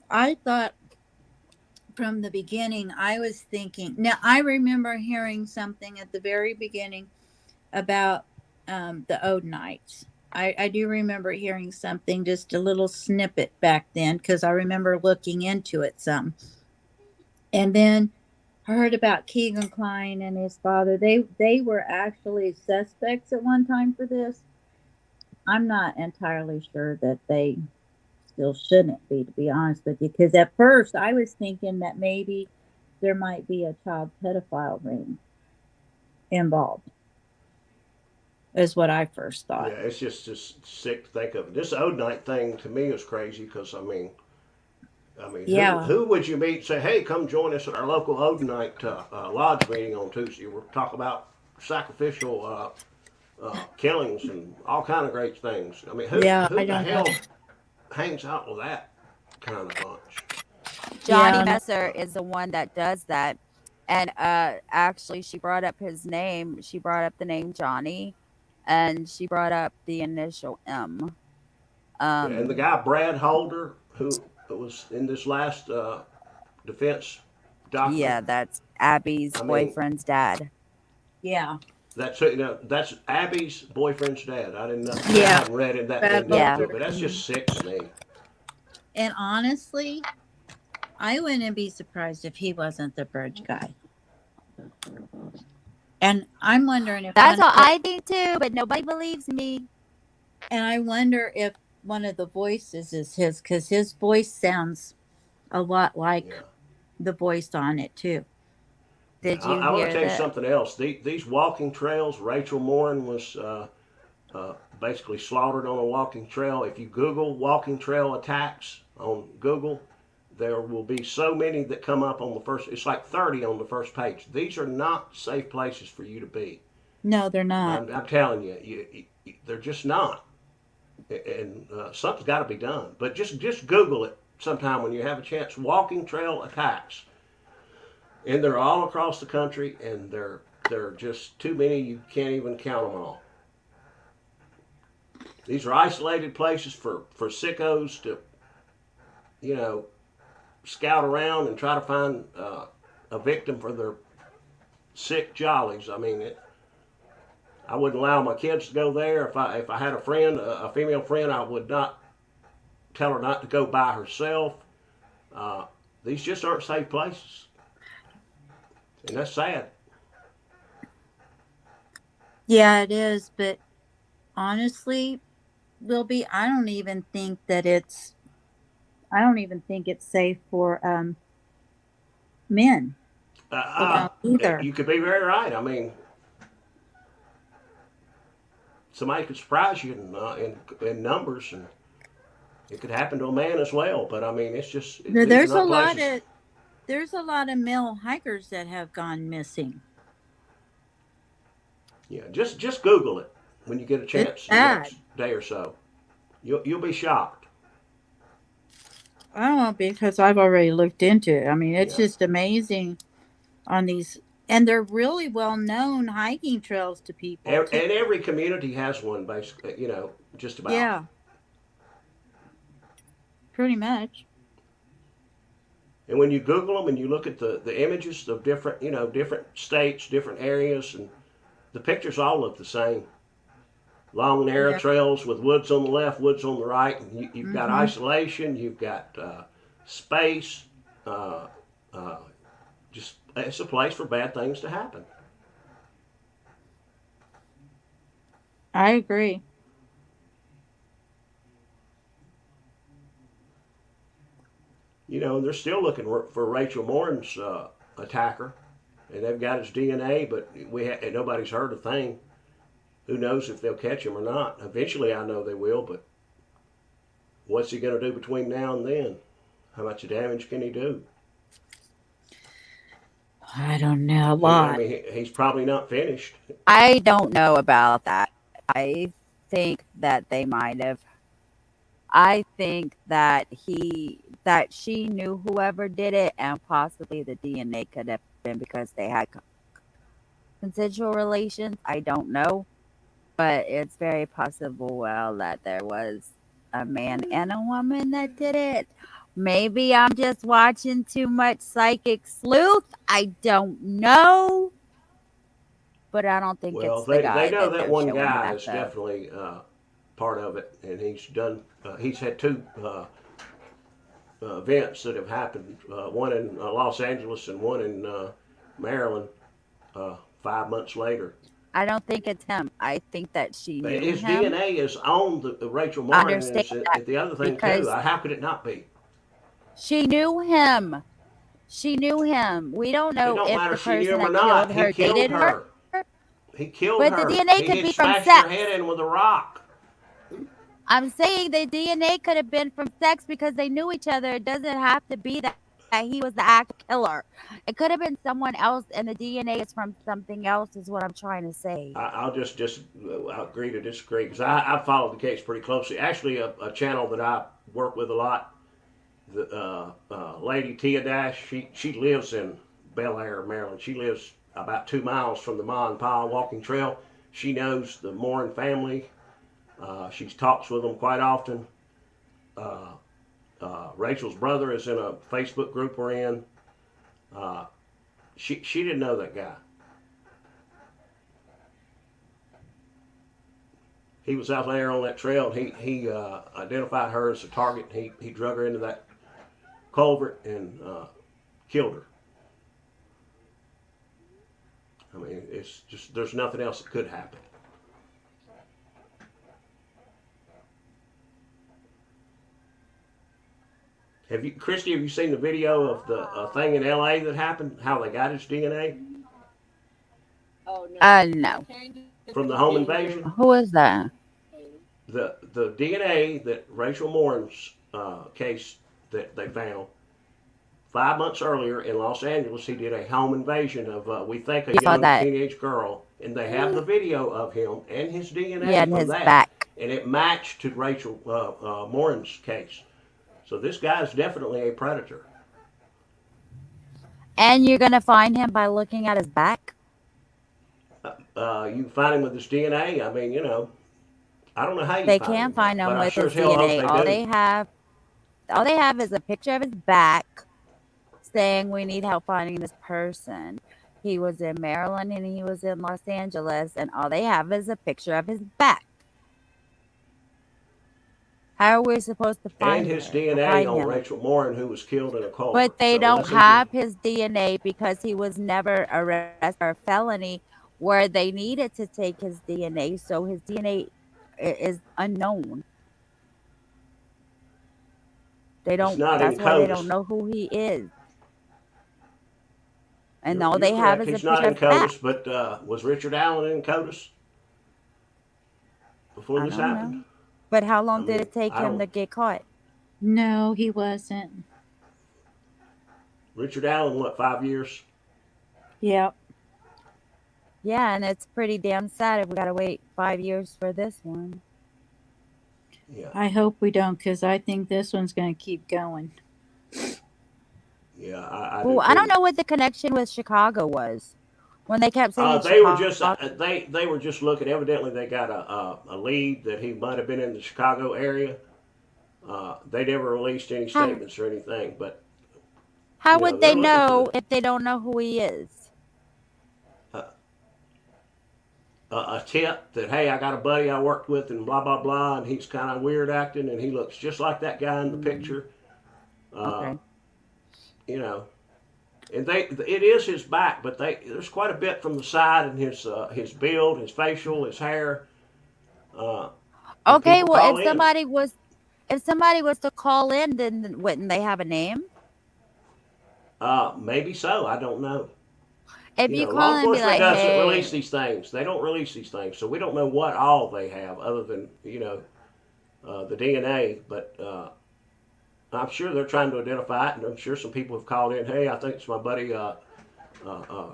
Speaker 7: I thought from the beginning, I was thinking. Now, I remember hearing something at the very beginning about the Odinites. I do remember hearing something, just a little snippet back then, because I remember looking into it some. And then I heard about Keegan Klein and his father. They were actually suspects at one time for this. I'm not entirely sure that they still shouldn't be, to be honest with you, because at first I was thinking that maybe there might be a child pedophile ring involved, is what I first thought.
Speaker 6: Yeah, it's just sick to think of. This Odinite thing to me is crazy because I mean,
Speaker 7: Yeah.
Speaker 6: who would you meet and say, hey, come join us at our local Odinite lodge meeting on Tuesday? We'll talk about sacrificial killings and all kind of great things. I mean, who
Speaker 7: Yeah,
Speaker 6: the
Speaker 7: I don't
Speaker 6: hell
Speaker 7: know.
Speaker 6: hangs out with that kind of bunch?
Speaker 2: Johnny
Speaker 7: Yeah.
Speaker 2: Messer is the one that does that. And actually, she brought up his name. She brought up the name Johnny, and she brought up the initial M.
Speaker 6: And the guy Brad Holder, who was in this last defense document.
Speaker 2: Yeah, that's Abby's
Speaker 6: I mean-
Speaker 2: boyfriend's dad.
Speaker 7: Yeah.
Speaker 6: That's Abby's boyfriend's dad. I didn't know. I
Speaker 7: Yeah.
Speaker 6: haven't read it that
Speaker 7: Brad
Speaker 6: in depth,
Speaker 2: Holder.
Speaker 6: but that's just sick to me.
Speaker 7: And honestly, I wouldn't be surprised if he wasn't the bridge guy. And I'm wondering if
Speaker 2: That's
Speaker 7: one-
Speaker 2: what I think too, but nobody believes me.
Speaker 7: and I wonder if one of the voices is his, because his voice sounds a lot like
Speaker 6: Yeah.
Speaker 7: the voice on it too.
Speaker 2: Did you
Speaker 6: I want
Speaker 2: hear
Speaker 6: to tell you
Speaker 2: that?
Speaker 6: something else. These walking trails, Rachel Morin was basically slaughtered on a walking trail. If you Google walking trail attacks on Google, there will be so many that come up on the first. It's like 30 on the first page. These are not safe places for you to be.
Speaker 7: No, they're not.
Speaker 6: I'm telling you, they're just not. And something's got to be done. But just Google it sometime when you have a chance. Walking trail attacks, and they're all across the country, and they're just too many. You can't even count them all. These are isolated places for sickos to, scout around and try to find a victim for their sick jollies. I mean, I wouldn't allow my kids to go there. If I had a friend, a female friend, I would not tell her not to go by herself. These just aren't safe places, and that's sad.
Speaker 7: Yeah, it is. But honestly, Wilby, I don't even think it's safe for men. Either.
Speaker 6: You could be very right. I mean, somebody could surprise you in numbers, and it could happen to a man as well. But I mean, it's just these
Speaker 7: There's
Speaker 6: are
Speaker 7: a
Speaker 6: not
Speaker 7: lot
Speaker 6: places-
Speaker 7: of male hikers that have gone missing.
Speaker 6: Yeah, just Google it when you get a chance the
Speaker 7: bad.
Speaker 6: next day or so. You'll be shocked.
Speaker 7: I don't know, because I've already looked into it. I mean, it's
Speaker 6: Yeah.
Speaker 7: just amazing on these, and they're really well known hiking trails to people.
Speaker 6: And
Speaker 7: too.
Speaker 6: every community has one, basically. Just about.
Speaker 7: Yeah, pretty much.
Speaker 6: And when you Google them and you look at the images of different states, different areas, and the pictures all look the same. Long, narrow
Speaker 7: Yeah.
Speaker 6: trails with woods on the left, woods on the right. And you've got isolation, you've got space. Just it's a place for bad things to happen.
Speaker 7: I agree.
Speaker 6: They're still looking for Rachel Morin's attacker, and they've got his DNA, but nobody's heard a thing. Who knows if they'll catch him or not? Eventually, I know they will, but what's he going to do between now and then? How much damage can he do?
Speaker 7: I don't know, a lot.
Speaker 6: I mean, he's probably not finished.
Speaker 2: I don't know about that. I think that they might have. I think that she knew whoever did it, and possibly the DNA could have been because they had consensual relations. I don't know, but it's very possible that there was a man and a woman that did it. Maybe I'm just watching too much Psychic Sleuth. I don't know, but I don't think
Speaker 6: Well,
Speaker 2: it's the
Speaker 6: they
Speaker 2: guy
Speaker 6: know
Speaker 2: that
Speaker 6: that
Speaker 2: they're
Speaker 6: one
Speaker 2: showing
Speaker 6: guy
Speaker 2: that
Speaker 6: is
Speaker 2: though.
Speaker 6: definitely part of it, and he's done. He's had two events that have happened. One in Los Angeles and one in Maryland. 5 months later,
Speaker 2: I don't think it's him. I think that she
Speaker 6: but
Speaker 2: knew
Speaker 6: his
Speaker 2: him.
Speaker 6: DNA is on the Rachel
Speaker 2: I
Speaker 6: Martin, and
Speaker 2: understand
Speaker 6: it's
Speaker 2: that
Speaker 6: the other thing too.
Speaker 2: because
Speaker 6: How could it not be?
Speaker 2: she knew him. She knew him. We don't
Speaker 6: It
Speaker 2: know
Speaker 6: don't
Speaker 2: if
Speaker 6: matter
Speaker 2: the
Speaker 6: if she knew
Speaker 2: person
Speaker 6: him or
Speaker 2: that killed
Speaker 6: not. He
Speaker 2: her
Speaker 6: killed
Speaker 2: dated her,
Speaker 6: her. He killed
Speaker 2: but the
Speaker 6: her.
Speaker 2: DNA
Speaker 6: He
Speaker 2: could
Speaker 6: had
Speaker 2: be from
Speaker 6: smashed her
Speaker 2: sex.
Speaker 6: head in with a rock.
Speaker 2: I'm saying the DNA could have been from sex because they knew each other. It doesn't have to be that he was the actual killer. It could have been someone else, and the DNA is from something else, is what I'm trying to say.
Speaker 6: I'll just I'll agree to disagree because I followed the case pretty closely. Actually, a channel that I work with a lot, the lady Tia Dash, she lives in Bel Air, Maryland. She lives about 2 miles from the Ma and Pa walking trail. She knows the Morin family. She talks with them quite often. Rachel's brother is in a Facebook group we're in. She didn't know that guy. He was out there on that trail, and he identified her as a target. He drug her into that culvert and killed her. I mean, it's just there's nothing else that could happen. Christy, have you seen the video of the thing in L.A. that happened? How they got his DNA
Speaker 2: No.
Speaker 6: from the home invasion?
Speaker 2: Who is that?
Speaker 6: The DNA that Rachel Morin's case that they found 5 months earlier in Los Angeles, he did a home invasion of we think a
Speaker 2: You saw
Speaker 6: young
Speaker 2: that.
Speaker 6: teenage girl, and they have the video of him and his DNA
Speaker 2: Yeah, in
Speaker 6: from
Speaker 2: his
Speaker 6: that,
Speaker 2: back.
Speaker 6: and it matched to Rachel Morin's case. So this guy is definitely a predator.
Speaker 2: And you're going to find him by looking at his back?
Speaker 6: You can find him with his DNA. I mean, I don't know how you
Speaker 2: They
Speaker 6: find
Speaker 2: can
Speaker 6: him,
Speaker 2: find
Speaker 6: but
Speaker 2: him
Speaker 6: I
Speaker 2: with
Speaker 6: sure
Speaker 2: his
Speaker 6: as hell hope
Speaker 2: DNA.
Speaker 6: they
Speaker 2: All they have is a picture of his back saying we need help finding this person. He was in Maryland and he was in Los Angeles, and all they have is a picture of his back. How are we supposed to
Speaker 6: And
Speaker 2: find
Speaker 6: his
Speaker 2: her?
Speaker 6: DNA
Speaker 2: Find
Speaker 6: on
Speaker 2: him?
Speaker 6: Rachel Morin, who was killed in a culvert.
Speaker 2: But they
Speaker 6: So
Speaker 2: don't
Speaker 6: that's
Speaker 2: have his DNA because he was never arrested for a felony where they needed to take his DNA. So his DNA is unknown.
Speaker 6: It's not in
Speaker 2: That's why they don't
Speaker 6: CODIS.
Speaker 2: know who he is. And all
Speaker 6: You're
Speaker 2: they have
Speaker 6: correct.
Speaker 2: is a
Speaker 6: He's not
Speaker 2: picture
Speaker 6: in
Speaker 2: of his back.
Speaker 6: CODIS, but was Richard Allen in CODIS before
Speaker 2: I
Speaker 6: this
Speaker 2: don't
Speaker 6: happened?
Speaker 2: know. But how
Speaker 6: I
Speaker 2: long did
Speaker 6: mean,
Speaker 2: it take
Speaker 6: I
Speaker 2: him to
Speaker 6: don't.
Speaker 2: get caught?
Speaker 7: No, he wasn't.
Speaker 6: Richard Allen, what, 5 years?
Speaker 7: Yep.
Speaker 2: Yeah, and it's pretty damn sad if we gotta wait 5 years for this one.
Speaker 6: Yeah,
Speaker 7: I hope we don't, because I think this one's going to keep going.
Speaker 6: yeah, I do
Speaker 2: Well, I don't
Speaker 6: too.
Speaker 2: know what the connection with Chicago was when they kept saying
Speaker 6: They were just
Speaker 2: Chicago.
Speaker 6: they were just looking. Evidently, they got a lead that he might have been in the Chicago area. They never released any
Speaker 2: How,
Speaker 6: statements or anything, but
Speaker 2: how would
Speaker 6: they're
Speaker 2: they
Speaker 6: looking for
Speaker 2: know if they don't know who he is?
Speaker 6: uh, a tip that, hey, I got a buddy I worked with and blah blah blah, and he's kind of weird acting, and he looks just like that guy in the picture. Uh,
Speaker 2: Okay.
Speaker 6: you know, and it is his back, but there's quite a bit from the side and his build, his facial, his hair. Uh, and
Speaker 2: Okay,
Speaker 6: people
Speaker 2: well,
Speaker 6: call in.
Speaker 2: if somebody was to call in, then wouldn't they have a name?
Speaker 6: Maybe so. I don't know.
Speaker 2: If you
Speaker 6: Law
Speaker 2: call in and be
Speaker 6: enforcement
Speaker 2: like,
Speaker 6: doesn't release
Speaker 2: hey,
Speaker 6: these things. They don't release these things, so we don't know what all they have other than the DNA. But I'm sure they're trying to identify it, and I'm sure some people have called in. Hey, I think it's my buddy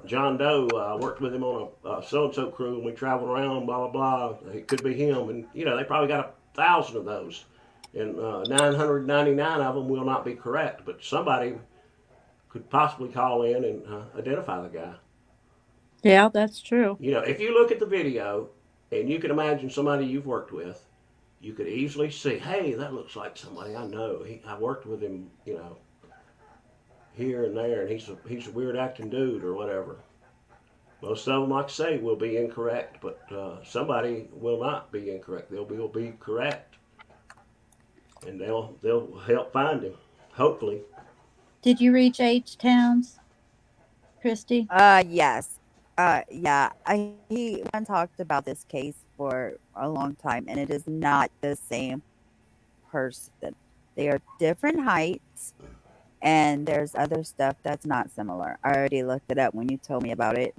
Speaker 6: John Doe. I worked with him on a so and so crew, and we traveled around. Blah blah blah. It could be him, and they probably got 1,000 of those, and 999 of them will not be correct. But somebody could possibly call in and identify the guy.
Speaker 7: Yeah, that's true.
Speaker 6: If you look at the video, and you can imagine somebody you've worked with, you could easily see, hey, that looks like somebody I know. I worked with him, here and there, and he's a weird acting dude or whatever. Most of them, like I say, will be incorrect, but somebody will not be incorrect. They'll be correct, and they'll help find him. Hopefully.
Speaker 7: Did you reach H Towns, Christy?
Speaker 2: Yes. Yeah. He talked about this case for a long time, and it is not the same person. They are different heights, and there's other stuff that's not similar. I already looked it up when you told me about it.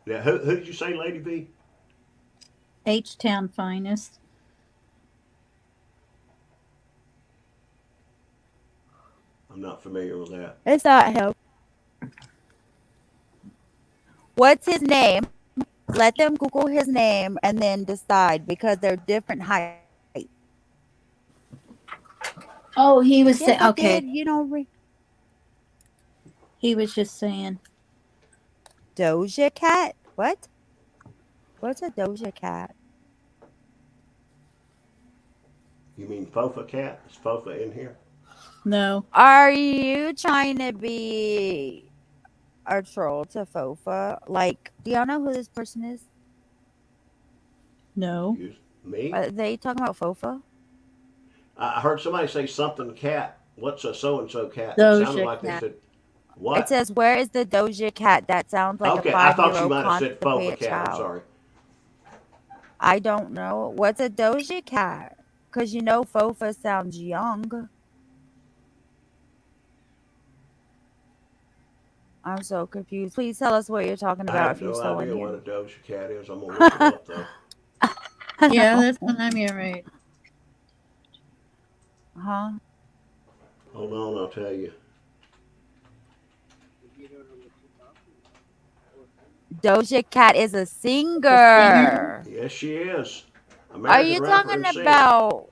Speaker 6: Yeah. Who did you say, Lady V?
Speaker 7: H Town Finest.
Speaker 6: I'm not familiar with that.
Speaker 2: It's not him. What's his name? Let them Google his name and then decide, because they're different heights.
Speaker 7: Oh, he was
Speaker 2: Yes,
Speaker 7: saying,
Speaker 2: I
Speaker 7: okay.
Speaker 2: did.
Speaker 7: He was just saying.
Speaker 2: Doja Cat? What? What's a Doja Cat?
Speaker 6: You mean Fofa Cat? Is Fofa in here?
Speaker 7: No.
Speaker 2: Are you trying to be a troll to Fofa? Like, do y'all know who this person is?
Speaker 7: No.
Speaker 6: Me?
Speaker 2: Are they talking about Fofa?
Speaker 6: I heard somebody say something cat. What's a so and so cat?
Speaker 7: Doja
Speaker 6: It sounded like
Speaker 7: Cat.
Speaker 6: they said what?
Speaker 2: It says, where is the Doja Cat? That sounds like
Speaker 6: Okay,
Speaker 2: a
Speaker 6: I thought you
Speaker 2: 5-year-old
Speaker 6: might have said Fofa
Speaker 2: constipated
Speaker 6: Cat. I'm
Speaker 2: child.
Speaker 6: sorry.
Speaker 2: I don't know. What's a Doja Cat? Because Fofa sounds young. I'm so confused. Please tell us what you're talking
Speaker 6: I
Speaker 2: about
Speaker 6: have
Speaker 2: if you're
Speaker 6: no
Speaker 2: still
Speaker 6: idea
Speaker 2: in
Speaker 6: what a
Speaker 2: here.
Speaker 6: Doja Cat is. I'm gonna look it up though.
Speaker 7: Yeah, that's what I'm here, right?
Speaker 2: Huh?
Speaker 6: Hold on, I'll tell you.
Speaker 2: Doja Cat is a singer.
Speaker 6: Yes, she is.
Speaker 2: Are
Speaker 6: American
Speaker 2: you
Speaker 6: rapper
Speaker 2: talking
Speaker 6: and singer.
Speaker 2: about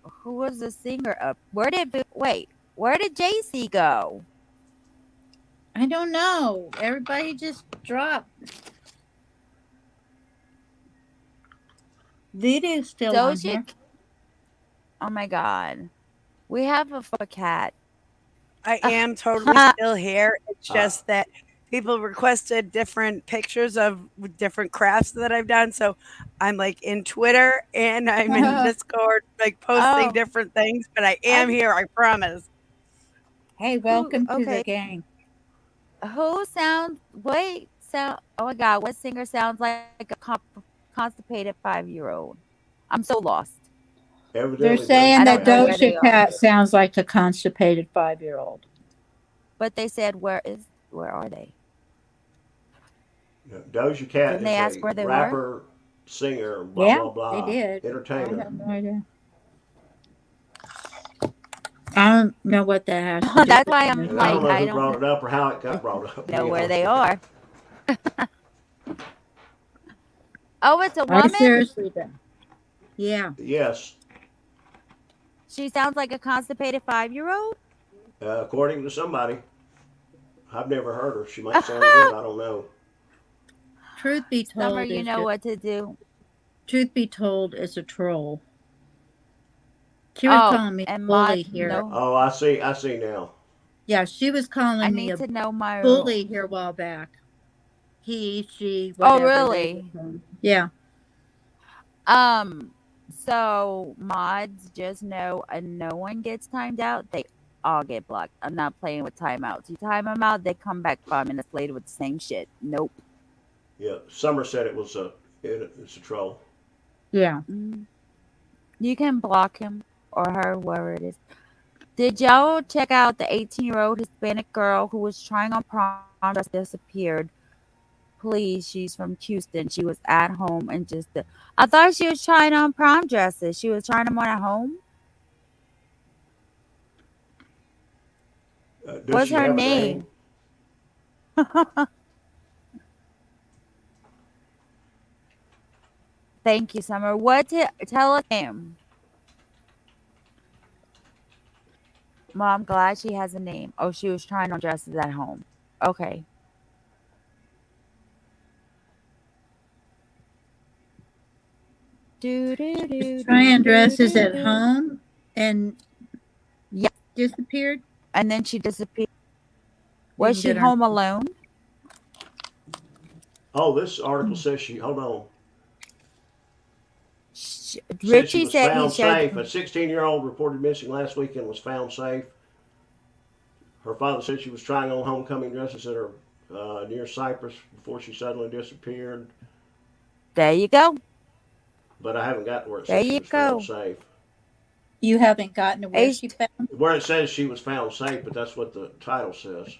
Speaker 2: who was the singer of? Where did JC go?
Speaker 7: I don't know. Everybody just dropped. Video's still on
Speaker 2: Doja.
Speaker 7: here.
Speaker 2: Oh my God. We have a cat.
Speaker 3: I am totally still here. It's just that people requested different pictures of different crafts that I've done. So I'm like in Twitter and I'm in Discord, like posting
Speaker 2: Oh.
Speaker 3: different things, but I am here, I promise.
Speaker 7: Hey, welcome to
Speaker 2: okay.
Speaker 7: the gang.
Speaker 2: Who sounds? Oh my God! What singer sounds like a constipated 5-year-old? I'm so lost.
Speaker 6: Evidently,
Speaker 7: They're saying that
Speaker 2: know where they
Speaker 7: Doja
Speaker 2: are.
Speaker 7: Cat sounds like a constipated 5-year-old.
Speaker 2: But they said, where are they?
Speaker 6: Doja Cat
Speaker 2: Didn't they
Speaker 6: is
Speaker 2: ask
Speaker 6: a
Speaker 2: where they were?
Speaker 6: rapper, singer, blah
Speaker 7: Yeah,
Speaker 6: blah blah,
Speaker 7: they did. I
Speaker 6: entertainer.
Speaker 7: have no idea. I don't know what that has to do.
Speaker 2: That's why I'm
Speaker 6: And
Speaker 2: like,
Speaker 6: I don't know
Speaker 2: I
Speaker 6: who
Speaker 2: don't
Speaker 6: brought it up or how it got brought up.
Speaker 2: know
Speaker 6: you
Speaker 2: where
Speaker 6: know.
Speaker 2: they are. Oh, it's a
Speaker 7: I
Speaker 2: woman?
Speaker 7: seriously do. Yeah.
Speaker 6: Yes,
Speaker 2: She sounds like a constipated 5-year-old?
Speaker 6: according to somebody. I've never heard her. She might sound good. I don't know.
Speaker 7: Truth be told,
Speaker 2: Summer, you know what to do.
Speaker 7: Truth be told, is a troll. She was calling me
Speaker 2: and
Speaker 7: bully
Speaker 2: Mod,
Speaker 7: here.
Speaker 2: no.
Speaker 6: Oh, I see. I see now.
Speaker 7: Yeah, she was calling
Speaker 2: I
Speaker 7: me
Speaker 2: need
Speaker 7: a
Speaker 2: to know my
Speaker 7: bully here a while back. He, she,
Speaker 2: Oh,
Speaker 7: whatever.
Speaker 2: really?
Speaker 7: Yeah.
Speaker 2: So mods, just know no one gets timed out. They all get blocked. I'm not playing with timeouts. You time them out, they come back 5 minutes later with the same shit. Nope.
Speaker 6: Yeah, Summer said it's a troll.
Speaker 7: Yeah.
Speaker 2: You can block him or her, whoever it is. Did y'all check out the 18-year-old Hispanic girl who was trying on prom dress disappeared? Please, she's from Houston. She was at home and just. I thought she was trying on prom dresses. She was trying them on at home.
Speaker 6: Does
Speaker 2: What's
Speaker 6: she
Speaker 2: her
Speaker 6: have a
Speaker 2: name? Thank you, Summer. Tell us name. Mom, glad she has a name. Oh, she was trying on dresses at home. Okay. Do do do
Speaker 7: Trying
Speaker 2: do do
Speaker 7: dresses
Speaker 2: do
Speaker 7: at
Speaker 2: do.
Speaker 7: home and
Speaker 2: Yeah,
Speaker 7: disappeared.
Speaker 2: and then she disappeared. Was
Speaker 7: Didn't
Speaker 2: she
Speaker 7: get her.
Speaker 2: home alone?
Speaker 6: Oh, this article says hold on. Said she
Speaker 2: Richie
Speaker 6: was
Speaker 2: said he
Speaker 6: found
Speaker 2: showed.
Speaker 6: safe. A 16-year-old reported missing last weekend was found safe. Her father said she was trying on homecoming dresses at her near Cypress before she suddenly disappeared.
Speaker 2: There you go.
Speaker 6: But I haven't got to where it
Speaker 2: There
Speaker 6: says she
Speaker 2: you
Speaker 6: was found
Speaker 2: go.
Speaker 6: safe.
Speaker 7: You haven't gotten to where
Speaker 2: H-
Speaker 7: she found.
Speaker 6: Where it says she was found safe, but that's what the title says.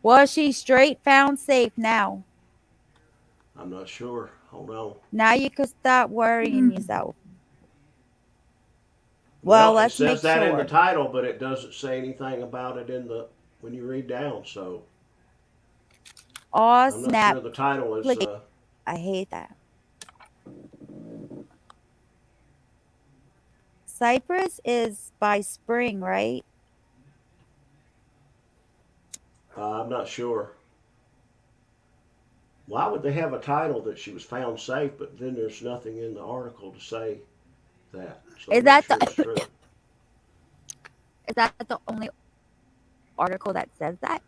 Speaker 2: Was she straight found safe now?
Speaker 6: I'm not sure. Hold on.
Speaker 2: Now you can stop worrying
Speaker 7: Hmm.
Speaker 2: yourself. Well,
Speaker 6: It
Speaker 2: let's
Speaker 6: says
Speaker 2: make
Speaker 6: that in the
Speaker 2: sure.
Speaker 6: title, but it doesn't say anything about it when you read down. So
Speaker 2: Oh,
Speaker 6: I'm not sure
Speaker 2: snap.
Speaker 6: the title is.
Speaker 2: Click. I hate that. Cypress is by spring, right?
Speaker 6: I'm not sure. Why would they have a title that she was found safe, but then there's nothing in the article to say that? So
Speaker 2: Is
Speaker 6: I'm not
Speaker 2: that
Speaker 6: sure it's true.
Speaker 2: is that the only article that says that?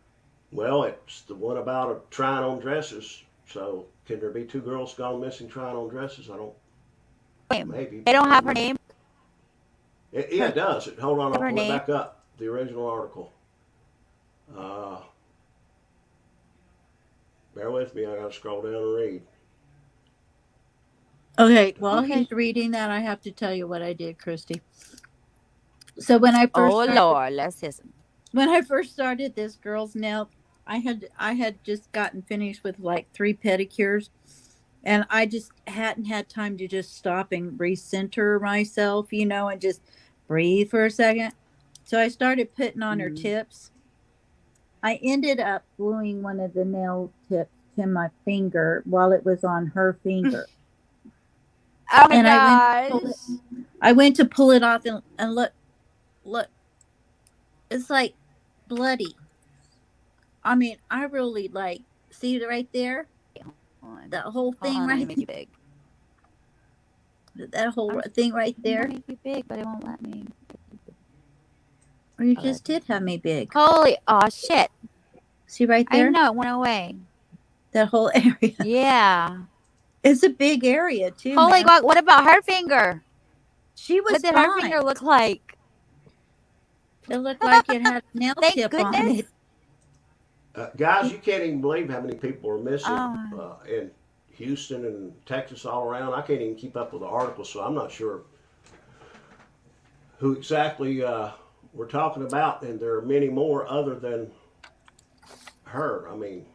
Speaker 6: Well, it's the one about trying on dresses. So can there be two girls gone missing trying on dresses? I don't.
Speaker 2: Wait,
Speaker 6: Maybe.
Speaker 2: they don't have her name.
Speaker 6: Yeah, it does. Hold on, I'll
Speaker 2: Her
Speaker 6: pull it
Speaker 2: name.
Speaker 6: back up. The original article. Bear with me. I gotta scroll down and read.
Speaker 7: Okay, while
Speaker 2: Okay.
Speaker 7: he's reading that, I have to tell you what I did, Christy. So when I first
Speaker 2: Oh
Speaker 7: started,
Speaker 2: Lord, let's listen.
Speaker 7: when I first started this girl's nail, I had just gotten finished with like 3 pedicures, and I just hadn't had time to just stop and recenter myself, and just breathe for a second. So I started putting on her tips. I ended up gluing one of the nail tips to my finger while it was on her finger.
Speaker 2: Oh my
Speaker 7: And
Speaker 2: gosh.
Speaker 7: I went to pull it off and look, it's like bloody. I mean, I really see it right there? That whole
Speaker 2: Hold
Speaker 7: thing
Speaker 2: on, let me
Speaker 7: right
Speaker 2: make you big.
Speaker 7: that whole
Speaker 2: I'm-
Speaker 7: thing right
Speaker 2: I
Speaker 7: there.
Speaker 2: want to make you big, but it won't let me.
Speaker 7: Or you
Speaker 2: Oh,
Speaker 7: just did have me big.
Speaker 2: Holy, oh shit!
Speaker 7: See right
Speaker 2: I
Speaker 7: there?
Speaker 2: know, it went away.
Speaker 7: That whole area.
Speaker 2: Yeah.
Speaker 7: It's a big area too,
Speaker 2: Holy
Speaker 7: man.
Speaker 2: God! What about her finger?
Speaker 7: She was
Speaker 2: What did her
Speaker 7: fine.
Speaker 2: finger look like?
Speaker 7: It looked like it had a nail
Speaker 2: Thank
Speaker 7: tip on
Speaker 2: goodness.
Speaker 7: it.
Speaker 6: Guys, you can't even believe how many people are missing
Speaker 2: Oh.
Speaker 6: in Houston and Texas all around. I can't even keep up with the articles, so I'm not sure who exactly we're talking about, and there are many more other than her. I mean,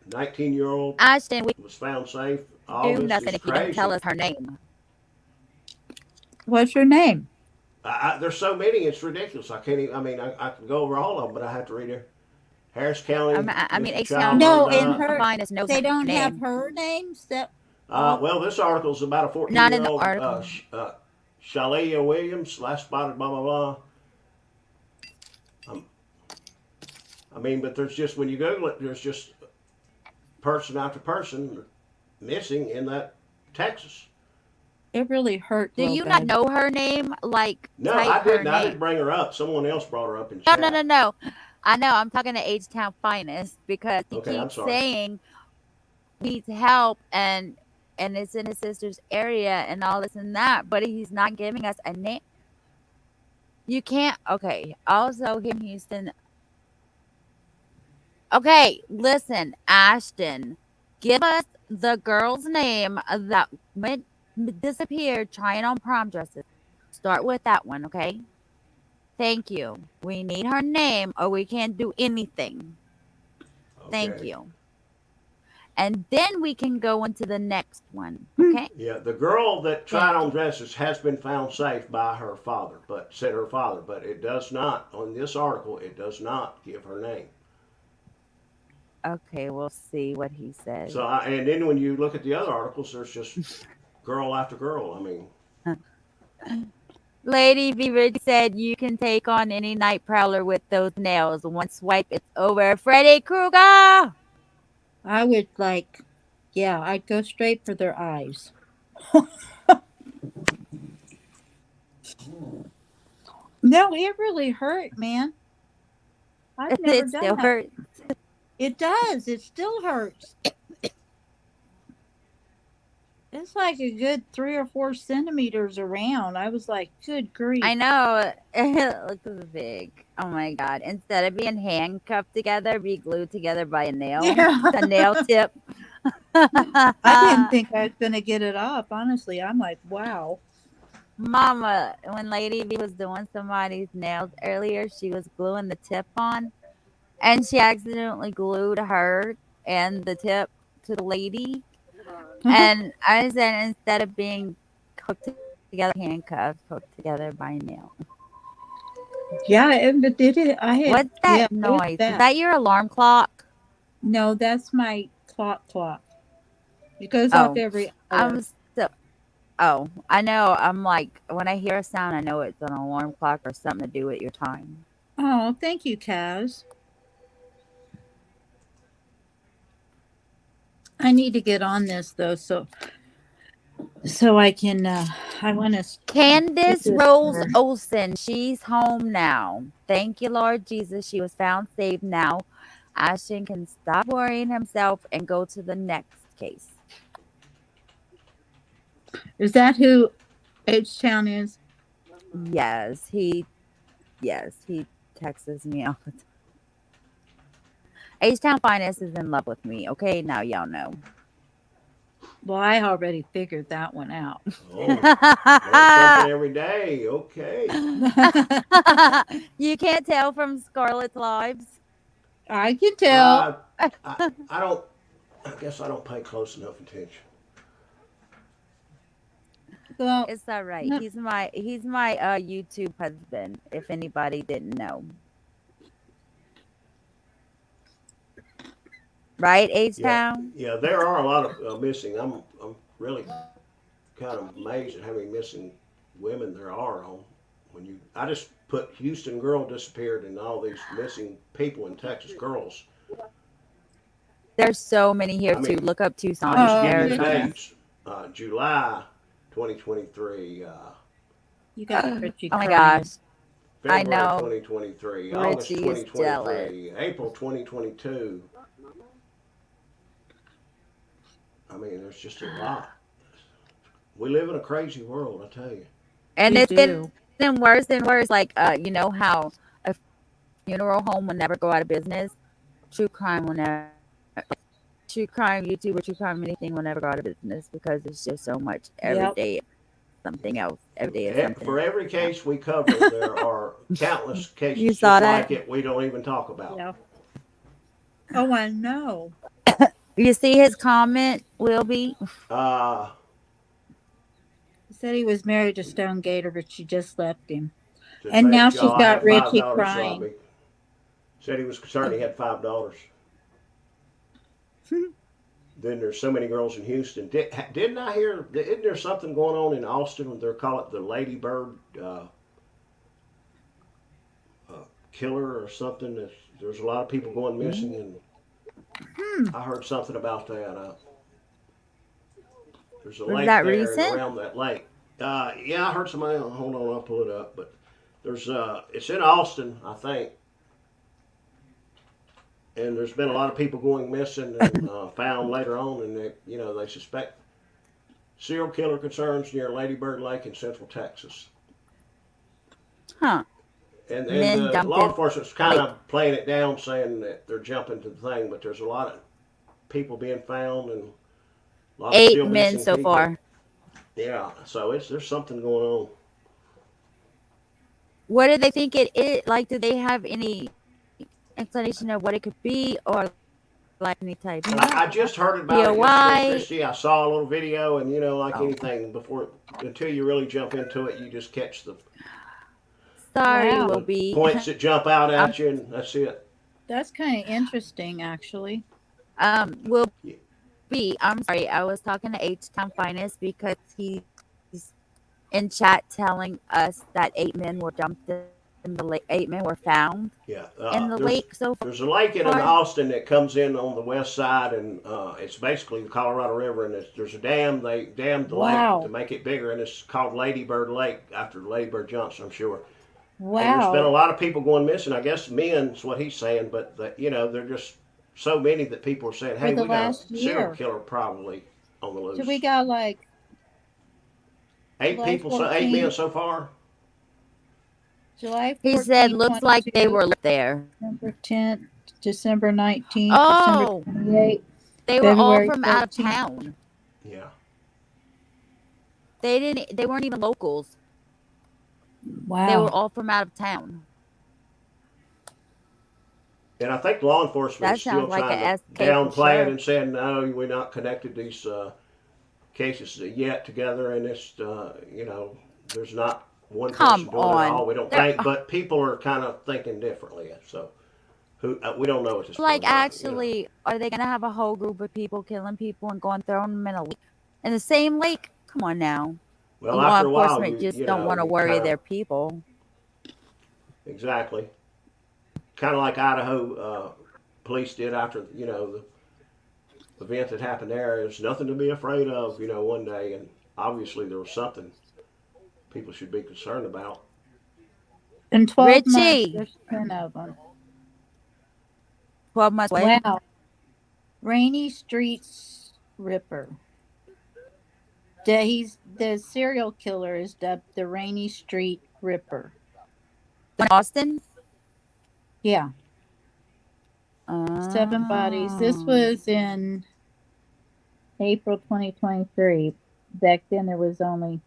Speaker 6: 19-year-old
Speaker 2: Ashton, we
Speaker 6: was found safe. All
Speaker 2: do
Speaker 6: this
Speaker 2: nothing
Speaker 6: is
Speaker 2: if you don't
Speaker 6: crazy.
Speaker 2: tell us her name.
Speaker 7: What's her name?
Speaker 6: There's so many, it's ridiculous. I can't even, I can go over all of them, but I have to read it. Harris County.
Speaker 2: I mean,
Speaker 6: missing
Speaker 2: H
Speaker 6: child
Speaker 7: No,
Speaker 6: murder.
Speaker 7: in her
Speaker 2: Find us knows
Speaker 7: they
Speaker 2: her
Speaker 7: don't have
Speaker 2: name.
Speaker 7: her names. That
Speaker 6: Well, this article is about a
Speaker 2: Not in the
Speaker 6: 14-year-old
Speaker 2: article.
Speaker 6: Shalia Williams, last spotted, blah, blah, blah. But there's just, when you Google it, there's just person after person missing in that Texas.
Speaker 7: it really hurt.
Speaker 2: Do
Speaker 7: real
Speaker 2: you
Speaker 7: bad.
Speaker 2: not know her name? Like,
Speaker 6: No,
Speaker 2: type
Speaker 6: I
Speaker 2: her
Speaker 6: didn't. I didn't
Speaker 2: name.
Speaker 6: bring her up. Someone else brought her up in
Speaker 2: No,
Speaker 6: chat.
Speaker 2: no, no, no. I know. I'm talking to H-Town Finest because he
Speaker 6: Okay, I'm
Speaker 2: keeps
Speaker 6: sorry.
Speaker 2: saying he needs help and it's in his sister's area and all this and that, but he's not giving us a name. You can't. Okay. Also, here in Houston. Okay, listen, Ashton, give us the girl's name that disappeared trying on prom dresses. Start with that one, okay? Thank you. We need her name or we can't do anything. Thank
Speaker 6: Okay.
Speaker 2: you. And then we can go into the next one, okay?
Speaker 6: Yeah, the girl that tried
Speaker 2: Thank
Speaker 6: on
Speaker 2: you.
Speaker 6: dresses has been found safe by her father, but it does not, on this article, it does not give her name.
Speaker 2: Okay, we'll see what he says.
Speaker 6: So, and then when you look at the other articles, there's just girl after girl. I mean,
Speaker 2: Lady Beaver said you can take on any night prowler with those nails. One swipe, it's over. Freddy Krueger!
Speaker 7: I would like, yeah, I'd go straight for their eyes. No, it really hurt, man. I've never
Speaker 2: It
Speaker 7: done
Speaker 2: still
Speaker 7: that.
Speaker 2: hurts.
Speaker 7: It does. It still hurts. It's like a good 3 or 4 centimeters around. I was like, good grief.
Speaker 2: I know. It looks big. Oh my god. Instead of being handcuffed together, be glued together by a nail.
Speaker 7: Yeah.
Speaker 2: A nail tip.
Speaker 7: I didn't think I was going to get it off. Honestly, I'm like, wow.
Speaker 2: Mama, when Lady B was doing somebody's nails earlier, she was gluing the tip on, and she accidentally glued her and the tip to the lady. And I said, instead of being hooked together, handcuffed, hooked together by a nail.
Speaker 7: Yeah, but did it? I had.
Speaker 2: What's that
Speaker 7: yeah,
Speaker 2: noise? Is
Speaker 7: that.
Speaker 2: that your alarm clock?
Speaker 7: No, that's my clock. It goes off
Speaker 2: Oh,
Speaker 7: every hour.
Speaker 2: I'm so. Oh, I know. I'm like, when I hear a sound, I know it's an alarm clock or something to do with your time.
Speaker 7: Oh, thank you, Kaz. I need to get on this though, so I can. I want to.
Speaker 2: Candace Rose Olsen, she's home now. Thank you, Lord Jesus. She was found safe now. Ashton can stop worrying himself and go to the next case.
Speaker 7: Is that who H-Town is?
Speaker 2: Yes, he texts me all the time. H-Town Finest is in love with me. Okay, now y'all know.
Speaker 7: Well, I already figured that one out.
Speaker 6: oh, learn something every day. Okay.
Speaker 2: You can't tell from Scarlett's lives.
Speaker 7: I can tell.
Speaker 6: I don't. I guess I don't pay close enough attention.
Speaker 7: Well,
Speaker 2: It's all right.
Speaker 7: no.
Speaker 2: He's my YouTube husband, if anybody didn't know. Right, H-Town?
Speaker 6: Yeah, there are a lot of missing. I'm really kind of amazed at how many missing women there are on when you. I just put Houston girl disappeared and all these missing people in Texas girls.
Speaker 2: There's so many here
Speaker 6: I mean,
Speaker 2: too. Look up Tucson,
Speaker 6: I'll just give you the
Speaker 2: Arizona.
Speaker 6: dates. July 2023.
Speaker 7: You got Richie.
Speaker 2: Oh my
Speaker 7: crying.
Speaker 2: gosh. I
Speaker 6: February
Speaker 2: know.
Speaker 6: 2023. August
Speaker 2: Richie is
Speaker 6: 2023. April 2022. I mean, there's just a lot. We live in a crazy world, I tell you.
Speaker 2: And
Speaker 7: We
Speaker 2: it's
Speaker 7: do.
Speaker 2: getting worse and worse. Like, you know how a funeral home will never go out of business? True crime will never. True crime YouTube or true crime anything will never go out of business because it's just so much every
Speaker 7: Yep.
Speaker 2: day. Something else. Every day is
Speaker 6: And
Speaker 2: something.
Speaker 6: for every case we cover, there are countless cases
Speaker 2: You
Speaker 6: just
Speaker 2: saw that?
Speaker 6: like it we don't even talk about.
Speaker 7: Yeah. Oh, I know.
Speaker 2: You see his comment, Wilby?
Speaker 6: Uh,
Speaker 7: He said he was married to Stone Gator, but she just left him.
Speaker 6: to
Speaker 7: And
Speaker 6: say,
Speaker 7: now she's
Speaker 6: "Y'all, I
Speaker 7: got
Speaker 6: had
Speaker 7: Richie
Speaker 6: $5,
Speaker 7: crying."
Speaker 6: Robbie." Said he was concerned he had $5. Then there's so many girls in Houston. Didn't I hear? Isn't there something going on in Austin? When they're calling it the Lady Bird killer or something? There's a lot of people going missing, and I heard something about that. There's a
Speaker 2: Was
Speaker 6: lake
Speaker 2: that
Speaker 6: there
Speaker 2: recent?
Speaker 6: and around that lake. Yeah, I heard somebody. Hold on, I'll pull it up. But there's it's in Austin, I think. And there's been a lot of people going missing and found later on, and they suspect serial killer concerns near Lady Bird Lake in Central Texas.
Speaker 2: Huh.
Speaker 6: And
Speaker 2: Men
Speaker 6: the
Speaker 2: dumped
Speaker 6: law
Speaker 2: in-
Speaker 6: enforcement's kind of playing it down, saying that they're jumping to the thing, but there's a lot of people being found and a lot of
Speaker 2: 8
Speaker 6: still
Speaker 2: men
Speaker 6: missing
Speaker 2: so
Speaker 6: people.
Speaker 2: far.
Speaker 6: Yeah, so there's something going on.
Speaker 2: What do they think it is? Like, do they have any explanation of what it could be, or like any type?
Speaker 6: I just heard about it yesterday,
Speaker 2: why?
Speaker 6: Christy. I saw a little video, and like
Speaker 2: Oh.
Speaker 6: anything, until you really jump into it, you just catch the
Speaker 2: Sorry,
Speaker 7: Wow.
Speaker 2: will be.
Speaker 6: points that jump out at you, and that's it.
Speaker 7: That's kind of interesting, actually.
Speaker 2: Will
Speaker 6: Yeah.
Speaker 2: be. I'm sorry. I was talking to H Town Finest because he's in chat telling us that 8 men were dumped in the lake. 8 men were found
Speaker 6: Yeah,
Speaker 2: in the lake so
Speaker 6: there's a lake in
Speaker 2: far.
Speaker 6: Austin that comes in on the west side, and it's basically the Colorado River. And there's a dam. They dammed the lake to
Speaker 7: Wow.
Speaker 6: make it bigger, and it's called Lady Bird Lake after Lady Bird Johnson, I'm sure. And there's been a
Speaker 7: Wow.
Speaker 6: lot of people going missing. I guess men's what he's saying, but they're just so many that people are saying,
Speaker 7: For
Speaker 6: "Hey,
Speaker 7: the
Speaker 6: we got
Speaker 7: last
Speaker 6: a serial
Speaker 7: year.
Speaker 6: killer probably on the
Speaker 7: So we
Speaker 6: loose."
Speaker 7: got like
Speaker 6: Eight
Speaker 7: July
Speaker 6: people, so 8 men
Speaker 7: 14th,
Speaker 6: so far.
Speaker 7: July
Speaker 2: He said,
Speaker 7: 14th,
Speaker 2: looks like they
Speaker 7: 22,
Speaker 2: were there.
Speaker 7: December 10th, December 19th, December
Speaker 2: Oh,
Speaker 7: 28th,
Speaker 2: they were all
Speaker 7: February
Speaker 2: from out of
Speaker 7: 13th.
Speaker 2: town.
Speaker 6: Yeah.
Speaker 2: They weren't even locals. They were
Speaker 7: Wow.
Speaker 2: all from out of town.
Speaker 6: And I think law enforcement
Speaker 2: That
Speaker 6: is still
Speaker 2: sounds like
Speaker 6: trying
Speaker 2: a
Speaker 6: to
Speaker 2: SK for
Speaker 6: downplay it
Speaker 2: sure.
Speaker 6: and saying, no, we're not connected these cases yet together. And it's, there's not one person
Speaker 2: Come
Speaker 6: doing it all.
Speaker 2: on.
Speaker 6: We don't
Speaker 2: They're
Speaker 6: think, but people are kind of thinking differently. So we don't know at this
Speaker 2: like,
Speaker 6: point. You know.
Speaker 2: actually, are they gonna have a whole group of people killing people and going throwing them in a lake? In the same lake? Come on now.
Speaker 6: Well,
Speaker 2: Law
Speaker 6: after a while,
Speaker 2: enforcement just don't want to
Speaker 6: you
Speaker 2: worry
Speaker 6: kind
Speaker 2: their
Speaker 6: of,
Speaker 2: people.
Speaker 6: exactly. Kind of like Idaho police did after, the event that happened there. There's nothing to be afraid of, one day. And obviously there was something people should be concerned about.
Speaker 7: In 12 months,
Speaker 2: Richie,
Speaker 7: there's 10 of them.
Speaker 2: 12 months away.
Speaker 7: Wow. Rainy Streets Ripper. The serial killer is dubbed the Rainy Street Ripper.
Speaker 2: In Austin?
Speaker 7: Yeah, 7 bodies. This
Speaker 2: Oh.
Speaker 7: was in April 2023. Back then there was only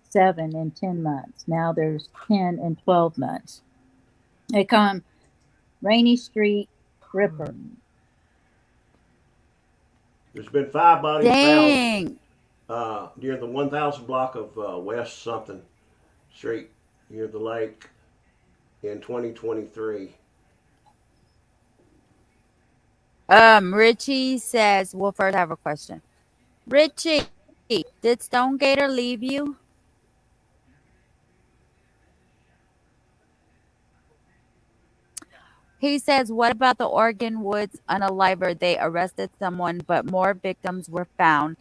Speaker 7: 7 in 10 months. Now there's 10 in 12 months. They call him Rainy Street Ripper.
Speaker 6: There's been 5 bodies
Speaker 2: Dang.
Speaker 6: found near the 1000 block of West something Street near the lake in 2023.
Speaker 2: Richie says, well, first I have a question. Richie, did Stone Gator leave you? He says, what about the Oregon Woods unaliver? They arrested someone, but more victims were found.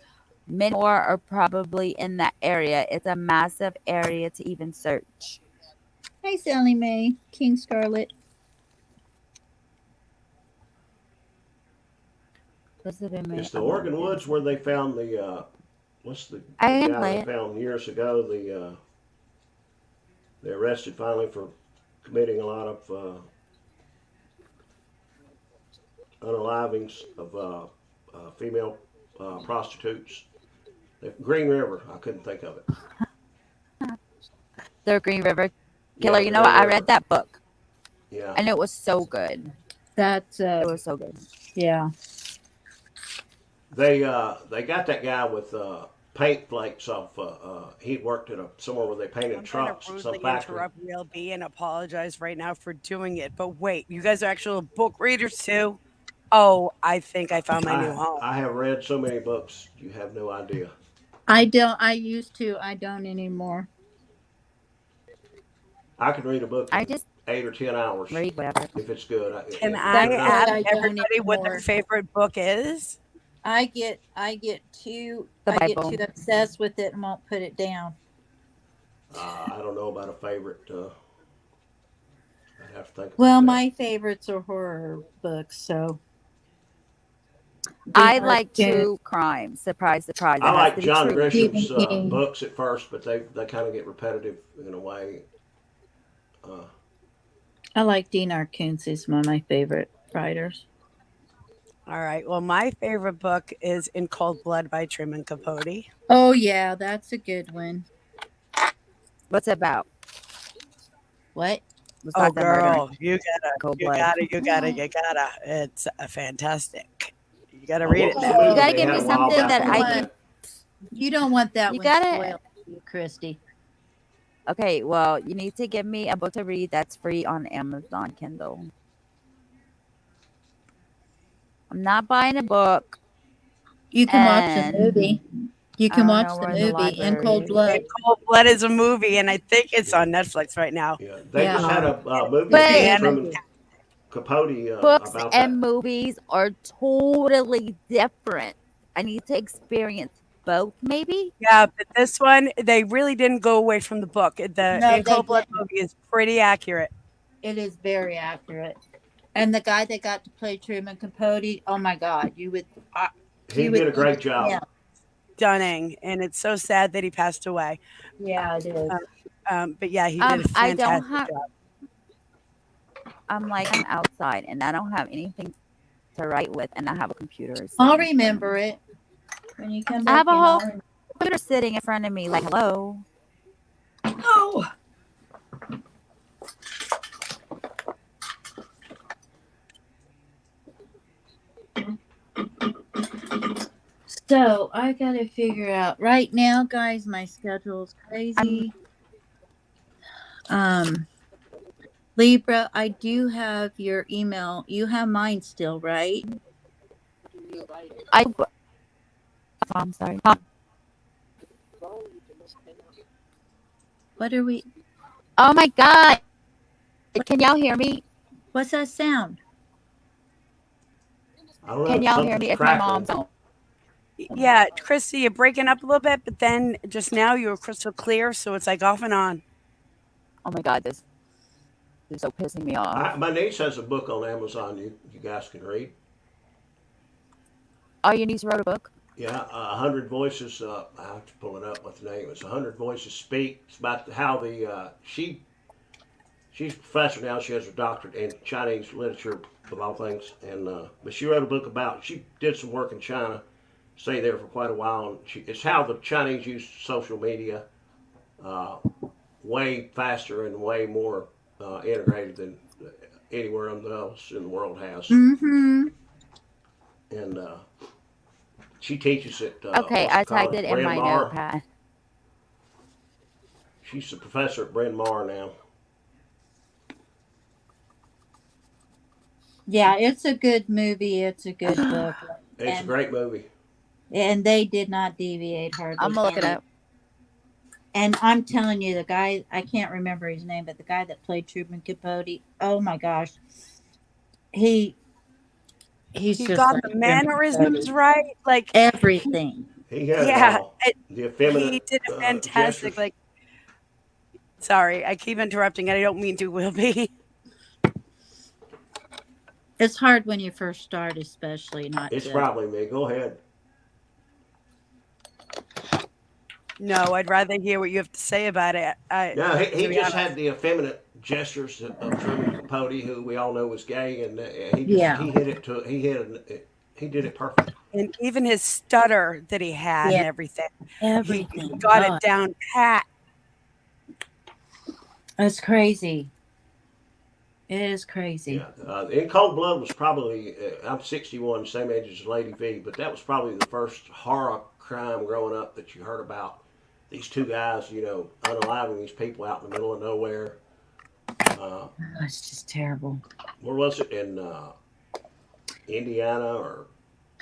Speaker 2: Many more are probably in that area. It's a massive area to even search.
Speaker 7: Hi, Sally Mae, King Scarlet.
Speaker 6: It's the Oregon Woods where they found the what's the
Speaker 2: I can
Speaker 6: guy
Speaker 2: play
Speaker 6: they
Speaker 2: it.
Speaker 6: found years ago. They arrested finally for committing a lot of unalivings of female prostitutes. Green River, I couldn't think of it.
Speaker 2: The Green River Killer.
Speaker 6: Yeah,
Speaker 2: You
Speaker 6: the
Speaker 2: know,
Speaker 6: Green
Speaker 2: I
Speaker 6: River.
Speaker 2: read that book,
Speaker 6: Yeah,
Speaker 2: and it was so good.
Speaker 7: That's
Speaker 2: It was so good.
Speaker 7: yeah.
Speaker 6: they got that guy with paint flakes off. He worked at somewhere where they painted
Speaker 3: I'm going
Speaker 6: trucks.
Speaker 3: to
Speaker 6: Some
Speaker 3: rudely
Speaker 6: factory.
Speaker 3: interrupt Real B and apologize right now for doing it. But wait, you guys are actual book readers too? Oh, I think I found my new home.
Speaker 6: I have read so many books, you have no idea.
Speaker 7: I don't. I used to. I don't anymore.
Speaker 6: I can read a book
Speaker 2: I
Speaker 6: in
Speaker 2: just
Speaker 6: 8 or 10 hours
Speaker 2: read whatever.
Speaker 6: if it's good.
Speaker 3: Can
Speaker 6: if
Speaker 3: I
Speaker 6: it's good
Speaker 3: ask
Speaker 6: enough.
Speaker 7: I don't
Speaker 3: everybody what their
Speaker 7: anymore.
Speaker 3: favorite book is?
Speaker 7: I get too
Speaker 2: The
Speaker 7: I get
Speaker 2: Bible.
Speaker 7: too obsessed with it and won't put it down.
Speaker 6: I don't know about a favorite. I'd have to think about
Speaker 7: Well,
Speaker 6: that.
Speaker 7: my favorites are horror books, so
Speaker 2: I
Speaker 7: Dean
Speaker 2: like
Speaker 7: Arkin,
Speaker 2: true crime. Surprise, surprise. It
Speaker 6: I
Speaker 2: has
Speaker 6: like
Speaker 2: to be
Speaker 6: John
Speaker 2: true.
Speaker 7: Stephen
Speaker 6: Grisham's
Speaker 7: King.
Speaker 6: books at first, but they kind of get repetitive in a way. Uh,
Speaker 7: I like Dean Arcoontz. He's one of my favorite writers.
Speaker 3: All right. Well, my favorite book is In Cold Blood by Truman Capote.
Speaker 7: Oh yeah, that's a good one.
Speaker 2: What's it about?
Speaker 7: What?
Speaker 2: Besides the murder
Speaker 3: Girl,
Speaker 2: in
Speaker 3: you gotta,
Speaker 2: cold
Speaker 3: you
Speaker 2: blood.
Speaker 3: gotta, you gotta, you gotta. It's fantastic. You gotta
Speaker 6: what
Speaker 3: read it
Speaker 6: was the
Speaker 3: now.
Speaker 6: movie
Speaker 2: You gotta
Speaker 6: they
Speaker 2: give
Speaker 6: had
Speaker 2: me
Speaker 6: a while
Speaker 2: something
Speaker 6: back
Speaker 2: that
Speaker 6: on
Speaker 2: I
Speaker 6: that?
Speaker 2: can.
Speaker 7: You don't want that
Speaker 2: You
Speaker 7: one
Speaker 2: gotta.
Speaker 7: spoiled, do you, Christy.
Speaker 2: Okay, well, you need to give me a book to read that's free on Amazon Kindle. I'm not buying a book,
Speaker 7: You can watch the
Speaker 2: and
Speaker 7: movie. You
Speaker 2: I
Speaker 7: can
Speaker 2: don't
Speaker 7: watch
Speaker 2: know
Speaker 7: the
Speaker 2: where the
Speaker 7: movie In
Speaker 2: library
Speaker 7: Cold
Speaker 2: is.
Speaker 7: Blood.
Speaker 3: And Cold Blood is a movie, and I think it's on Netflix right now.
Speaker 6: Yeah, they just
Speaker 7: Yeah.
Speaker 6: had a movie
Speaker 2: But
Speaker 6: about
Speaker 3: Fan-
Speaker 6: Truman Capote
Speaker 2: books
Speaker 6: about
Speaker 2: and
Speaker 6: that.
Speaker 2: movies are totally different. I need to experience both, maybe.
Speaker 3: Yeah, but this one, they really didn't go away from the book. The
Speaker 7: No,
Speaker 3: In
Speaker 7: they
Speaker 3: Cold Blood
Speaker 7: didn't.
Speaker 3: movie is pretty accurate.
Speaker 7: It is very accurate. And the guy that got to play Truman Capote, oh my God,
Speaker 6: He
Speaker 7: you would
Speaker 6: did a great
Speaker 7: yeah,
Speaker 6: job.
Speaker 3: Stunning, and it's so sad that he passed away.
Speaker 7: yeah, it is.
Speaker 3: But yeah, he did a
Speaker 2: I don't
Speaker 3: fantastic
Speaker 2: have.
Speaker 3: job.
Speaker 2: I'm outside, and I don't have anything to write with, and I have a computer.
Speaker 7: I'll
Speaker 2: sitting-
Speaker 7: remember it when you come
Speaker 2: I
Speaker 7: back.
Speaker 2: have a
Speaker 7: in,
Speaker 2: whole
Speaker 7: I'll remember.
Speaker 2: computer sitting in front of me. Like, hello.
Speaker 7: Oh. So I gotta figure out right now, guys. My schedule's crazy. Libra, I do have your email. You have mine still, right?
Speaker 2: I'm sorry.
Speaker 7: What are we?
Speaker 2: Oh my God! Can y'all hear me?
Speaker 7: What's that sound?
Speaker 6: I don't know.
Speaker 2: Can y'all hear
Speaker 6: something's
Speaker 2: me? If my
Speaker 6: crackling.
Speaker 2: mom's on.
Speaker 3: Yeah, Christy, you're breaking up a little bit, but then just now you were crystal clear, so it's like off and on.
Speaker 2: Oh my God! This is so pissing me off.
Speaker 6: My niece has a book on Amazon. You guys can read.
Speaker 2: Oh, your niece wrote a book.
Speaker 6: Yeah, 100 Voices. I have to pull it up. What the name is? 100 Voices Speak. It's about how the she's a professor now. She has her doctorate in Chinese literature, of all things. And but she wrote a book about. She did some work in China, stayed there for quite a while. And it's how the Chinese use social media way faster and way more integrated than anywhere else in the world has.
Speaker 7: Mm-hmm.
Speaker 6: And she teaches at
Speaker 2: Okay,
Speaker 6: what's
Speaker 2: I
Speaker 6: it called?
Speaker 2: typed it in
Speaker 6: Bryn
Speaker 2: my
Speaker 6: Mawr.
Speaker 2: notepad.
Speaker 6: She's a professor at Bryn Mawr now.
Speaker 7: Yeah, it's a good movie. It's a good book.
Speaker 6: It's a great movie.
Speaker 7: And they did not deviate hardly.
Speaker 2: I'm gonna look it
Speaker 7: any.
Speaker 2: up.
Speaker 7: And I'm telling you, the guy, I can't remember his name, but the guy that played Truman Capote, oh my gosh. He's
Speaker 3: He
Speaker 7: just
Speaker 3: got
Speaker 7: like
Speaker 3: the
Speaker 7: Truman
Speaker 3: mannerisms
Speaker 7: Capote.
Speaker 3: right. Like,
Speaker 7: Everything.
Speaker 6: He had
Speaker 3: yeah,
Speaker 6: the effeminate
Speaker 3: he did a fantastic,
Speaker 6: gestures.
Speaker 3: like, sorry, I keep interrupting, and I don't mean to, Will be.
Speaker 7: It's hard when you first start, especially not
Speaker 6: It's
Speaker 7: to.
Speaker 6: probably me. Go ahead.
Speaker 3: No, I'd rather hear what you have to say about it.
Speaker 6: No, he
Speaker 3: to be
Speaker 6: just
Speaker 3: honest.
Speaker 6: had the effeminate gestures of Truman Capote, who we all know was gay, and
Speaker 7: Yeah.
Speaker 6: he hit it to he did it perfect.
Speaker 3: And even his stutter that he had
Speaker 7: Yeah.
Speaker 3: and everything.
Speaker 7: Everything.
Speaker 3: He got
Speaker 7: God,
Speaker 3: it down pat.
Speaker 7: It's crazy. It is crazy.
Speaker 6: Yeah, In Cold Blood was probably I'm 61, same age as Lady V, but that was probably the first horror crime growing up that you heard about. These two guys, unaliving these people out in the middle of nowhere.
Speaker 7: Oh, it's just terrible.
Speaker 6: Where was it? In Indiana, or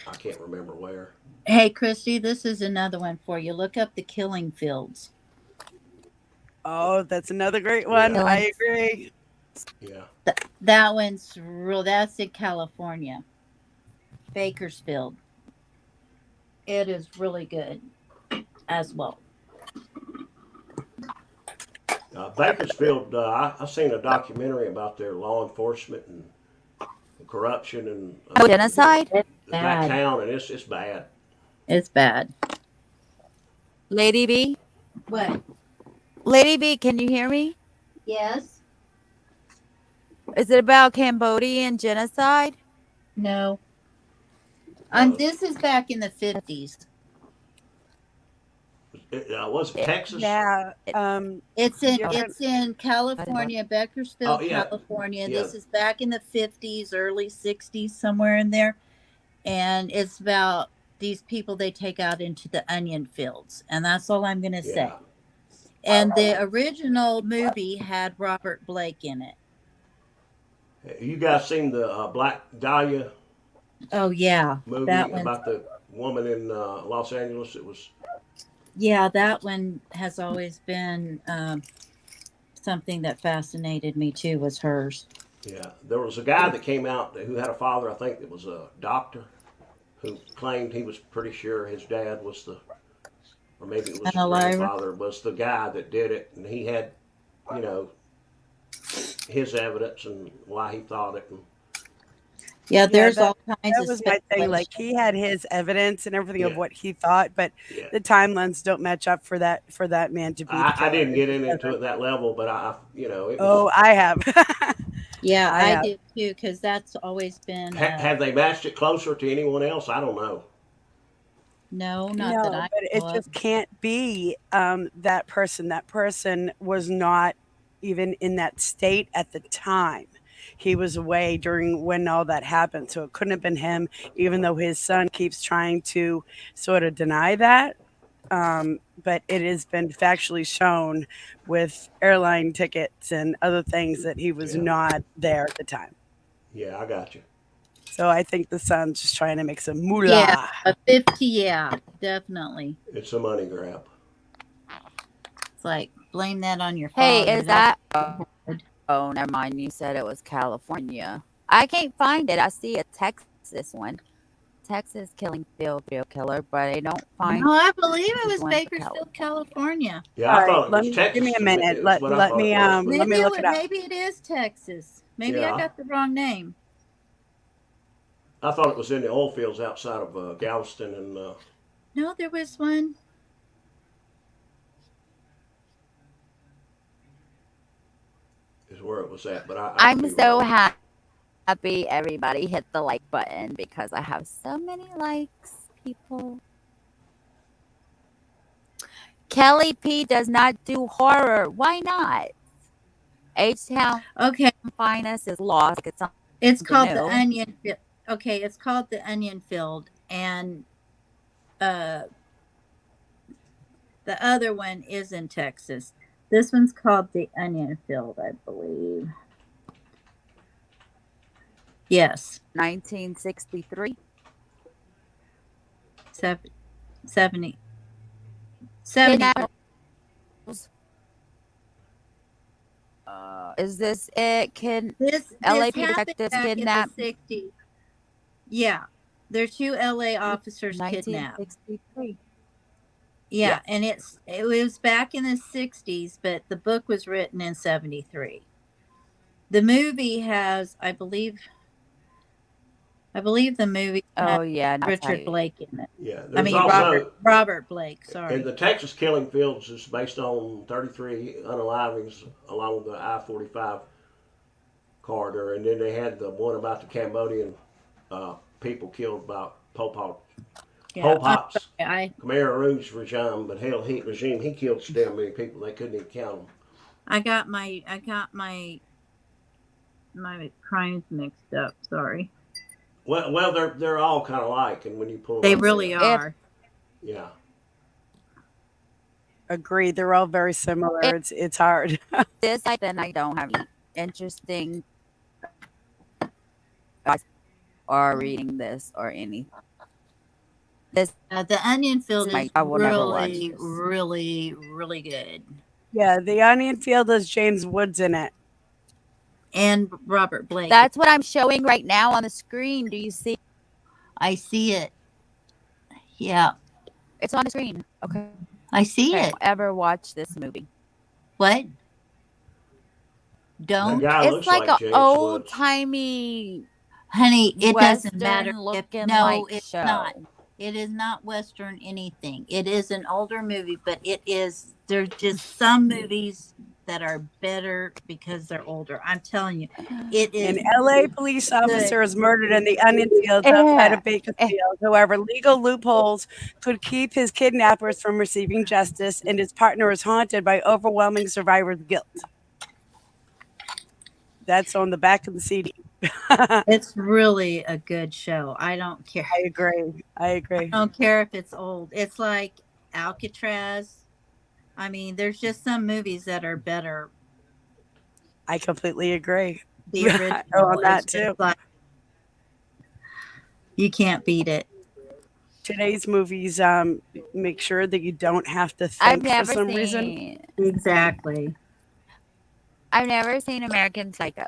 Speaker 6: I can't remember where.
Speaker 7: Hey, Christy, this is another one for you. Look up The Killing Fields.
Speaker 3: Oh, that's another great one.
Speaker 6: Yeah.
Speaker 3: I agree.
Speaker 6: Yeah.
Speaker 7: That one's real. That's in California, Bakersfield. It is really good as well.
Speaker 6: Bakersfield, I've seen a documentary about their law enforcement and corruption and
Speaker 2: Genocide?
Speaker 7: It's
Speaker 6: that
Speaker 7: bad.
Speaker 6: town, and it's bad.
Speaker 7: It's bad.
Speaker 2: Lady B?
Speaker 7: What?
Speaker 2: Lady B, can you hear me?
Speaker 7: Yes.
Speaker 2: Is it about Cambodian genocide?
Speaker 7: No.
Speaker 6: No.
Speaker 7: This is back in the 50s.
Speaker 6: Was it Texas?
Speaker 3: Yeah.
Speaker 7: It's in
Speaker 3: You're-
Speaker 7: it's in California, Bakersfield,
Speaker 6: Oh, yeah.
Speaker 7: California.
Speaker 6: Yeah.
Speaker 7: This is back in the 50s, early 60s, somewhere in there. And it's about these people they take out into the onion fields. And that's all I'm going to say.
Speaker 6: Yeah.
Speaker 7: And the original movie had Robert Blake in it.
Speaker 6: You guys seen the Black Dahlia
Speaker 7: Oh yeah,
Speaker 6: movie
Speaker 7: that one.
Speaker 6: about the woman in Los Angeles. It was.
Speaker 7: Yeah, that one has always been something that fascinated me too. Was hers.
Speaker 6: Yeah, there was a guy that came out who had a father. I think it was a doctor who claimed he was pretty sure his dad was the, or maybe it was his
Speaker 7: Unaliver.
Speaker 6: grandfather was the guy that did it, and he had, you know, his evidence and why he thought it. And
Speaker 7: Yeah,
Speaker 3: Yeah,
Speaker 7: there's
Speaker 3: that
Speaker 7: all kinds
Speaker 3: that
Speaker 7: of
Speaker 3: was my thing. Like
Speaker 7: speculation.
Speaker 3: he had his evidence and everything of
Speaker 6: yeah,
Speaker 3: what he thought, but
Speaker 6: yeah.
Speaker 3: the timelines don't match up for that man to be the
Speaker 6: I
Speaker 3: killer.
Speaker 6: didn't
Speaker 3: It
Speaker 6: get
Speaker 3: just
Speaker 6: into
Speaker 3: doesn't.
Speaker 6: it that level, but it
Speaker 3: Oh,
Speaker 6: was.
Speaker 3: I have.
Speaker 7: Yeah,
Speaker 3: I
Speaker 7: I
Speaker 3: have.
Speaker 7: did too, because that's always been
Speaker 6: Have they matched it closer to anyone else? I don't know.
Speaker 7: no, not that
Speaker 3: No,
Speaker 7: I
Speaker 3: but
Speaker 7: know
Speaker 3: it
Speaker 7: of.
Speaker 3: just can't be that person. That person was not even in that state at the time. He was away during when all that happened. So it couldn't have been him, even though his son keeps trying to sort of deny that. But it has been factually shown with airline tickets and other things that he was
Speaker 6: Yeah,
Speaker 3: not there at the time.
Speaker 6: yeah, I got you.
Speaker 3: So I think the son's just trying to make some
Speaker 7: Yeah,
Speaker 3: moolah.
Speaker 7: a 50. Yeah, definitely.
Speaker 6: It's a money grab.
Speaker 7: It's like blame that on your
Speaker 2: Hey,
Speaker 7: father.
Speaker 2: is
Speaker 7: That's
Speaker 2: that? Oh, never mind. You said it was California. I can't find it. I see a Texas one. Texas killing field serial killer, but I don't find
Speaker 7: no, I believe it was
Speaker 2: one for
Speaker 7: Bakersfield,
Speaker 2: California.
Speaker 7: California.
Speaker 6: Yeah,
Speaker 3: All
Speaker 6: I
Speaker 3: right,
Speaker 6: thought it was
Speaker 3: give me
Speaker 6: Texas.
Speaker 3: a minute.
Speaker 6: Is what I thought it was, but
Speaker 3: Let me look it up.
Speaker 7: Maybe it is Texas. Maybe I
Speaker 6: yeah,
Speaker 7: got the wrong name.
Speaker 6: I thought it was in the oil fields outside of Galveston, and
Speaker 7: No, there was one.
Speaker 6: is where it was at. But I could
Speaker 2: I'm
Speaker 6: be
Speaker 2: so
Speaker 6: wrong.
Speaker 2: happy everybody hit the like button because I have so many likes, people. Kelly P does not do horror. Why not? H Town
Speaker 7: Okay,
Speaker 2: Finest is lost. It's
Speaker 7: it's
Speaker 2: something
Speaker 7: called the
Speaker 2: new.
Speaker 7: Onion Field. Okay, it's called the Onion Field, and uh, the other one is in Texas. This one's called the Onion Field, I believe. Yes,
Speaker 2: 1963.
Speaker 7: 70, 70.
Speaker 2: Kidnappers. Is this it?
Speaker 7: This
Speaker 2: LAP
Speaker 7: happened
Speaker 2: detectives
Speaker 7: back
Speaker 2: kidnapped
Speaker 7: in the 60s. Yeah, there are two LA officers kidnapped.
Speaker 2: 1963.
Speaker 7: Yeah, and it was back in the 60s, but the book was written in 73. The movie has, I believe the movie has
Speaker 2: Oh yeah, not
Speaker 7: Richard
Speaker 2: tight.
Speaker 7: Blake in it.
Speaker 6: Yeah,
Speaker 7: I
Speaker 6: there's
Speaker 7: mean
Speaker 6: also
Speaker 7: Robert Blake.
Speaker 6: in
Speaker 7: Sorry.
Speaker 6: the Texas killing fields is based on 33 unalivings along the I-45 corridor, and then they had the one about the Cambodian people killed by Pol Pot.
Speaker 7: Yeah,
Speaker 6: Pol Pot's
Speaker 7: I
Speaker 6: Khmer Rouge regime, but hell, he killed so damn many people they couldn't even count them.
Speaker 7: I got my crimes mixed up. Sorry.
Speaker 6: Well, they're all kind of like, and when you pull them
Speaker 7: They
Speaker 6: up,
Speaker 7: really
Speaker 2: If
Speaker 7: are.
Speaker 6: yeah,
Speaker 3: Agreed. They're all very similar.
Speaker 2: if
Speaker 3: It's hard.
Speaker 2: this I then I don't have any interesting guys or reading this or anything. This
Speaker 7: The Onion Field is
Speaker 2: I will never watch
Speaker 7: really,
Speaker 2: this.
Speaker 7: really, really good.
Speaker 3: Yeah, the Onion Field has James Woods in it.
Speaker 7: And Robert Blake.
Speaker 2: That's what I'm showing right now on the screen. Do you see?
Speaker 7: I see it. Yeah,
Speaker 2: It's on the screen. Okay.
Speaker 7: I see
Speaker 2: Okay.
Speaker 7: it.
Speaker 2: Ever watch this movie?
Speaker 7: What?
Speaker 6: that
Speaker 7: Don't?
Speaker 6: guy
Speaker 2: It's
Speaker 6: looks
Speaker 2: like
Speaker 6: like
Speaker 2: an
Speaker 6: James
Speaker 2: old
Speaker 6: Woods.
Speaker 2: timey
Speaker 7: Honey, it doesn't matter
Speaker 2: Western
Speaker 7: if
Speaker 2: looking
Speaker 7: no,
Speaker 2: like
Speaker 7: it's
Speaker 2: show.
Speaker 7: not. It is not Western anything. It is an older movie, but it is there's just some movies that are better because they're older. I'm telling you. It is
Speaker 3: An LA police officer
Speaker 7: good.
Speaker 3: is murdered in the Onion Fields outside of
Speaker 2: Eh,
Speaker 3: Bakersfield. However, legal loopholes could keep his kidnappers from receiving justice, and his partner is haunted by overwhelming survivor's guilt. That's on the back of the CD. I
Speaker 7: It's really a good show. I don't care.
Speaker 3: agree. I
Speaker 7: I
Speaker 3: agree.
Speaker 7: don't care if it's old. It's like Alcatraz. I mean, there's just some movies that are better.
Speaker 3: I completely agree.
Speaker 7: The original
Speaker 3: on that
Speaker 7: is
Speaker 3: too.
Speaker 7: just like You can't beat it.
Speaker 3: Today's movies make sure that you don't have to
Speaker 2: I've
Speaker 3: think for
Speaker 2: never
Speaker 3: some reason.
Speaker 2: seen.
Speaker 7: Exactly.
Speaker 2: I've never seen American Psycho.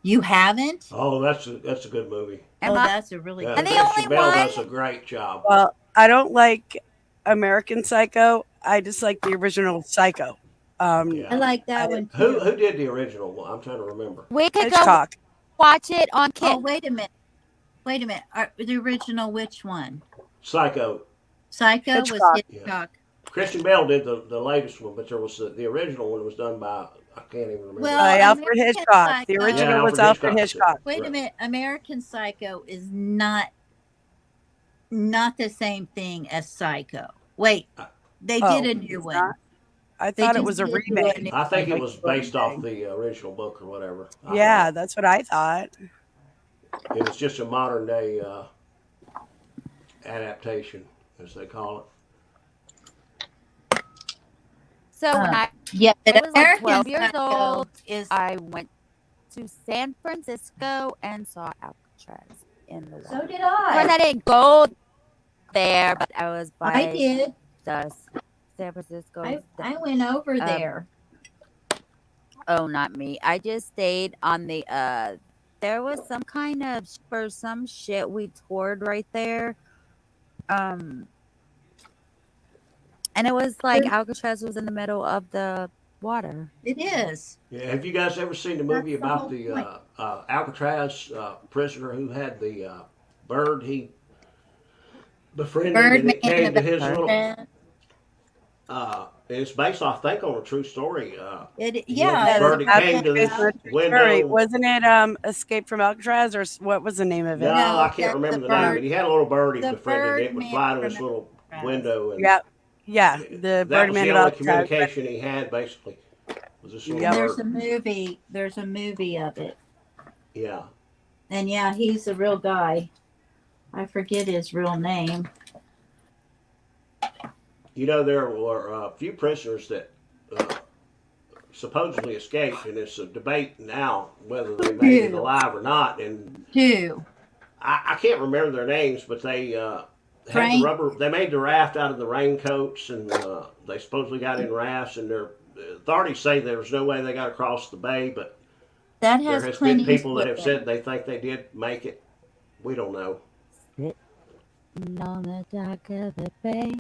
Speaker 7: You haven't?
Speaker 6: Oh, that's a good movie.
Speaker 2: Am
Speaker 7: Oh,
Speaker 2: I?
Speaker 7: that's a really
Speaker 6: Yeah,
Speaker 2: And
Speaker 7: good
Speaker 2: the
Speaker 6: Christian
Speaker 2: only
Speaker 6: Bale
Speaker 2: one.
Speaker 6: does a great job.
Speaker 3: Well, I don't like American Psycho. I just like the original Psycho.
Speaker 7: I
Speaker 6: Yeah.
Speaker 7: like that one
Speaker 6: Who
Speaker 7: too.
Speaker 6: did the original one? I'm trying to remember.
Speaker 2: We could go
Speaker 3: Hitchcock.
Speaker 2: watch it on
Speaker 7: Oh,
Speaker 2: Kick.
Speaker 7: wait a minute. Wait a minute. The original, which one?
Speaker 6: Psycho.
Speaker 7: Psycho was
Speaker 3: Hitchcock.
Speaker 7: Hitchcock.
Speaker 6: Christian Bale did the latest one, but there was the original one was done by I can't even remember.
Speaker 7: Well,
Speaker 3: Alfred
Speaker 7: American
Speaker 3: Hitchcock. The
Speaker 7: Psycho-
Speaker 3: original
Speaker 6: Yeah,
Speaker 3: was
Speaker 6: Alfred
Speaker 3: Alfred
Speaker 6: Hitchcock.
Speaker 3: Hitchcock.
Speaker 7: Wait a
Speaker 6: Right.
Speaker 7: minute. American Psycho is not the same thing as Psycho. Wait, they
Speaker 3: Oh,
Speaker 7: did a new
Speaker 3: it's
Speaker 7: one.
Speaker 3: not? I
Speaker 7: They
Speaker 3: thought it
Speaker 7: just
Speaker 3: was a
Speaker 7: did do a
Speaker 3: remake.
Speaker 7: new
Speaker 6: I think it
Speaker 3: Like
Speaker 6: was
Speaker 3: the
Speaker 6: based off
Speaker 3: remake.
Speaker 6: the original book or whatever.
Speaker 3: Yeah, that's what I thought.
Speaker 6: It was just a modern day adaptation, as they call it.
Speaker 2: So when
Speaker 7: Yeah,
Speaker 2: I
Speaker 7: but
Speaker 2: was like 12
Speaker 7: American
Speaker 2: years
Speaker 7: Psycho
Speaker 2: old,
Speaker 7: is
Speaker 2: I went to San Francisco and saw Alcatraz in the water.
Speaker 7: so did
Speaker 2: Of course,
Speaker 7: I.
Speaker 2: I didn't go there, but I was by
Speaker 7: I did.
Speaker 2: the San Francisco.
Speaker 7: I went over there.
Speaker 2: Oh, not me. I just stayed on the there was some kind of for some shit we toured right there. And it was like Alcatraz was in the middle of the water.
Speaker 7: It is.
Speaker 6: Yeah, have you guys ever seen the movie
Speaker 7: That's the
Speaker 6: about
Speaker 7: whole
Speaker 6: the
Speaker 7: point.
Speaker 6: Alcatraz prisoner who had the bird he befriended and
Speaker 7: Birdman
Speaker 6: it came to his
Speaker 7: about
Speaker 6: little?
Speaker 7: that.
Speaker 6: It's based, I think, on a true story.
Speaker 7: Yeah.
Speaker 6: the bird that came to this
Speaker 3: That's a true
Speaker 6: window.
Speaker 3: story. Wasn't it Escape from Alcatraz, or what was the name of it?
Speaker 6: No,
Speaker 7: No,
Speaker 6: I can't
Speaker 7: that's
Speaker 6: remember
Speaker 7: the
Speaker 6: the name,
Speaker 7: bird-
Speaker 6: but he had a little bird he
Speaker 7: the
Speaker 6: befriended. It would
Speaker 7: Birdman
Speaker 6: fly to his
Speaker 7: from
Speaker 6: little
Speaker 7: Alcatraz.
Speaker 6: window. And
Speaker 3: Yeah, the
Speaker 6: that was
Speaker 3: Birdman
Speaker 6: the
Speaker 3: of
Speaker 6: only
Speaker 3: Alcatraz.
Speaker 6: communication he had, basically. Was this little
Speaker 3: Yep.
Speaker 7: There's a
Speaker 6: bird.
Speaker 7: movie. There's a movie of it.
Speaker 6: Yeah.
Speaker 7: And yeah, he's a real guy. I forget his real name.
Speaker 6: You know, there were a few prisoners that supposedly escaped, and it's a debate now whether they made it
Speaker 7: Who?
Speaker 6: alive or not. And
Speaker 7: Who?
Speaker 6: I can't remember their names, but they had the
Speaker 7: Frank?
Speaker 6: rubber. They made the raft out of the raincoats, and they supposedly got in rafts. And their authorities say there was no way they got across the bay, but
Speaker 7: That
Speaker 6: there
Speaker 7: has
Speaker 6: has
Speaker 7: Clint
Speaker 6: been people that
Speaker 7: Eastwood
Speaker 6: have
Speaker 7: in
Speaker 6: said they think they did make it. We don't know.
Speaker 2: On the dock of the bay.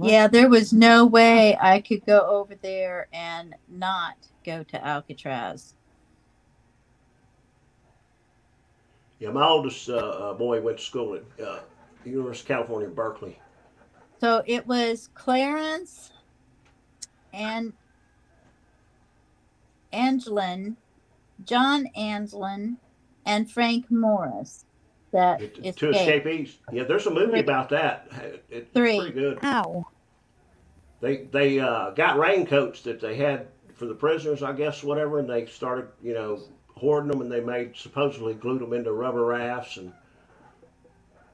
Speaker 7: Yeah, there was no way I could go over there and not go to Alcatraz.
Speaker 6: Yeah, my oldest boy went to school at University of California, Berkeley.
Speaker 7: So it was Clarence and Angelin, John Angelin, and Frank Morris that
Speaker 6: Two
Speaker 7: escaped.
Speaker 6: escapees. Yeah, there's a movie about that. It's
Speaker 7: Three.
Speaker 6: pretty good.
Speaker 2: Ow.
Speaker 6: They got raincoats that they had for the prisoners, I guess, whatever, and they started, hoarding them, and they supposedly glued them into rubber rafts. And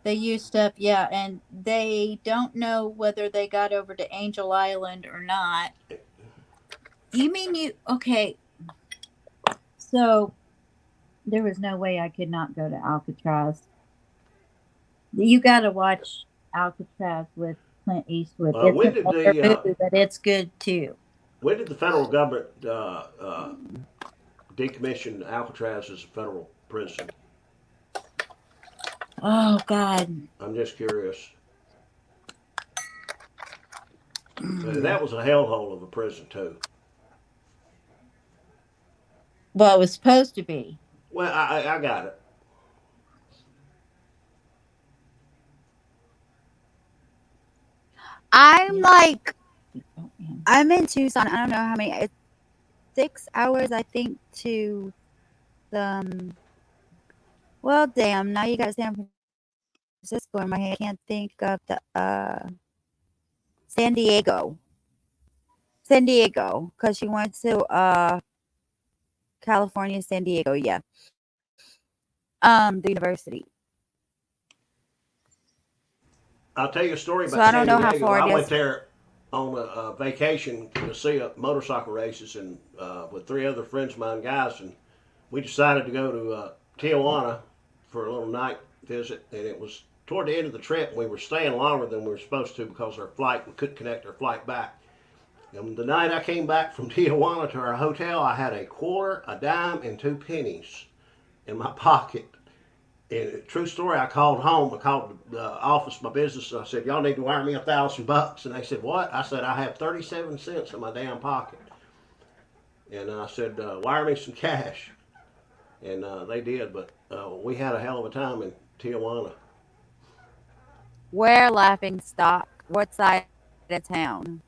Speaker 7: They used up, yeah, and they don't know whether they got over to Angel Island or not. You mean okay. So there was no way I could not go to Alcatraz. You got to watch Alcatraz with Clint Eastwood.
Speaker 6: when
Speaker 7: It's
Speaker 6: did
Speaker 7: an older movie, but it's good too.
Speaker 6: when did the federal government decommission Alcatraz as a federal prison?
Speaker 7: Oh God.
Speaker 6: I'm just curious. That was a hellhole of a prison too.
Speaker 7: Well, it was supposed to be.
Speaker 6: Well, I got it.
Speaker 2: I'm like, I'm in Tucson. I don't know how many. It's 6 hours, I think, to the. Well, damn. Now you got San Francisco in my head. I can't think of the San Diego. San Diego, because she went to California, San Diego. Yeah. The university.
Speaker 6: I'll tell you a story about
Speaker 2: So I don't
Speaker 6: San
Speaker 2: know how
Speaker 6: Diego.
Speaker 2: far it
Speaker 6: I went
Speaker 2: is.
Speaker 6: there on a vacation to see motorcycle races, and with 3 other friends of mine, guys, and we decided to go to Tijuana for a little night visit, and it was toward the end of the trip. We were staying longer than we were supposed to because we couldn't connect our flight back. And the night I came back from Tijuana to our hotel, I had a quarter, a dime, and 2 pennies in my pocket. And true story, I called home. I called the office, my business, and I said, "Y'all need to wire me $1,000." And they said, "What?" I said, "I have 37 cents in my damn pocket." And I said, "Wire me some cash." And they did, but we had a hell of a time in Tijuana.
Speaker 2: Where Laughing Stock? What side of town?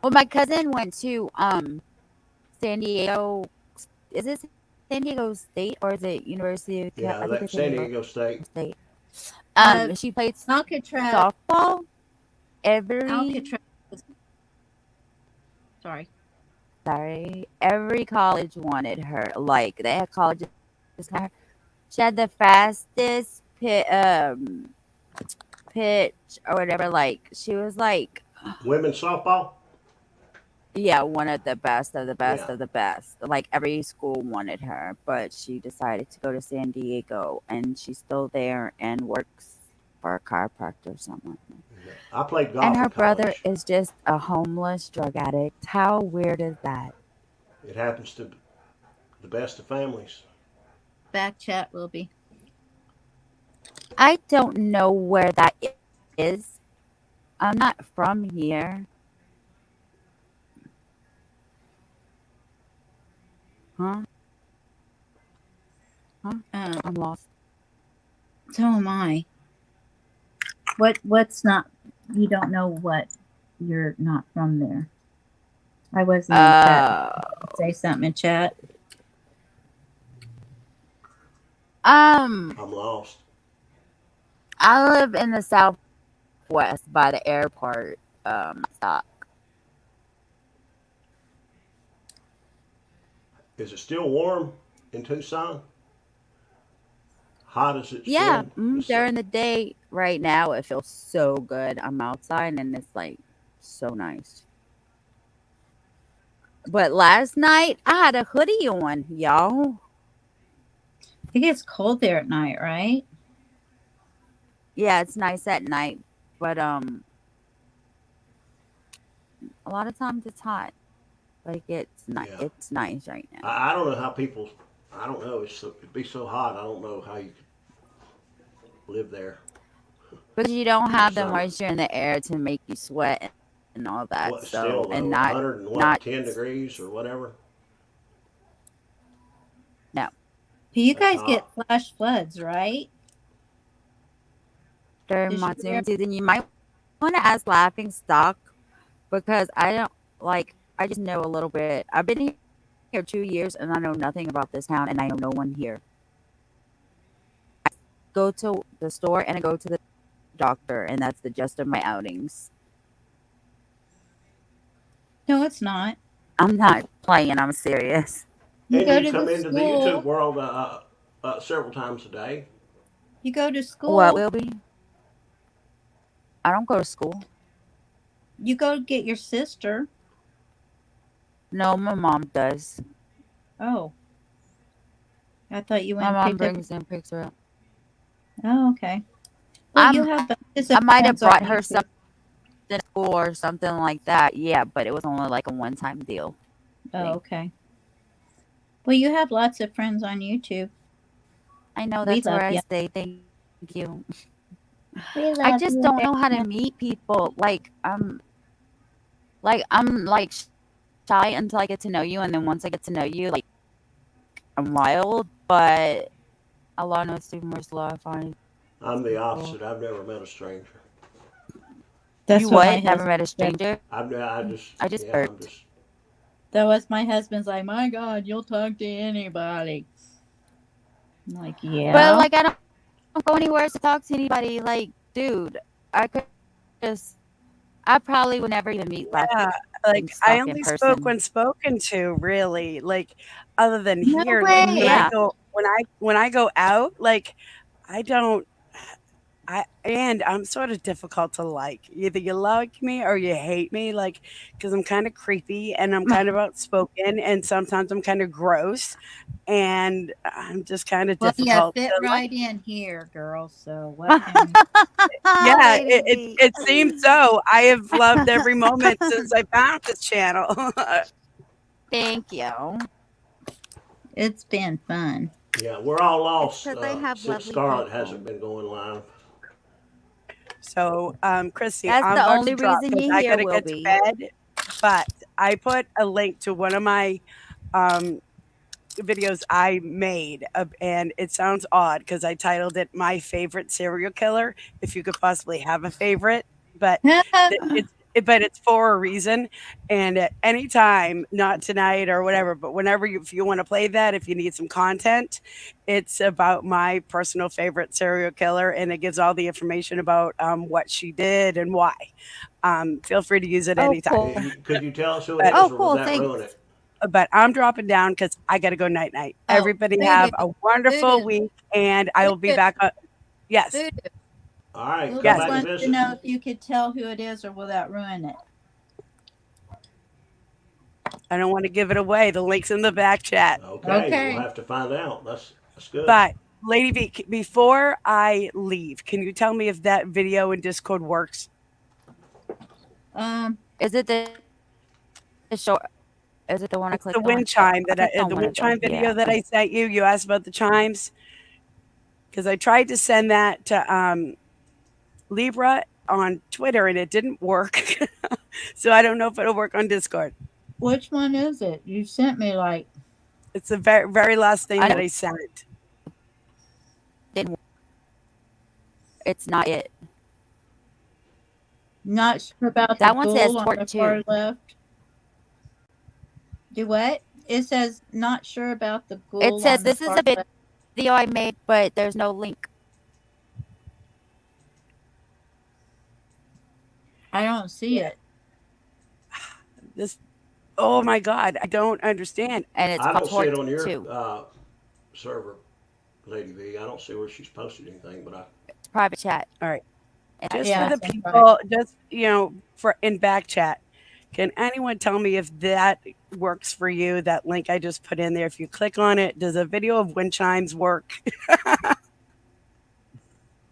Speaker 2: Well, my cousin went to San Diego. Is it San Diego State or is it University of
Speaker 6: Yeah,
Speaker 2: I think
Speaker 6: that
Speaker 2: it's
Speaker 6: San Diego State.
Speaker 2: State.
Speaker 7: Uh,
Speaker 2: She played
Speaker 7: Alcatraz.
Speaker 2: softball every
Speaker 7: Alcatraz. Sorry.
Speaker 2: every college wanted her. Like they had colleges. She had the fastest pitch or whatever. Like she was like,
Speaker 6: Women's softball?
Speaker 2: yeah, one of the best of the best
Speaker 6: Yeah.
Speaker 2: of the best. Like every school wanted her, but she decided to go to San Diego, and she's still there and works for a chiropractor or something.
Speaker 6: I played golf
Speaker 2: And her
Speaker 6: in
Speaker 2: brother
Speaker 6: college.
Speaker 2: is just a homeless drug addict. How weird is that?
Speaker 6: It happens to the best of families.
Speaker 7: Back chat will be.
Speaker 2: I don't know where that is. I'm not from here. Huh? I'm lost.
Speaker 7: So am I. What's not? You don't know what? You're not from there. I wasn't in chat. Say something in chat.
Speaker 6: I'm lost.
Speaker 2: I live in the southwest by the airport. Stop.
Speaker 6: Is it still warm in Tucson? Hot as it's
Speaker 2: Yeah,
Speaker 6: been?
Speaker 2: during the day right now it feels so good. I'm outside and it's like so nice. But last night I had a hoodie on, y'all.
Speaker 7: It gets cold there at night, right?
Speaker 2: Yeah, it's nice at night, but a lot of times it's hot. Like it's nice.
Speaker 6: Yeah.
Speaker 2: It's nice right now.
Speaker 6: I don't know how people. I don't know. It'd be so hot. I don't know how you could live there.
Speaker 2: Because you don't have the
Speaker 6: Summer.
Speaker 2: moisture in the air to make you sweat and all that.
Speaker 6: What,
Speaker 2: So
Speaker 6: still though,
Speaker 2: and not
Speaker 6: 10 degrees or whatever.
Speaker 2: no.
Speaker 7: You guys
Speaker 6: That's
Speaker 7: get
Speaker 6: hot.
Speaker 7: flash floods, right?
Speaker 2: During
Speaker 7: Is she
Speaker 2: monsoon
Speaker 7: there?
Speaker 2: season, you might want to ask Laughing Stock because I don't like. I just know a little bit. I've been here 2 years and I know nothing about this town, and I know no one here. I go to the store and I go to the doctor, and that's the gist of my outings.
Speaker 7: No, it's not.
Speaker 2: I'm not playing. I'm serious.
Speaker 7: You
Speaker 6: And
Speaker 7: go
Speaker 6: you
Speaker 7: to
Speaker 6: come
Speaker 7: the
Speaker 6: into the YouTube
Speaker 7: school.
Speaker 6: world several times a day.
Speaker 7: You go to school.
Speaker 2: What will be? I don't go to school.
Speaker 7: You go get your sister.
Speaker 2: No, my mom does.
Speaker 7: Oh. I thought you
Speaker 2: My
Speaker 7: went
Speaker 2: mom
Speaker 7: and picked up.
Speaker 2: brings and picks her up.
Speaker 7: Oh, okay. Well, you
Speaker 2: I'm
Speaker 7: have bunches
Speaker 2: I
Speaker 7: of
Speaker 2: might have
Speaker 7: friends on
Speaker 2: brought her
Speaker 7: YouTube.
Speaker 2: something to school or something like that. Yeah, but it was only like a one-time deal.
Speaker 7: Oh,
Speaker 2: thing.
Speaker 7: okay. Well, you have lots of friends on YouTube.
Speaker 2: I know
Speaker 7: We
Speaker 2: that's where
Speaker 7: love
Speaker 2: I
Speaker 7: you.
Speaker 2: say thank you.
Speaker 7: We
Speaker 2: I
Speaker 7: love
Speaker 2: just
Speaker 7: you
Speaker 2: don't
Speaker 7: very
Speaker 2: know how to
Speaker 7: much.
Speaker 2: meet people. I'm shy until I get to know you, and then once I get to know you, like I'm wild. But Allah knows super more slow. I find
Speaker 6: I'm the
Speaker 2: people.
Speaker 6: opposite. I've never met a stranger.
Speaker 7: That's
Speaker 2: You
Speaker 7: what my
Speaker 2: what? Never
Speaker 7: husband
Speaker 2: met a
Speaker 7: said.
Speaker 2: stranger?
Speaker 6: I
Speaker 2: just
Speaker 6: I'm
Speaker 2: burped.
Speaker 6: just.
Speaker 7: That was my husband's like, my God, you'll talk to anybody. I'm like,
Speaker 2: But
Speaker 7: yeah.
Speaker 2: like I don't go anywhere to talk to anybody. Like, dude, I could just. I probably would never even meet Laughing
Speaker 3: Yeah, like I
Speaker 2: Stock in
Speaker 3: only spoke
Speaker 2: person.
Speaker 3: when spoken to, really. Like other than
Speaker 7: No
Speaker 3: here, like
Speaker 7: way.
Speaker 2: Yeah.
Speaker 3: when I go out, like I don't I'm sort of difficult to like. Either you like me or you hate me, like, because I'm kind of creepy and I'm kind of outspoken and sometimes I'm kind of gross and I'm just kind of
Speaker 7: Well, you
Speaker 3: difficult
Speaker 7: fit
Speaker 3: to like.
Speaker 7: right in here, girl. So what can
Speaker 3: Yeah,
Speaker 2: Lady V.
Speaker 3: it seems so. I have loved every moment since I found this channel.
Speaker 2: Thank you.
Speaker 7: it's been fun.
Speaker 6: Yeah, we're all
Speaker 2: It's
Speaker 6: lost
Speaker 2: because I have
Speaker 6: since
Speaker 2: lovely
Speaker 6: Scarlett hasn't
Speaker 2: people.
Speaker 6: been going live.
Speaker 3: So, Chrissy,
Speaker 2: That's
Speaker 3: I'm
Speaker 2: the
Speaker 3: about to
Speaker 2: only
Speaker 3: drop
Speaker 2: reason
Speaker 3: because
Speaker 2: you
Speaker 3: I
Speaker 2: here
Speaker 3: gotta
Speaker 2: will
Speaker 3: get to
Speaker 2: be.
Speaker 3: bed. But I put a link to one of my um, videos I made, and it sounds odd because I titled it "My Favorite Serial Killer." If you could possibly have a favorite, but it's for a reason. And at any time, not tonight or whatever, but whenever if you want to play that, if you need some content, it's about my personal favorite serial killer, and it gives all the information about what she did and why. Feel free to use it
Speaker 2: Oh,
Speaker 3: anytime.
Speaker 2: cool.
Speaker 6: Could you tell us who it
Speaker 3: But
Speaker 6: is,
Speaker 2: Oh,
Speaker 6: or would
Speaker 2: cool.
Speaker 6: that ruin
Speaker 2: Thanks.
Speaker 6: it?
Speaker 3: I'm dropping down because I got to go night night.
Speaker 7: Oh,
Speaker 3: Everybody
Speaker 7: voodoo,
Speaker 3: have a wonderful
Speaker 7: voodoo,
Speaker 3: week, and I will be
Speaker 7: voodoo,
Speaker 3: back. Yes,
Speaker 7: voodoo.
Speaker 6: All right,
Speaker 7: Louis
Speaker 6: come
Speaker 3: yes.
Speaker 6: back and
Speaker 7: wants to
Speaker 6: visit.
Speaker 7: know if you could tell who it is, or will that ruin it?
Speaker 3: I don't want to give it away. The link's in the back chat.
Speaker 6: Okay,
Speaker 7: Okay.
Speaker 6: we'll have to find out. That's good.
Speaker 3: But Lady V, before I leave, can you tell me if that video in Discord works?
Speaker 2: Is it the short? Is it the one I
Speaker 3: It's the
Speaker 2: clicked
Speaker 3: wind
Speaker 2: on?
Speaker 3: chime
Speaker 2: I clicked on
Speaker 3: the
Speaker 2: one
Speaker 3: wind
Speaker 2: of them.
Speaker 3: chime video
Speaker 2: Yeah.
Speaker 3: that I sent you. You asked about the chimes because I tried to send that to Libra on Twitter and it didn't work. So I don't know if it'll work on Discord.
Speaker 7: Which one is it? You sent me like
Speaker 3: It's the very last thing
Speaker 2: I
Speaker 3: that
Speaker 2: know
Speaker 3: I sent.
Speaker 2: didn't. It's not it.
Speaker 7: not sure about the
Speaker 2: That one says
Speaker 7: ghoul on
Speaker 2: part
Speaker 7: the far
Speaker 2: 2.
Speaker 7: left. Do what? It says not sure about the
Speaker 2: It
Speaker 7: ghoul
Speaker 2: says
Speaker 7: on the
Speaker 2: this is
Speaker 7: far
Speaker 2: a
Speaker 7: left.
Speaker 2: video I made, but there's no link.
Speaker 7: I don't see it.
Speaker 3: This, oh my God, I don't understand.
Speaker 2: And it's
Speaker 6: I
Speaker 2: called
Speaker 6: don't see it
Speaker 2: part
Speaker 6: on your
Speaker 2: 2.
Speaker 6: server, Lady V. I don't see where she's posted anything, but
Speaker 2: It's private chat.
Speaker 3: All right.
Speaker 2: And
Speaker 3: Just
Speaker 7: Yeah,
Speaker 3: for the
Speaker 7: it's in
Speaker 3: people, just, for in back chat, can anyone tell me if that works for you? That link I just put in there. If you click on it, does a video of wind chimes work?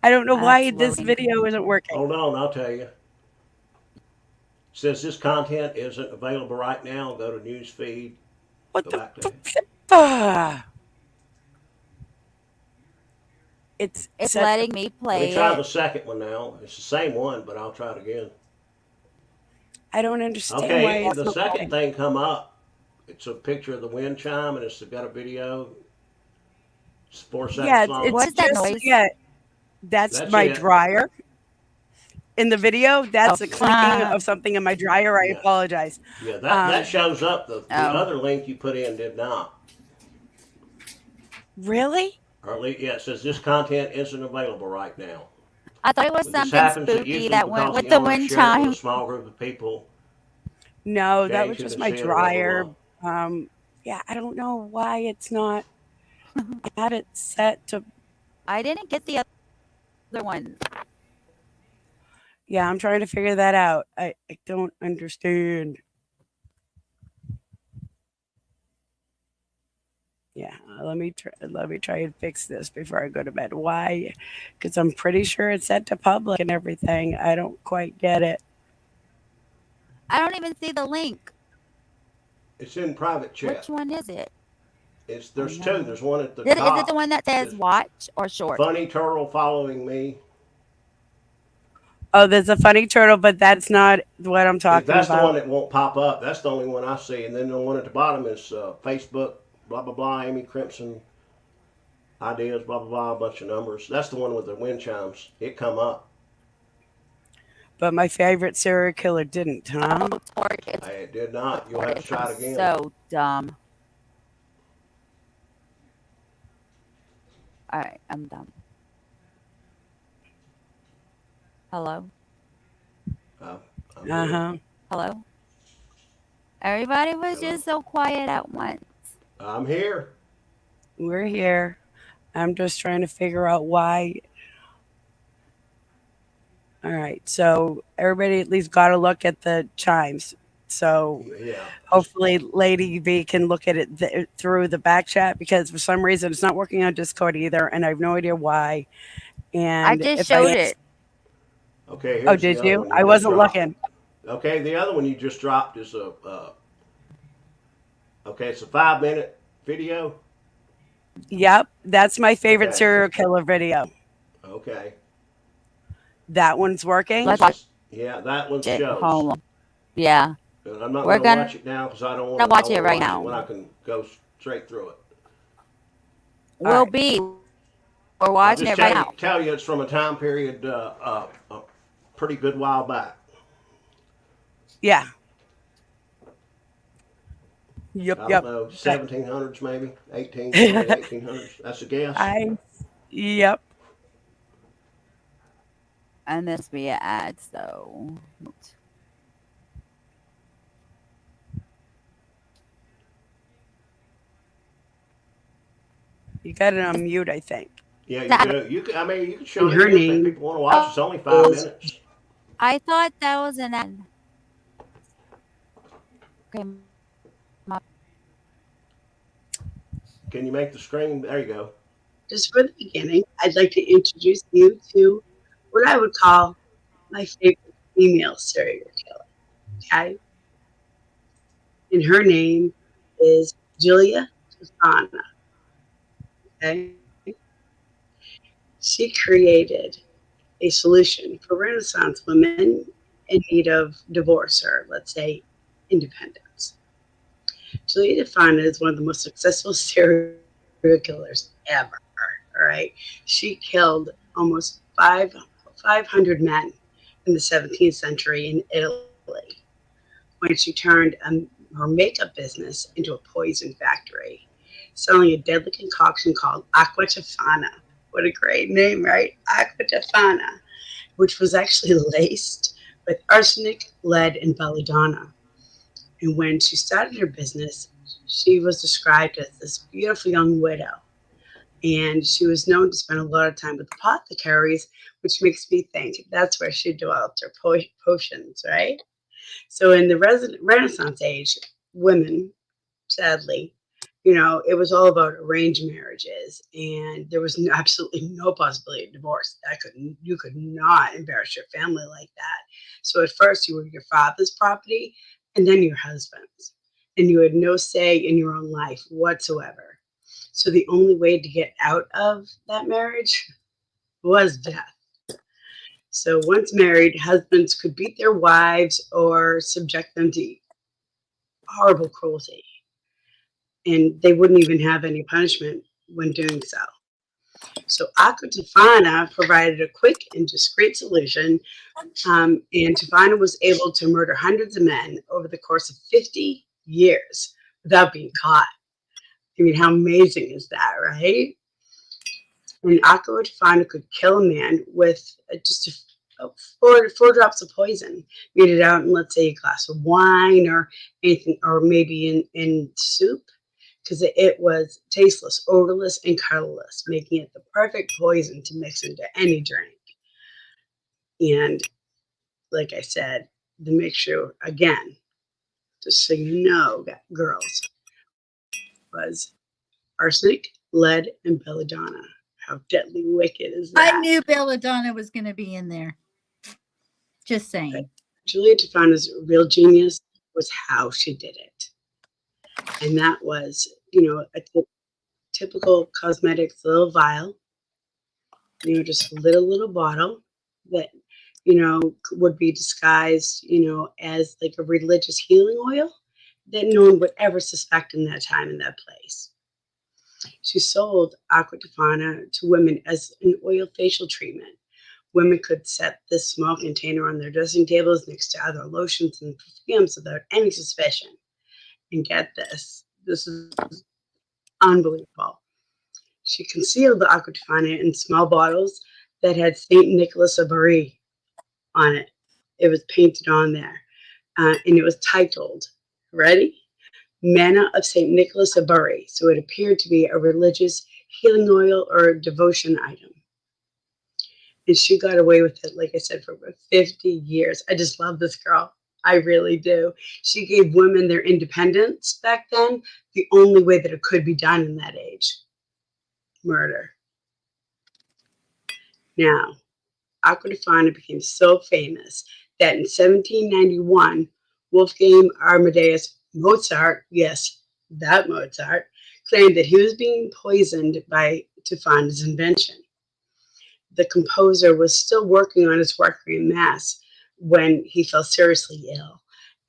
Speaker 3: I don't know why
Speaker 2: That's
Speaker 3: this
Speaker 2: loading.
Speaker 3: video isn't working.
Speaker 6: hold on, I'll tell you. It says this content isn't available right now. Go to news feed.
Speaker 3: What
Speaker 6: Go
Speaker 3: the?
Speaker 6: back to it.
Speaker 3: It's
Speaker 2: It's
Speaker 3: set.
Speaker 2: letting me
Speaker 6: Let me
Speaker 2: play
Speaker 6: try the
Speaker 2: it.
Speaker 6: second one now. It's the same one, but I'll try it again.
Speaker 3: I don't understand why
Speaker 6: Okay,
Speaker 3: it's
Speaker 6: the
Speaker 3: not
Speaker 6: second
Speaker 3: working.
Speaker 6: thing come up. It's a picture of the wind chime, and it's got a video. It's 4
Speaker 3: Yeah,
Speaker 6: seconds long.
Speaker 2: What is that
Speaker 3: just
Speaker 2: noise?
Speaker 3: That's
Speaker 6: That's
Speaker 3: my
Speaker 6: it.
Speaker 3: dryer. In the video, that's
Speaker 2: Oh.
Speaker 3: the clinking of something in my dryer. I
Speaker 6: Yeah.
Speaker 3: apologize.
Speaker 6: Yeah, that shows up. The
Speaker 2: Oh.
Speaker 6: other link you put in did not.
Speaker 3: Really?
Speaker 6: Or at least, yeah, it says this content isn't available right now.
Speaker 2: I thought it was
Speaker 6: When this
Speaker 2: something
Speaker 6: happens, it
Speaker 2: spooky
Speaker 6: usually
Speaker 2: that went
Speaker 6: because
Speaker 2: with
Speaker 6: you
Speaker 2: the
Speaker 6: don't want to
Speaker 2: wind
Speaker 6: share it with
Speaker 2: chime.
Speaker 6: a small group of people.
Speaker 3: No, that
Speaker 6: Jay,
Speaker 3: was
Speaker 6: who
Speaker 3: just
Speaker 6: can
Speaker 3: my
Speaker 6: see it or blah, blah,
Speaker 3: dryer.
Speaker 6: blah.
Speaker 3: Yeah, I don't know why it's not. I had it set to.
Speaker 2: I didn't get the other one.
Speaker 3: Yeah, I'm trying to figure that out. I don't understand. Yeah, let me try and fix this before I go to bed. Why? Because I'm pretty sure it's set to public and everything. I don't quite get it.
Speaker 2: I don't even see the link.
Speaker 6: It's in private chat.
Speaker 2: Which one is it?
Speaker 6: There's
Speaker 2: no.
Speaker 6: two. There's one at the
Speaker 2: Is it
Speaker 6: top.
Speaker 2: the one that says
Speaker 6: Says,
Speaker 2: watch or short?
Speaker 6: Funny turtle following me.
Speaker 3: Oh, there's a funny turtle, but that's not what I'm talking
Speaker 6: That's the one
Speaker 3: about.
Speaker 6: that won't pop up. That's the only one I see. And then the one at the bottom is Facebook, blah, blah, blah, Amy Crimson, ideas, blah, blah, blah, a bunch of numbers. That's the one with the wind chimes. It come up.
Speaker 3: But my favorite serial killer didn't, huh?
Speaker 2: Oh, Tori, it's
Speaker 6: It did not. You'll have to try it again.
Speaker 2: so dumb. All right, I'm done. Hello?
Speaker 6: I'm
Speaker 3: Uh
Speaker 6: good.
Speaker 3: huh.
Speaker 2: Hello? Everybody was
Speaker 6: Hello.
Speaker 2: just so quiet at once.
Speaker 6: I'm here.
Speaker 3: We're here. I'm just trying to figure out why. All right. So everybody at least got to look at the chimes. So
Speaker 6: Yeah, just
Speaker 3: hopefully Lady V can look at it through the back chat because for some reason it's not working on Discord either, and I have no idea why.
Speaker 2: I
Speaker 3: And
Speaker 2: just
Speaker 3: if I
Speaker 2: showed
Speaker 3: ans-
Speaker 2: it.
Speaker 6: okay.
Speaker 3: oh,
Speaker 6: Here's the
Speaker 3: did
Speaker 6: other
Speaker 3: you?
Speaker 6: one
Speaker 3: I
Speaker 6: you just
Speaker 3: wasn't
Speaker 6: dropped.
Speaker 3: looking.
Speaker 6: Okay, the other one you just dropped is a okay. It's a 5 minute video.
Speaker 3: Yep, that's my favorite
Speaker 6: Okay,
Speaker 3: serial killer video.
Speaker 6: okay.
Speaker 3: That one's working.
Speaker 2: Let's
Speaker 6: This
Speaker 2: watch
Speaker 6: is yeah. That one
Speaker 2: it.
Speaker 6: shows.
Speaker 2: Hold on. Yeah.
Speaker 6: And I'm not
Speaker 2: We're
Speaker 6: gonna
Speaker 2: gonna
Speaker 6: watch it now because I don't want to. I
Speaker 2: watch
Speaker 6: want
Speaker 2: it
Speaker 6: to
Speaker 2: right
Speaker 6: watch it
Speaker 2: now.
Speaker 6: when I can go straight through it.
Speaker 3: All
Speaker 2: Will
Speaker 3: right.
Speaker 2: be. We're
Speaker 6: I'll
Speaker 2: watching
Speaker 6: just
Speaker 2: it right now.
Speaker 6: tell you it's from a time period a pretty good while back.
Speaker 3: Yeah. Yep.
Speaker 6: I don't
Speaker 3: Yep.
Speaker 6: know,
Speaker 3: Okay.
Speaker 6: 1700s maybe, 18, early 1800s. That's a guess.
Speaker 3: I. Yep.
Speaker 2: And this be an ad, so
Speaker 3: You got it on mute, I think.
Speaker 6: Yeah, you
Speaker 2: that,
Speaker 6: do. You can, I mean, you can show
Speaker 3: And
Speaker 6: it
Speaker 3: her
Speaker 6: again if
Speaker 3: name
Speaker 6: people want to watch. It's only five
Speaker 3: is
Speaker 6: minutes.
Speaker 2: I thought that was an ad. Okay. My,
Speaker 6: Can you make the screen? There you go.
Speaker 3: just for the beginning. I'd like to introduce you to what I would call my favorite female serial killer. Okay, and her name is Julia Tosana. Okay, she created a solution for Renaissance women in need of divorce or, let's say, independence. Julia Tosana is one of the most successful serial killers ever. All right, she killed almost 500 men in the 17th century in Italy when she turned her makeup business into a poison factory, selling a deadly concoction called Aqua Tofana. What a great name, right? Aqua Tofana, which was actually laced with arsenic, lead, and belladonna. And when she started her business, she was described as this beautiful young widow. And she was known to spend a lot of time with apothecaries, which makes me think that's where she developed her potions, right? So in the Renaissance age, women, sadly, it was all about arranged marriages, and there was absolutely no possibility of divorce. You could not embarrass your family like that. So at first, you were your father's property, and then your husband's, and you had no say in your own life whatsoever. So the only way to get out of that marriage was death. So once married, husbands could beat their wives or subject them to horrible cruelty, and they wouldn't even have any punishment when doing so. So Aqua Tofana provided a quick and discreet solution, and Tofana was able to murder hundreds of men over the course of 50 years without being caught. I mean, how amazing is that, right? And Aqua Tofana could kill a man with just four drops of poison. Beat it out in, let's say, a glass of wine or anything, or maybe in soup, because it was tasteless, odorless, and colorless, making it the perfect poison to mix into any drink. And like I said, the mixture, again, just so you know, girls, was arsenic, lead, and belladonna. How deadly wicked is that?
Speaker 7: I knew belladonna was going to be in there. Just saying.
Speaker 3: Julia Tofana's real genius was how she did it. And that was, a typical cosmetics little vial, just a little bottle that, would be disguised, as like a religious healing oil that no one would ever suspect in that time in that place. She sold Aqua Tofana to women as an oil facial treatment. Women could set this small container on their dressing tables next to other lotions and perfumes without any suspicion. And get this is unbelievable. She concealed the Aqua Tofana in small bottles that had St. Nicholas of Bari on it. It was painted on there. And it was titled, ready? Manna of St. Nicholas of Bari. So it appeared to be a religious healing oil or a devotion item. And she got away with it, like I said, for over 50 years. I just love this girl. I really do. She gave women their independence back then, the only way that it could be done in that age. Murder. Now, Aqua Tofana became so famous that in 1791, Wolfgang Amadeus Mozart, yes, that Mozart, claimed that he was being poisoned by Tofana's invention. The composer was still working on his Requiem Mass when he fell seriously ill.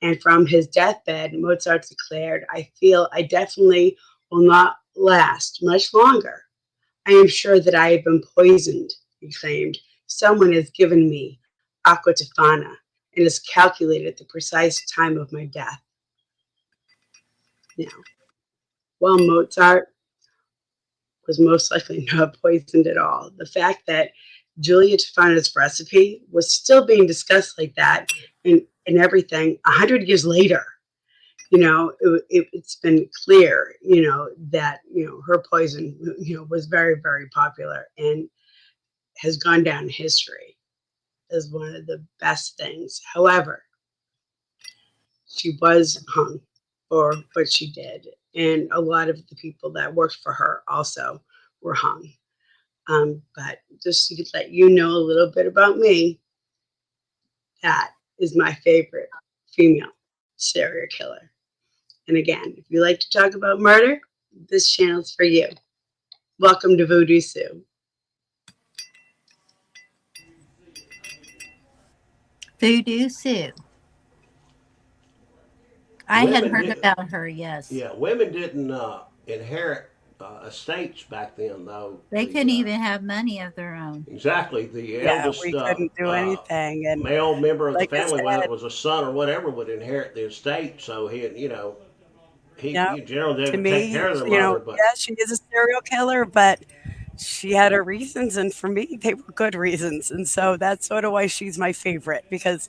Speaker 3: And from his deathbed, Mozart declared, I feel I definitely will not last much longer. I am sure that I have been poisoned, he claimed. Someone has given me aqua tofana and has calculated the precise time of my death. Now, while Mozart was most likely not poisoned at all, the fact that Julia Tofana's recipe was still being discussed like that and everything 100 years later, it's been clear, that, her poison, was very, very popular and has gone down in history as one of the best things. However, she was hung for what she did. And a lot of the people that worked for her also were hung. But just to let you know a little bit about me, that is my favorite female serial killer. And again, if you like to talk about murder, this channel's for you. Welcome to Voodoo Sue.
Speaker 7: Voodoo Sue. I had
Speaker 6: Women
Speaker 7: heard
Speaker 6: did,
Speaker 7: about her, yes.
Speaker 6: yeah, women didn't inherit estates back then, though.
Speaker 7: They couldn't even have money of their own.
Speaker 6: Exactly. The
Speaker 3: Yeah,
Speaker 6: eldest
Speaker 3: we couldn't do anything. And
Speaker 6: male member of the
Speaker 3: like I
Speaker 6: family, whether
Speaker 3: said,
Speaker 6: it was a son or whatever, would inherit the estate. So he
Speaker 3: yeah,
Speaker 6: generally
Speaker 3: to
Speaker 6: didn't take
Speaker 3: me,
Speaker 6: care of their mother. But
Speaker 3: yeah, she is a serial killer, but she had her reasons, and for me, they were good reasons. And so that's sort of why she's my favorite, because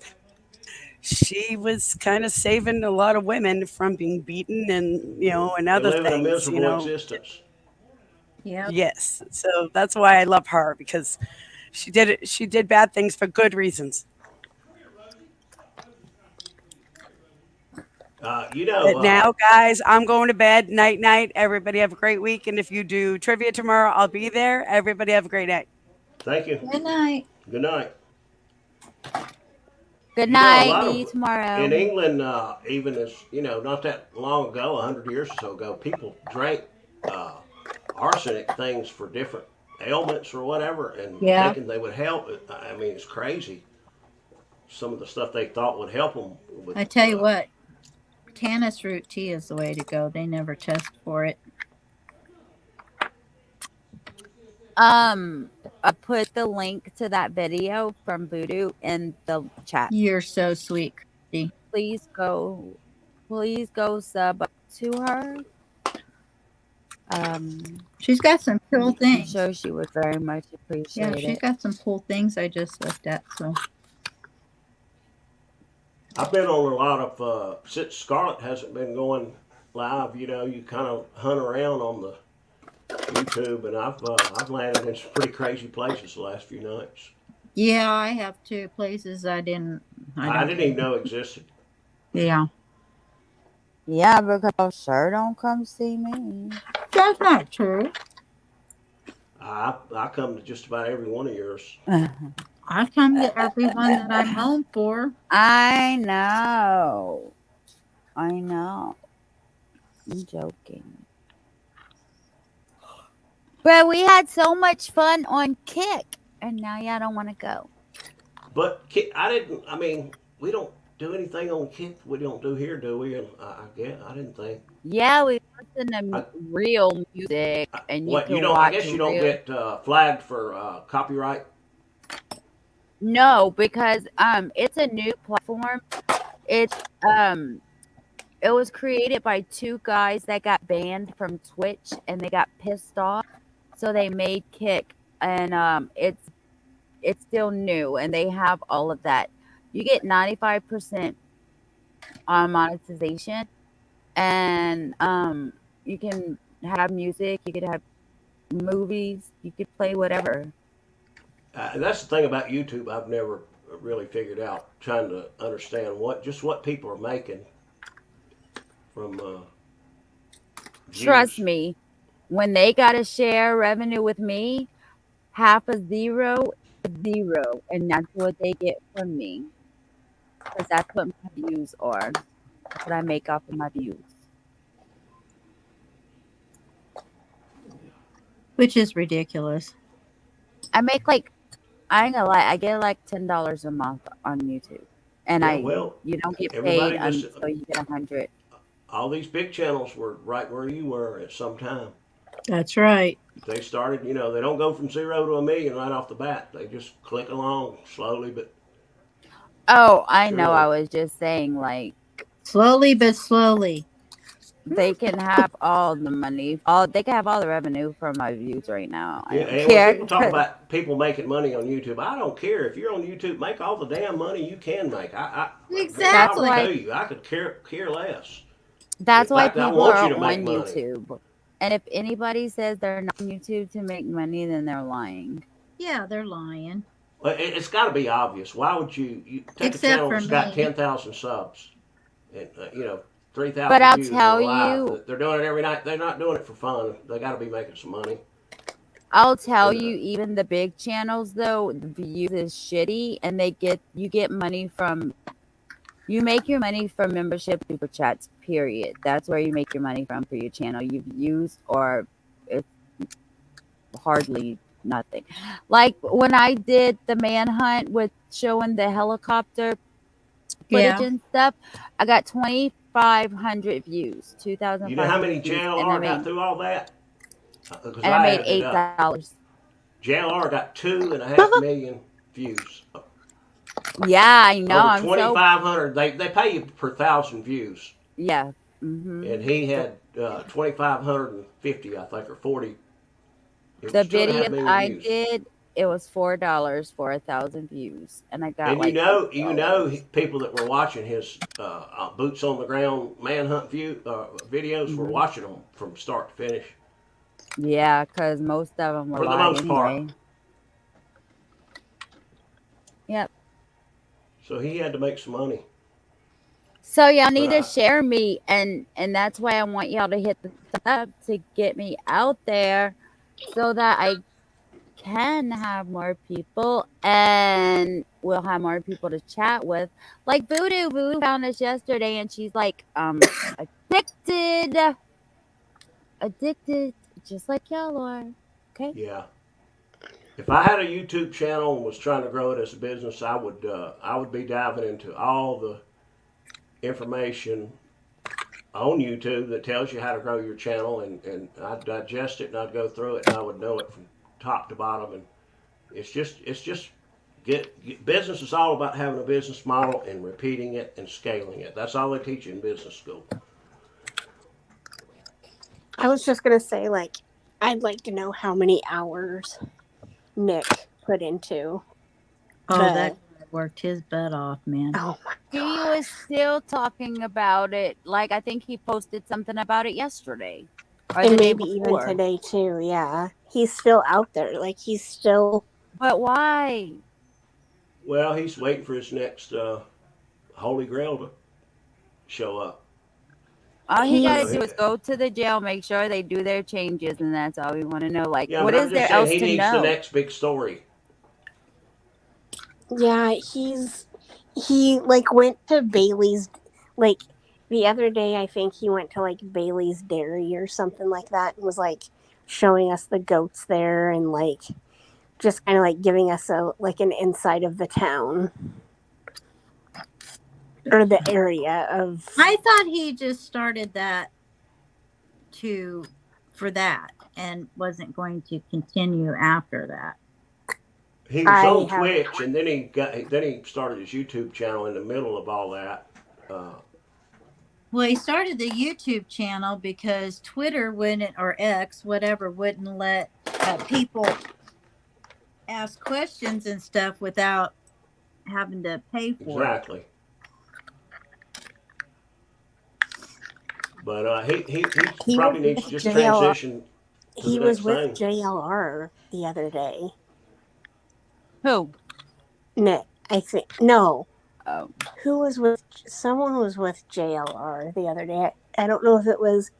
Speaker 3: she was kind of saving a lot of women from being beaten and, and
Speaker 6: and
Speaker 3: other
Speaker 6: living a
Speaker 3: things,
Speaker 6: miserable existence.
Speaker 7: Yeah.
Speaker 3: Yes. So that's why I love her, because she did bad things for good reasons. But now, guys, I'm going to bed. Night, night. Everybody have a great week. And if you do trivia tomorrow, I'll be there. Everybody have a great night.
Speaker 6: Thank you.
Speaker 7: Good night.
Speaker 6: Good night.
Speaker 2: Good
Speaker 6: A
Speaker 2: night.
Speaker 6: lot
Speaker 2: See you
Speaker 6: of
Speaker 2: tomorrow.
Speaker 6: in England, even as not that long ago, 100 years or so ago, people drank arsenic things for different ailments or whatever, and thinking they would help. I mean, it's crazy. Some of the stuff they thought would help them.
Speaker 7: I tell you what, Tannis root tea is the way to go. They never test for it.
Speaker 2: I put the link to that video from Voodoo in the chat.
Speaker 7: You're so sweet, Christy.
Speaker 2: Please go sub to her.
Speaker 7: She's got some cool
Speaker 2: I'm
Speaker 7: things.
Speaker 2: sure she would very much appreciate
Speaker 7: Yeah, she's
Speaker 2: it.
Speaker 7: got some cool things I just looked at. So
Speaker 6: I've been on a lot of since Scarlett hasn't been going live. You kind of hunt around on the YouTube, and I've landed in some pretty crazy places the last few nights.
Speaker 7: yeah, I have two places I didn't
Speaker 6: even know existed.
Speaker 7: Yeah,
Speaker 2: Yeah, because sure don't come see me.
Speaker 7: that's not true.
Speaker 6: I come to just about every one of yours.
Speaker 7: I come to everyone that I'm home for.
Speaker 2: I know. I'm joking. But we had so much fun on Kick, and now y'all don't want to go.
Speaker 6: But I mean, we don't do anything on Kick we don't do here, do we? I didn't think.
Speaker 2: Yeah, we listen to real music, and you can watch.
Speaker 6: I guess you don't get flagged for copyright.
Speaker 2: No, because it's a new platform. It was created by two guys that got banned from Twitch, and they got pissed off, so they made Kick, and it's still new, and they have all of that. You get 95% on monetization, and you can have music, you could have movies, you could play whatever.
Speaker 6: That's the thing about YouTube. I've never really figured out, trying to understand what people are making from
Speaker 2: Trust
Speaker 6: views.
Speaker 2: me, when they got to share revenue with me, half a zero is zero, and that's what they get from me. Because that's what my views are. That's what I make off of my views.
Speaker 7: Which is ridiculous.
Speaker 2: I make like, I ain't gonna lie, I get like $10 a month on YouTube, and
Speaker 6: Yeah, well,
Speaker 2: you don't get paid
Speaker 6: everybody just
Speaker 2: until you get 100.
Speaker 6: all these big channels were right where you were at some time.
Speaker 7: That's right.
Speaker 6: They started, they don't go from 0 to 1 million right off the bat. They just click along slowly but
Speaker 2: Oh, I know. I
Speaker 6: surely.
Speaker 2: was just saying, like,
Speaker 7: Slowly but slowly.
Speaker 2: they can have all the money, they can have all the revenue from my views right now. I
Speaker 6: Yeah,
Speaker 2: don't
Speaker 6: and when
Speaker 2: care.
Speaker 6: people talk about people making money on YouTube, I don't care if you're on YouTube. Make all the damn money you can make. More
Speaker 2: That's
Speaker 6: power
Speaker 7: Exactly.
Speaker 2: why
Speaker 6: to you. I could care less. In
Speaker 2: that's why
Speaker 6: fact, I
Speaker 2: people
Speaker 6: want you
Speaker 2: are
Speaker 6: to make
Speaker 2: on
Speaker 6: money.
Speaker 2: YouTube. And if anybody says they're not on YouTube to make money, then they're lying.
Speaker 7: Yeah, they're lying.
Speaker 6: Well, it's got to be obvious. Why would you take a
Speaker 7: Except
Speaker 6: channel
Speaker 7: for
Speaker 6: that's got
Speaker 7: me.
Speaker 6: 10,000 subs and
Speaker 2: But
Speaker 6: 3,000
Speaker 2: I'll
Speaker 6: views
Speaker 2: tell
Speaker 6: on live?
Speaker 2: you,
Speaker 6: They're doing it every night. They're not doing it for fun. They got to be making some money.
Speaker 2: I'll tell
Speaker 6: And
Speaker 2: you, even the big channels though, the views is shitty, and you get money from, you make your money from membership, super chats. Period. That's where you make your money from for your channel. You've used, or it's hardly nothing. Like when I did the manhunt with showing the helicopter footage
Speaker 7: Yeah.
Speaker 2: and stuff, I got 2,500 views,
Speaker 6: you know how
Speaker 2: 2,500
Speaker 6: many
Speaker 2: views, and I
Speaker 6: JLR got
Speaker 2: made
Speaker 6: through all that? Because
Speaker 2: and I
Speaker 6: I
Speaker 2: made
Speaker 6: added it up.
Speaker 2: $8.
Speaker 6: JLR got 2.5 million views.
Speaker 2: Yeah, I know.
Speaker 6: Over
Speaker 2: I'm so
Speaker 6: 2,500. They pay you per 1,000 views,
Speaker 2: yeah.
Speaker 6: and he had 2,550, I think, or 40. It
Speaker 2: The
Speaker 6: was two and a half
Speaker 2: video
Speaker 6: million
Speaker 2: I
Speaker 6: views.
Speaker 2: did, it was $4 for 1,000 views, and I got
Speaker 6: And
Speaker 2: like $8.
Speaker 6: people that were watching his boots on the ground manhunt videos were
Speaker 2: Hmm.
Speaker 6: watching them from start to finish
Speaker 2: Yeah, because most of them were
Speaker 6: for the
Speaker 2: live
Speaker 6: most part.
Speaker 2: anyway. Yep.
Speaker 6: So he had to make some money.
Speaker 2: So y'all
Speaker 6: But
Speaker 2: need to share me, and that's why I want y'all to hit the thumbs up to get me out there, so that I can have more people, and we'll have more people to chat with. Like Voodoo found us yesterday, and she's like, addicted, just like y'all are. Okay.
Speaker 6: yeah, if I had a YouTube channel and was trying to grow it as a business, I would be diving into all the information on YouTube that tells you how to grow your channel, and I'd digest it and I'd go through it and I would know it from top to bottom. And it's just business is all about having a business model and repeating it and scaling it. That's all they teach you in business school.
Speaker 4: I was just gonna say, like, I'd like to know how many hours Nick put into
Speaker 7: Oh,
Speaker 4: the.
Speaker 7: that guy worked his butt off, man.
Speaker 4: Oh my
Speaker 2: He
Speaker 4: god!
Speaker 2: was still talking about it. Like, I think he posted something about it yesterday or the
Speaker 4: And
Speaker 2: day
Speaker 4: maybe even
Speaker 2: before.
Speaker 4: today too. Yeah, he's still out there. Like he's still.
Speaker 2: But why?
Speaker 6: Well, he's waiting for his next Holy Grail to show up.
Speaker 2: All he
Speaker 4: He's.
Speaker 2: got to do is go to the jail, make sure they do their changes, and that's all we want to know. Like,
Speaker 6: Yeah,
Speaker 2: what
Speaker 6: but I'm
Speaker 2: is
Speaker 6: just
Speaker 2: there
Speaker 6: saying
Speaker 2: else
Speaker 6: he
Speaker 2: to
Speaker 6: needs the
Speaker 2: know?
Speaker 6: next big story.
Speaker 4: Yeah, he like went to Bailey's, like the other day. I think he went to like Bailey's Dairy or something like that, and was like showing us the goats there, and like just kind of like giving us an insight of the town or the area of.
Speaker 7: I thought he just started that for that and wasn't going to continue after that.
Speaker 6: He was on Twitch, and then he started his YouTube channel in the middle of all that.
Speaker 7: Well, he started the YouTube channel because Twitter wouldn't, or X, whatever, wouldn't let people ask questions and stuff without having to pay for
Speaker 6: Exactly.
Speaker 7: it.
Speaker 6: But he probably needs to just transition to
Speaker 4: He
Speaker 6: the
Speaker 4: was
Speaker 6: next
Speaker 4: with
Speaker 6: thing.
Speaker 4: JLR the other day.
Speaker 2: Who?
Speaker 4: Nick, I think. No.
Speaker 2: Oh,
Speaker 4: Who was with? Someone was with JLR the other day. I don't know if it was.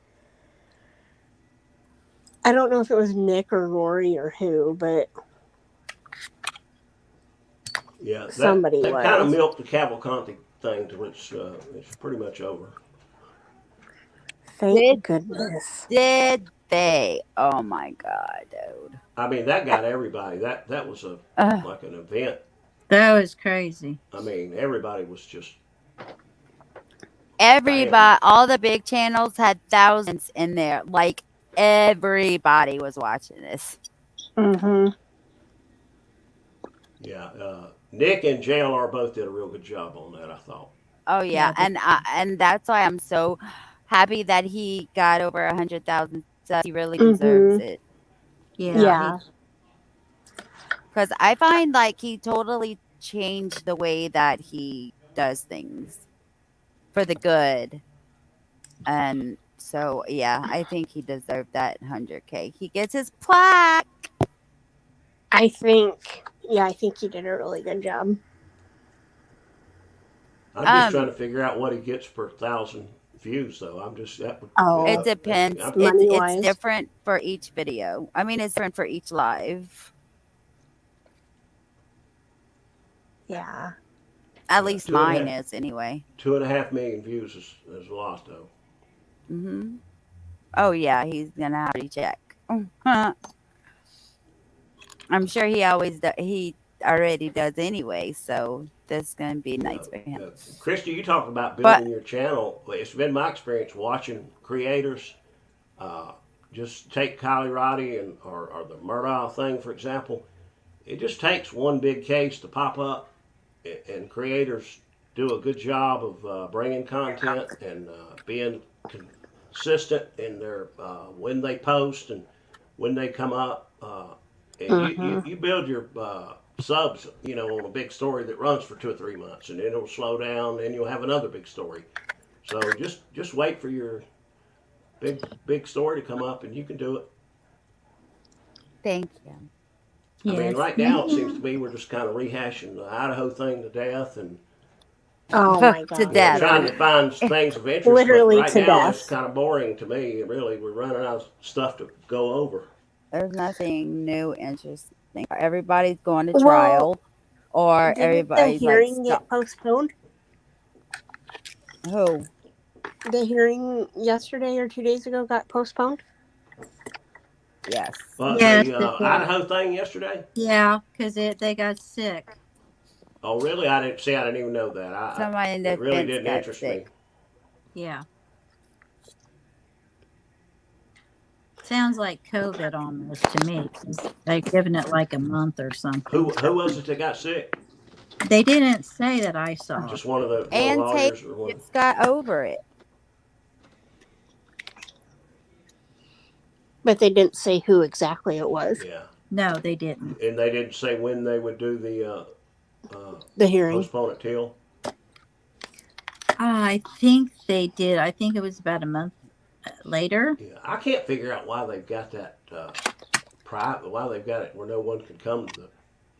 Speaker 4: I don't know if it was Nick or Rory or who, but
Speaker 6: Yeah,
Speaker 4: somebody
Speaker 6: that kind of
Speaker 4: was.
Speaker 6: milked the Cavalcanti thing till it's pretty much over.
Speaker 4: Thank goodness.
Speaker 2: did they? Oh my god, dude.
Speaker 6: I mean, that got everybody. That was like an event.
Speaker 7: That was crazy.
Speaker 6: I mean, everybody was just
Speaker 2: Everybody, all the big channels had thousands in there. Like everybody was watching this.
Speaker 4: Mm-hmm.
Speaker 6: yeah. Nick and JLR both did a real good job on that, I thought.
Speaker 2: Oh yeah, and that's why I'm so happy that he got over 100,000 subs. He really deserves it.
Speaker 4: Yeah.
Speaker 2: Because I find like he totally changed the way that he does things for the good. And so, yeah, I think he deserved that 100K. He gets his plaque.
Speaker 4: I think he did a really good job.
Speaker 6: I'm just trying to figure out what he gets per 1,000 views, though. I'm just that would.
Speaker 2: It depends. It's different for each video. I mean, it's different for each live.
Speaker 4: Yeah.
Speaker 2: At least mine is, anyway.
Speaker 6: 2.5 million views is a lot, though.
Speaker 2: Mm-hmm. Oh, yeah, he's going to have to check. I'm sure he already does anyway, so this is going to be nice for him.
Speaker 6: Christy, you talk about building your channel. It's been my experience watching creators. Just take Kylie Roddy or the Murdaugh thing, for example. It just takes one big case to pop up, and creators do a good job of bringing content and being consistent in their when they post and when they come up. And you build your subs, on a big story that runs for 2 or 3 months, and then it'll slow down, and you'll have another big story. So just wait for your big story to come up, and you can do it.
Speaker 2: Thank you.
Speaker 6: I mean, right now it seems to me we're just kind of rehashing the Idaho thing to death, and
Speaker 4: oh my god,
Speaker 2: to death.
Speaker 6: Trying to find things of interest.
Speaker 4: Literally
Speaker 6: but right
Speaker 4: to
Speaker 6: now
Speaker 4: death.
Speaker 6: it's kind of boring to me. Really, we're running out of stuff to go over.
Speaker 2: There's nothing new, interesting. Everybody's going to trial, or
Speaker 4: Didn't
Speaker 2: everybody's
Speaker 4: the hearing
Speaker 2: like
Speaker 4: get postponed?
Speaker 2: Who?
Speaker 4: The hearing yesterday or 2 days ago got postponed.
Speaker 2: Yes.
Speaker 6: But
Speaker 7: Yes,
Speaker 6: the
Speaker 7: it did.
Speaker 6: Idaho thing yesterday.
Speaker 7: Yeah, because they got sick.
Speaker 6: Oh, really? I didn't even know that.
Speaker 2: Somebody in the
Speaker 6: it really
Speaker 2: fence
Speaker 6: didn't
Speaker 2: got
Speaker 6: interest
Speaker 2: sick.
Speaker 6: me.
Speaker 7: Yeah. Sounds like COVID almost to me. 'Cause they've given it like a month or something.
Speaker 6: Who was it that got sick?
Speaker 7: They didn't say that I saw.
Speaker 6: Just one of the
Speaker 2: And
Speaker 6: lawyers or one.
Speaker 2: Just got over it.
Speaker 4: But they didn't say who exactly it was.
Speaker 6: Yeah.
Speaker 7: No, they didn't.
Speaker 6: And they didn't say when they would do
Speaker 4: The hearing.
Speaker 6: postpone it till.
Speaker 7: I think they did. I think it was about a month later.
Speaker 6: Yeah, I can't figure out why they've got that private. Why they've got it where no one can come to the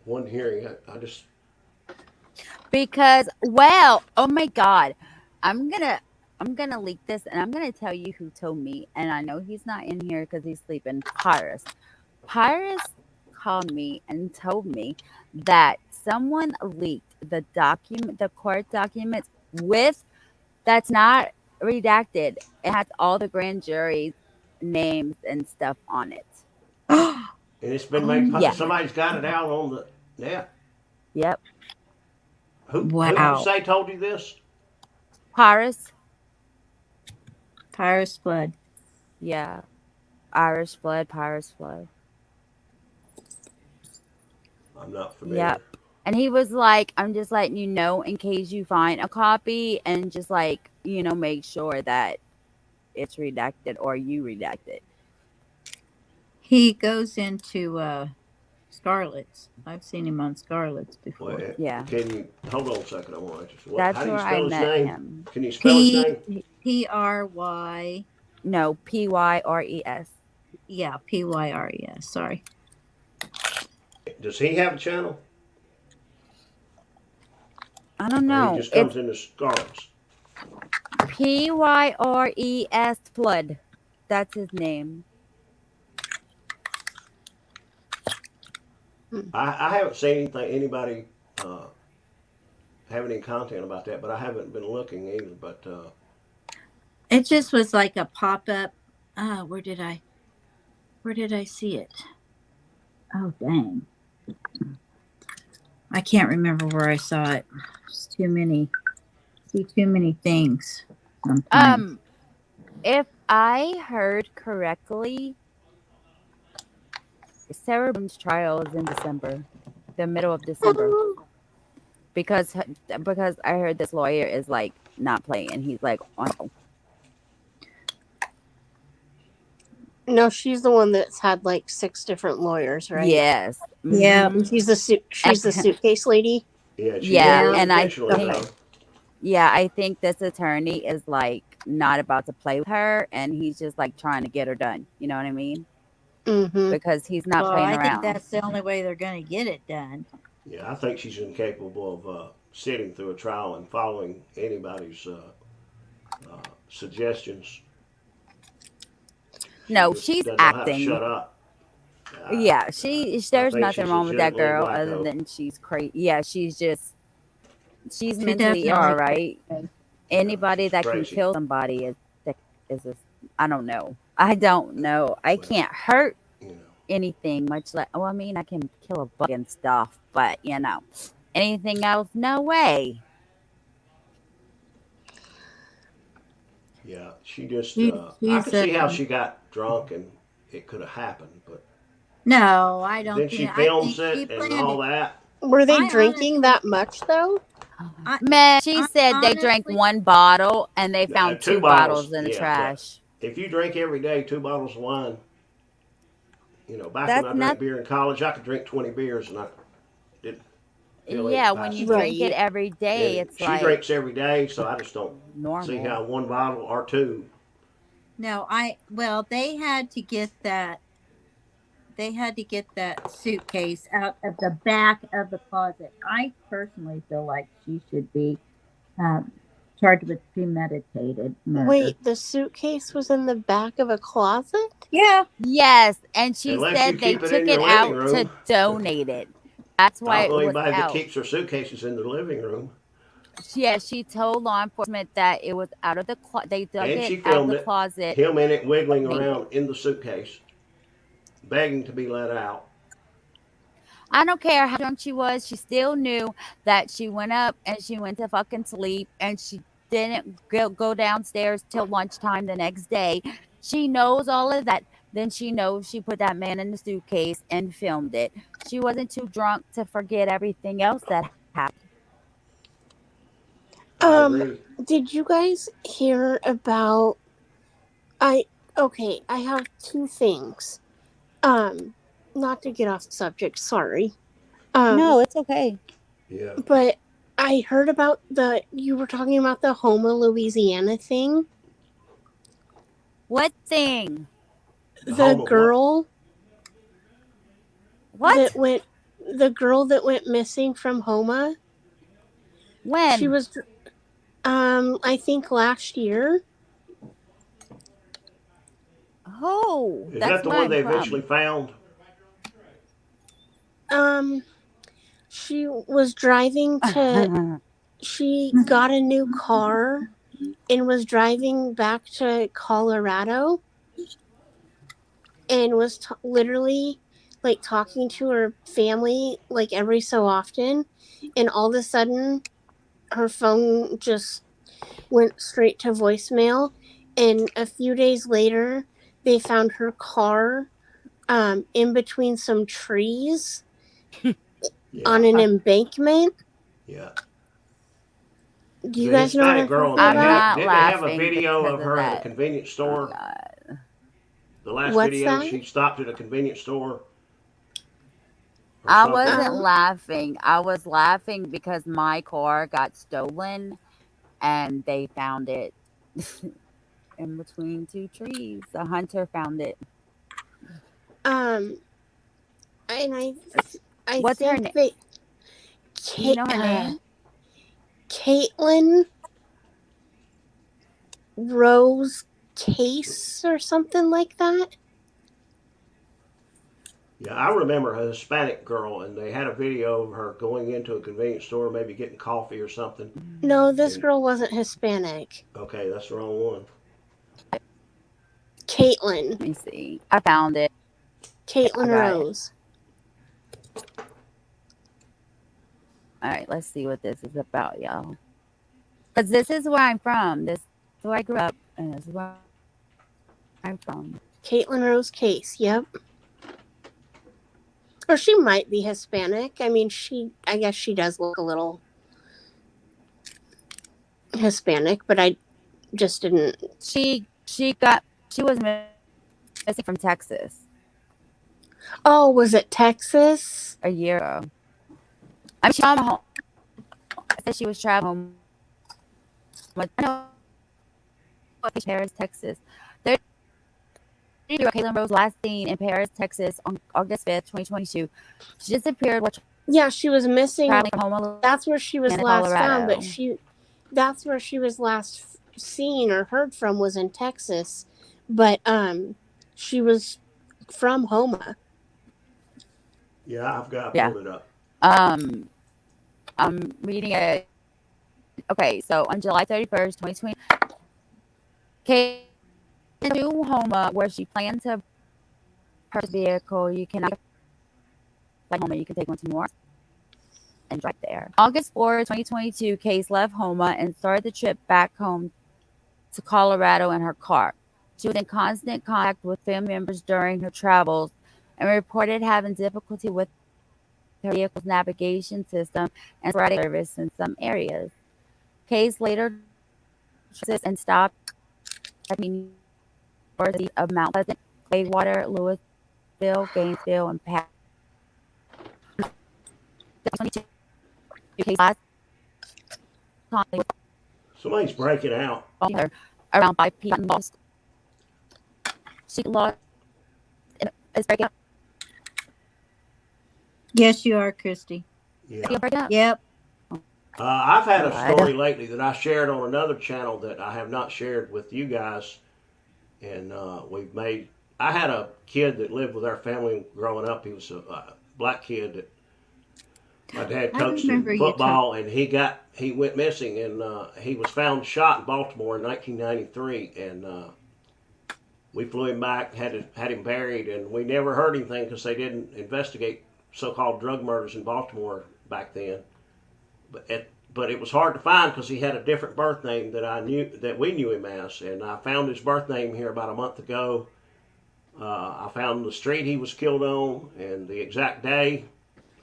Speaker 6: one hearing. I just.
Speaker 2: Because, well, oh my God, I'm gonna leak this, and I'm gonna tell you who told me, and I know he's not in here because he's sleeping. Pyrus called me and told me that someone leaked the court documents that's not redacted. It has all the grand jury names and stuff on it.
Speaker 6: And it's been made.
Speaker 2: Yeah.
Speaker 6: Somebody's got it out on the net.
Speaker 2: Yep.
Speaker 6: Who did
Speaker 7: Wow.
Speaker 6: you say told you this?
Speaker 2: Pyrus.
Speaker 7: Pyrus Flood.
Speaker 2: Yeah. Irish Flood, Pyrus Flood.
Speaker 6: I'm not familiar.
Speaker 2: Yep. And he was like, I'm just letting you know in case you find a copy, and just like, make sure that it's redacted or you redact it.
Speaker 7: He goes into Scarlet's. I've seen him on Scarlet's before.
Speaker 6: Well,
Speaker 2: Yeah.
Speaker 6: Can you hold on a second? I want to just.
Speaker 2: That's
Speaker 6: how do you
Speaker 2: where
Speaker 6: spell
Speaker 2: I
Speaker 6: his
Speaker 2: met
Speaker 6: name?
Speaker 2: him.
Speaker 6: Can you spell his name?
Speaker 7: P-R-Y.
Speaker 2: No, Pyres.
Speaker 7: Yeah, Pyres. Sorry.
Speaker 6: Does he have a channel?
Speaker 2: I don't
Speaker 6: Or he
Speaker 2: know.
Speaker 6: just
Speaker 2: It's
Speaker 6: comes in the scarves.
Speaker 2: Pyres Flood. That's his name.
Speaker 6: I haven't seen anybody having any content about that, but I haven't been looking either. But
Speaker 7: It just was like a pop up. Where did I see it? Oh dang. I can't remember where I saw it. It's too many things sometimes.
Speaker 2: If I heard correctly, Sarah Boone's trial is in December, the middle of December, because I heard this lawyer is like not playing. He's like, oh,
Speaker 4: No, she's the one that's had like 6 different lawyers, right?
Speaker 2: yes,
Speaker 7: Yeah.
Speaker 4: And she's the suitcase lady.
Speaker 6: yeah, she
Speaker 2: yeah,
Speaker 6: did it
Speaker 2: and I
Speaker 6: intentionally,
Speaker 2: think,
Speaker 6: though.
Speaker 2: yeah, I think this attorney is like not about to play with her, and he's just like trying to get her done. You know what I mean?
Speaker 4: Mm-hmm.
Speaker 2: Because he's not
Speaker 7: Well,
Speaker 2: playing
Speaker 7: I
Speaker 2: around.
Speaker 7: think that's the only way they're going to get it done.
Speaker 6: Yeah, I think she's incapable of sitting through a trial and following anybody's suggestions.
Speaker 2: No,
Speaker 6: Just
Speaker 2: she's
Speaker 6: doesn't know how to
Speaker 2: acting.
Speaker 6: shut up.
Speaker 2: Yeah,
Speaker 6: I
Speaker 2: there's
Speaker 6: think
Speaker 2: nothing
Speaker 6: she's
Speaker 2: wrong with that girl
Speaker 6: legitimately
Speaker 2: other
Speaker 6: wacko.
Speaker 2: than she's crazy. Yeah, she's
Speaker 7: She
Speaker 2: mentally ill,
Speaker 7: definitely
Speaker 2: right? Anybody
Speaker 6: she's
Speaker 2: that can
Speaker 6: crazy.
Speaker 2: kill somebody is a, I don't know. I don't know. I
Speaker 6: Well,
Speaker 2: can't hurt
Speaker 6: you know,
Speaker 2: anything much like, well, I mean, I can kill a bug and stuff, but anything else, no way.
Speaker 6: yeah, she just.
Speaker 7: She,
Speaker 6: I
Speaker 7: she's
Speaker 6: could see how she got drunk and it could have happened, but
Speaker 7: no, I don't
Speaker 6: then she
Speaker 7: think. I
Speaker 6: films
Speaker 7: think she
Speaker 6: it and
Speaker 7: planned
Speaker 6: all
Speaker 7: it.
Speaker 6: that.
Speaker 4: Were they
Speaker 7: I
Speaker 4: drinking
Speaker 7: honestly,
Speaker 4: that much though?
Speaker 2: Man, she
Speaker 7: I
Speaker 2: said they drank
Speaker 7: honestly,
Speaker 2: one bottle and they found
Speaker 6: 2
Speaker 2: 2
Speaker 6: bottles,
Speaker 2: bottles in the
Speaker 6: yeah, but
Speaker 2: trash.
Speaker 6: if you drink every day 2 bottles of wine, back when
Speaker 2: That's
Speaker 6: I
Speaker 2: not,
Speaker 6: drank beer in college, I could drink 20 beers and I didn't feel any
Speaker 2: yeah, when you
Speaker 6: capacity.
Speaker 2: drink it
Speaker 4: Right.
Speaker 2: every day,
Speaker 6: And
Speaker 2: it's
Speaker 6: she
Speaker 2: like
Speaker 6: drinks every day, so I just don't see
Speaker 2: normal.
Speaker 6: how 1 bottle or 2.
Speaker 7: no, well, they had to get that. They had to get that suitcase out of the back of the closet. I personally feel like she should be charged with premeditated murder.
Speaker 4: Wait, the suitcase was in the back of a closet?
Speaker 7: Yeah.
Speaker 2: Yes, and she
Speaker 6: Unless you
Speaker 2: said they
Speaker 6: keep it
Speaker 2: took
Speaker 6: in
Speaker 2: it
Speaker 6: your living
Speaker 2: out to
Speaker 6: room.
Speaker 2: donate it. That's
Speaker 6: I
Speaker 2: why
Speaker 6: don't know
Speaker 2: it was
Speaker 6: anybody that
Speaker 2: out.
Speaker 6: keeps their suitcases in the living room.
Speaker 2: Yeah, she told law enforcement that it was out of the they dug
Speaker 6: And she
Speaker 2: it out of
Speaker 6: filmed
Speaker 2: the
Speaker 6: it,
Speaker 2: closet,
Speaker 6: him in it wiggling
Speaker 2: donated it.
Speaker 6: around in the suitcase, begging to be let out.
Speaker 2: I don't care how drunk she was, she still knew that she went up and she went to fucking sleep and she didn't go downstairs till lunchtime the next day. She knows all of that. Then she knows she put that man in the suitcase and filmed it. She wasn't too drunk to forget everything else that happened.
Speaker 6: I agree.
Speaker 4: Did you guys hear about I have 2 things. Not to get off the subject, sorry.
Speaker 2: No, it's okay.
Speaker 6: Yeah.
Speaker 4: But I heard about you were talking about the Houma, Louisiana thing.
Speaker 2: What thing?
Speaker 6: The
Speaker 4: The
Speaker 6: home of what?
Speaker 4: girl
Speaker 2: What?
Speaker 4: that went missing from Houma. She
Speaker 2: When?
Speaker 4: was I think last year.
Speaker 2: Oh,
Speaker 6: Is
Speaker 2: that's
Speaker 6: that the
Speaker 2: my
Speaker 6: one they
Speaker 2: problem.
Speaker 6: eventually found?
Speaker 4: She was driving to she got a new car and was driving back to Colorado and was literally like talking to her family like every so often, and all of a sudden her phone just went straight to voicemail, and a few days later they found her car in between some trees
Speaker 6: Yeah.
Speaker 4: on an embankment.
Speaker 6: Yeah.
Speaker 4: Do you
Speaker 6: The
Speaker 4: guys know what I'm
Speaker 6: Hispanic girl,
Speaker 4: talking
Speaker 2: I'm
Speaker 4: about?
Speaker 2: not
Speaker 6: did they have a
Speaker 2: laughing
Speaker 6: video
Speaker 2: because
Speaker 6: of
Speaker 2: of
Speaker 6: her at a
Speaker 2: that.
Speaker 6: convenience
Speaker 2: Oh
Speaker 6: store?
Speaker 2: God.
Speaker 6: The last
Speaker 4: What's
Speaker 6: video,
Speaker 4: that?
Speaker 6: she stopped at a convenience store or
Speaker 2: I
Speaker 6: something.
Speaker 2: wasn't laughing. I was laughing because my car got stolen and they found it in between 2 trees. A hunter found it.
Speaker 4: And I
Speaker 2: What's her
Speaker 4: think
Speaker 2: name?
Speaker 4: they
Speaker 2: Do you know her name?
Speaker 4: Caitlin Rose Case or something like that.
Speaker 6: Yeah, I remember a Hispanic girl, and they had a video of her going into a convenience store, maybe getting coffee or something.
Speaker 4: No, this
Speaker 6: And
Speaker 4: girl wasn't Hispanic.
Speaker 6: okay, that's the wrong one.
Speaker 4: Caitlin.
Speaker 2: Let me see. I found it.
Speaker 4: Caitlin
Speaker 2: I got it.
Speaker 4: Rose.
Speaker 2: All right, let's see what this is about, y'all. Because this is where I'm from. This is where I grew up, and this is where I'm from.
Speaker 4: Caitlin Rose Case, yep. Or she might be Hispanic. I mean, I guess she does look a little Hispanic, but I just didn't.
Speaker 2: She was missing from Texas
Speaker 4: Oh, was it Texas?
Speaker 2: a year ago. I mean, she's from home. I said she was traveling. I know Paris, Texas. Caitlin Rose last seen in Paris, Texas on August 5th, 2022. She disappeared while
Speaker 4: Yeah, she was missing.
Speaker 2: traveling from home
Speaker 4: That's where she was
Speaker 2: in
Speaker 4: last found,
Speaker 2: Colorado.
Speaker 4: but that's where she was last seen or heard from was in Texas. But she was from Homa.
Speaker 6: Yeah, I've got
Speaker 2: Yeah.
Speaker 6: pulled it up.
Speaker 2: I'm reading it. Okay, so on July 31st, 2020, Kate to Homa, where she planned to purchase a vehicle. You cannot like Homa, you can take one to New Orleans and drive there. August 4th, 2022, Case left Homa and started the trip back home to Colorado in her car. She was in constant contact with family members during her travels and reported having difficulty with her vehicle's navigation system and sporadic service in some areas. Case later and stopped at the University of Mount Pleasant, Claywater, Louisville, Gainesville, and Pat.
Speaker 6: Somebody's breaking out.
Speaker 2: Around 5 p.m. She lost. It's breaking up.
Speaker 7: Yes, you are, Christy.
Speaker 6: Yeah.
Speaker 2: Breaking up.
Speaker 7: Yep.
Speaker 6: I've had a story lately that I shared on another channel that I have not shared with you guys. And I had a kid that lived with our family growing up. He was a black kid that my dad coached in football, and he went missing, and he was found shot in Baltimore in 1993, and we flew him back, had him buried, and we never heard anything because they didn't investigate so-called drug murders in Baltimore back then. But it was hard to find because he had a different birth name that we knew him as, and I found his birth name here about a month ago. I found the street he was killed on and the exact day.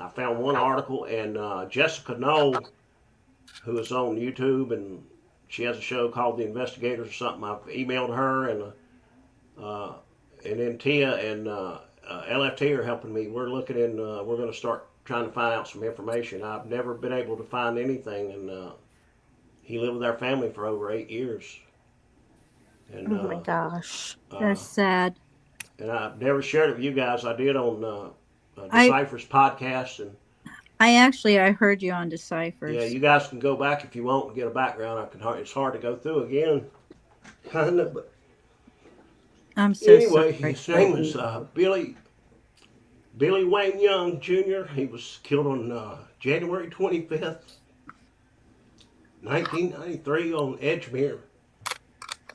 Speaker 6: I found one article, and Jessica Knoll, who is on YouTube, and she has a show called The Investigators or something. I've emailed her, and then Tia and LFT are helping me. We're looking in. We're going to start trying to find out some information. I've never been able to find anything, and he lived with our family for over 8 years. And,
Speaker 4: oh my gosh,
Speaker 7: that's sad.
Speaker 6: And I've never shared it with you guys. I did on Decipher's podcast, and
Speaker 7: I heard you on Decipher's.
Speaker 6: yeah, you guys can go back if you want and get a background. It's hard to go through again, kind of. But
Speaker 7: I'm so
Speaker 6: anyway,
Speaker 7: sorry.
Speaker 6: his name was Billy Wayne Young Jr. He was killed on January 25th, 1993, on Edgemere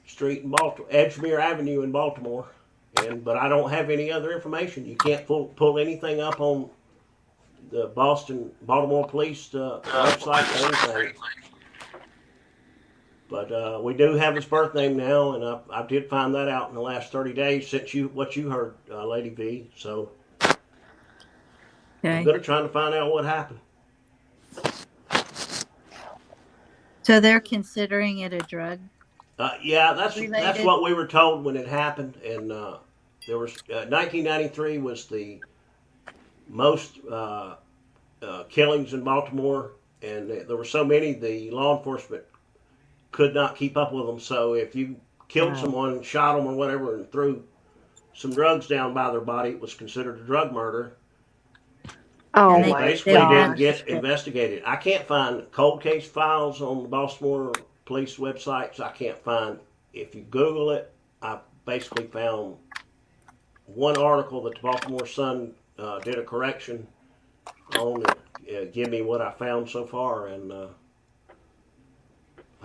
Speaker 6: Street in Baltimore, Edgemere Avenue in Baltimore. But I don't have any other information. You can't pull anything up on the Baltimore Police website or anything. But we do have his birth name now, and I did find that out in the last 30 days since what you heard, Lady V. So I'm going to try to find out what happened.
Speaker 7: So they're considering it a drug?
Speaker 6: Yeah, that's what we were told when it happened, and there was 1993 was the most killings in Baltimore, and there were so many the law enforcement could not keep up with them. So if you killed someone, shot them or whatever, and threw some drugs down by their body, it was considered a drug murder.
Speaker 4: Oh
Speaker 7: And
Speaker 6: And it
Speaker 7: they
Speaker 4: my
Speaker 6: basically
Speaker 7: they
Speaker 6: didn't
Speaker 7: got
Speaker 4: gosh.
Speaker 6: get investigated. I can't find cold case files on the Baltimore police websites. I can't find, if you Google it, I basically found one article that the Baltimore Sun did a correction on it. Give me what I found so far, and I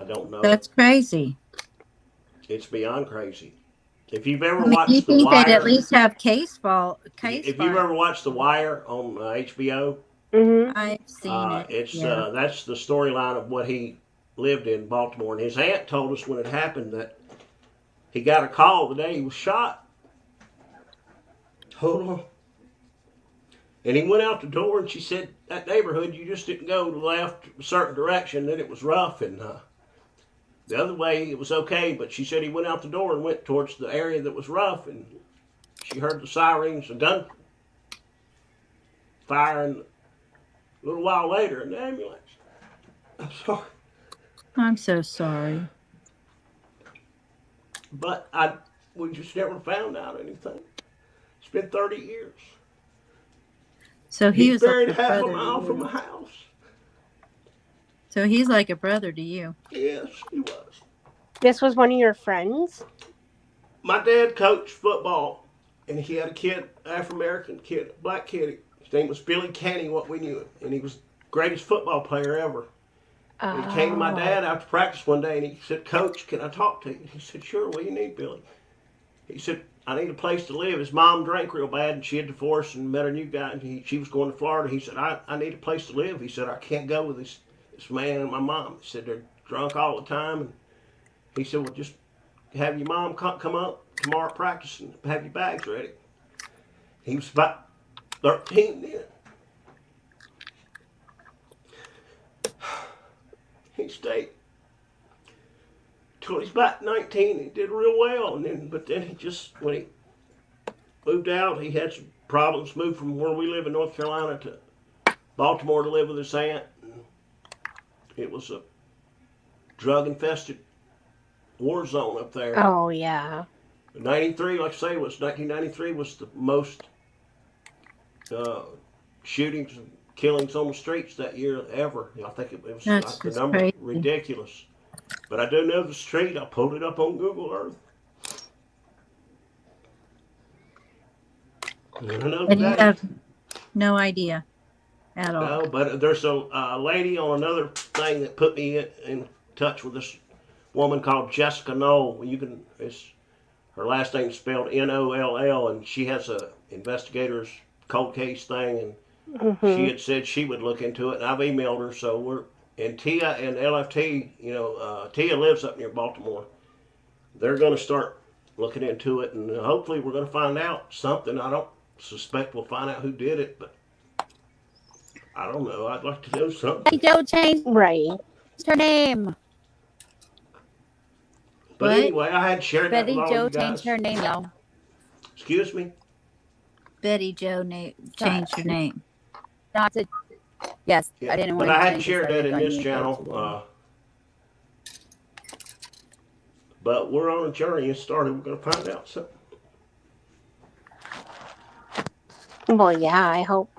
Speaker 6: don't know.
Speaker 7: That's crazy.
Speaker 6: It's beyond crazy. If you've ever
Speaker 7: I mean, you
Speaker 6: watched The
Speaker 7: think they'd at
Speaker 6: Wire,
Speaker 7: least have case file, case
Speaker 6: if you've
Speaker 7: file.
Speaker 6: ever watched The Wire on HBO,
Speaker 4: Mhm.
Speaker 7: I've seen it.
Speaker 6: it's
Speaker 7: Yeah.
Speaker 6: that's the storyline of what he lived in Baltimore. And his aunt told us when it happened that he got a call the day he was shot. Hold on. And he went out the door, and she said, that neighborhood, you just didn't go left a certain direction, then it was rough, and the other way it was okay. But she said he went out the door and went towards the area that was rough, and she heard the sirens, a gun firing a little while later in the ambulance. I'm sorry.
Speaker 7: I'm so sorry.
Speaker 6: But we just never found out anything. It's been 30 years.
Speaker 7: So he
Speaker 6: He's
Speaker 7: was like
Speaker 6: buried
Speaker 7: a
Speaker 6: half a
Speaker 7: brother
Speaker 6: mile
Speaker 7: to
Speaker 6: from
Speaker 7: you.
Speaker 6: the house.
Speaker 7: So he's like a brother to you.
Speaker 6: Yes, he was.
Speaker 4: This was one of your friends?
Speaker 6: My dad coached football, and he had a kid, Afro-American kid, a black kid. His name was Billy Canny, what we knew him, and he was the greatest football player ever. And he came to my dad after practice one day, and he said, Coach, can I talk to you? He said, sure, what do you need, Billy? He said, I need a place to live. His mom drank real bad, and she had divorced and met a new guy, and she was going to Florida. He said, I need a place to live. He said, I can't go with this man and my mom. He said, they're drunk all the time. And he said, well, just have your mom come up tomorrow at practice and have your bags ready. He was about 13 then. He stayed till he's about 19. He did real well, and but then he just, when he moved out, he had some problems. Moved from where we live in North Carolina to Baltimore to live with his aunt. It was a drug-infested war zone up there.
Speaker 4: Oh yeah.
Speaker 6: 93, like I say, 1993 was the most shootings and killings on the streets that year ever. I think it was
Speaker 7: That's
Speaker 6: like the
Speaker 7: just
Speaker 6: number
Speaker 7: crazy.
Speaker 6: ridiculous. But I do know the street. I pulled it up on Google Earth. And I know
Speaker 7: And you
Speaker 6: that.
Speaker 7: have no idea at all.
Speaker 6: No, but there's a lady on another thing that put me in touch with this woman called Jessica Knoll. Her last name is spelled Noll, and she has a investigator's cold case thing, and she had said she would look into it, and I've emailed her. So and Tia and LFT, Tia lives up near Baltimore. They're going to start looking into it, and hopefully we're going to find out something. I don't suspect we'll find out who did it, but I don't know. I'd like to know something.
Speaker 2: Betty Joe changed
Speaker 4: Right.
Speaker 2: her name.
Speaker 6: But
Speaker 7: What?
Speaker 6: anyway, I had shared that
Speaker 2: Betty
Speaker 6: with all
Speaker 2: Joe
Speaker 6: you guys.
Speaker 2: changed her name, y'all.
Speaker 6: Excuse me?
Speaker 7: Betty Joe changed her name.
Speaker 2: Not to. Yes,
Speaker 6: Yeah,
Speaker 2: I didn't
Speaker 6: but
Speaker 2: want to.
Speaker 6: I hadn't
Speaker 2: change
Speaker 6: shared
Speaker 2: it, so
Speaker 6: that in
Speaker 2: I
Speaker 6: this
Speaker 2: didn't
Speaker 6: channel.
Speaker 2: go to
Speaker 6: But we're on a journey. It started. We're going to find out something.
Speaker 4: Well, yeah, I hope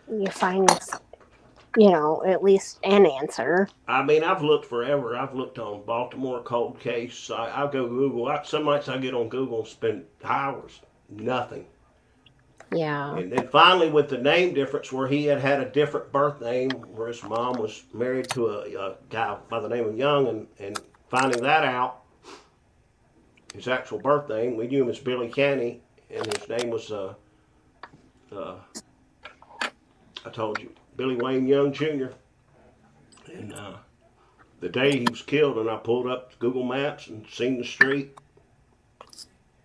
Speaker 4: you find, at least an answer.
Speaker 6: I mean, I've looked forever. I've looked on Baltimore cold case. I'll go Google. Some nights I get on Google and spend hours. Nothing.
Speaker 4: Yeah.
Speaker 6: And then finally, with the name difference, where he had a different birth name, where his mom was married to a guy by the name of Young, and finding that out, his actual birth name, we knew him as Billy Canny, and his name was, I told you, Billy Wayne Young Jr. And the day he was killed, and I pulled up Google Maps and seen the street,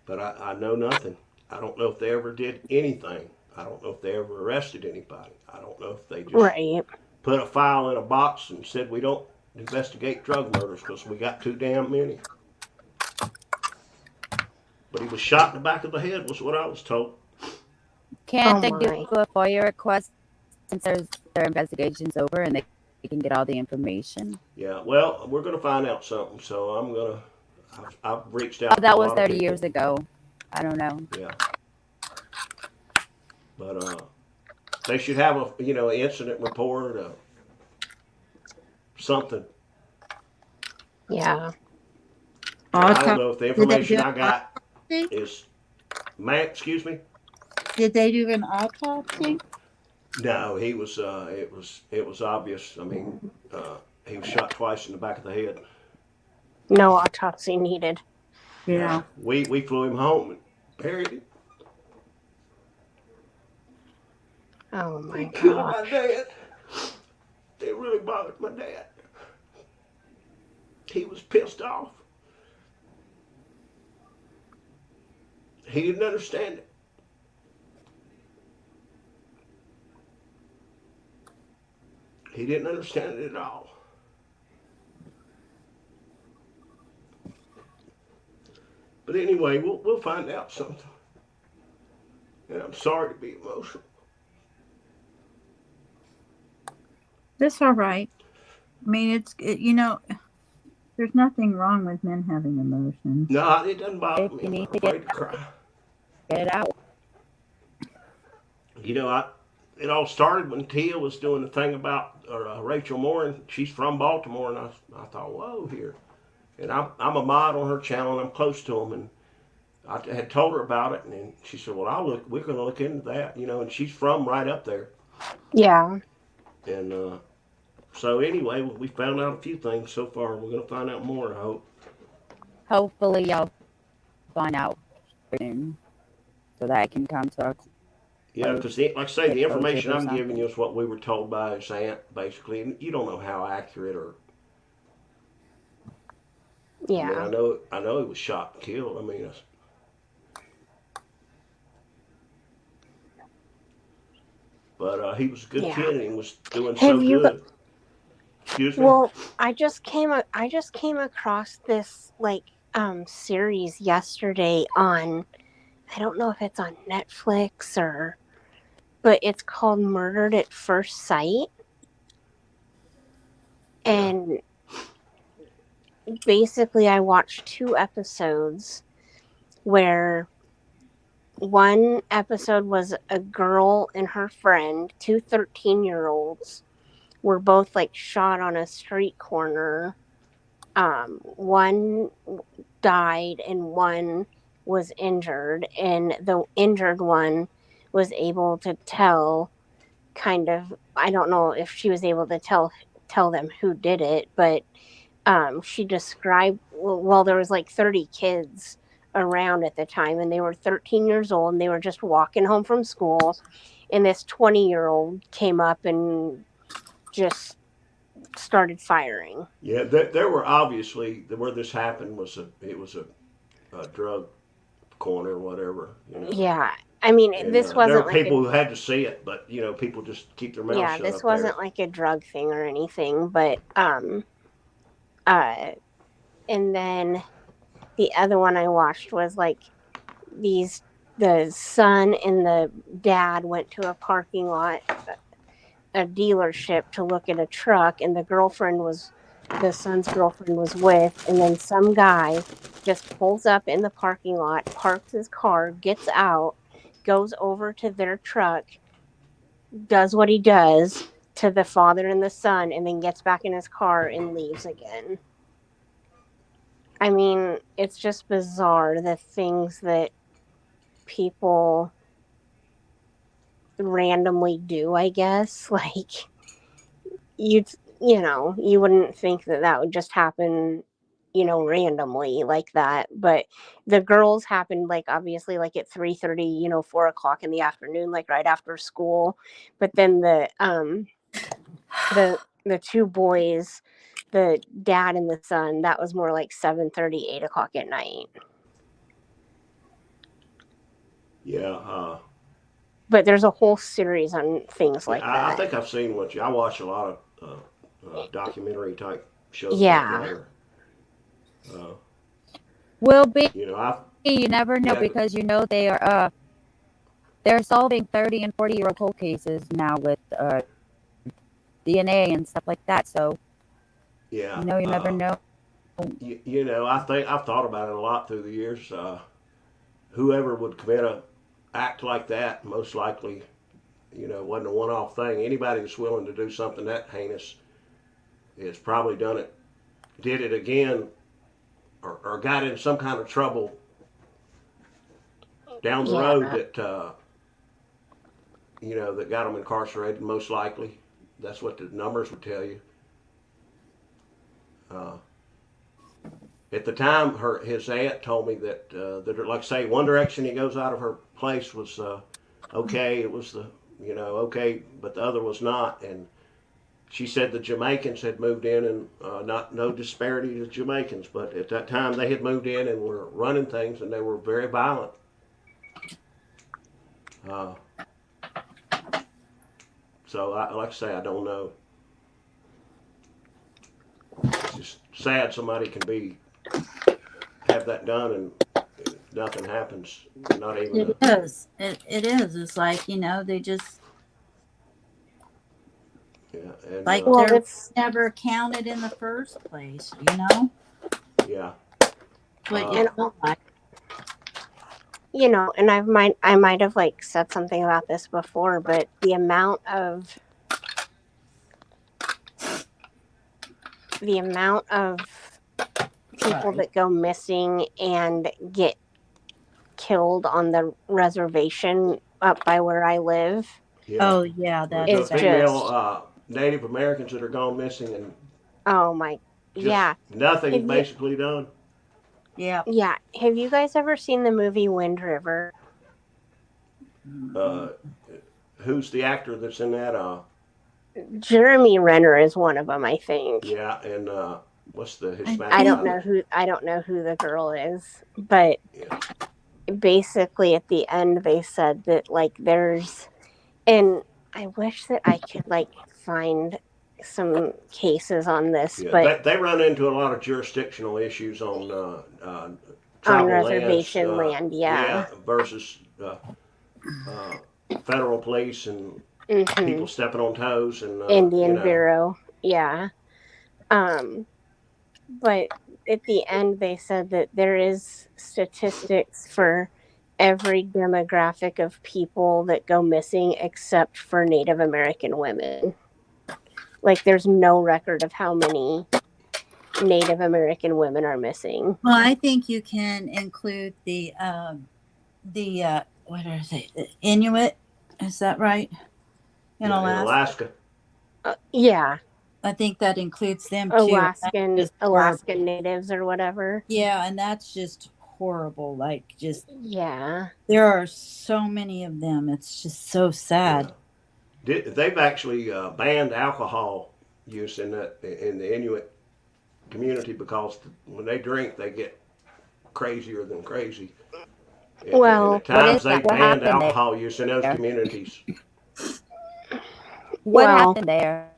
Speaker 6: but I know nothing. I don't know if they ever did anything. I don't know if they ever arrested anybody. I don't know if they just
Speaker 4: Right.
Speaker 6: put a file in a box and said we don't investigate drug murders because we got too damn many. But he was shot in the back of the head, was what I was told.
Speaker 2: Can't
Speaker 4: Oh
Speaker 2: they
Speaker 4: my.
Speaker 2: do a FOIA request since their investigation's over and they can get all the information?
Speaker 6: Yeah, well, we're going to find out something, so I've reached out
Speaker 2: Oh,
Speaker 6: to
Speaker 2: that
Speaker 6: a
Speaker 2: was
Speaker 6: lot of
Speaker 2: 30
Speaker 6: people.
Speaker 2: years ago. I don't know.
Speaker 6: Yeah. But They should have a incident report, something.
Speaker 4: Yeah.
Speaker 6: I don't know if the
Speaker 7: Did they
Speaker 6: information
Speaker 7: do
Speaker 6: I
Speaker 7: an
Speaker 6: got
Speaker 7: autopsy?
Speaker 6: is, man, excuse me.
Speaker 7: Did they do an autopsy?
Speaker 6: No, he was. It was obvious. I mean, he was shot twice in the back of the head.
Speaker 4: No autopsy needed.
Speaker 7: Yeah.
Speaker 6: We flew him home and buried him.
Speaker 4: Oh my
Speaker 6: He killed
Speaker 4: god.
Speaker 6: my dad. It really bothered my dad. He was pissed off. He didn't understand it. He didn't understand it at all. But anyway, we'll find out something. And I'm sorry to be emotional.
Speaker 7: That's all right. I mean, there's nothing wrong with men having emotions.
Speaker 6: No, it doesn't bother
Speaker 2: If
Speaker 6: me.
Speaker 2: you
Speaker 6: I'm
Speaker 2: need
Speaker 6: not
Speaker 2: to
Speaker 6: afraid to cry.
Speaker 2: get it out.
Speaker 6: It all started when Tia was doing the thing about Rachel Moore, and she's from Baltimore, and I thought, whoa, here. And I'm a mod on her channel, and I'm close to them, and I had told her about it, and then she said, well, we're going to look into that, and she's from right up there.
Speaker 4: Yeah.
Speaker 6: And so anyway, we found out a few things so far. We're going to find out more, I hope.
Speaker 2: Hopefully, y'all find out soon so that I can come to a
Speaker 6: Yeah, because like I say, the information I'm giving you is what we were told by his aunt, basically. And you don't know how accurate or.
Speaker 4: Yeah.
Speaker 6: I mean, I know he was shot and killed. I mean, but he was a good kid and he was doing so good. Excuse me.
Speaker 4: Well, I just came across this series yesterday on, I don't know if it's on Netflix but it's called Murdered at First Sight. And basically I watched 2 episodes where one episode was a girl and her friend, 2 13-year-olds were both shot on a street corner. One died and one was injured, and the injured one was able to tell I don't know if she was able to tell them who did it, but she described, there was 30 kids around at the time, and they were 13 years old, and they were just walking home from school, and this 20-year-old came up and just started firing.
Speaker 6: Yeah, there were obviously, where this happened was a drug corner or whatever.
Speaker 4: Yeah. I mean, this wasn't
Speaker 6: there were people who had to see it, but people just keep their mouths shut.
Speaker 4: Yeah, this wasn't a drug thing or anything, but and then the other one I watched was the son and the dad went to a parking lot, a dealership, to look at a truck, and the son's girlfriend was with, and then some guy just pulls up in the parking lot, parks his car, gets out, goes over to their truck, does what he does to the father and the son, and then gets back in his car and leaves again. I mean, it's just bizarre, the things that people randomly do, I guess. You wouldn't think that would just happen, randomly like that. But the girls happened obviously at 3:30, 4:00 in the afternoon, right after school. But then the 2 boys, the dad and the son, that was more 7:30, 8:00 at night.
Speaker 6: Yeah.
Speaker 4: But there's a whole series on things like
Speaker 6: I
Speaker 4: that.
Speaker 6: think I've seen I watch a lot of documentary type shows.
Speaker 4: Yeah.
Speaker 2: Will be.
Speaker 6: I
Speaker 2: You never know, because they are they're solving 30 and 40-year-old cold cases now with DNA and stuff like that. So
Speaker 6: yeah,
Speaker 2: you never know.
Speaker 6: I think I've thought about it a lot through the years. Whoever would commit a act like that most likely you know, it wasn't a one-off thing. Anybody that's willing to do something that heinous has probably did it again, or got in some kind of trouble down the road that, you know, that got them incarcerated, most likely. That's what the numbers would tell you. At the time, his aunt told me that, like say, one direction he goes out of her place was okay. It was okay, but the other was not. And she said the Jamaicans had moved in, and no disparity to Jamaicans, but at that time they had moved in and were running things, and they were very violent. So, like I say, I don't know. It's just sad somebody can have that done and nothing happens. Not even.
Speaker 7: It is. It is. It's like, you know, they just
Speaker 6: and,
Speaker 7: like
Speaker 4: Well,
Speaker 7: they're
Speaker 4: it's
Speaker 7: never counted in the first place. You know.
Speaker 6: yeah.
Speaker 7: But
Speaker 4: and you know, and I might have like said something about this before, but the amount of people that go missing and get killed on the reservation up by where I live.
Speaker 6: Yeah.
Speaker 7: Oh yeah, that
Speaker 6: the
Speaker 4: It's
Speaker 6: female Native Americans that are gone missing and
Speaker 4: Oh my,
Speaker 6: just
Speaker 4: yeah,
Speaker 6: nothing
Speaker 4: Have you-
Speaker 6: basically done.
Speaker 7: yeah.
Speaker 4: yeah. Have you guys ever seen the movie Wind River?
Speaker 6: Who's the actor that's in that?
Speaker 4: Jeremy Renner is one of them, I think.
Speaker 6: Yeah, and what's the Hispanic?
Speaker 4: I don't
Speaker 6: guy?
Speaker 4: know who the girl is, but
Speaker 6: Yeah.
Speaker 4: basically at the end they said that like there's, and I wish that I could like find some cases on this,
Speaker 6: Yeah,
Speaker 4: but
Speaker 6: they run into a lot of jurisdictional issues on
Speaker 4: on
Speaker 6: tribal
Speaker 4: reservation
Speaker 6: lands,
Speaker 4: land, yeah.
Speaker 6: versus federal police and
Speaker 4: Mhm.
Speaker 6: people stepping on toes and
Speaker 4: Indian
Speaker 6: you know,
Speaker 4: Bureau, yeah. But at the end they said that there is statistics for every demographic of people that go missing except for Native American women. Like there's no record of how many Native American women are missing.
Speaker 7: Well, I think you can include the what are they? The Inuit, is that right? In
Speaker 6: yeah,
Speaker 7: Alaska.
Speaker 4: Yeah,
Speaker 7: I think that includes them too. That's just horrible.
Speaker 4: Alaskan natives or whatever.
Speaker 7: Yeah, and that's just horrible. Like, just
Speaker 4: Yeah.
Speaker 7: there are so many of them. It's just so sad.
Speaker 6: They've actually banned alcohol use in the Inuit community because when they drink, they get crazier than crazy.
Speaker 4: Well,
Speaker 6: and at times
Speaker 2: is
Speaker 6: they
Speaker 2: that? What
Speaker 6: banned
Speaker 2: happened there?
Speaker 6: alcohol use in those communities.
Speaker 2: What
Speaker 4: Well-
Speaker 2: happened there?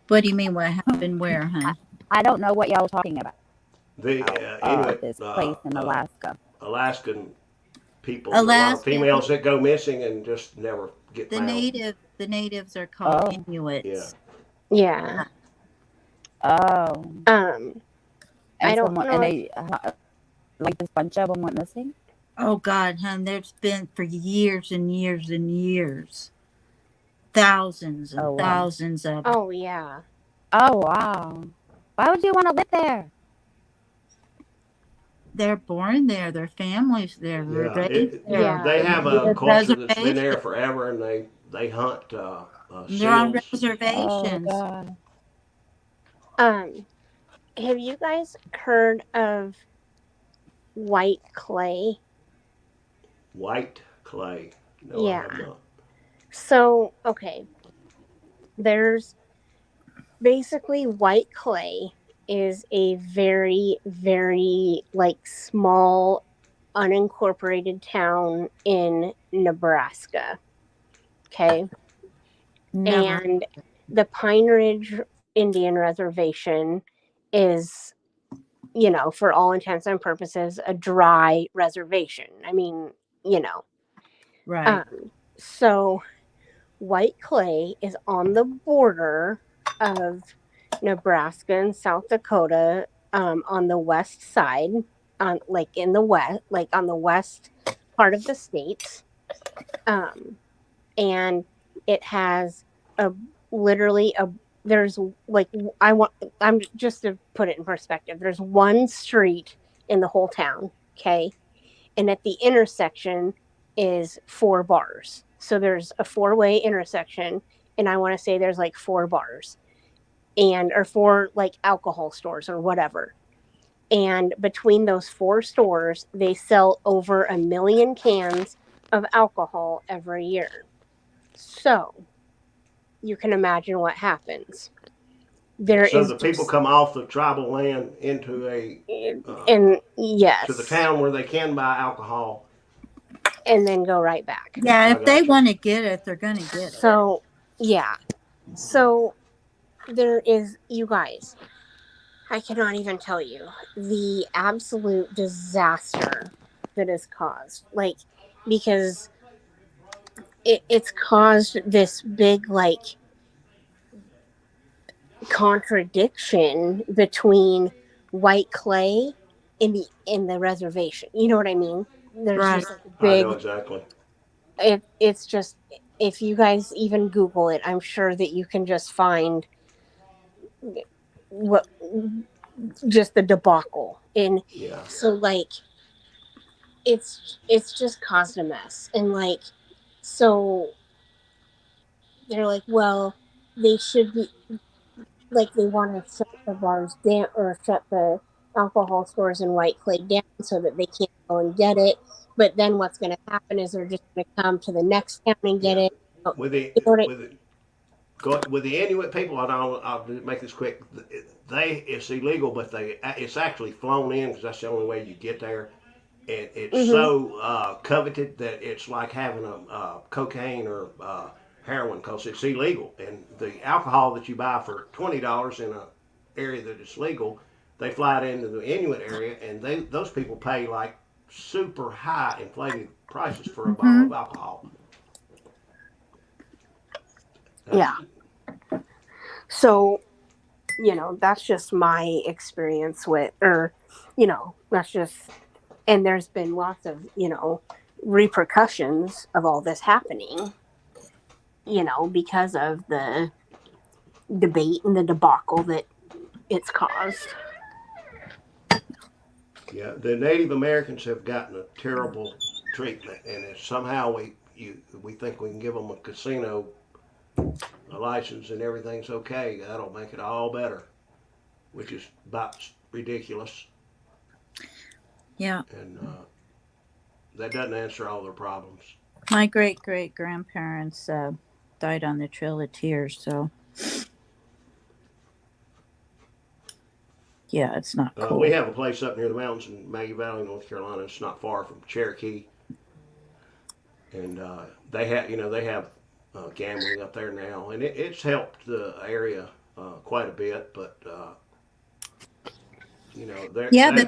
Speaker 7: What do you mean? What happened? Where, huh?
Speaker 2: I don't know what y'all were talking about.
Speaker 6: The Inuit,
Speaker 2: This place in Alaska.
Speaker 6: Alaskan people, a lot of
Speaker 7: Alaskan-
Speaker 6: females that go missing and just never get
Speaker 7: The
Speaker 6: found.
Speaker 7: natives are called
Speaker 2: Oh.
Speaker 7: Inuits.
Speaker 4: Yeah.
Speaker 2: Oh.
Speaker 4: I
Speaker 2: And
Speaker 4: don't
Speaker 2: someone,
Speaker 4: know.
Speaker 2: and they, like this bunch of them went missing?
Speaker 7: Oh God, hon, there's been for years and years and years. Thousands and
Speaker 2: Oh, wow.
Speaker 7: thousands of them.
Speaker 4: Oh yeah.
Speaker 2: Oh, wow. Why would you want to live there?
Speaker 7: They're born there, their families there,
Speaker 6: Yeah,
Speaker 7: raised there.
Speaker 4: Yeah.
Speaker 6: they have a
Speaker 7: The
Speaker 6: culture that's been
Speaker 7: reservation.
Speaker 6: there forever, and they hunt
Speaker 7: They're on
Speaker 6: seals.
Speaker 7: reservations.
Speaker 2: Oh, God.
Speaker 4: Have you guys heard of white clay?
Speaker 6: White clay. No, I
Speaker 4: Yeah.
Speaker 6: have not.
Speaker 4: So, okay. There's basically white clay is a very, very like small unincorporated town in Nebraska. Okay.
Speaker 7: Never.
Speaker 4: And the Pine Ridge Indian Reservation is, you know, for all intents and purposes, a dry reservation. I mean, you know.
Speaker 7: Right.
Speaker 4: So white clay is on the border of Nebraska and South Dakota, on the west side, on the west part of the state. And it has a literally a there's like I'm just to put it in perspective. There's one street in the whole town, okay, and at the intersection is 4 bars. So there's a 4-way intersection, and I want to say there's like 4 bars and or 4 like alcohol stores or whatever. And between those 4 stores, they sell over 1 million cans of alcohol every year. So you can imagine what happens. There
Speaker 6: So
Speaker 4: is
Speaker 6: the people
Speaker 4: just,
Speaker 6: come off the tribal land into
Speaker 4: and
Speaker 6: to the
Speaker 4: yes,
Speaker 6: town where they can buy alcohol.
Speaker 4: and then go right back.
Speaker 7: Yeah,
Speaker 6: I
Speaker 7: if they
Speaker 6: got you.
Speaker 7: want to get it, they're going to get it.
Speaker 4: So yeah, so there is, you guys, I cannot even tell you the absolute disaster that is caused. Like, because it's caused this big like contradiction between White Clay and the reservation. You know what I mean? There's
Speaker 7: Right.
Speaker 4: just like a
Speaker 6: I know
Speaker 4: big.
Speaker 6: exactly.
Speaker 4: It's just, if you guys even Google it, I'm sure that you can just find what just the debacle. And
Speaker 6: Yeah.
Speaker 4: so like it's just caused a mess. And like, so they're like, well, they should be like, they want to shut the bars down or shut the alcohol stores in White Clay down so that they can't go and get it. But then what's going to happen is they're just going to come to the next town and get
Speaker 6: Yeah.
Speaker 4: it.
Speaker 6: With the
Speaker 4: You know what
Speaker 6: with the with the Inuit people, I'll make this quick. It's illegal, but it's actually flown in because that's the only way you get there. And it's so coveted that it's like having a cocaine or heroin because it's illegal. And the alcohol that you buy for $20 in an area that is legal, they fly it into the Inuit area, and those people pay like super high inflated prices for a bottle of alcohol.
Speaker 4: Yeah. So, that's just my experience with, or, that's just, and there's been lots of, repercussions of all this happening, because of the debate and the debacle that it's caused.
Speaker 6: Yeah, the Native Americans have gotten a terrible treatment, and if somehow we think we can give them a casino a license and everything's okay, that'll make it all better, which is about ridiculous.
Speaker 7: Yeah.
Speaker 6: And that doesn't answer all their problems.
Speaker 7: My great grandparents died on the Trail of Tears, so yeah, it's not cool.
Speaker 6: We have a place up near the mountains in Maggie Valley, North Carolina. It's not far from Cherokee, and they have gambling up there now, and it's helped the area quite a bit. But
Speaker 7: but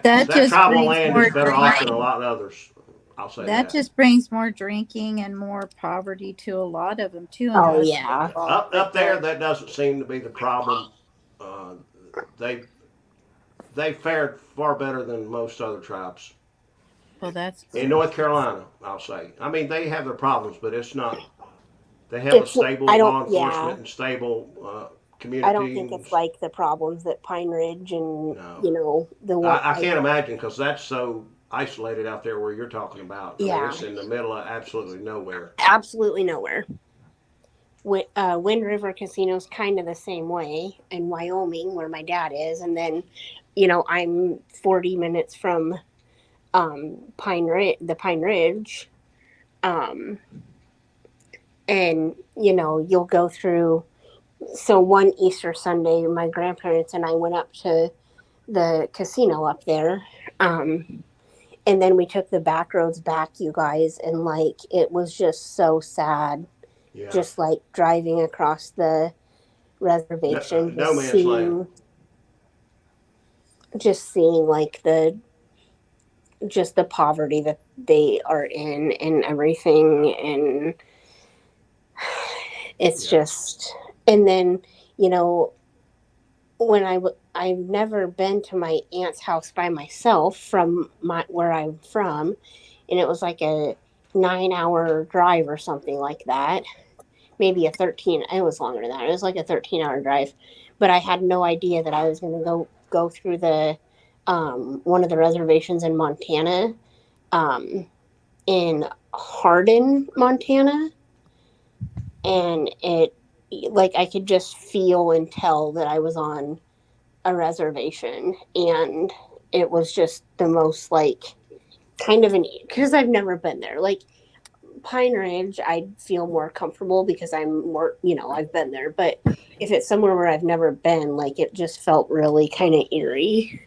Speaker 7: that just
Speaker 6: tribal
Speaker 7: brings
Speaker 6: land
Speaker 7: more
Speaker 6: is better off than
Speaker 7: drinking.
Speaker 6: a lot of others. I'll say
Speaker 7: That just brings more drinking and more poverty to a lot of them too.
Speaker 4: Oh yeah.
Speaker 6: Up there, that doesn't seem to be the problem. They fared far better than most other tribes.
Speaker 7: Well, that's
Speaker 6: in North Carolina, I'll say. I mean, they have their problems, but it's not. They have a stable law enforcement and stable community.
Speaker 4: I don't think it's like the problems that Pine Ridge and the one.
Speaker 6: I can't imagine because that's so isolated out there where you're talking about.
Speaker 4: Yeah,
Speaker 6: I mean, it's in the middle of absolutely nowhere.
Speaker 4: Absolutely nowhere. Wind River Casino's kind of the same way in Wyoming, where my dad is, and then, I'm 40 minutes from the Pine Ridge, and you'll go through. So one Easter Sunday, my grandparents and I went up to the casino up there, and then we took the back roads back, you guys, and like it was just so sad. Yeah. Just like driving across the reservation,
Speaker 6: no man's land.
Speaker 4: Just seeing like the poverty that they are in and everything, and it's just. And then when I've never been to my aunt's house by myself from where I'm from, and it was like a 9-hour drive or something like that. Maybe a 13, it was longer than that. It was like a 13-hour drive. But I had no idea that I was going to go through the one of the reservations in Montana, in Hardin, Montana, and it, like, I could just feel and tell that I was on a reservation, and it was just the most, like, kind of an, because I've never been there. Like, Pine Ridge, I'd feel more comfortable because I'm more, I've been there. But if it's somewhere where I've never been, like, it just felt really kind of eerie.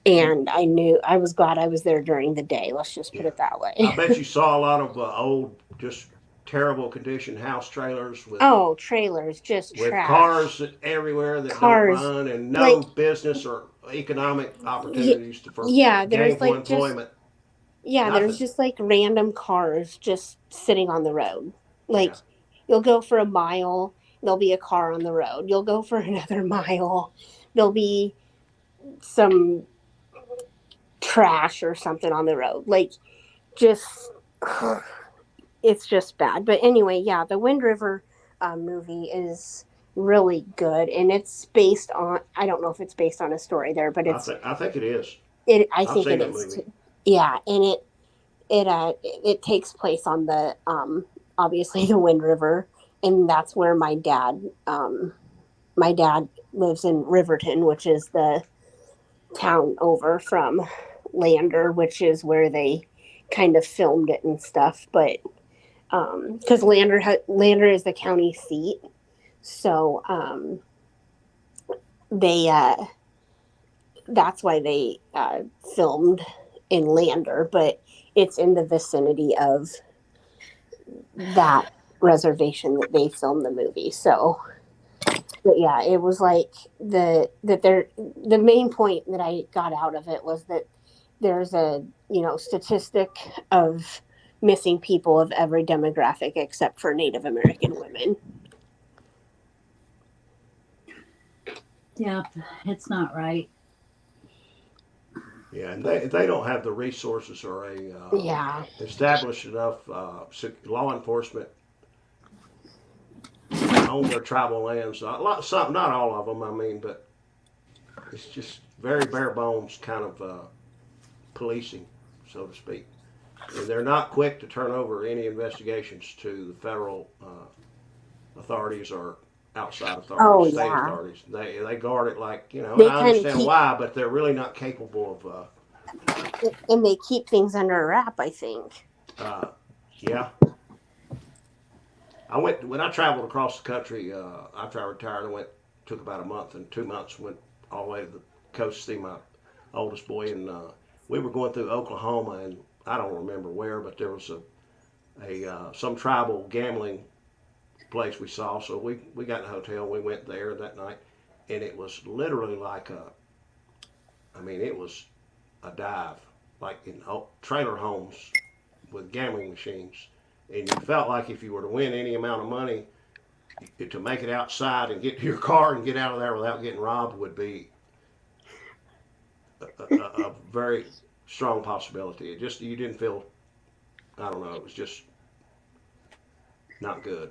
Speaker 4: And I was glad I was there during the day. Let's just put it that way.
Speaker 6: I bet you saw a lot of old, just terrible condition house trailers with
Speaker 4: Trailers, just
Speaker 6: with
Speaker 4: trash.
Speaker 6: cars everywhere that
Speaker 4: Cars,
Speaker 6: don't run and no
Speaker 4: like,
Speaker 6: business or economic opportunities for
Speaker 4: there's
Speaker 6: gainful
Speaker 4: like
Speaker 6: employment.
Speaker 4: there's just like random cars just sitting on the road. Like, you'll go for a mile, there'll be a car on the road. You'll go for another mile, there'll be some trash or something on the road. Like, just it's just bad. But anyway, the Wind River movie is really good, and it's based on, I don't know if it's based on a story there, but it's
Speaker 6: I think it is.
Speaker 4: I think it is. Yeah, and it takes place on the obviously the Wind River, and that's where my dad lives in Riverton, which is the town over from Lander, which is where they kind of filmed it and stuff. But because Lander is the county seat, so they that's why they filmed in Lander, but it's in the vicinity of that reservation that they filmed the movie. So, but yeah, it was like the main point that I got out of it was that there's a statistic of missing people of every demographic except for Native American women.
Speaker 7: Yeah, it's not right.
Speaker 6: Yeah, and they don't have the resources or established enough law enforcement on their tribal lands. Not all of them, I mean, but it's just very bare bones kind of policing, so to speak. And they're not quick to turn over any investigations to the federal authorities or outside authorities, state authorities. They guard it like, I understand why, but they're really not capable of.
Speaker 4: And they keep things under a wrap, I think.
Speaker 6: Yeah. When I traveled across the country, after I retired, took about a month, and 2 months, went all the way to the coast to see my oldest boy, and we were going through Oklahoma, and I don't remember where, but there was some tribal gambling place we saw, so we got in a hotel, we went there that night, and it was literally like it was a dive, like in trailer homes with gambling machines, and you felt like if you were to win any amount of money, to make it outside and get to your car and get out of there without getting robbed would be a very strong possibility. You didn't feel, I don't know, it was just not good.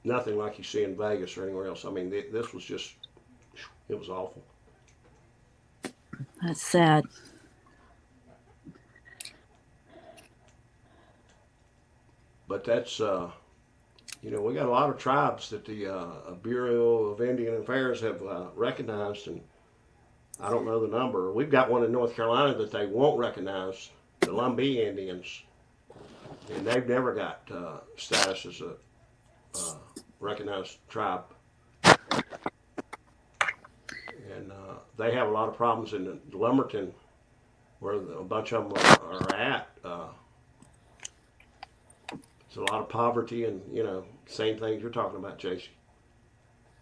Speaker 6: Nothing like you see in Vegas or anywhere else. I mean, this was just, it was awful.
Speaker 7: That's sad.
Speaker 6: But that's, we got a lot of tribes that the Bureau of Indian Affairs have recognized, and I don't know the number. We've got one in North Carolina that they won't recognize, the Lumbee Indians, and they've never got status as a recognized tribe. And they have a lot of problems in Lumberton, where a bunch of them are at. There's a lot of poverty and, same things you're talking about, JC.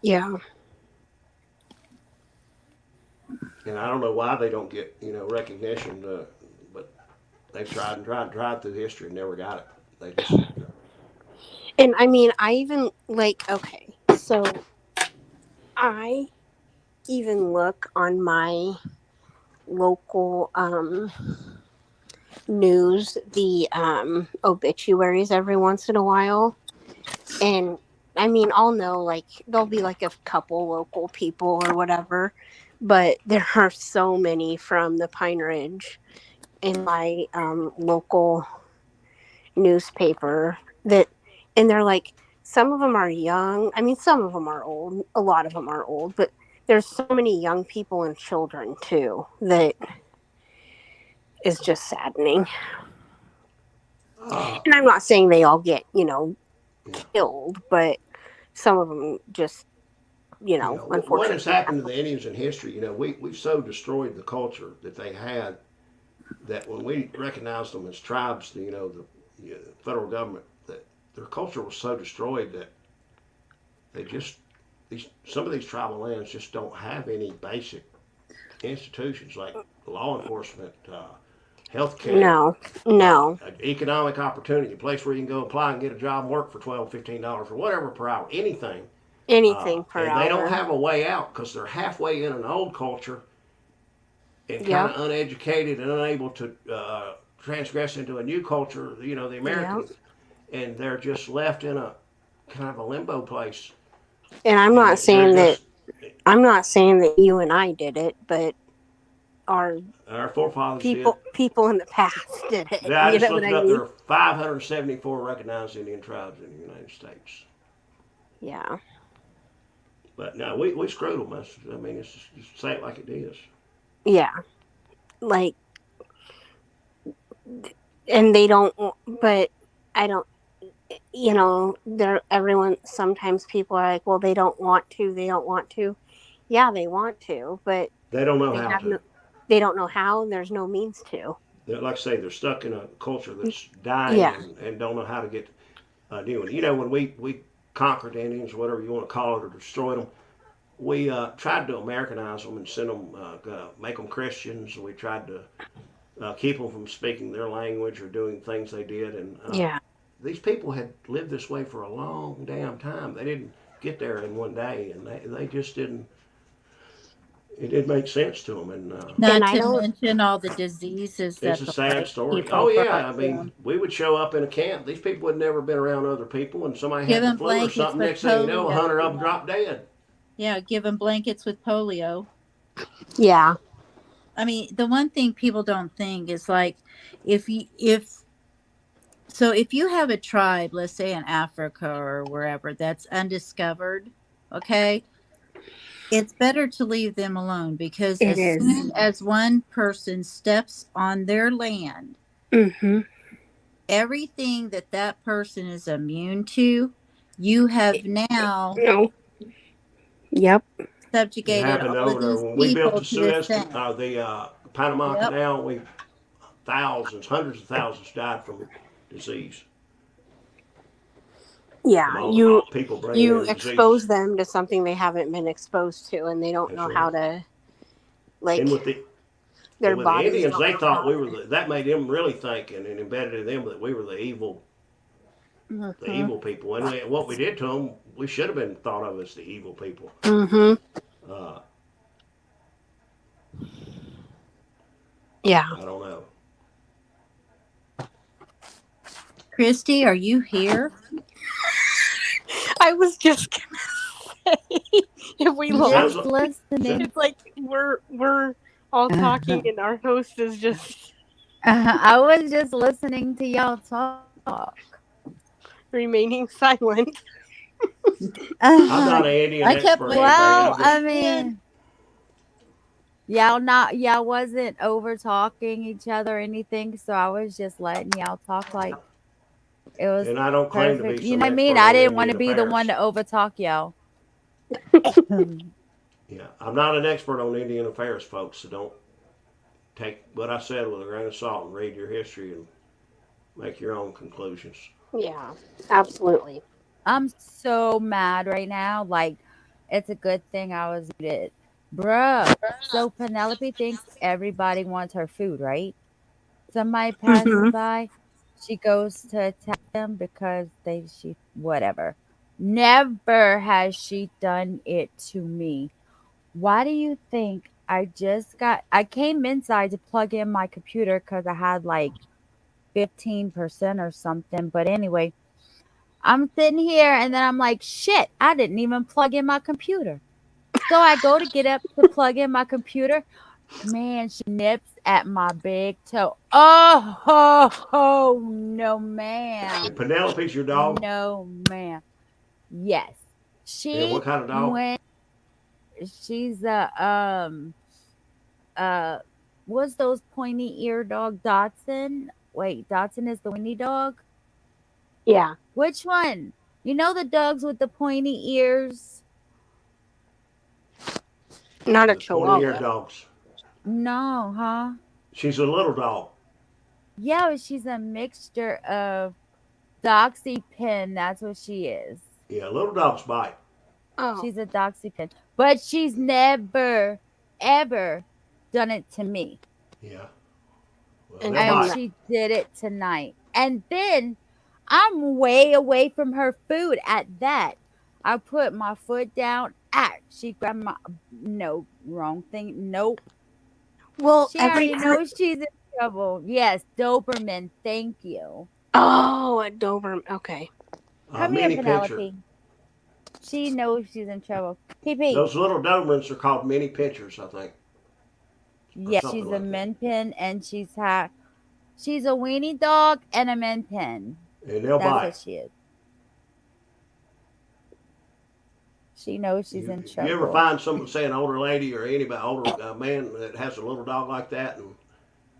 Speaker 4: Yeah.
Speaker 6: And I don't know why they don't get, recognition, but they've tried through history and never got it. They just...
Speaker 4: And I mean, I even, so I even look on my local news the obituaries every once in a while, and I mean, I'll know, like, there'll be like a couple local people or whatever, but there are so many from the Pine Ridge in my local newspaper that, and they're like, some of them are young. I mean, some of them are old. A lot of them are old, but there's so many young people and children too that is just saddening.
Speaker 6: Uh,
Speaker 4: And I'm not saying they all get,
Speaker 6: yeah.
Speaker 4: killed, but some of them just,
Speaker 6: What has
Speaker 4: unfortunately
Speaker 6: happened to
Speaker 4: happen.
Speaker 6: the Indians in history? We've so destroyed the culture that they had that when we recognized them as tribes, the federal government, that their culture was so destroyed that they just some of these tribal lands just don't have any basic institutions like law enforcement, health care,
Speaker 4: No, no,
Speaker 6: economic opportunity, a place where you can go apply and get a job and work for $12, $15 or whatever per hour, anything.
Speaker 4: anything per
Speaker 6: And they don't
Speaker 4: hour.
Speaker 6: have a way out because they're halfway in an old culture and kind
Speaker 4: Yep,
Speaker 6: of uneducated and unable to transgress into a new culture, the
Speaker 4: yep.
Speaker 6: American, and they're just left in a kind of a limbo place.
Speaker 4: And
Speaker 6: And they're just,
Speaker 4: I'm not saying that you and I did it, but our
Speaker 6: our forefathers did.
Speaker 4: people in the past did it.
Speaker 6: Yeah, I
Speaker 4: You
Speaker 6: just
Speaker 4: know what
Speaker 6: looked it
Speaker 4: I
Speaker 6: up. There
Speaker 4: mean?
Speaker 6: are 574 recognized Indian tribes in the United States.
Speaker 4: Yeah,
Speaker 6: But no, we screwed them. I mean, it's just say it like it is.
Speaker 4: yeah. Like, and they don't. But I don't. There. Everyone. Sometimes people are like, well, they don't want to. They don't want to. Yeah, they want to, but
Speaker 6: They don't know
Speaker 4: they
Speaker 6: how
Speaker 4: have
Speaker 6: to.
Speaker 4: no. They don't know how, and there's no means to.
Speaker 6: Like I say, they're stuck in a culture that's dying
Speaker 4: Yeah.
Speaker 6: and don't know how to get doing. When we conquered the Indians, whatever you want to call it, or destroyed them, we tried to Americanize them and send them, make them Christians. We tried to keep them from speaking their language or doing things they did. And
Speaker 4: Yeah.
Speaker 6: these people had lived this way for a long damn time. They didn't get there in one day, and they just didn't. It didn't make sense to them, and
Speaker 7: Not
Speaker 4: And I
Speaker 7: to
Speaker 4: don't.
Speaker 7: mention all the diseases
Speaker 6: it's
Speaker 7: that
Speaker 6: a
Speaker 7: the
Speaker 6: sad
Speaker 7: white
Speaker 6: story.
Speaker 7: people
Speaker 6: Oh yeah,
Speaker 7: brought
Speaker 6: I
Speaker 7: to
Speaker 6: mean,
Speaker 7: them.
Speaker 6: we would show up in a camp. These people had never been around other people, and somebody
Speaker 7: Give
Speaker 6: had the
Speaker 7: them
Speaker 6: flu or
Speaker 7: blankets
Speaker 6: something.
Speaker 7: with
Speaker 6: Next thing you know, 100 of them
Speaker 7: polio.
Speaker 6: dropped dead.
Speaker 7: Yeah, give them blankets with polio.
Speaker 4: Yeah.
Speaker 7: I mean, the one thing people don't think is like, if you have a tribe, let's say in Africa or wherever, that's undiscovered, okay, it's better to leave them alone, because
Speaker 4: It
Speaker 7: as
Speaker 4: is.
Speaker 7: soon as one person steps on their land,
Speaker 4: Mm-hmm.
Speaker 7: everything that person is immune to, you have now
Speaker 4: No. Yep.
Speaker 6: It
Speaker 7: subjugated
Speaker 6: happened
Speaker 7: all of
Speaker 6: over there
Speaker 7: these
Speaker 6: when we built
Speaker 7: people
Speaker 6: the
Speaker 7: to the
Speaker 6: Suez,
Speaker 7: same.
Speaker 6: the Panama
Speaker 7: Yep.
Speaker 6: Canal. We thousands, hundreds of thousands died from disease.
Speaker 4: Yeah.
Speaker 6: From all the people bringing
Speaker 4: You
Speaker 6: in
Speaker 4: expose
Speaker 6: diseases.
Speaker 4: them to something they haven't been exposed to, and they don't
Speaker 6: That's
Speaker 4: know how
Speaker 6: right.
Speaker 4: to, like,
Speaker 6: And with the
Speaker 4: their
Speaker 6: with the
Speaker 4: bodies
Speaker 6: Indians,
Speaker 4: don't
Speaker 6: they
Speaker 4: know
Speaker 6: thought
Speaker 4: how
Speaker 6: we were
Speaker 4: to.
Speaker 6: that made them really think, and it embedded in them that we were the evil
Speaker 4: Mm-hmm.
Speaker 6: people. And what we did to them, we should have been thought of as the evil people.
Speaker 4: Mm-hmm.
Speaker 6: Uh,
Speaker 4: Yeah.
Speaker 6: I don't know.
Speaker 7: Christy, are you here?
Speaker 4: I was just gonna say, if we lost,
Speaker 6: Sounds
Speaker 2: Just
Speaker 6: like,
Speaker 2: listening.
Speaker 4: it's like we're all talking, and our host is just
Speaker 2: I was just listening to y'all talk.
Speaker 4: remaining silent.
Speaker 6: I'm not an Indian
Speaker 7: I kept
Speaker 6: expert or
Speaker 7: waiting.
Speaker 6: anything.
Speaker 2: Well,
Speaker 6: I'm
Speaker 2: I
Speaker 6: just
Speaker 2: mean, y'all wasn't over talking each other or anything, so I was just letting y'all talk like it was
Speaker 6: and I don't claim to
Speaker 2: perfect.
Speaker 6: be
Speaker 2: You
Speaker 6: some
Speaker 2: know what I mean?
Speaker 6: expert
Speaker 2: I
Speaker 6: on
Speaker 2: didn't want to
Speaker 6: Indian
Speaker 2: be the one
Speaker 6: affairs.
Speaker 2: to overtalk y'all.
Speaker 6: Yeah, I'm not an expert on Indian affairs, folks. So don't take what I said with a grain of salt and read your history and make your own conclusions.
Speaker 4: Yeah, absolutely.
Speaker 2: I'm so mad right now. Like, it's a good thing I was muted. Bruh. So Penelope thinks everybody wants her food, right? Somebody passes
Speaker 4: Mm-hmm.
Speaker 2: by, she goes to attack them because she whatever. Never has she done it to me. Why do you think I came inside to plug in my computer because I had like 15% or something. But anyway, I'm sitting here and then I'm like, shit, I didn't even plug in my computer. So I go to get up to plug in my computer. Man, she nips at my big toe. Oh, no, ma'am.
Speaker 6: And Penelope's your dog?
Speaker 2: No, ma'am. Yes.
Speaker 6: Yeah,
Speaker 2: She
Speaker 6: what kind of dog?
Speaker 2: went, she's what's those pointy ear dog? Dotson? Wait, Dotson is the Winnie dog?
Speaker 4: Yeah.
Speaker 2: Which one? You know the dogs with the pointy ears?
Speaker 4: Not a
Speaker 6: The pointy-eared
Speaker 4: chihuahua.
Speaker 6: dogs.
Speaker 2: No, huh?
Speaker 6: She's a little dog.
Speaker 2: Yeah, but she's a mixture of Doxy Pin. That's what she is.
Speaker 6: Yeah, little dogs bite.
Speaker 4: Oh.
Speaker 2: She's a Doxy Pin. But she's never, ever done it to me.
Speaker 6: Yeah. Well,
Speaker 4: And
Speaker 6: they
Speaker 2: And
Speaker 6: bite.
Speaker 2: she did it tonight. And then I'm way away from her food at that. I put my foot down. Ah, she grabbed my. No, wrong thing. Nope.
Speaker 4: Well,
Speaker 2: She
Speaker 4: every
Speaker 2: already
Speaker 4: time.
Speaker 2: knows she's in trouble. Yes, Doberman. Thank you.
Speaker 4: Oh, a Doberman. Okay.
Speaker 2: Come here,
Speaker 6: Mini pincher.
Speaker 2: Penelope. She knows she's in trouble. PP.
Speaker 6: Those little Dobermans are called mini pinchers, I think.
Speaker 2: Yeah,
Speaker 6: something
Speaker 2: she's a
Speaker 6: like that.
Speaker 2: min pin, and she's a weenie dog and a min pin.
Speaker 6: And they'll
Speaker 2: That's
Speaker 6: bite.
Speaker 2: what she is. She knows she's in trouble.
Speaker 6: You ever find someone, say an older lady or anybody, older man that has a little dog like that, and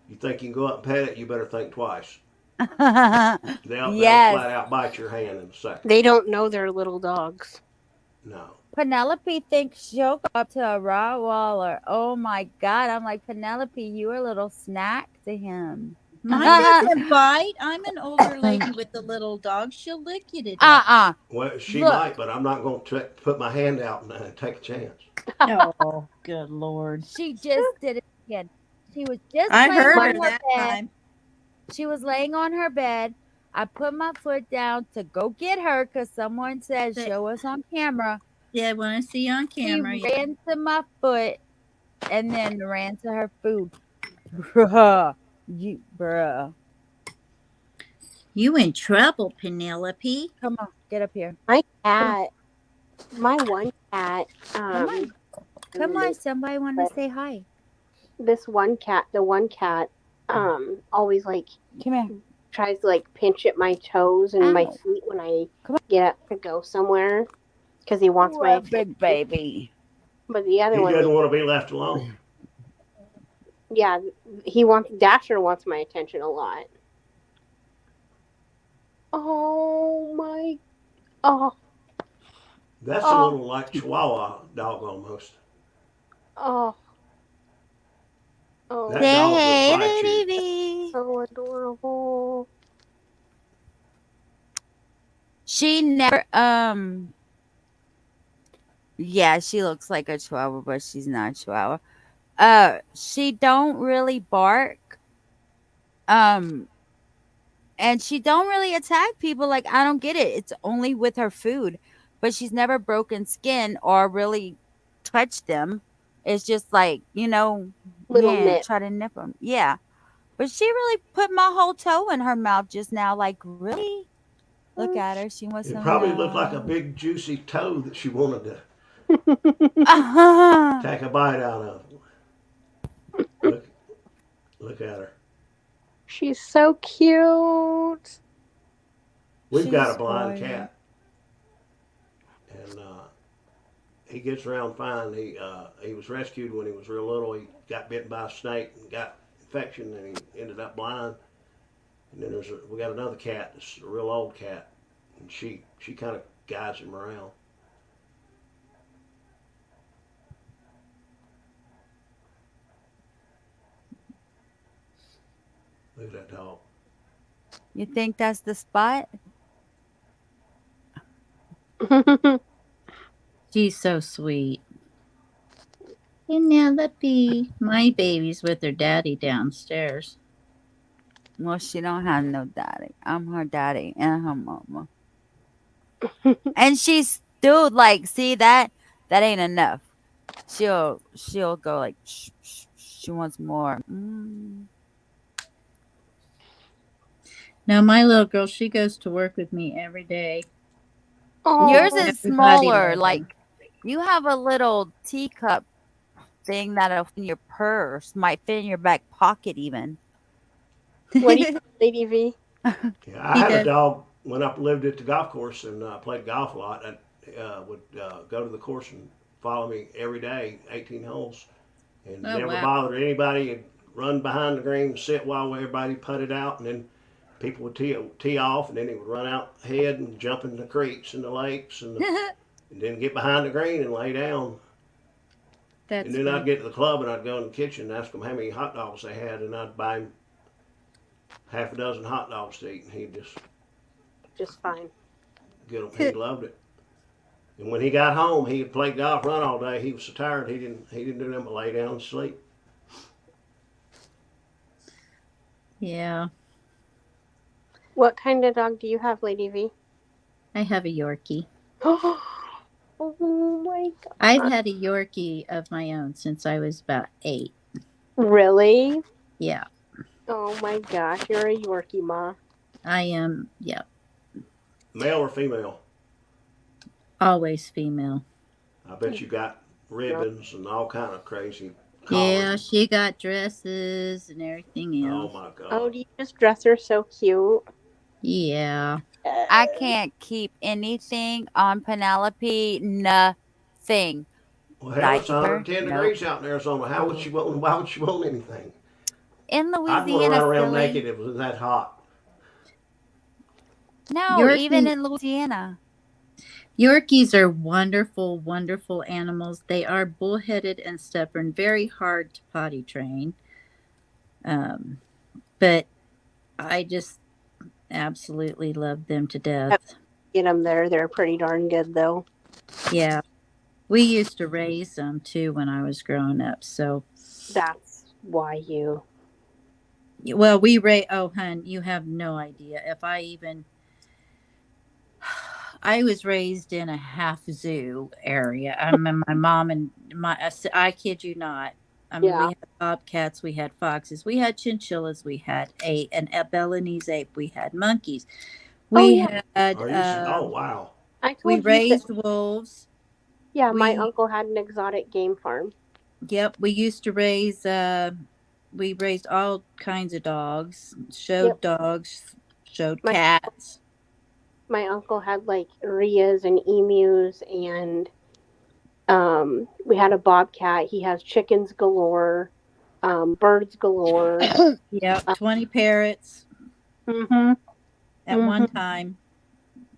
Speaker 6: you think you can go up and pet it, you better think twice. They'll
Speaker 2: Yes.
Speaker 6: flat out bite your hand in a second.
Speaker 4: They don't know they're little dogs.
Speaker 6: No.
Speaker 2: Penelope thinks she'll go up to a Rottweiler. Oh my God. I'm like, Penelope, you were a little snack to him.
Speaker 7: Mine doesn't bite. I'm an older lady with a little dog. She'll lick you to death.
Speaker 2: Uh-uh.
Speaker 6: Well, she
Speaker 2: Look.
Speaker 6: might, but I'm not going to put my hand out and take a chance.
Speaker 7: Oh, good Lord.
Speaker 2: She just did it again. She was just
Speaker 7: I
Speaker 2: laying
Speaker 7: heard
Speaker 2: on
Speaker 7: her
Speaker 2: her
Speaker 7: that
Speaker 2: bed.
Speaker 7: time.
Speaker 2: She was laying on her bed. I put my foot down to go get her because someone said, show us on camera.
Speaker 7: Yeah, I want to see you on camera.
Speaker 2: She ran to my foot and then ran to her food. Bruh. Bruh.
Speaker 7: You in trouble, Penelope.
Speaker 2: Come on, get up here.
Speaker 4: My cat, my one cat,
Speaker 2: Come on, somebody want to say hi.
Speaker 4: this one cat, the one cat, always like
Speaker 2: Come here.
Speaker 4: tries to like pinch at my toes and my
Speaker 2: Ow.
Speaker 4: feet when I
Speaker 2: Come on.
Speaker 4: get up to go somewhere because he wants my
Speaker 2: What a big baby.
Speaker 4: But the other
Speaker 6: He
Speaker 4: one,
Speaker 6: doesn't want to be left alone.
Speaker 4: yeah, Dasher wants my attention a lot. Oh my, oh,
Speaker 6: That's a
Speaker 4: Oh.
Speaker 6: little like Chihuahua dog almost.
Speaker 4: oh, oh,
Speaker 6: That dog will
Speaker 2: Say
Speaker 6: bite
Speaker 2: hey,
Speaker 6: you.
Speaker 2: baby.
Speaker 4: so adorable.
Speaker 2: She never, yeah, she looks like a chihuahua, but she's not a chihuahua. She don't really bark. And she don't really attack people. Like, I don't get it. It's only with her food. But she's never broken skin or really touched them. It's just like,
Speaker 4: Little
Speaker 2: yeah,
Speaker 4: nip.
Speaker 2: try to nip them. Yeah. But she really put my whole toe in her mouth just now. Like, really? Look at her. She wants
Speaker 6: It
Speaker 2: some
Speaker 6: probably looked like a
Speaker 2: love.
Speaker 6: big juicy toe that she wanted to
Speaker 2: Uh-huh.
Speaker 6: take a bite out of. Look at her.
Speaker 4: She's so cute.
Speaker 6: We've got
Speaker 2: She's
Speaker 6: a blind
Speaker 2: spoiled.
Speaker 6: cat, and he gets around fine. He was rescued when he was real little. He got bitten by a snake and got infection, and he ended up blind. And then we got another cat, this a real old cat, and she kind of guides him around. Look at that dog.
Speaker 2: You think that's the spot?
Speaker 7: She's so sweet. Penelope. My baby's with her daddy downstairs.
Speaker 2: Well, she don't have no daddy. I'm her daddy and her mama. And she's still like, see that ain't enough. she'll go like shh, shh, she wants more.
Speaker 7: Now my little girl, she goes to work with me every day.
Speaker 2: Yours
Speaker 4: Oh,
Speaker 2: is
Speaker 7: Everybody
Speaker 2: smaller.
Speaker 7: loves
Speaker 2: Like
Speaker 7: her.
Speaker 2: you have a little teacup thing that'll fit in your purse, might fit in your back pocket even.
Speaker 4: what do you have, Lady V?
Speaker 6: Yeah, I
Speaker 7: He
Speaker 6: had a
Speaker 7: does.
Speaker 6: dog when I lived at the golf course and played golf a lot. I would go to the course and follow me every day, 18 holes, and
Speaker 7: Oh
Speaker 6: never
Speaker 7: wow.
Speaker 6: bothered anybody. He'd run behind the green, sit while everybody putted out, and then people would tee off, and then he would run out ahead and jump in the creeks and the lakes, and then get behind the green and lay down. And
Speaker 7: That's
Speaker 6: then I'd
Speaker 7: funny.
Speaker 6: get to the club and I'd go in the kitchen and ask them how many hot dogs they had, and I'd buy him half a dozen hot dogs to eat, and he'd
Speaker 4: Just fine.
Speaker 6: get them. He loved it. And when he got home, he had played golf, run all day. He was so tired he didn't do nothing but lay down and sleep.
Speaker 7: Yeah.
Speaker 4: What kind of dog do you have, Lady V?
Speaker 7: I have a Yorkie.
Speaker 4: Oh my
Speaker 7: I've
Speaker 4: god.
Speaker 7: had a Yorkie of my own since I was about 8.
Speaker 4: Really?
Speaker 7: Yeah.
Speaker 4: Oh my gosh, you're a Yorkie, Ma.
Speaker 7: I am, yeah,
Speaker 6: Male or female?
Speaker 7: always female.
Speaker 6: I bet you got ribbons and all kind of crazy
Speaker 7: Yeah,
Speaker 6: collars.
Speaker 7: she got dresses and everything
Speaker 6: Oh
Speaker 7: else.
Speaker 6: my
Speaker 4: Oh,
Speaker 6: God.
Speaker 4: do you just dress her so cute?
Speaker 7: Yeah.
Speaker 2: I can't keep anything on Penelope. Nothing.
Speaker 6: Well, hell, it's
Speaker 2: Diaper?
Speaker 6: 110
Speaker 2: Nope.
Speaker 6: degrees out in Arizona. How would she want? Why would she want anything?
Speaker 2: In
Speaker 6: I'd want to
Speaker 2: Louisiana,
Speaker 6: run around
Speaker 2: silly.
Speaker 6: naked if it was that hot.
Speaker 2: No, even
Speaker 7: Yorkie,
Speaker 2: in Louisiana.
Speaker 7: Yorkies are wonderful, wonderful animals. They are bullheaded and stubborn, very hard to potty train. But I just absolutely love them to death.
Speaker 4: Get them there. They're pretty darn good, though.
Speaker 7: Yeah. We used to raise them too when I was growing up. So,
Speaker 4: That's why you.
Speaker 7: well, oh, hun, you have no idea. If I even, I was raised in a half zoo area. I mean, my mom and I kid you not. I mean, we
Speaker 4: Yeah.
Speaker 7: had bobcats, we had foxes, we had chinchillas, we had an Balinese ape, we had monkeys,
Speaker 4: Oh,
Speaker 7: we
Speaker 4: yeah.
Speaker 7: had,
Speaker 6: Are you? Oh wow.
Speaker 4: I
Speaker 7: we
Speaker 4: told you that.
Speaker 7: raised wolves.
Speaker 4: Yeah, my
Speaker 7: We,
Speaker 4: uncle had an exotic game farm.
Speaker 7: yep, we used to raise, we raised all kinds of dogs,
Speaker 4: Yep.
Speaker 7: showed dogs, showed
Speaker 4: My
Speaker 7: cats.
Speaker 4: my uncle had like rheas and emus, and we had a bobcat. He has chickens galore, birds galore.
Speaker 7: Yep, 20 parrots
Speaker 4: Mm-hmm.
Speaker 7: at one time.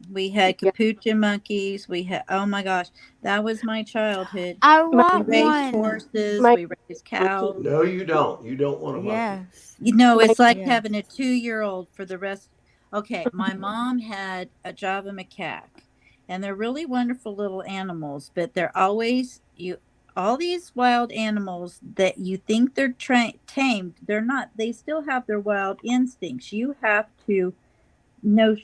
Speaker 7: We had
Speaker 4: Yeah.
Speaker 7: capuchin monkeys. We had, oh my gosh, that was my childhood.
Speaker 2: I
Speaker 7: We
Speaker 2: want
Speaker 7: raised
Speaker 2: one.
Speaker 7: horses,
Speaker 4: My
Speaker 7: we raised cows.
Speaker 6: No, you don't. You don't want a monkey.
Speaker 2: Yes.
Speaker 7: You know,
Speaker 4: my
Speaker 7: it's like
Speaker 2: Yes.
Speaker 7: having a 2-year-old for the rest. Okay, my mom had a Java macaque, and they're really wonderful little animals, but they're always, all these wild animals that you think they're tamed, they're not. They still have their wild instincts. You have to know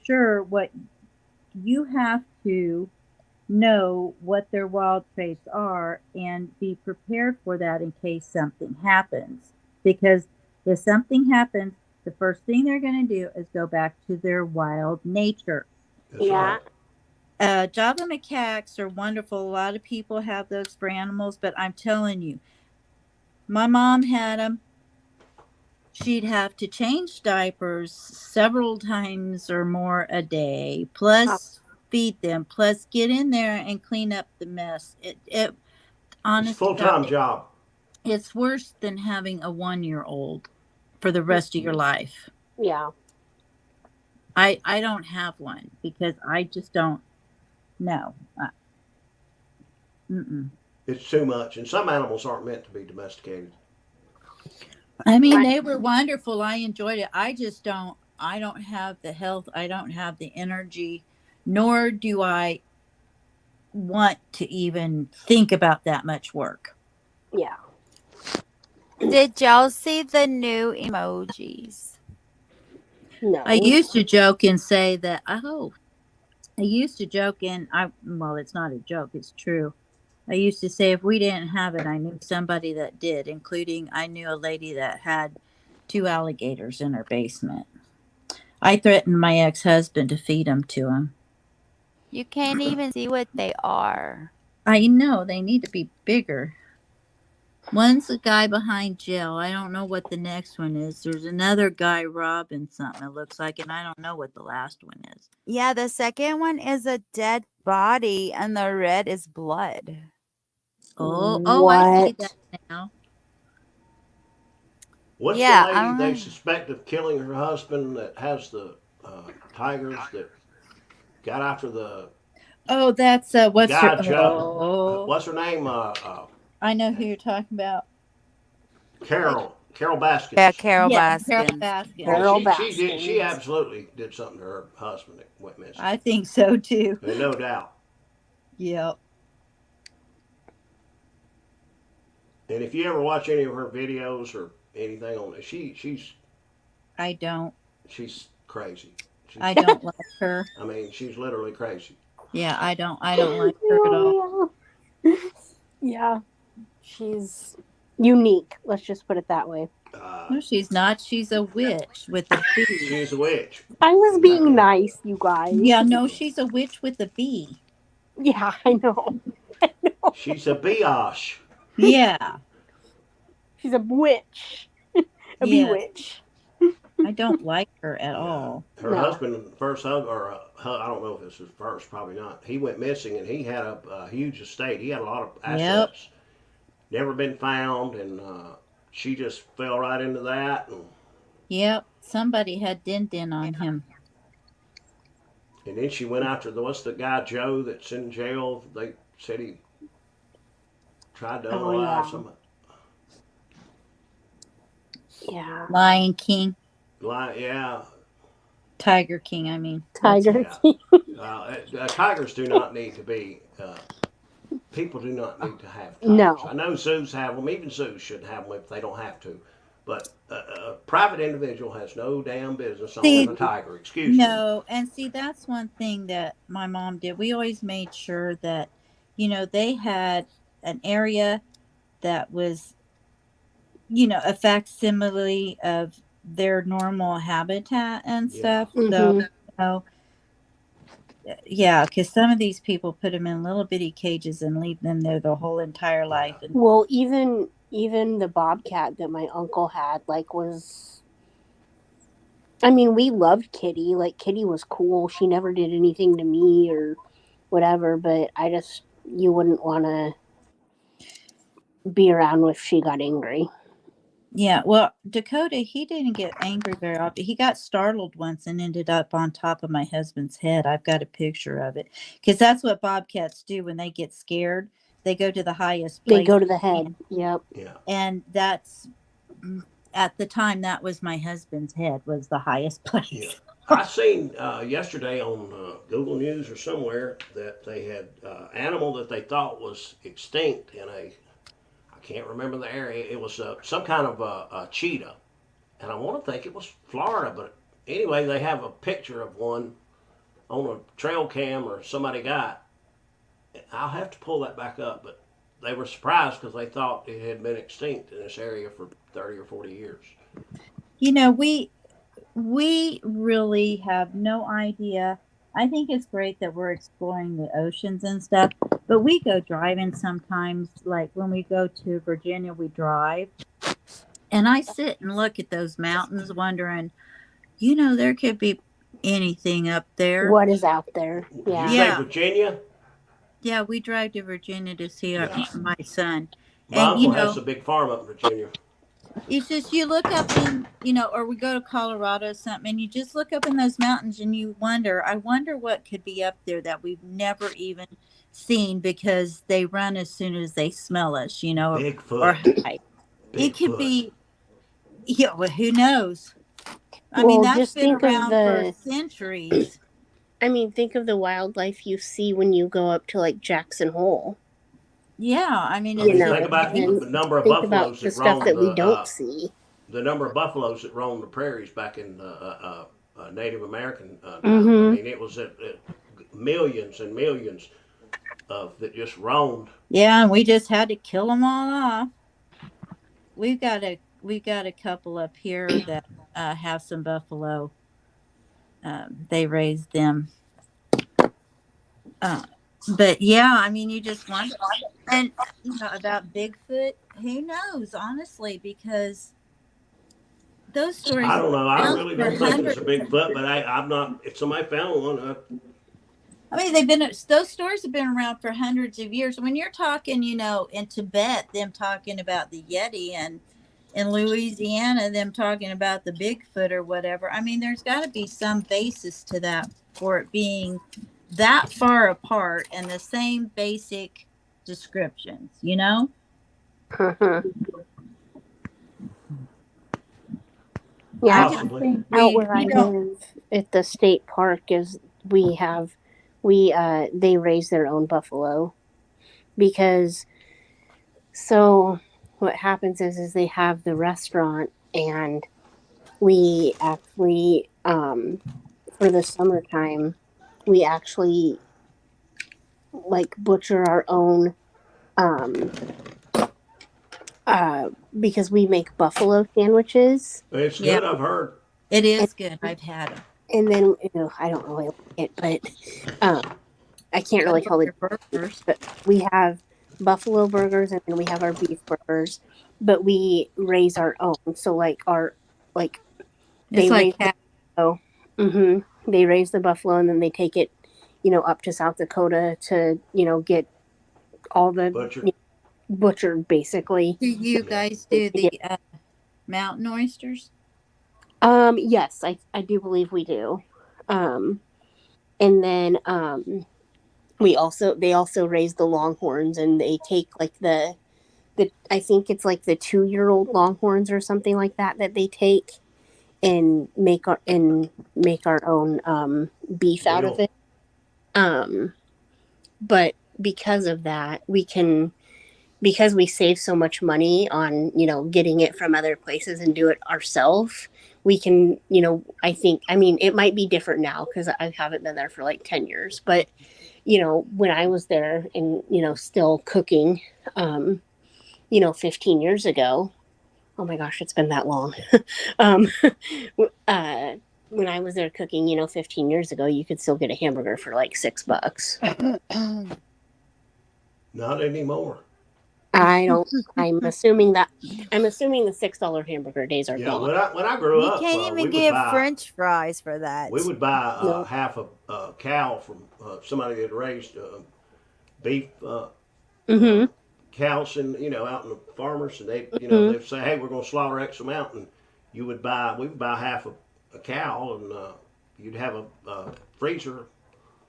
Speaker 7: their wild traits are and be prepared for that in case something happens. Because if something happens, the first thing they're going to do is go back to their wild nature.
Speaker 6: That's
Speaker 4: Yeah.
Speaker 6: right.
Speaker 7: Java macaques are wonderful. A lot of people have those for animals, but I'm telling you, my mom had them. She'd have to change diapers several times or more a day, plus feed them, plus get in there and clean up the mess. It
Speaker 6: It's a
Speaker 7: honest to
Speaker 6: full
Speaker 7: God,
Speaker 6: time job.
Speaker 7: it's worse than having a 1-year-old for the rest of your life.
Speaker 4: Yeah.
Speaker 7: I don't have one because I just don't know.
Speaker 6: It's too much, and some animals aren't meant to be domesticated.
Speaker 7: I mean,
Speaker 4: My-
Speaker 7: they were wonderful. I enjoyed it. I don't have the health. I don't have the energy, nor do I want to even think about that much work.
Speaker 4: Yeah.
Speaker 2: Did y'all see the new emojis?
Speaker 4: No.
Speaker 7: I used to joke and say that, I used to joke and well, it's not a joke, it's true. I used to say if we didn't have it, I knew somebody that did, including I knew a lady that had 2 alligators in her basement. I threatened my ex-husband to feed them to him.
Speaker 2: You can't even see what they are.
Speaker 7: I know they need to be bigger. One's the guy behind jail. I don't know what the next one is. There's another guy robbing something, it looks like, and I don't know what the last one is.
Speaker 2: Yeah, the second one is a dead body, and the red is blood.
Speaker 7: Oh, I see
Speaker 4: What?
Speaker 7: that now.
Speaker 6: What's
Speaker 2: Yeah,
Speaker 6: the
Speaker 2: I
Speaker 6: lady they
Speaker 2: remember.
Speaker 6: suspect of killing her husband that has the tigers that got after the
Speaker 7: Oh, that's what's her?
Speaker 6: guy Joe?
Speaker 7: Oh,
Speaker 6: What's her name?
Speaker 7: I know who you're talking about.
Speaker 6: Carol Baskins.
Speaker 2: Yeah, Carol
Speaker 7: Yeah, Carol
Speaker 2: Baskin.
Speaker 7: Baskin.
Speaker 6: Yeah,
Speaker 4: Carol
Speaker 6: she
Speaker 4: Baskins.
Speaker 6: absolutely did something to her husband that went missing.
Speaker 7: I think so too.
Speaker 6: No doubt.
Speaker 7: Yep.
Speaker 6: And if you ever watch any of her videos or anything on it,
Speaker 7: I don't.
Speaker 6: she's crazy.
Speaker 7: I don't like her.
Speaker 6: I mean, she's literally crazy.
Speaker 7: Yeah, I don't like her at all.
Speaker 4: Yeah. She's unique. Let's just put it that way.
Speaker 7: No, she's not. She's a witch with a bee.
Speaker 6: She's a witch.
Speaker 4: I was being nice, you guys.
Speaker 7: Yeah, no, she's a witch with a bee.
Speaker 4: Yeah, I know.
Speaker 6: She's a biatch.
Speaker 7: Yeah.
Speaker 4: She's a witch. A
Speaker 7: Yes.
Speaker 4: bewitch.
Speaker 7: I don't like her at all.
Speaker 6: Her
Speaker 4: No.
Speaker 6: husband, first husband, or I don't know if this was first, probably not. He went missing, and he had a huge estate. He had a lot of assets. Never been found, and she just fell right into that.
Speaker 7: Yep. Somebody had din on him.
Speaker 6: And then she went after what's the guy Joe that's in jail? They said he tried to unalive
Speaker 4: yeah.
Speaker 6: somebody.
Speaker 4: Yeah.
Speaker 7: Lion King.
Speaker 6: Yeah.
Speaker 7: Tiger King, I mean.
Speaker 4: Tiger
Speaker 6: Yeah.
Speaker 4: King.
Speaker 6: Tigers do not need to be. People do not need to have tigers.
Speaker 4: No.
Speaker 6: I know zoos have them. Even zoos shouldn't have them if they don't have to. But a private individual has no damn business owning a tiger. Excuse me.
Speaker 7: No, and see, that's one thing that my mom did. We always made sure that, they had an area that was, a facsimile of their normal habitat and stuff. So, yeah, because some of these people put them in little bitty cages and leave them there the whole entire life. And
Speaker 4: Well, even the bobcat that my uncle had, was. I mean, we loved Kitty. Kitty was cool. She never did anything to me or whatever, but you wouldn't want to be around if she got angry.
Speaker 7: yeah, well, Dakota, he didn't get angry very often. He got startled once and ended up on top of my husband's head. I've got a picture of it because that's what bobcats do when they get scared. They go to the highest place.
Speaker 4: They go to the head. Yep.
Speaker 6: Yeah.
Speaker 7: And that's at the time that was my husband's head was the highest place.
Speaker 6: Yeah. I seen yesterday on Google News or somewhere that they had animal that they thought was extinct in I can't remember the area. It was some kind of a cheetah, and I want to think it was Florida. But anyway, they have a picture of one on a trail cam or somebody got. I'll have to pull that back up, but they were surprised because they thought it had been extinct in this area for 30 or 40 years.
Speaker 7: We really have no idea. I think it's great that we're exploring the oceans and stuff, but we go driving sometimes. Like when we go to Virginia, we drive, and I sit and look at those mountains wondering, there could be anything up there.
Speaker 4: What is out there? Yeah.
Speaker 6: Did you say Virginia?
Speaker 7: Yeah, we drive to Virginia to see my son.
Speaker 6: My uncle has a big farm up in Virginia.
Speaker 7: It's just you look up in, or we go to Colorado or something, and you just look up in those mountains and you I wonder what could be up there that we've never even seen because they run as soon as they smell us,
Speaker 6: Bigfoot.
Speaker 7: or hide. It could be, well, who knows? I mean, that's
Speaker 4: just
Speaker 7: been
Speaker 4: think of
Speaker 7: around for centuries.
Speaker 4: I mean, think of the wildlife you see when you go up to Jackson Hole.
Speaker 7: Yeah, I mean,
Speaker 6: think about the number of buffaloes
Speaker 4: the stuff that we don't see.
Speaker 6: The number of buffaloes that roamed the prairies back in Native American time.
Speaker 4: Mm-hmm.
Speaker 6: I mean, it was at millions and millions. that just roamed.
Speaker 7: Yeah, and we just had to kill them all off. We've got a couple up here that have some buffalo. They raised them. But yeah, I mean, you just wonder. And about Bigfoot, who knows, honestly, because those stories.
Speaker 6: I don't know. I really
Speaker 7: for
Speaker 6: don't think it's
Speaker 7: hundreds
Speaker 6: a Bigfoot, but I'm not. If somebody found one,
Speaker 7: I mean, those stories have been around for hundreds of years. When you're talking, in Tibet, them talking about the Yeti, and in Louisiana, them talking about the Bigfoot or whatever. I mean, there's got to be some basis to that for it being that far apart and the same basic descriptions,
Speaker 4: Mhm.
Speaker 7: I
Speaker 4: Yeah,
Speaker 7: just
Speaker 6: possibly.
Speaker 7: think
Speaker 4: out where I
Speaker 7: we don't.
Speaker 4: live at the state park is they raise their own buffalo because so what happens is they have the restaurant and we actually for the summertime we actually like butcher our own um because we make buffalo sandwiches
Speaker 6: It's
Speaker 7: Yeah,
Speaker 6: good. I've heard.
Speaker 7: it
Speaker 4: and,
Speaker 7: is good. I've had them.
Speaker 4: and then I don't really like it but I can't
Speaker 7: I
Speaker 4: really
Speaker 7: love
Speaker 4: tell the
Speaker 7: their burgers.
Speaker 4: but we have buffalo burgers and then we have our beef burgers but we raise our own so like
Speaker 7: It's
Speaker 4: they raise
Speaker 7: like
Speaker 4: the buffalo they raise the buffalo and then they take it up to South Dakota to get all the
Speaker 6: Butcher.
Speaker 4: butchered basically.
Speaker 7: do you
Speaker 6: Yeah.
Speaker 7: guys do the mountain oysters?
Speaker 4: Yes, I do believe we do. And then they also raise the longhorns and they take like the I think it's like the 2-year-old longhorns or something like that they take and make our own beef out of
Speaker 6: Real.
Speaker 4: it. But because of that, because we save so much money on getting it from other places and do it ourselves, we can I mean it might be different now because I haven't been there for like 10 years but when I was there and still cooking 15 years ago. Oh my gosh, it's been that long. um, when I was there cooking 15 years ago, you could still get a hamburger for like $6.
Speaker 6: Not anymore.
Speaker 4: I'm assuming the $6 hamburger days are
Speaker 6: Yeah.
Speaker 4: gone.
Speaker 6: When I grew
Speaker 2: You
Speaker 6: up,
Speaker 2: can't
Speaker 6: we
Speaker 2: even
Speaker 6: would
Speaker 2: get
Speaker 6: buy
Speaker 2: French fries for that.
Speaker 6: we would buy
Speaker 4: No.
Speaker 6: half a cow from somebody that had raised beef
Speaker 4: Mm-hmm.
Speaker 6: cows and out in the farmers, and they
Speaker 4: Mm-hmm.
Speaker 6: they'd say, hey, we're going to slaughter X amount, and we would buy half a cow, and you'd have a freezer,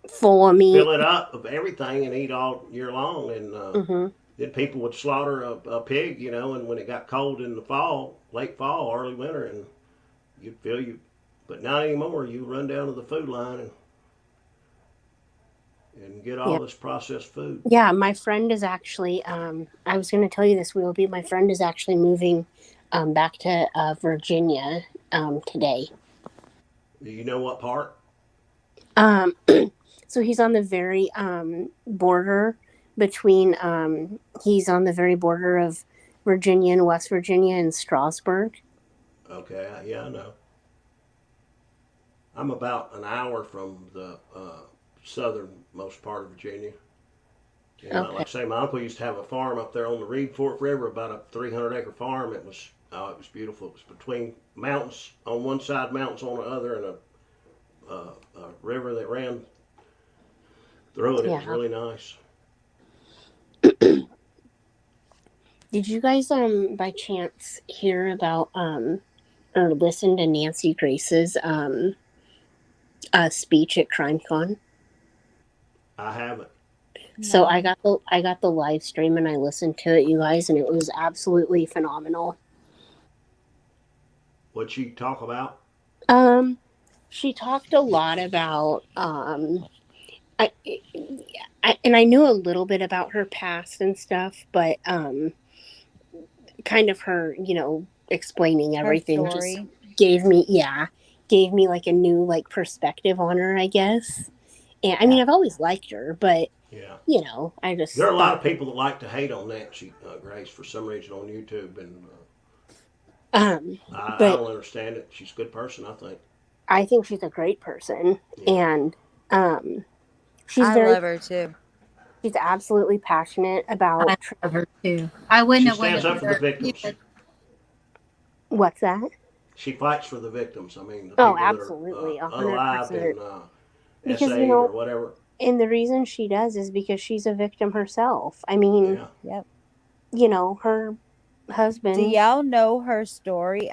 Speaker 4: Full of meat.
Speaker 6: fill it up of everything, and eat all year long. And
Speaker 4: Mm-hmm.
Speaker 6: then people would slaughter a pig, and when it got cold in the fall, late fall, early winter, and you'd fill you. But not anymore. You run down to the food line and get all
Speaker 4: Yeah.
Speaker 6: this processed food.
Speaker 4: Yeah, my friend is actually. I was going to tell you this, Wilby. My friend is actually moving back to Virginia today.
Speaker 6: Do you know what part?
Speaker 4: So he's on the very border between. He's on the very border of Virginia and West Virginia and Strasburg.
Speaker 6: Okay, yeah, I know. I'm about an hour from the southernmost part of Virginia. And
Speaker 4: Okay.
Speaker 6: like I say, my uncle used to have a farm up there on the Reed Fork River, about a 300-acre farm. It was beautiful. It was between mountains on one side, mountains on the other, and a river that ran through it. It was
Speaker 4: Yeah.
Speaker 6: really nice.
Speaker 4: Did you guys by chance hear about or listen to Nancy Grace's speech at CrimeCon?
Speaker 6: I haven't.
Speaker 4: So
Speaker 2: No.
Speaker 4: I got the live stream and I listened to it, you guys, and it was absolutely phenomenal.
Speaker 6: What'd she talk about?
Speaker 4: She talked a lot about I and I knew a little bit about her past and stuff, but kind of her, explaining
Speaker 2: Her
Speaker 4: everything just
Speaker 2: story.
Speaker 4: gave me like a new like perspective on her, I guess. And I mean, I've always liked her, but
Speaker 6: Yeah.
Speaker 4: you know, I just
Speaker 6: There are a lot
Speaker 4: thought,
Speaker 6: of people that like to hate on Nancy Grace for some reason on YouTube, and
Speaker 4: um,
Speaker 6: I
Speaker 4: but
Speaker 6: don't understand it. She's a good person, I think.
Speaker 4: I think she's a great person,
Speaker 6: Yeah.
Speaker 4: and um, she's
Speaker 2: I
Speaker 4: very,
Speaker 2: love her too.
Speaker 4: she's absolutely passionate about
Speaker 7: I love her too. I wouldn't
Speaker 6: She
Speaker 7: have went
Speaker 6: stands up for the
Speaker 7: either.
Speaker 6: victims.
Speaker 4: what's that?
Speaker 6: She fights for the victims. I mean, the
Speaker 4: Oh,
Speaker 6: people that are
Speaker 4: absolutely,
Speaker 6: unalived
Speaker 4: 100%.
Speaker 6: and
Speaker 4: Because
Speaker 6: SA'd or whatever.
Speaker 4: and the reason she does is because she's a victim herself. I mean,
Speaker 6: Yeah.
Speaker 2: Yep.
Speaker 4: her
Speaker 2: Do
Speaker 4: husband,
Speaker 2: y'all know her story?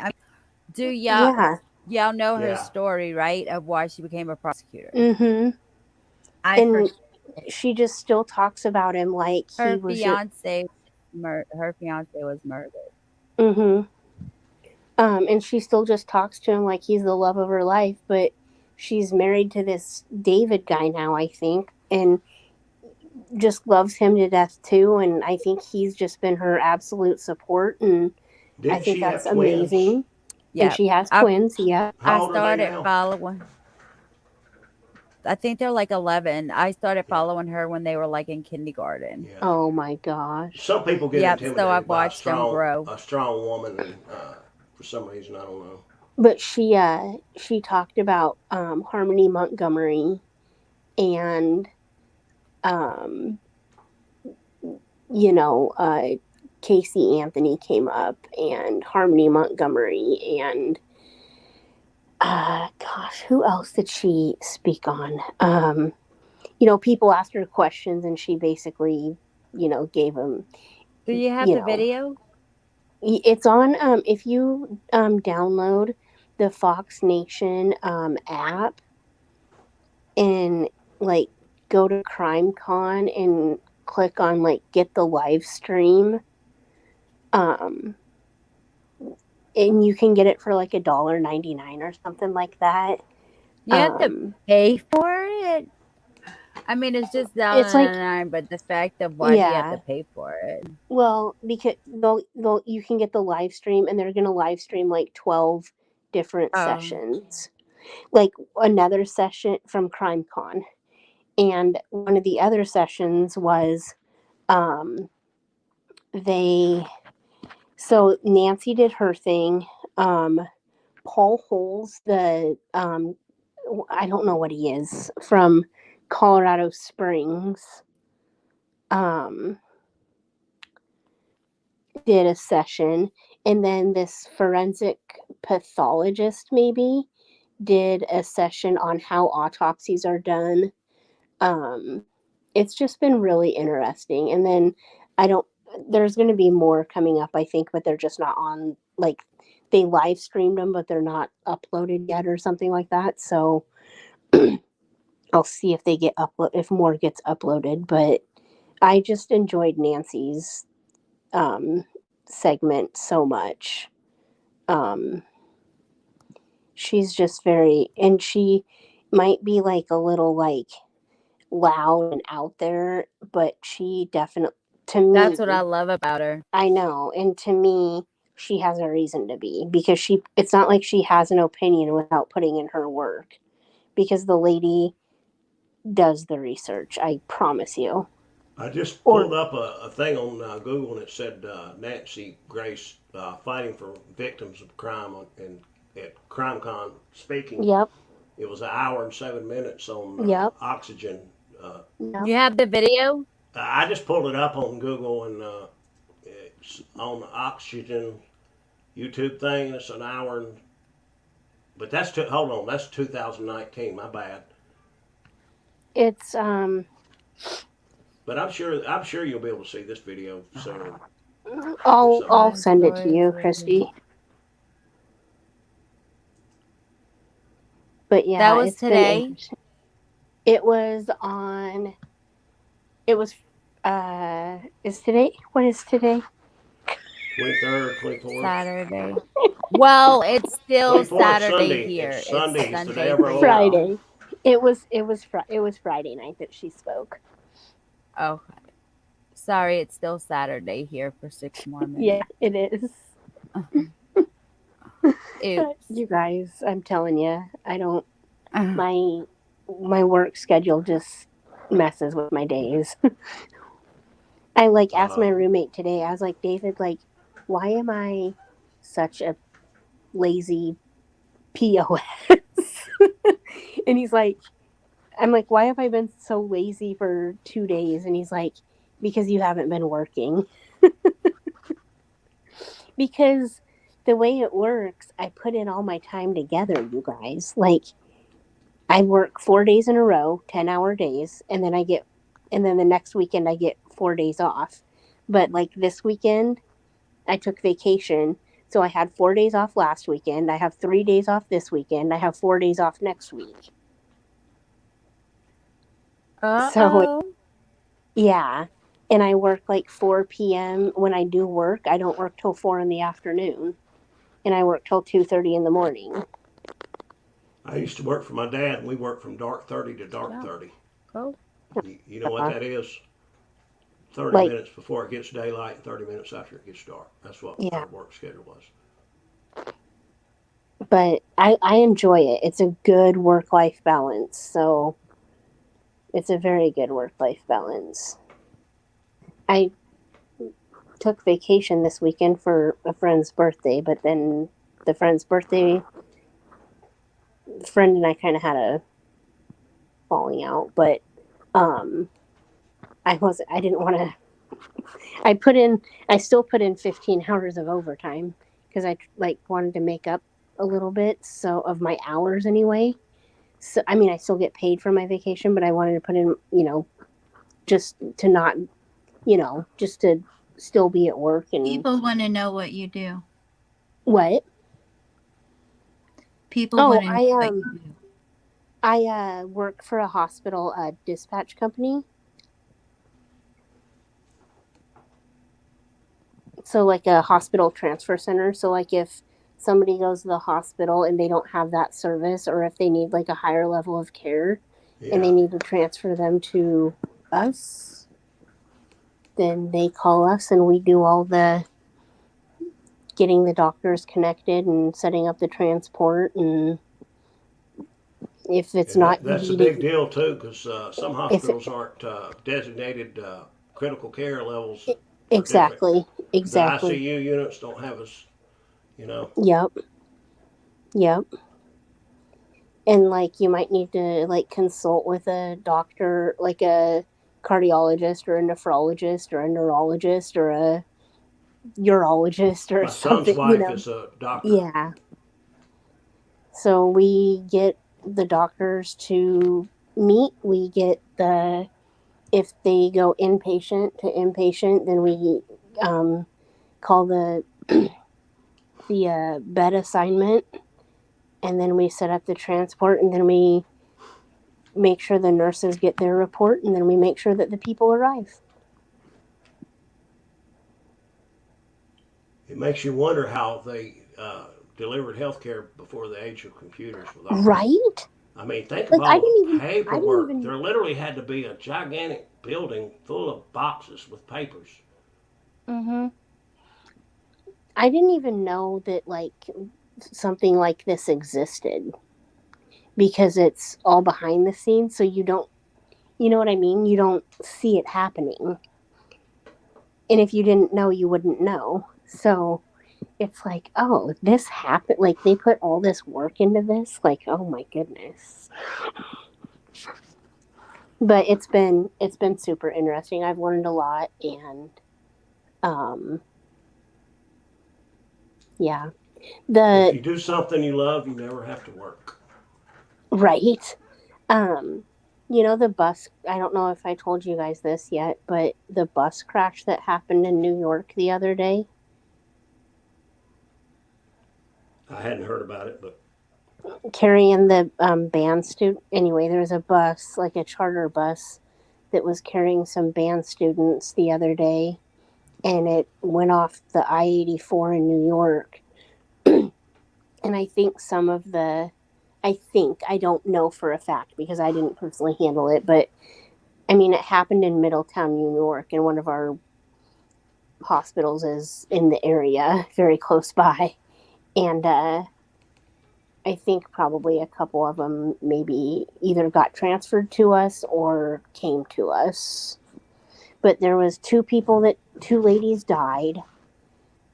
Speaker 2: Do
Speaker 4: yeah,
Speaker 2: y'all know her
Speaker 6: Yeah.
Speaker 2: story, right? Of why she became a prosecutor.
Speaker 4: mm-hmm,
Speaker 7: I
Speaker 4: and
Speaker 7: forget it.
Speaker 4: she just still talks about him like he
Speaker 2: Her
Speaker 4: was just,
Speaker 2: fiance, her fiance was murdered.
Speaker 4: mm-hmm. And she still just talks to him like he's the love of her life, but she's married to this David guy now, I think, and just loves him to death too. And I think he's just been her absolute support, and I
Speaker 6: Didn't
Speaker 4: think
Speaker 6: she have
Speaker 4: that's
Speaker 6: twins?
Speaker 4: amazing. And
Speaker 2: Yeah,
Speaker 4: she has
Speaker 2: I
Speaker 4: twins, yeah.
Speaker 6: How
Speaker 2: I
Speaker 6: old are they
Speaker 2: started
Speaker 6: now?
Speaker 2: following. I think they're like 11. I started
Speaker 6: Yeah.
Speaker 2: following her when they were like in kindergarten.
Speaker 6: Yeah.
Speaker 4: Oh my gosh.
Speaker 6: Some people get
Speaker 2: Yep. So I've
Speaker 6: intimidated by
Speaker 2: watched them grow.
Speaker 6: a strong woman, and for some reason I don't know.
Speaker 4: But she talked about Harmony Montgomery and um you know, Casey Anthony came up and Harmony Montgomery and gosh, who else did she speak on? People asked her questions and she basically, gave them,
Speaker 2: Do you have
Speaker 4: you
Speaker 2: the
Speaker 4: know,
Speaker 2: video?
Speaker 4: it's on if you download the Fox Nation app and like go to CrimeCon and click on like get the live stream um and you can get it for like $1.99 or something like that.
Speaker 2: You have to
Speaker 4: um
Speaker 2: pay for it. I mean, it's just
Speaker 4: it's like,
Speaker 2: $1.99, but the fact of why do you have to
Speaker 4: yeah,
Speaker 2: pay for it?
Speaker 4: well, because they'll you can get the live stream and they're going to live stream like 12 different
Speaker 2: Oh,
Speaker 4: sessions, like another session from CrimeCon, and one of the other sessions was um they so Nancy did her thing. Paul Holes, the I don't know what he is, from Colorado Springs, um did a session, and then this forensic pathologist maybe did a session on how autopsies are done. um it's just been really interesting. And then I don't there's going to be more coming up, I think, but they're just not on, like, they live streamed them but they're not uploaded yet or something like that. So I'll see if they get if more gets uploaded. But I just enjoyed Nancy's um segment so much. um she's just very, and she might be like a little like loud and out there, but she definitely, to me,
Speaker 2: that's what I love about her.
Speaker 4: I know, and to me, she has a reason to be, because it's not like she has an opinion without putting in her work, because the lady does the research, I promise you.
Speaker 6: I just
Speaker 4: Or,
Speaker 6: pulled up a thing on Google, and it said Nancy Grace fighting for victims of crime at CrimeCon speaking.
Speaker 4: yep,
Speaker 6: It was an hour and 7 minutes on
Speaker 4: yep,
Speaker 6: oxygen.
Speaker 4: yep.
Speaker 2: You have the video?
Speaker 6: I just pulled it up on Google, and it's on the oxygen YouTube thing. And it's an hour, but hold on, that's 2019. My bad.
Speaker 4: It's
Speaker 6: But I'm sure you'll be able to see this video soon.
Speaker 4: I'll
Speaker 2: My
Speaker 4: send it to
Speaker 2: story
Speaker 4: you,
Speaker 2: is
Speaker 4: Christy. But
Speaker 2: that
Speaker 4: yeah,
Speaker 2: was
Speaker 4: it's been
Speaker 2: today.
Speaker 4: interesting. It was on. It was. Is today? What is today?
Speaker 6: 23rd, 24th.
Speaker 2: Saturday. Well, it's still
Speaker 6: 24th
Speaker 2: Saturday
Speaker 6: Sunday.
Speaker 2: here.
Speaker 6: It's
Speaker 2: It's
Speaker 6: Sunday. It's the day
Speaker 2: Sunday
Speaker 6: of
Speaker 2: for
Speaker 6: our Lord.
Speaker 2: y'all.
Speaker 4: Friday. It was Friday night that she spoke.
Speaker 2: Oh, sorry, it's still Saturday here for 6 more
Speaker 4: Yeah,
Speaker 2: minutes.
Speaker 4: it is.
Speaker 2: Oops.
Speaker 4: You guys, I'm telling you, I don't. My work schedule just messes with my days. I like asked my
Speaker 6: Uh,
Speaker 4: roommate today. I was like, David, like, why am I such a lazy POS? And he's like, I'm like, why have I been so lazy for 2 days? And he's like, because you haven't been working. Because the way it works, I put in all my time together, you guys. Like, I work 4 days in a row, 10-hour days, and then the next weekend I get 4 days off. But like this weekend, I took vacation. So I had 4 days off last weekend. I have 3 days off this weekend. I have 4 days off next week. So,
Speaker 8: Uh-oh.
Speaker 4: yeah. And I work like 4 p.m. When I do work, I don't work till 4 in the afternoon. And I work till 2:30 in the morning.
Speaker 6: I used to work for my dad, and we worked from dark 30 to dark
Speaker 8: Yeah.
Speaker 6: 30.
Speaker 8: Go.
Speaker 6: You know what that is? 30
Speaker 4: Like,
Speaker 6: minutes before it gets daylight and 30 minutes after it gets dark. That's what
Speaker 4: yeah.
Speaker 6: our work schedule was.
Speaker 4: But I enjoy it. It's a good work-life balance. So it's a very good work-life balance. I took vacation this weekend for a friend's birthday, but then the friend's birthday, the friend and I kind of had a falling out, but I didn't want to. I still put in 15 hours of overtime because I like wanted to make up a little bit so of my hours anyway. So I mean, I still get paid for my vacation, but I wanted to put in, just to not, just to still be at work and
Speaker 7: People want to know what you do.
Speaker 4: what?
Speaker 7: People
Speaker 4: Oh,
Speaker 7: want to know what you do.
Speaker 4: I work for a hospital dispatch company. So like a hospital transfer center. So like if somebody goes to the hospital and they don't have that service, or if they need like a higher level of care and they
Speaker 6: Yeah.
Speaker 4: need to transfer them to us, then they call us and we do all the getting the doctors connected and setting up the transport. And if it's
Speaker 6: And
Speaker 4: not
Speaker 6: that's a
Speaker 4: needed,
Speaker 6: big deal, too, because some
Speaker 4: if it,
Speaker 6: hospitals aren't designated critical care levels are different.
Speaker 4: exactly,
Speaker 6: The
Speaker 4: exactly.
Speaker 6: ICU units don't have us, you know.
Speaker 4: Yep, yep. And like you might need to like consult with a doctor, like a cardiologist or a nephrologist or a neurologist or a urologist or
Speaker 6: My son's
Speaker 4: something,
Speaker 6: wife is a doctor.
Speaker 4: Yeah. So we get the doctors to meet. We get if they go inpatient to inpatient, then we call the bed assignment, and then we set up the transport, and then we make sure the nurses get their report, and then we make sure that the people arrive.
Speaker 6: It makes you wonder how they delivered healthcare before the age of computers with all that.
Speaker 4: Right?
Speaker 6: I mean, think of
Speaker 4: Like I
Speaker 6: all
Speaker 4: didn't
Speaker 6: the
Speaker 4: even I didn't
Speaker 6: paperwork.
Speaker 4: even
Speaker 6: There literally had to be a gigantic building full of boxes with papers.
Speaker 4: mhm. I didn't even know that like something like this existed because it's all behind the scenes, so you know what I mean? You don't see it happening. And if you didn't know, you wouldn't know. So it's like, oh, this happened. Like they put all this work into this. Like, oh my goodness. But it's been super interesting. I've learned a lot, and um, yeah,
Speaker 6: If
Speaker 4: the
Speaker 6: you do something you love, you never have to work.
Speaker 4: right. Um, the bus. I don't know if I told you guys this yet, but the bus crash that happened in New York the other day.
Speaker 6: I hadn't heard about it, but
Speaker 4: Carrying the band student. Anyway, there was a bus, like a charter bus, that was carrying some band students the other day, and it went off the I-84 in New York. And I think I don't know for a fact because I didn't personally handle it, but I mean, it happened in Middletown, New York, and one of our hospitals is in the area, very close by. And I think probably a couple of them maybe either got transferred to us or came to us. But there was two ladies died,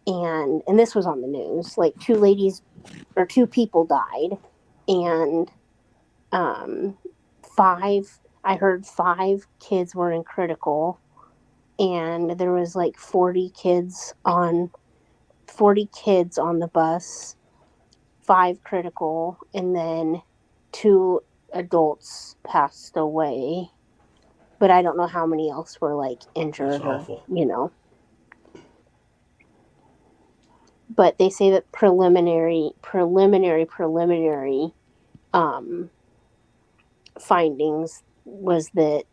Speaker 4: and this was on the news. Like two people died, and five. I heard 5 kids were in critical, and there was like 40 kids on the bus, 5 critical, and then 2 adults passed away. But I don't know how many else were like
Speaker 6: That's
Speaker 4: injured or
Speaker 6: awful.
Speaker 4: But they say that preliminary findings was that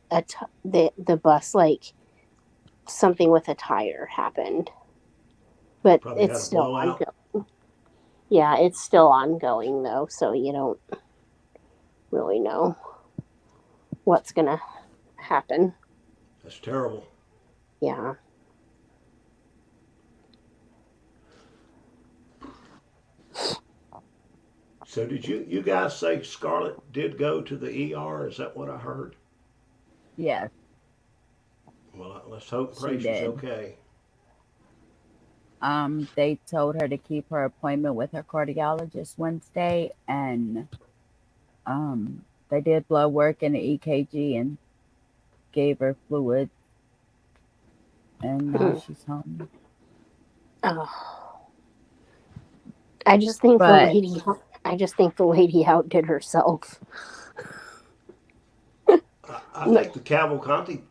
Speaker 4: the bus, like something with a tire happened. But
Speaker 6: Probably had
Speaker 4: it's
Speaker 6: a
Speaker 4: still
Speaker 6: blowout.
Speaker 4: ongoing. Yeah, it's still ongoing though, so you don't really know what's gonna happen.
Speaker 6: That's terrible.
Speaker 4: Yeah.
Speaker 6: So did you guys say Scarlett did go to the ER? Is that what I heard?
Speaker 2: Yes,
Speaker 6: Well, let's hope and
Speaker 2: she
Speaker 6: pray she's
Speaker 2: did.
Speaker 6: okay.
Speaker 2: They told her to keep her appointment with her cardiologist Wednesday, and they did blood work and an EKG and gave her fluid, and now she's home.
Speaker 4: Oh, I just think
Speaker 2: But
Speaker 4: the lady outdid herself.
Speaker 6: I think the Cavalcanti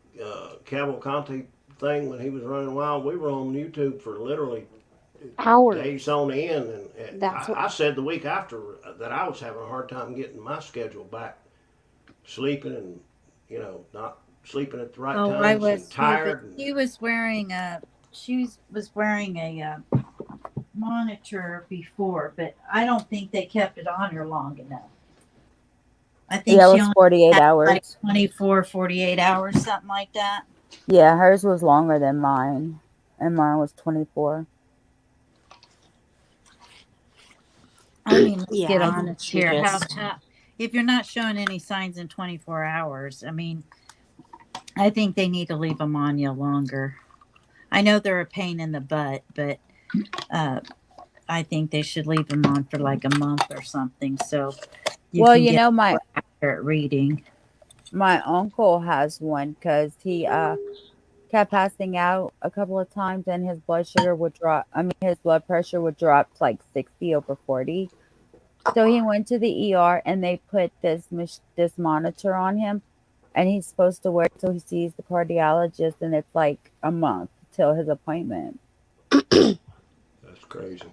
Speaker 6: thing when he was running wild, we were on YouTube for literally
Speaker 4: Hours.
Speaker 6: days on end, and
Speaker 4: That's what.
Speaker 6: I said the week after that I was having a hard time getting my schedule back, sleeping and not sleeping at the right
Speaker 7: Oh, I
Speaker 6: times
Speaker 7: was
Speaker 6: and
Speaker 7: too, but
Speaker 6: tired. And,
Speaker 7: she was wearing a monitor before, but I don't think they kept it on her long enough. I think
Speaker 2: yeah, it
Speaker 7: she
Speaker 2: was
Speaker 7: only
Speaker 2: 48
Speaker 7: had like
Speaker 2: hours.
Speaker 7: 24, 48 hours, something like that.
Speaker 2: Yeah, hers was longer than mine, and mine was 24.
Speaker 7: I mean, let's
Speaker 4: Yeah,
Speaker 7: get
Speaker 4: I think
Speaker 7: honest
Speaker 4: she
Speaker 7: here.
Speaker 4: just.
Speaker 7: If you're not showing any signs in 24 hours, I mean, I think they need to leave them on you longer. I know they're a pain in the butt, but I think they should leave them on for like a month or something, so you
Speaker 2: Well,
Speaker 7: can
Speaker 2: you
Speaker 7: get
Speaker 2: know,
Speaker 7: more accurate reading.
Speaker 2: my uncle has one because he kept passing out a couple of times, and his blood sugar would drop. I mean, his blood pressure would drop to like 60 over 40. So he went to the ER, and they put this monitor on him, and he's supposed to wear it till he sees the cardiologist, and it's like a month till his appointment.
Speaker 6: that's crazy.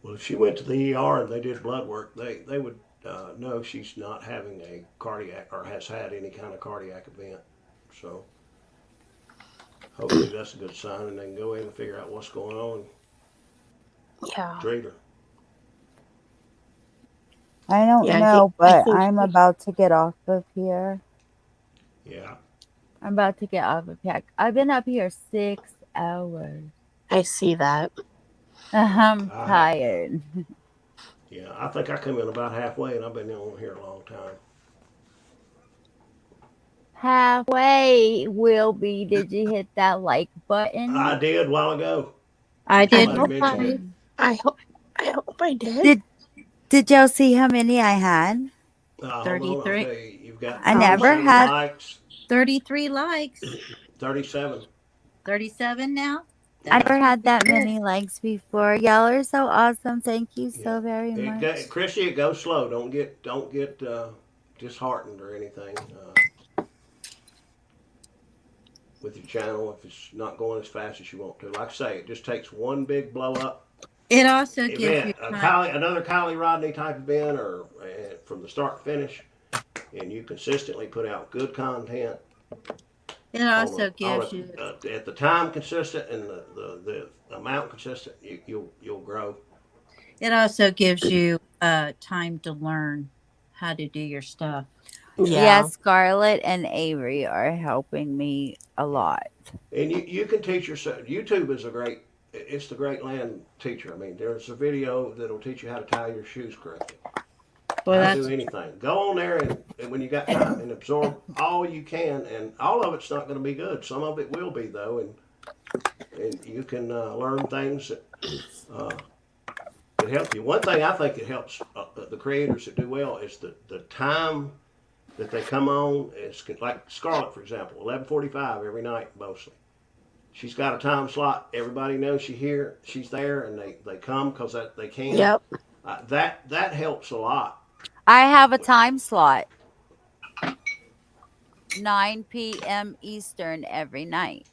Speaker 6: Well, if she went to the ER and they did blood work, they would know she's not having a cardiac or has had any kind of cardiac event. So hopefully that's a good sign, and they can go in and figure out what's going on
Speaker 4: Yeah.
Speaker 6: and treat her.
Speaker 2: I don't
Speaker 4: Yeah,
Speaker 2: know,
Speaker 4: I
Speaker 2: but
Speaker 4: think
Speaker 2: I'm about to get off of here.
Speaker 6: Yeah.
Speaker 2: I'm about to get off of here. I've been up here 6 hours.
Speaker 4: I see that.
Speaker 2: I'm
Speaker 6: I
Speaker 2: tired.
Speaker 6: Yeah, I think I come in about halfway, and I've been on here a long time.
Speaker 2: Halfway, Wilby. Did you hit that like button?
Speaker 6: I did a while ago.
Speaker 7: I did.
Speaker 6: Somebody mentioned it.
Speaker 4: I hope I did.
Speaker 2: Did y'all see how many I had?
Speaker 6: Hold on, I'll
Speaker 7: 33.
Speaker 6: tell you. You've got
Speaker 2: I never
Speaker 6: 37
Speaker 2: had-
Speaker 6: likes,
Speaker 7: 33 likes.
Speaker 6: 37.
Speaker 7: 37 now?
Speaker 2: I never had that many likes before. Y'all are so awesome. Thank you so very much.
Speaker 6: Chrissy, it goes slow. Don't get disheartened or anything with your channel if it's not going as fast as you want to. Like I say, it just takes one big blow up
Speaker 7: It also gives you
Speaker 6: event,
Speaker 7: time.
Speaker 6: another Kylie Rodney type event, or from the start to finish, and you consistently put out good content.
Speaker 7: It also gives you
Speaker 6: At the time consistent and the amount consistent, you'll grow.
Speaker 7: it also gives you time to learn how to do your stuff.
Speaker 2: Yeah, Scarlett and Avery are helping me a lot.
Speaker 6: And you can teach yourself. YouTube is a great it's the Great Land Teacher. I mean, there's a video that'll teach you how to tie your shoes correctly.
Speaker 7: Well,
Speaker 6: How to
Speaker 7: that's
Speaker 6: do anything. Go on there and when you got time and absorb all you can. And all of it's not going to be good. Some of it will be though, and you can learn things that help you. One thing I think it helps the creators that do well is the time that they come on. It's like Scarlett, for example, 11:45 every night mostly. She's got a time slot. Everybody knows she's there, and they come because they can.
Speaker 4: Yep.
Speaker 6: That helps a lot.
Speaker 2: I have a time slot. 9 p.m. Eastern every night.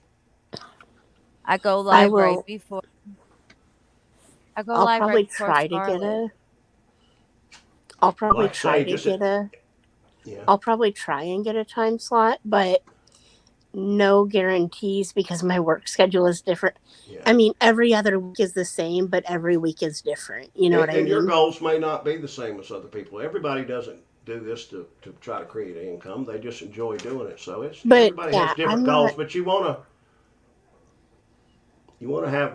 Speaker 2: I go
Speaker 4: I
Speaker 2: live right
Speaker 4: will.
Speaker 2: before. I go
Speaker 4: I'll
Speaker 2: live right
Speaker 4: probably
Speaker 2: before
Speaker 4: try to get
Speaker 2: Scarlet.
Speaker 4: I'll probably
Speaker 6: Like I say,
Speaker 4: try to
Speaker 6: just
Speaker 4: get a.
Speaker 6: yeah.
Speaker 4: I'll probably try and get a time slot, but no guarantees because my work schedule is different.
Speaker 6: Yeah.
Speaker 4: I mean, every other week is the same, but every week is different. You know what I
Speaker 6: And your
Speaker 4: mean?
Speaker 6: goals may not be the same as other people. Everybody doesn't do this to try to create income. They just enjoy doing it. So
Speaker 4: But
Speaker 6: everybody has
Speaker 4: yeah,
Speaker 6: different
Speaker 4: I'm
Speaker 6: goals,
Speaker 4: not.
Speaker 6: but you wanna have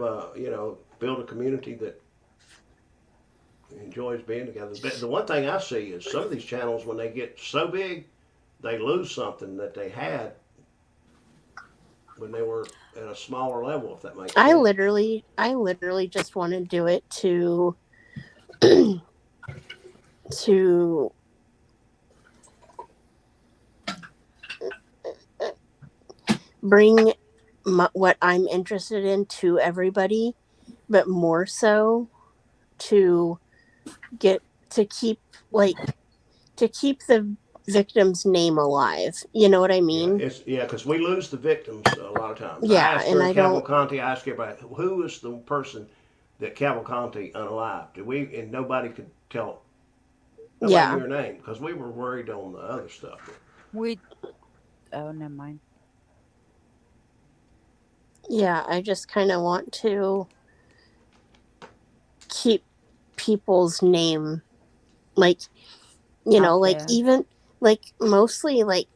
Speaker 6: build a community that enjoys being together. The one thing I see is some of these channels, when they get so big, they lose something that they had when they were at a smaller level, if that makes
Speaker 4: I
Speaker 6: sense.
Speaker 4: literally just want to do it to to bring what I'm interested in to everybody, but more so to get to keep the victim's name alive. You know what I mean?
Speaker 6: Because we lose the victims a lot of times. I
Speaker 4: Yeah,
Speaker 6: asked
Speaker 4: and
Speaker 6: during
Speaker 4: I don't.
Speaker 6: Cavalcanti, I asked everybody, who is the person that Cavalcanti unalived? And nobody could tell. Nobody
Speaker 4: Yeah,
Speaker 6: knew her name because we were worried on the other stuff.
Speaker 2: Oh, never mind.
Speaker 4: yeah. I just kind of want to keep people's name, like,
Speaker 2: Out
Speaker 4: like
Speaker 2: there.
Speaker 4: even like mostly like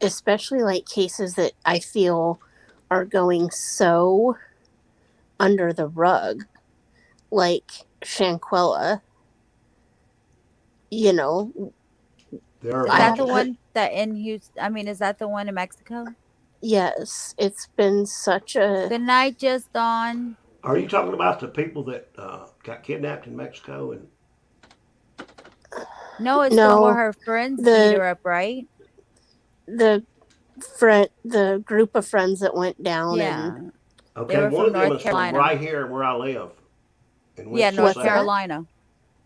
Speaker 4: especially like cases that I feel are going so under the rug, like Shanquella.
Speaker 2: Is
Speaker 6: There are a
Speaker 4: I
Speaker 2: that
Speaker 6: bunch
Speaker 2: the
Speaker 6: of
Speaker 4: I
Speaker 2: one that in Houston? I mean, is that the one in Mexico?
Speaker 4: yes, it's been such a.
Speaker 2: Good night, Just Dawn.
Speaker 6: Are you talking about the people that got kidnapped in Mexico? And
Speaker 2: No, it's the one where
Speaker 4: No,
Speaker 2: her friends beat
Speaker 4: the
Speaker 2: her up, right?
Speaker 4: the the group of friends that went down and
Speaker 2: Yeah. They
Speaker 6: okay,
Speaker 2: were
Speaker 6: one
Speaker 2: from
Speaker 6: of them
Speaker 2: North
Speaker 6: is from
Speaker 2: Carolina.
Speaker 6: right here where I live in
Speaker 2: Yeah,
Speaker 6: Winston
Speaker 2: North
Speaker 4: what's
Speaker 6: Salem.
Speaker 4: that?
Speaker 2: Carolina.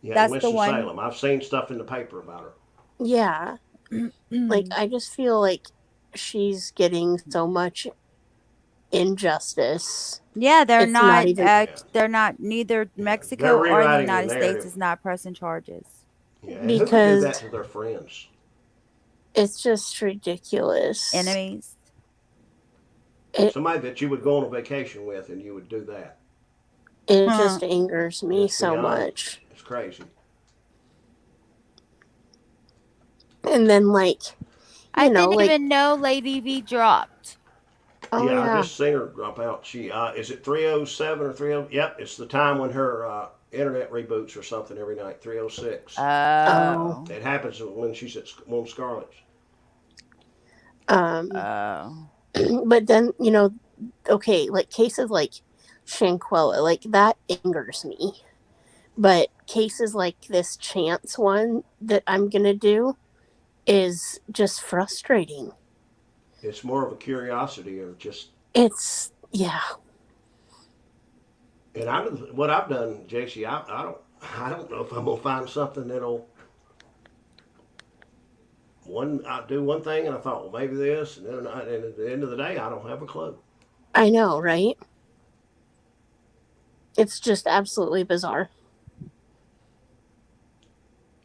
Speaker 6: Yeah, in
Speaker 2: That's the
Speaker 6: Winston
Speaker 2: one.
Speaker 6: Salem. I've seen stuff in the paper about her.
Speaker 4: Yeah, like I just feel like she's getting so much injustice.
Speaker 2: Yeah, they're
Speaker 4: It's not
Speaker 2: not.
Speaker 4: even.
Speaker 6: Yeah,
Speaker 2: They're not. Neither
Speaker 6: yeah. They're
Speaker 2: Mexico or the
Speaker 6: rewriting the
Speaker 2: United States
Speaker 6: narrative.
Speaker 2: is not pressing charges.
Speaker 6: Yeah, and who could do that
Speaker 4: Because
Speaker 6: to their friends?
Speaker 4: it's just ridiculous.
Speaker 2: Enemies.
Speaker 4: It
Speaker 6: Somebody that you would go on a vacation with, and you would do that.
Speaker 4: it
Speaker 2: Huh.
Speaker 4: just angers me
Speaker 6: It's
Speaker 4: so
Speaker 6: beyond.
Speaker 4: much.
Speaker 6: It's crazy.
Speaker 4: And then like
Speaker 2: I didn't
Speaker 4: like
Speaker 2: even know Lady V dropped.
Speaker 4: oh
Speaker 6: Yeah, I
Speaker 4: yeah,
Speaker 6: just seen her drop out. She is it 3:07 or 3:00? Yep, it's the time when her internet reboots or something every night. 3:06.
Speaker 4: oh
Speaker 2: Oh.
Speaker 6: It happens when she's at one Scarlett's.
Speaker 2: Oh.
Speaker 4: but then okay, like cases like Shanquella, like that angers me. But cases like this Chance one that I'm gonna do is just frustrating.
Speaker 6: It's more of a curiosity or just.
Speaker 4: It's yeah.
Speaker 6: And what I've done, JC, I don't know if I'm gonna find something that'll. I do one thing and I thought, well, maybe this, and then and at the end of the day, I don't have a clue.
Speaker 4: I know, right? It's just absolutely bizarre.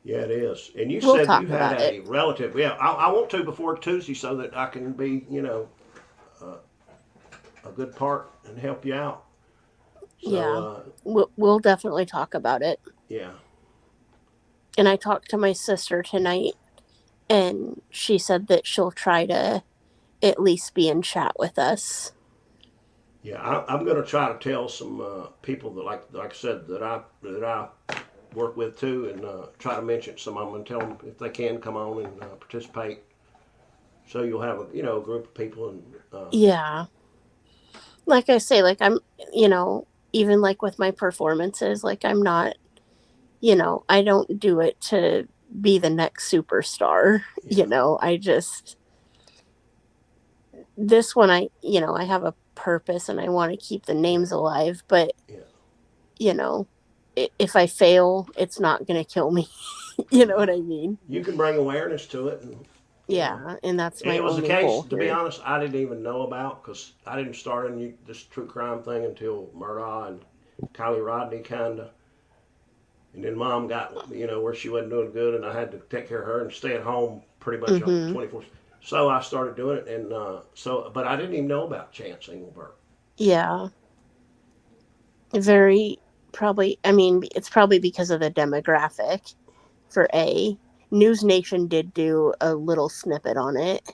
Speaker 6: Yeah, it is. And you
Speaker 4: We'll
Speaker 6: said
Speaker 4: talk
Speaker 6: you had
Speaker 4: about
Speaker 6: a
Speaker 4: it.
Speaker 6: relative. Yeah, I want to before Tuesday so that I can be, a good part and help you out. So,
Speaker 4: Yeah. We'll definitely talk about it.
Speaker 6: yeah.
Speaker 4: And I talked to my sister tonight, and she said that she'll try to at least be in chat with us.
Speaker 6: Yeah, I'm going to try to tell some people that, like I said, that I work with too, and try to mention some of them and tell them if they can come on and participate. So you'll have a group of people and
Speaker 10: Yeah. Like I say, like I'm, even like with my performances, like I'm not, I don't do it to be the next superstar. I just, this one, I have a purpose and I want to keep the names alive, but, if I fail, it's not going to kill me. You know what I mean?
Speaker 6: you can bring awareness to it. And,
Speaker 10: Yeah, and that's my
Speaker 6: it was a
Speaker 10: only
Speaker 6: case,
Speaker 10: goal
Speaker 6: to be
Speaker 10: here.
Speaker 6: honest, I didn't even know about, because I didn't start in this true crime thing until Murdaugh and Kylie Rodney kind of. And then Mom got, where she wasn't doing good, and I had to take care of her and stay at home pretty much
Speaker 10: Mhm.
Speaker 6: 24. So I started doing it, and but I didn't even know about Chance Engelbert.
Speaker 10: Yeah. Very probably, I mean, it's probably because of the demographic for A. News Nation did do a little snippet on it,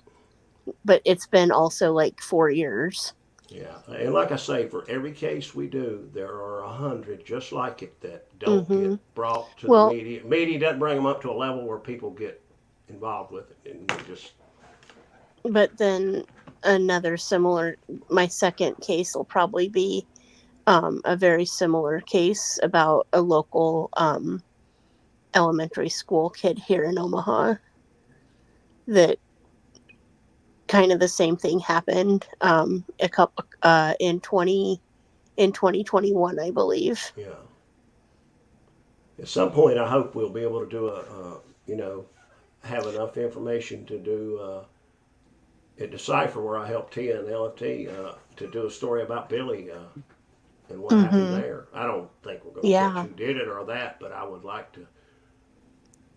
Speaker 10: but it's been also like 4 years.
Speaker 6: Yeah, and like I say, for every case we do, there are 100 just like it that don't get brought to
Speaker 10: Well-
Speaker 6: the media. Media doesn't bring them up to a level where people get involved with it, and they just
Speaker 10: But then another similar, my second case will probably be a very similar case about a local elementary school kid here in Omaha that kind of the same thing happened a couple in 2021, I believe.
Speaker 6: yeah. At some point, I hope we'll be able to do have enough information to do at Decipher, where I helped Tia and LFT to do a story about Billy and what happened there. I don't think we're going to
Speaker 10: Yeah.
Speaker 6: catch who did it or that, but I would like to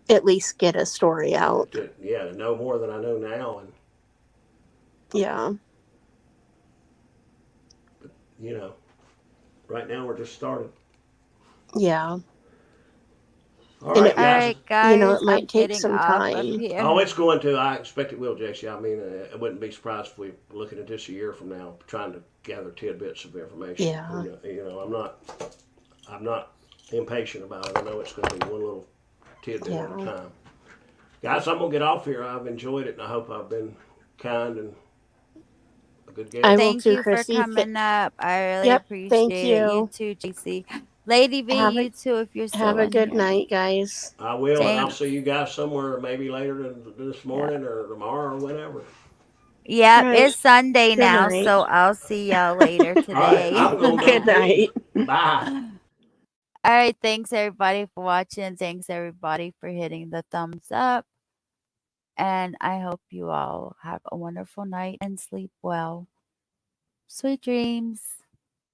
Speaker 10: At least get a story out.
Speaker 6: to know more than I know now, and
Speaker 10: Yeah.
Speaker 6: right now we're just started.
Speaker 10: Yeah.
Speaker 6: All
Speaker 10: And
Speaker 6: right,
Speaker 10: it-
Speaker 2: All
Speaker 6: guys.
Speaker 2: right, guys.
Speaker 10: it might
Speaker 2: I'm
Speaker 10: take
Speaker 2: getting
Speaker 10: some
Speaker 2: up
Speaker 10: time.
Speaker 2: of here.
Speaker 6: Oh, it's going to. I expect it will, JC. I mean, I wouldn't be surprised if we're looking at this a year from now, trying to gather tidbits of information.
Speaker 10: Yeah.
Speaker 6: I'm not impatient about it. I know it's going to be one little tidbit at a
Speaker 10: Yeah.
Speaker 6: time. Guys, I'm gonna get off here. I've enjoyed it, and I hope I've been kind and a good guest.
Speaker 10: I will
Speaker 2: Thank
Speaker 10: too,
Speaker 2: you for
Speaker 10: Chrissy.
Speaker 2: coming up. I really
Speaker 10: Yep,
Speaker 2: appreciate
Speaker 10: thank
Speaker 2: it. You
Speaker 10: you.
Speaker 2: too, JC. Lady V,
Speaker 10: Have a-
Speaker 2: you too, if you're still
Speaker 10: Have a
Speaker 2: in
Speaker 10: good
Speaker 2: here.
Speaker 10: night, guys.
Speaker 6: I will, and I'll
Speaker 2: Thanks.
Speaker 6: see you guys somewhere, maybe later this morning or tomorrow or whenever.
Speaker 2: Yep,
Speaker 10: Right.
Speaker 2: it's Sunday
Speaker 10: Good
Speaker 2: now,
Speaker 10: night.
Speaker 2: so I'll see y'all later
Speaker 6: All right,
Speaker 2: today.
Speaker 6: I'm gonna
Speaker 10: Good
Speaker 6: go.
Speaker 10: night.
Speaker 6: Bye.
Speaker 2: All right, thanks everybody for watching. Thanks everybody for hitting the thumbs up. And I hope you all have a wonderful night and sleep well. Sweet dreams.